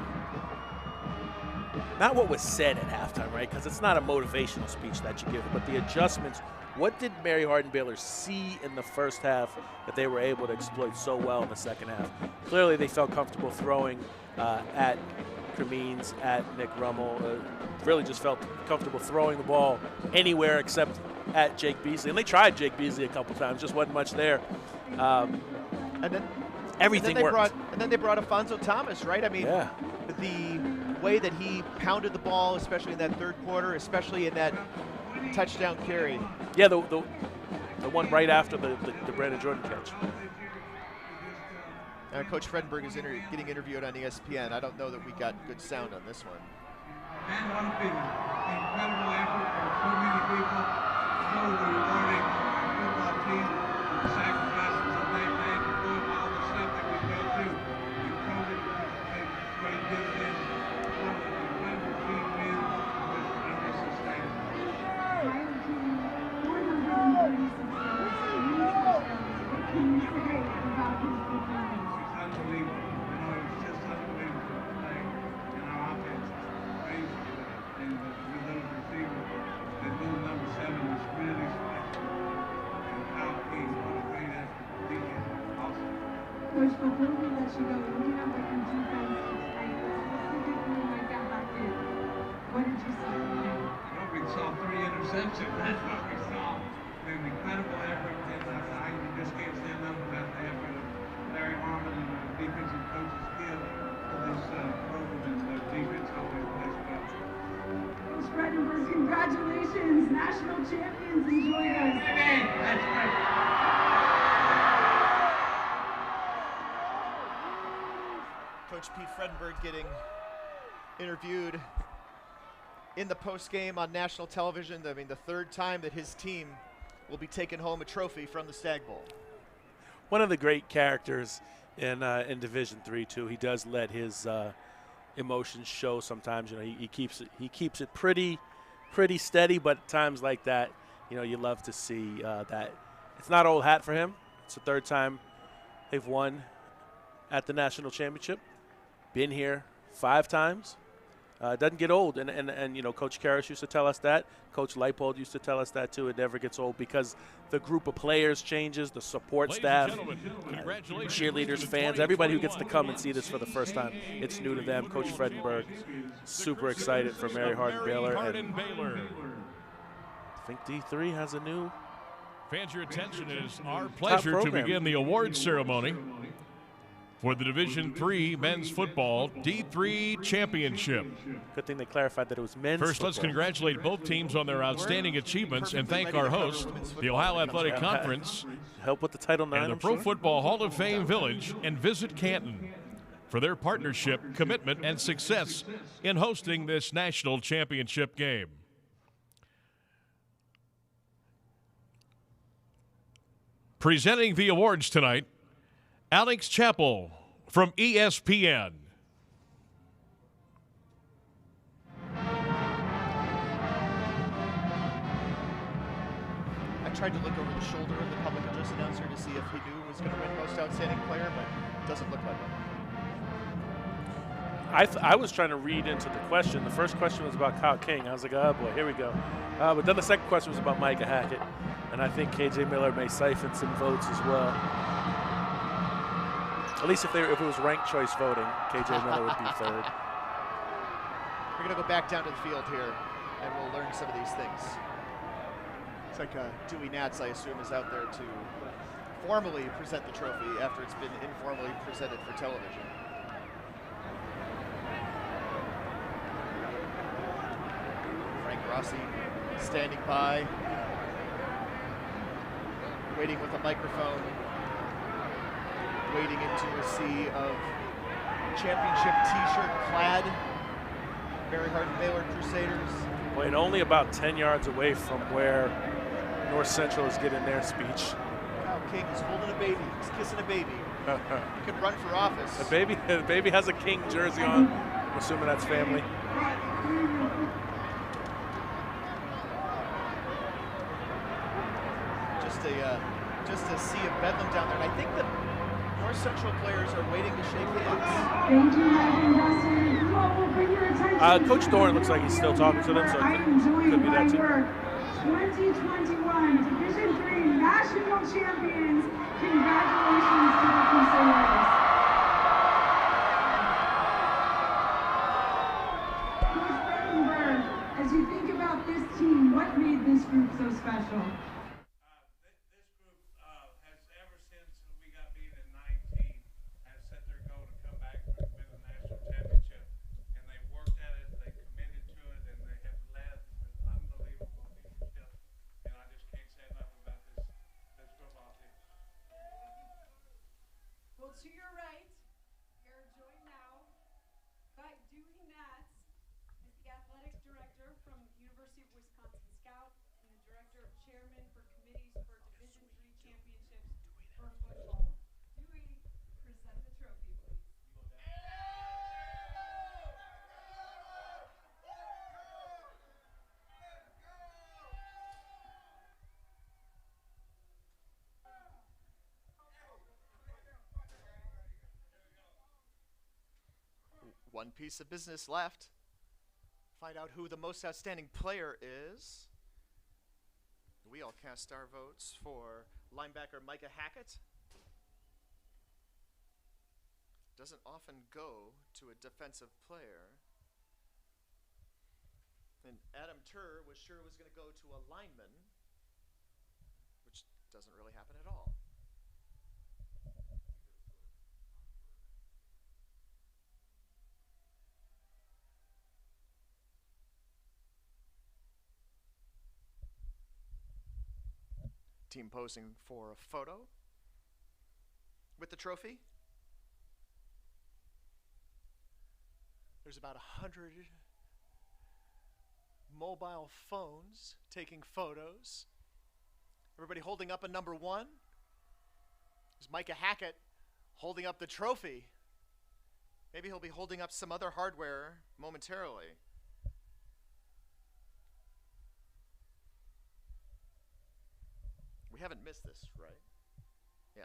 not what was said at halftime, right? Because it's not a motivational speech that you give, but the adjustments. What did Mary Hardin-Baylor see in the first half that they were able to exploit so well in the second half? Clearly, they felt comfortable throwing at Cremines, at Nick Rummel. Really just felt comfortable throwing the ball anywhere except at Jake Beasley. And they tried Jake Beasley a couple times, just wasn't much there. And then everything worked. And then they brought Alfonso Thomas, right? I mean, the way that he pounded the ball, especially in that third quarter, especially in that touchdown carry. Yeah, the one right after the Brandon Jordan catch. Coach Fredenberg is getting interviewed on ESPN. I don't know that we got good sound on this one. And one thing, incredible effort from so many people, so rewarding football team, the sacrifices that they made, and doing all the stuff that we go through. We totally take great dividends. One of the incredible team wins was unsustainable. Coach, before we let you go, looking at what your defense is like, specifically like that back end, what did you see? Well, we saw 3 interceptions. That's what we saw. An incredible effort, and you just can't stand up without the effort of Larry Harmon and the defensive coach's skill for this program, and the defense always plays well. Coach Fredenberg, congratulations, national champions, enjoy us. That's great. Coach Pete Fredenberg getting interviewed in the postgame on national television. I mean, the third time that his team will be taking home a trophy from the Stagg Bowl. One of the great characters in Division III too. He does let his emotions show sometimes. You know, he keeps it pretty steady, but at times like that, you know, you love to see that. It's not old hat for him. It's the third time they've won at the national championship. Been here 5 times. Doesn't get old, and you know, Coach Karras used to tell us that. Coach Leipold used to tell us that too. It never gets old because the group of players changes, the support staff, cheerleaders, fans, everybody who gets to come and see this for the first time. It's new to them. Coach Fredenberg, super excited for Mary Hardin-Baylor. I think D3 has a new. Fans, your attention. It is our pleasure to begin the awards ceremony for the Division III Men's Football D3 Championship. Good thing they clarified that it was men's First, football. let's congratulate both teams on their outstanding achievements and thank our host, the Ohio Athletic Conference, help with the Title IX, and the Pro Football Hall of Fame Village and Visit Canton for their partnership, commitment, and success in hosting this national championship game. Presenting the awards tonight, Alex Chappell from ESPN. I tried to look over the shoulder of the public address announcer to see if he knew who was going to win Most Outstanding Player, but it doesn't look like it. I was trying to read into the question. The first question was about Kyle King. I was like, oh boy, here we go. But then the second question was about Micah Hackett, and I think KJ Miller may siphon some votes as well. At least if it was ranked choice voting, KJ Miller would be third. We're going to go back down to the field here, and we'll learn some of these things. It's like Dewey Nats, I assume, is out there to formally present the trophy after it's been informally presented for television. Frank Rossi standing by, waiting with a microphone, wading into a sea of championship t-shirt clad Mary Hardin-Baylor Crusaders. Well, and only about 10 yards away from where North Central is getting their speech. Kyle King is holding a baby. He's kissing a baby. He could run for office. The baby has a King jersey on. I'm assuming that's family. Just a sea of bedlam down there. And I think the North Central players are waiting to shake hands. Thank you, Mike and Dustin. You all will bring your attention Coach Thorne looks like he's still talking to them, so I it am joined could be by that too. your 2021 Division III National Champions. Congratulations to the Crusaders. Coach Fredenberg, as you think about this team, what made this group so special? Well, to your right, you're joined now by Dewey Natz, is the athletic director from University of Wisconsin Scout and the director of chairman for committees for Division III championships for football. Dewey, present the trophy, please. One piece of business left. Find out who the most outstanding player is. We all cast our votes for linebacker Micah Hackett. Doesn't often go to a defensive player. And Adam Turr was sure it was going to go to a lineman, which doesn't really happen at all. Team posing for a photo with the trophy. There's about 100 mobile phones taking photos. Everybody holding up a number 1. There's Micah Hackett holding up the trophy. Maybe he'll be holding up some other hardware momentarily. We haven't missed this, right? Yeah.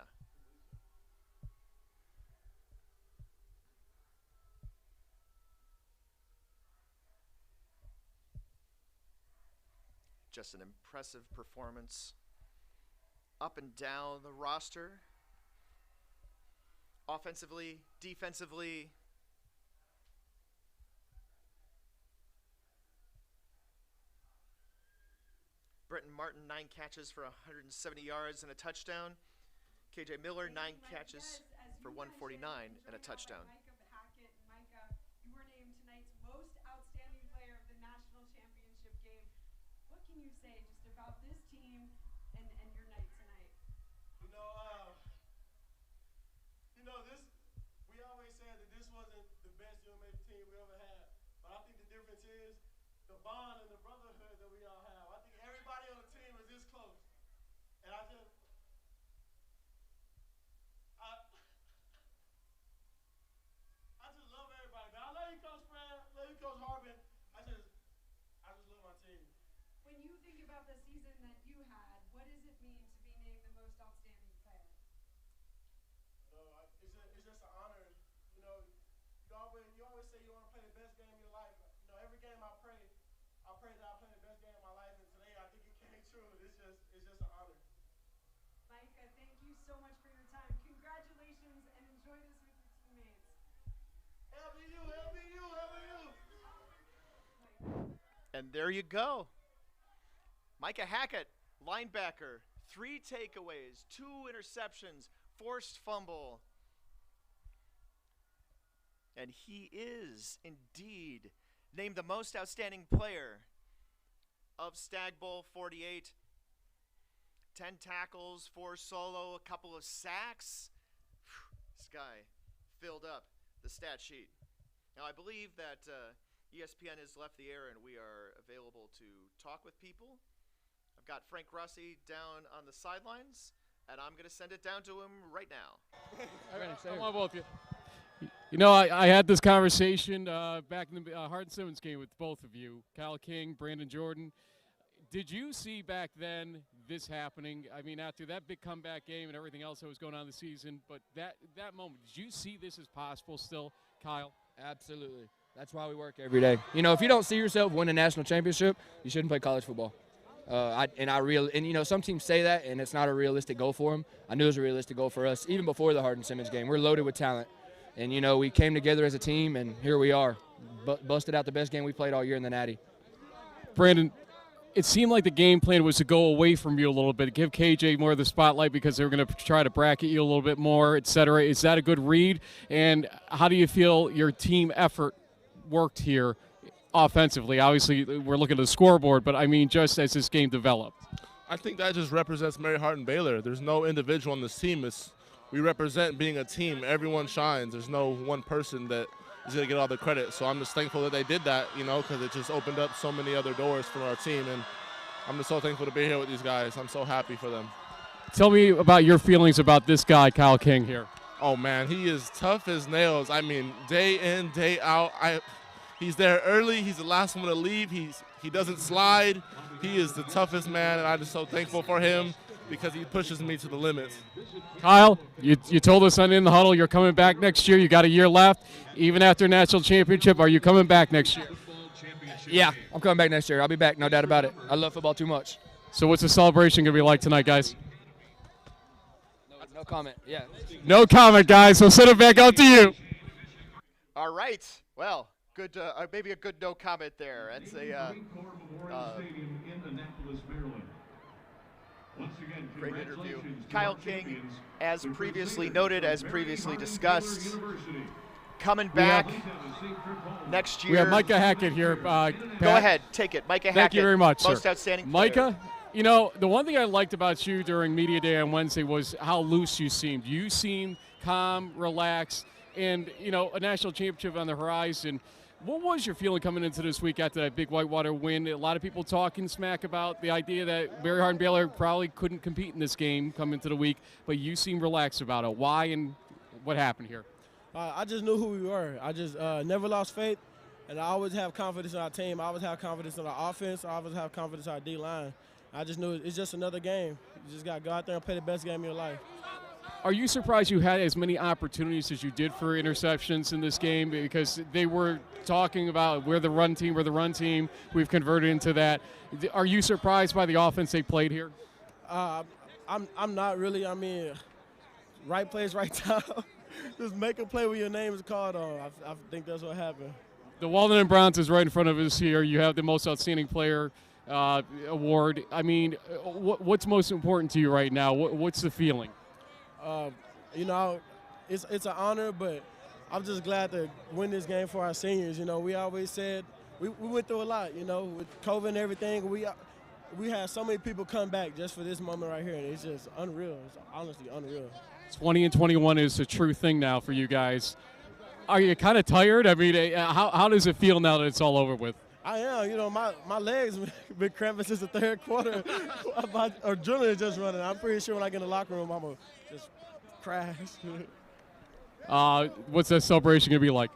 Just an impressive performance up and down the roster. Offensively, defensively. Brenton Martin, 9 catches for 170 yards and a touchdown. KJ Miller, 9 catches for 149 and a touchdown. Micah Hackett and Micah, you were named tonight's most outstanding player of the national championship game. What can you say just about this team and your night tonight? This. We always said that this wasn't the best UMHB team we ever had, but I think the difference is the bond and the brotherhood that we all have. I think everybody on the team is this close, and I just love everybody. I love you, Coach Fred. I love you, Coach Harbin. I just love my team. When you think about the season that you had, what does it mean to be named the most outstanding player? It's just an honor. You always say you want to play the best game of your life. Every game I pray that I play the best game of my life, and today I think it came true. It's just an honor. Micah, thank you so much for your time. Congratulations, and enjoy this with your teammates. LBU. And there you go. Micah Hackett, linebacker, 3 takeaways, 2 interceptions, forced fumble. And he is indeed named the most outstanding player of Stagg Bowl XLVIII. 10 tackles, 4 solo, a couple of sacks. This guy filled up the stat sheet. Now, I believe that ESPN has left the air and we are available to talk with people. I've got Frank Rossi down on the sidelines, and I'm going to send it down to him right now. Come on, both of you. I had this conversation back in the Hardin-Simmons game with both of you, Kyle King, Brandon Jordan. Did you see back then this happening? I mean, after that big comeback game and everything else that was going on this season, but that moment, did you see this as possible still, Kyle? Absolutely. That's why we work every day. You know, if you don't see yourself win a national championship, you shouldn't play college football. Some teams say that, and it's not a realistic goal for them. I knew it was a realistic goal for us, even before the Harden-Simmons game. We're loaded with talent. And, you know, we came together as a team, and here we are. Busted out the best game we played all year in the Natty. Brandon, it seemed like the game plan was to go away from you a little bit, give KJ more of the spotlight because they were going to try to bracket you a little bit more, et cetera. Is that a good read? And how do you feel your team effort worked here offensively? Obviously, we're looking at the scoreboard, but I mean just as this game developed. I think that just represents Mary Hardin-Baylor. There's no individual on this team. We represent being a team. Everyone shines. There's no one person that is going to get all the credit. So I'm just thankful that they did that, you know, because it just opened up so many other doors for our team. And I'm just so thankful to be here with these guys. I'm so happy for them. Tell me about your feelings about this guy, Kyle King, here. Oh, man, he is tough as nails. I mean, day in, day out. He's there early. He's the last one to leave. He doesn't slide. He is the toughest man, and I'm just so thankful for him because he pushes me to the limits. Kyle, you told us on In the Huddle you're coming back next year. You got a year left. Even after national championship, are you coming back next year? Yeah, I'm coming back next year. I'll be back, no doubt about it. I love football too much. So what's the celebration going to be like tonight, guys? No comment, yeah. No comment, guys. So send it back out to you. All right. Well, good. Maybe a good no comment there. That's a great interview. Kyle King, as previously noted, as previously discussed, coming back next year. We have Micah Hackett here. Go ahead, take it. Micah Hackett. Thank you very much, Most sir. outstanding Micah, you know, the one thing I liked about you during Media Day on Wednesday was how loose you seemed. You seemed calm, relaxed, and, you know, a national championship on the horizon. What was your feeling coming into this week after that big Whitewater win? A lot of people talking smack about the idea that Mary Hardin-Baylor probably couldn't compete in this game coming into the week, but you seem relaxed about it. Why and what happened here? I just knew who we were. I just never lost faith, and I always have confidence in our team. I always have confidence in our offense. I always have confidence in our D-line. I just knew it's just another game. You just got to go out there and play the best game of your life. Are you surprised you had as many opportunities as you did for interceptions in this game? Because they were talking about we're the run team. We've converted into that. Are you surprised by the offense they played here? I'm not really. I mean, right place, right time. Just make a play where your name is called on. I think that's what happened. The Walden and Browns is right in front of us here. You have the most outstanding player award. I mean, what's most important to you right now? What's the feeling? You know, it's an honor, but I'm just glad to win this game for our seniors. You know, we always said we went through a lot, you know, with COVID and everything. We had so many people come back just for this moment right here, and it's just unreal. It's honestly unreal. 20 and 21 is a true thing now for you guys. Are you kind of tired? I mean, how does it feel now that it's all over with? I am. You know, my legs been cramping since the third quarter. My adrenaline is just running. I'm pretty sure when I get in the locker room, I'm going to just crash. What's that celebration going to be like?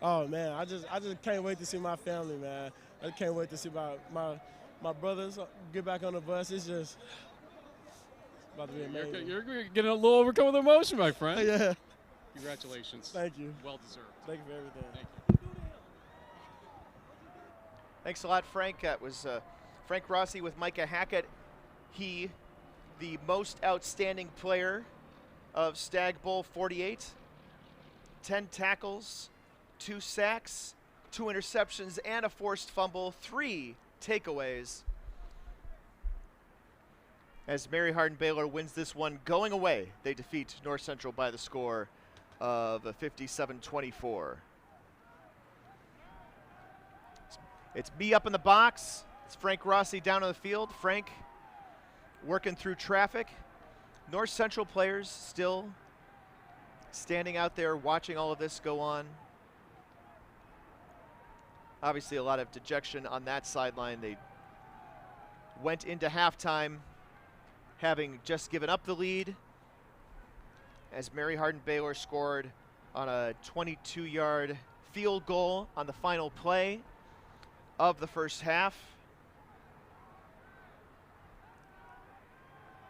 Oh, man, I just can't wait to see my family, man. I can't wait to see my brothers get back on the bus. It's just about to be amazing. You're getting a little overcome with emotion, my friend. Yeah. Congratulations. Thank you. Well deserved. Thank you for everything. Thank you. Thanks a lot, Frank. That was Frank Rossi with Micah Hackett. He, the most outstanding player of Stagg Bowl 48. 10 tackles, 2 sacks, 2 interceptions, and a forced fumble, 3 takeaways. As Mary Hardin-Baylor wins this one going away, they defeat North Central by the score of 57-24. It's me up in the box. It's Frank Rossi down on the field. Frank working through traffic. North Central players still standing out there watching all of this go on. Obviously a lot of dejection on that sideline. They went into halftime having just given up the lead as Mary Hardin-Baylor scored on a 22-yard field goal on the final play of the first half.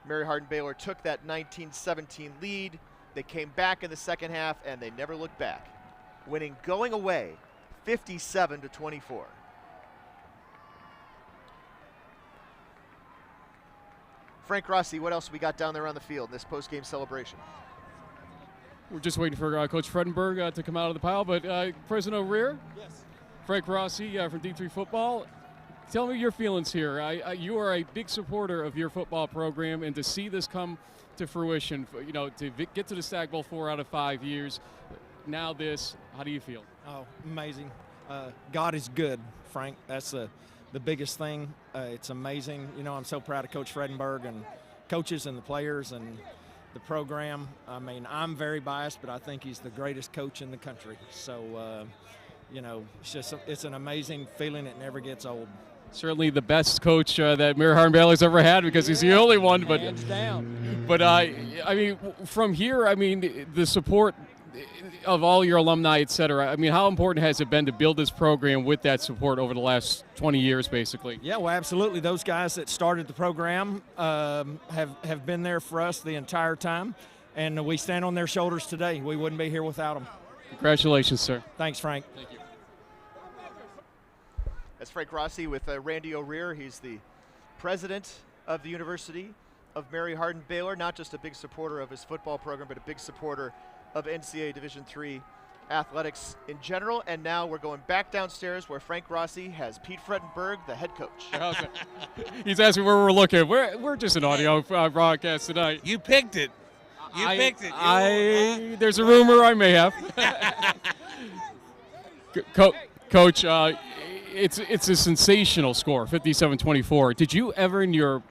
Mary Hardin-Baylor took that 19-17 lead. They came back in the second half and they never looked back, winning going away 57-24. Frank Rossi, what else we got down there on the field in this post-game celebration? We're just waiting for Coach Fredenberg to come out of the pile, but President O'Rear? Yes. Frank Rossi from D3 Football. Tell me your feelings here. You are a big supporter of your football program, and to see this come to fruition, to get to the Stagg Bowl 4 out of 5 years, now this, how do you feel? Oh, amazing. God is good, Frank. That's the biggest thing. It's amazing. I'm so proud of Coach Fredenberg and coaches and the players and the program. I mean, I'm very biased, but I think he's the greatest coach in the country. So, it's an amazing feeling. It never gets old. Certainly the best coach that Mary Hardin-Baylor's ever had, because he's the only one. But hands down. But I mean, from here, I mean, the support of all your alumni, et cetera. I mean, how important has it been to build this program with that support over the last 20 years, basically? Yeah, well, absolutely. Those guys that started the program have been there for us the entire time, and we stand on their shoulders today. We wouldn't be here without them. Congratulations, sir. Thanks, Frank. Thank you. That's Frank Rossi with Randy O'Rear. He's the president of the University of Mary Hardin-Baylor, not just a big supporter of his football program, but a big supporter of NCAA Division III athletics in general. And now we're going back downstairs where Frank Rossi has Pete Fredenberg, the head coach. Okay. He's asking where we're looking. We're just an audio broadcast tonight. You picked it. You picked it. There's a rumor I may have. Coach, it's a sensational score, 57-24. Did you ever in your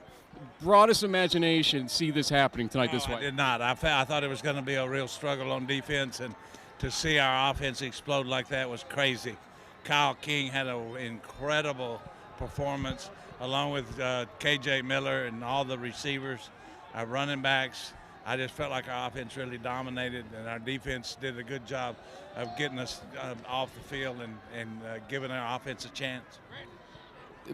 broadest imagination see this happening tonight this way? I did not. I thought it was going to be a real struggle on defense, and to see our offense explode like that was crazy. Kyle King had an incredible performance, along with KJ Miller and all the receivers, our running backs. I just felt like our offense really dominated, and our defense did a good job of getting us off the field and giving our offense a chance.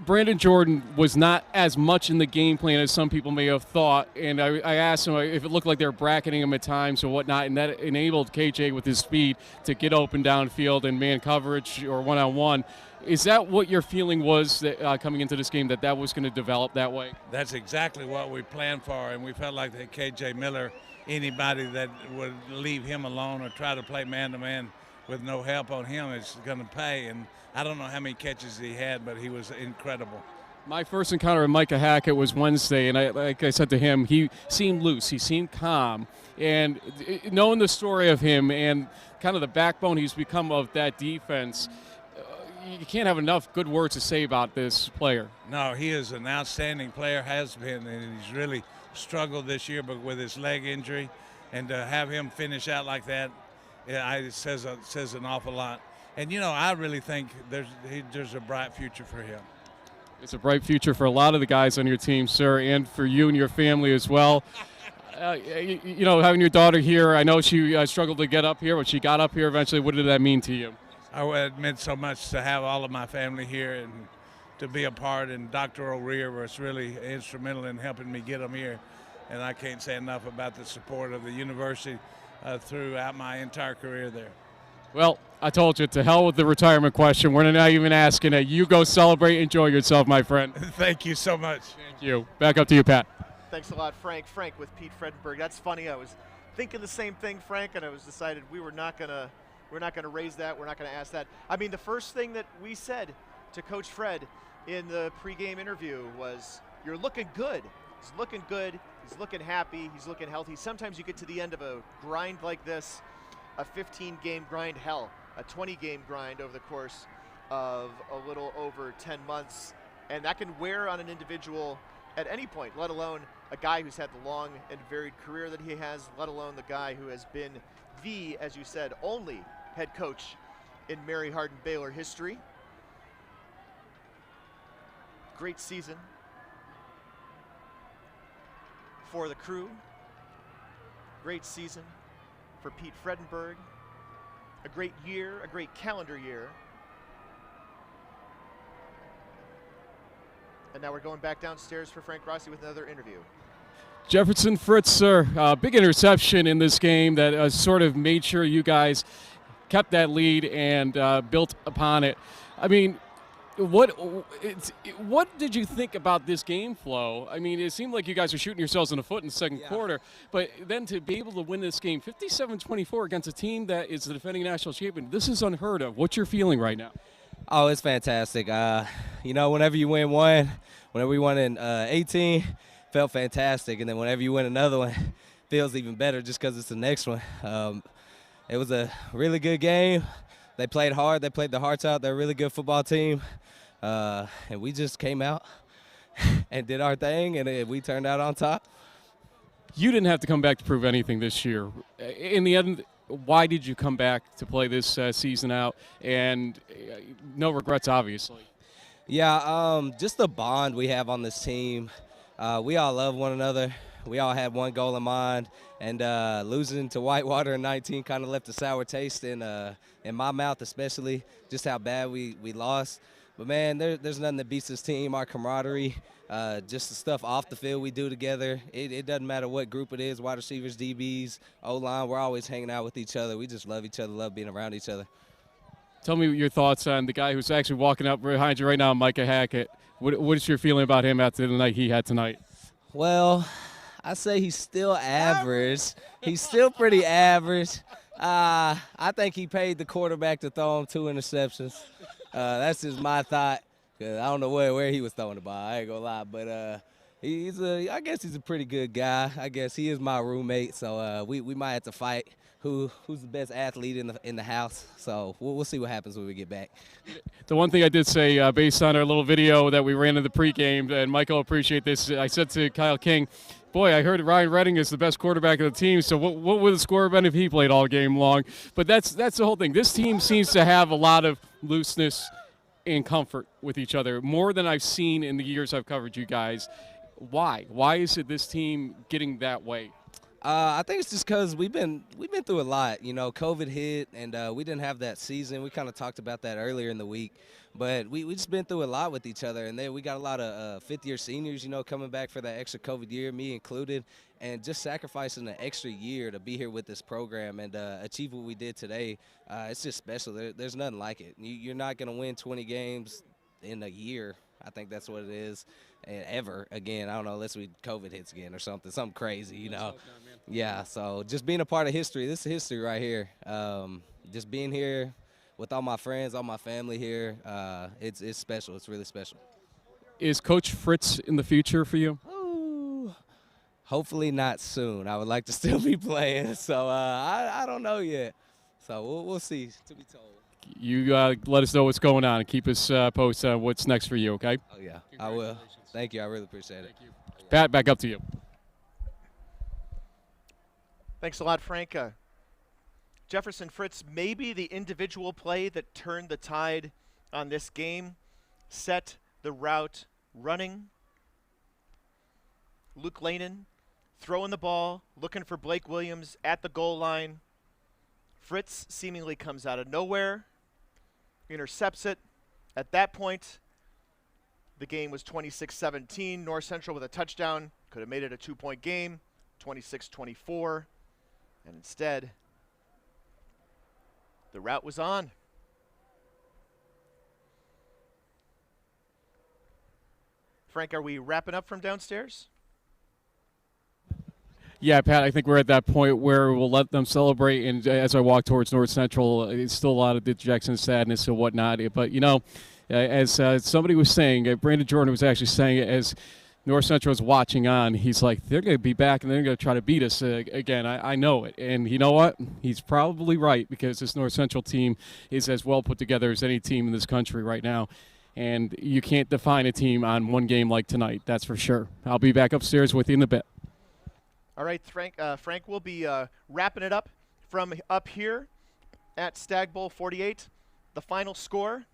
Brandon Jordan was not as much in the game plan as some people may have thought, and I asked him if it looked like they were bracketing him at times or whatnot, and that enabled KJ with his speed to get open downfield and man coverage or one-on-one. Is that what your feeling was that, coming into this game, that was going to develop that way? That's exactly what we planned for, and we felt like that KJ Miller, anybody that would leave him alone or try to play man-to-man with no help on him is going to pay. And I don't know how many catches he had, but he was incredible. My first encounter with Micah Hackett was Wednesday, and like I said to him, he seemed loose, he seemed calm, and knowing the story of him and kind of the backbone he's become of that defense, you can't have enough good words to say about this player. No, he is an outstanding player, has been, and he's really struggled this year, but with his leg injury, and to have him finish out like that, it says an awful lot. And, I really think there's a bright future for him. It's a bright future for a lot of the guys on your team, sir, and for you and your family as well. Having your daughter here, I know she struggled to get up here, but she got up here eventually. What did that mean to you? It meant so much to have all of my family here and to be a part, and Dr. O'Rear was really instrumental in helping me get them here. And I can't say enough about the support of the university throughout my entire career there. Well, I told you, to hell with the retirement question. We're not even asking it. You go celebrate, enjoy yourself, my friend. Thank you so much. Thank you. Back up to you, Pat. Thanks a lot, Frank. Frank with Pete Fredenberg. That's funny. I was thinking the same thing, Frank, and I was decided we're not gonna raise that. We're not gonna ask that. I mean, the first thing that we said to Coach Fred in the pregame interview was, "You're looking good." He's looking good. He's looking happy. He's looking healthy. Sometimes you get to the end of a grind like this, a 15-game grind, hell, a 20-game grind over the course of a little over 10 months, and that can wear on an individual at any point, let alone a guy who's had the long and varied career that he has, let alone the guy who has been the, as you said, only head coach in Mary Hardin-Baylor history. Great season for the crew. Great season for Pete Fredenberg. A great year, a great calendar year. And now we're going back downstairs for Frank Rossi with another interview. Jefferson Fritz, sir, big interception in this game that sort of made sure you guys kept that lead and built upon it. I mean, what did you think about this game flow? I mean, it seemed like you guys were shooting yourselves in the foot in the second quarter, but then to be able to win this game 57-24 against a team that is the defending national champion, this is unheard of. What's your feeling right now? Oh, it's fantastic. You know, whenever you win one, whenever we won in 18, felt fantastic. And then whenever you win another one, feels even better just because it's the next one. It was a really good game. They played hard. They played their hearts out. They're a really good football team. And we just came out and did our thing, and we turned out on top. You didn't have to come back to prove anything this year. In the end, why did you come back to play this season out? And no regrets, obviously. Yeah, just the bond we have on this team. We all love one another. We all had one goal in mind, and losing to Whitewater in 19 kind of left a sour taste in my mouth, especially just how bad we lost. But, man, there's nothing that beats this team, our camaraderie, just the stuff off the field we do together. It doesn't matter what group it is, wide receivers, DBs, O-line, we're always hanging out with each other. We just love each other, love being around each other. Tell me your thoughts on the guy who's actually walking up behind you right now, Micah Hackett. What is your feeling about him after the night he had tonight? Well, I say he's still average. He's still pretty average. I think he paid the quarterback to throw him 2 interceptions. That's just my thought. Cause I don't know where he was throwing the ball. I ain't gonna lie, but I guess he's a pretty good guy. I guess he is my roommate, so we might have to fight who's the best athlete in the house. So we'll see what happens when we get back. The one thing I did say, based on our little video that we ran in the pregame, and Michael appreciate this, I said to Kyle King, boy, I heard Ryan Redding is the best quarterback of the team, so what would the score have been if he played all game long? But that's the whole thing. This team seems to have a lot of looseness and comfort with each other, more than I've seen in the years I've covered you guys. Why? Why is it this team getting that way? I think it's just because we've been through a lot. You know, COVID hit, and we didn't have that season. We kind of talked about that earlier in the week. But we just been through a lot with each other, and then we got a lot of fifth-year seniors, you know, coming back for that extra COVID year, me included, and just sacrificing an extra year to be here with this program and achieve what we did today. It's just special. There's nothing like it. You're not going to win 20 games in a year. I think that's what it is, and ever again. I don't know, unless COVID hits again or something crazy, you know. Yeah, so just being a part of history. This is history right here. Just being here with all my friends, all my family here, it's special. It's really special. Is Coach Fritz in the future for you? Ooh, hopefully not soon. I would like to still be playing, so I don't know yet. So we'll see, to be told. You let us know what's going on and keep us posted on what's next for you, okay? Oh, yeah, I will. Thank you. I really appreciate it. Thank you. Pat, back up to you. Thanks a lot, Frank. Jefferson Fritz, maybe the individual play that turned the tide on this game, set the route running. Luke Lanin throwing the ball, looking for Blake Williams at the goal line. Fritz seemingly comes out of nowhere, intercepts it. At that point, the game was 26-17. North Central with a touchdown. Could have made it a 2-point game, 26-24. And instead, the route was on. Frank, are we wrapping up from downstairs? Yeah, Pat, I think we're at that point where we'll let them celebrate. And as I walk towards North Central, it's still a lot of dejection, sadness, and whatnot. But, you know, as somebody was saying, Brandon Jordan was actually saying it as North Central is watching on. He's like, they're going to be back, and they're going to try to beat us again. I know it. And you know what? He's probably right, because this North Central team is as well put together as any team in this country right now. And you can't define a team on one game like tonight, that's for sure. I'll be back upstairs with you in a bit. All right, Frank will be wrapping it up from up here at Stagg Bowl 48. The final score,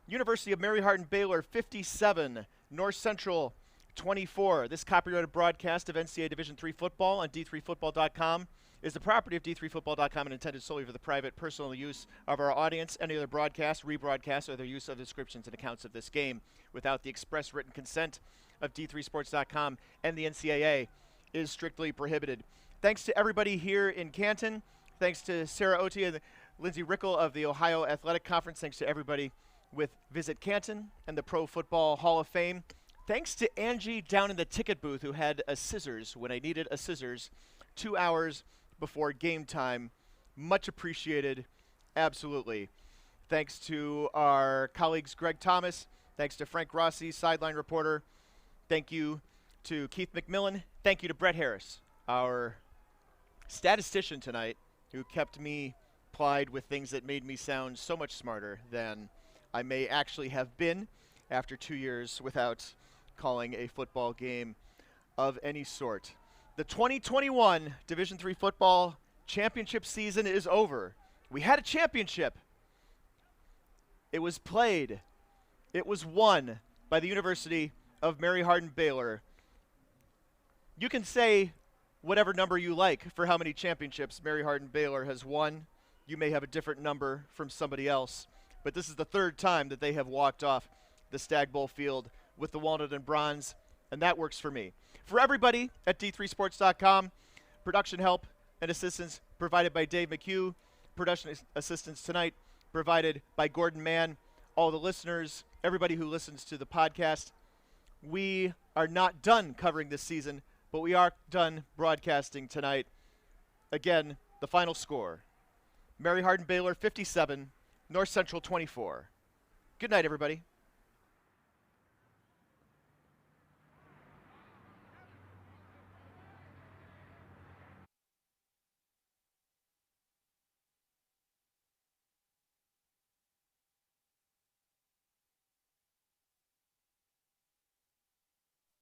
University of Mary Hardin-Baylor 57, North Central 24. This copyrighted broadcast of NCAA Division III football on d3football.com is the property of d3football.com and intended solely for the private, personal use of our audience. Any other broadcast, rebroadcast, or their use of descriptions and accounts of this game without the express written consent of d3sports.com and the NCAA is strictly prohibited. Thanks to everybody here in Canton. Thanks to Sarah Oti and Lindsey Rickle of the Ohio Athletic Conference. Thanks to everybody with Visit Canton and the Pro Football Hall of Fame. Thanks to Angie down in the ticket booth who had a scissors when I needed a scissors 2 hours before game time. Much appreciated. Absolutely. Thanks to our colleagues Greg Thomas. Thanks to Frank Rossi, sideline reporter. Thank you to Keith McMillan. Thank you to Brett Harris, our statistician tonight, who kept me plied with things that made me sound so much smarter than I may actually have been after 2 years without calling a football game of any sort. The 2021 Division III football championship season is over. We had a championship. It was played. It was won by the University of Mary Hardin-Baylor. You can say whatever number you like for how many championships Mary Hardin-Baylor has won. You may have a different number from somebody else, but this is the third time that they have walked off the Stagg Bowl field with the walnut and bronze, and that works for me. For everybody at D3Sports.com, production help and assistance provided by Dave McHugh, production assistance tonight provided by Gordon Mann, all the listeners, everybody who listens to the podcast. We are not done covering this season, but we are done broadcasting tonight. Again, the final score: Mary Hardin-Baylor 57, North Central 24. Good night, everybody.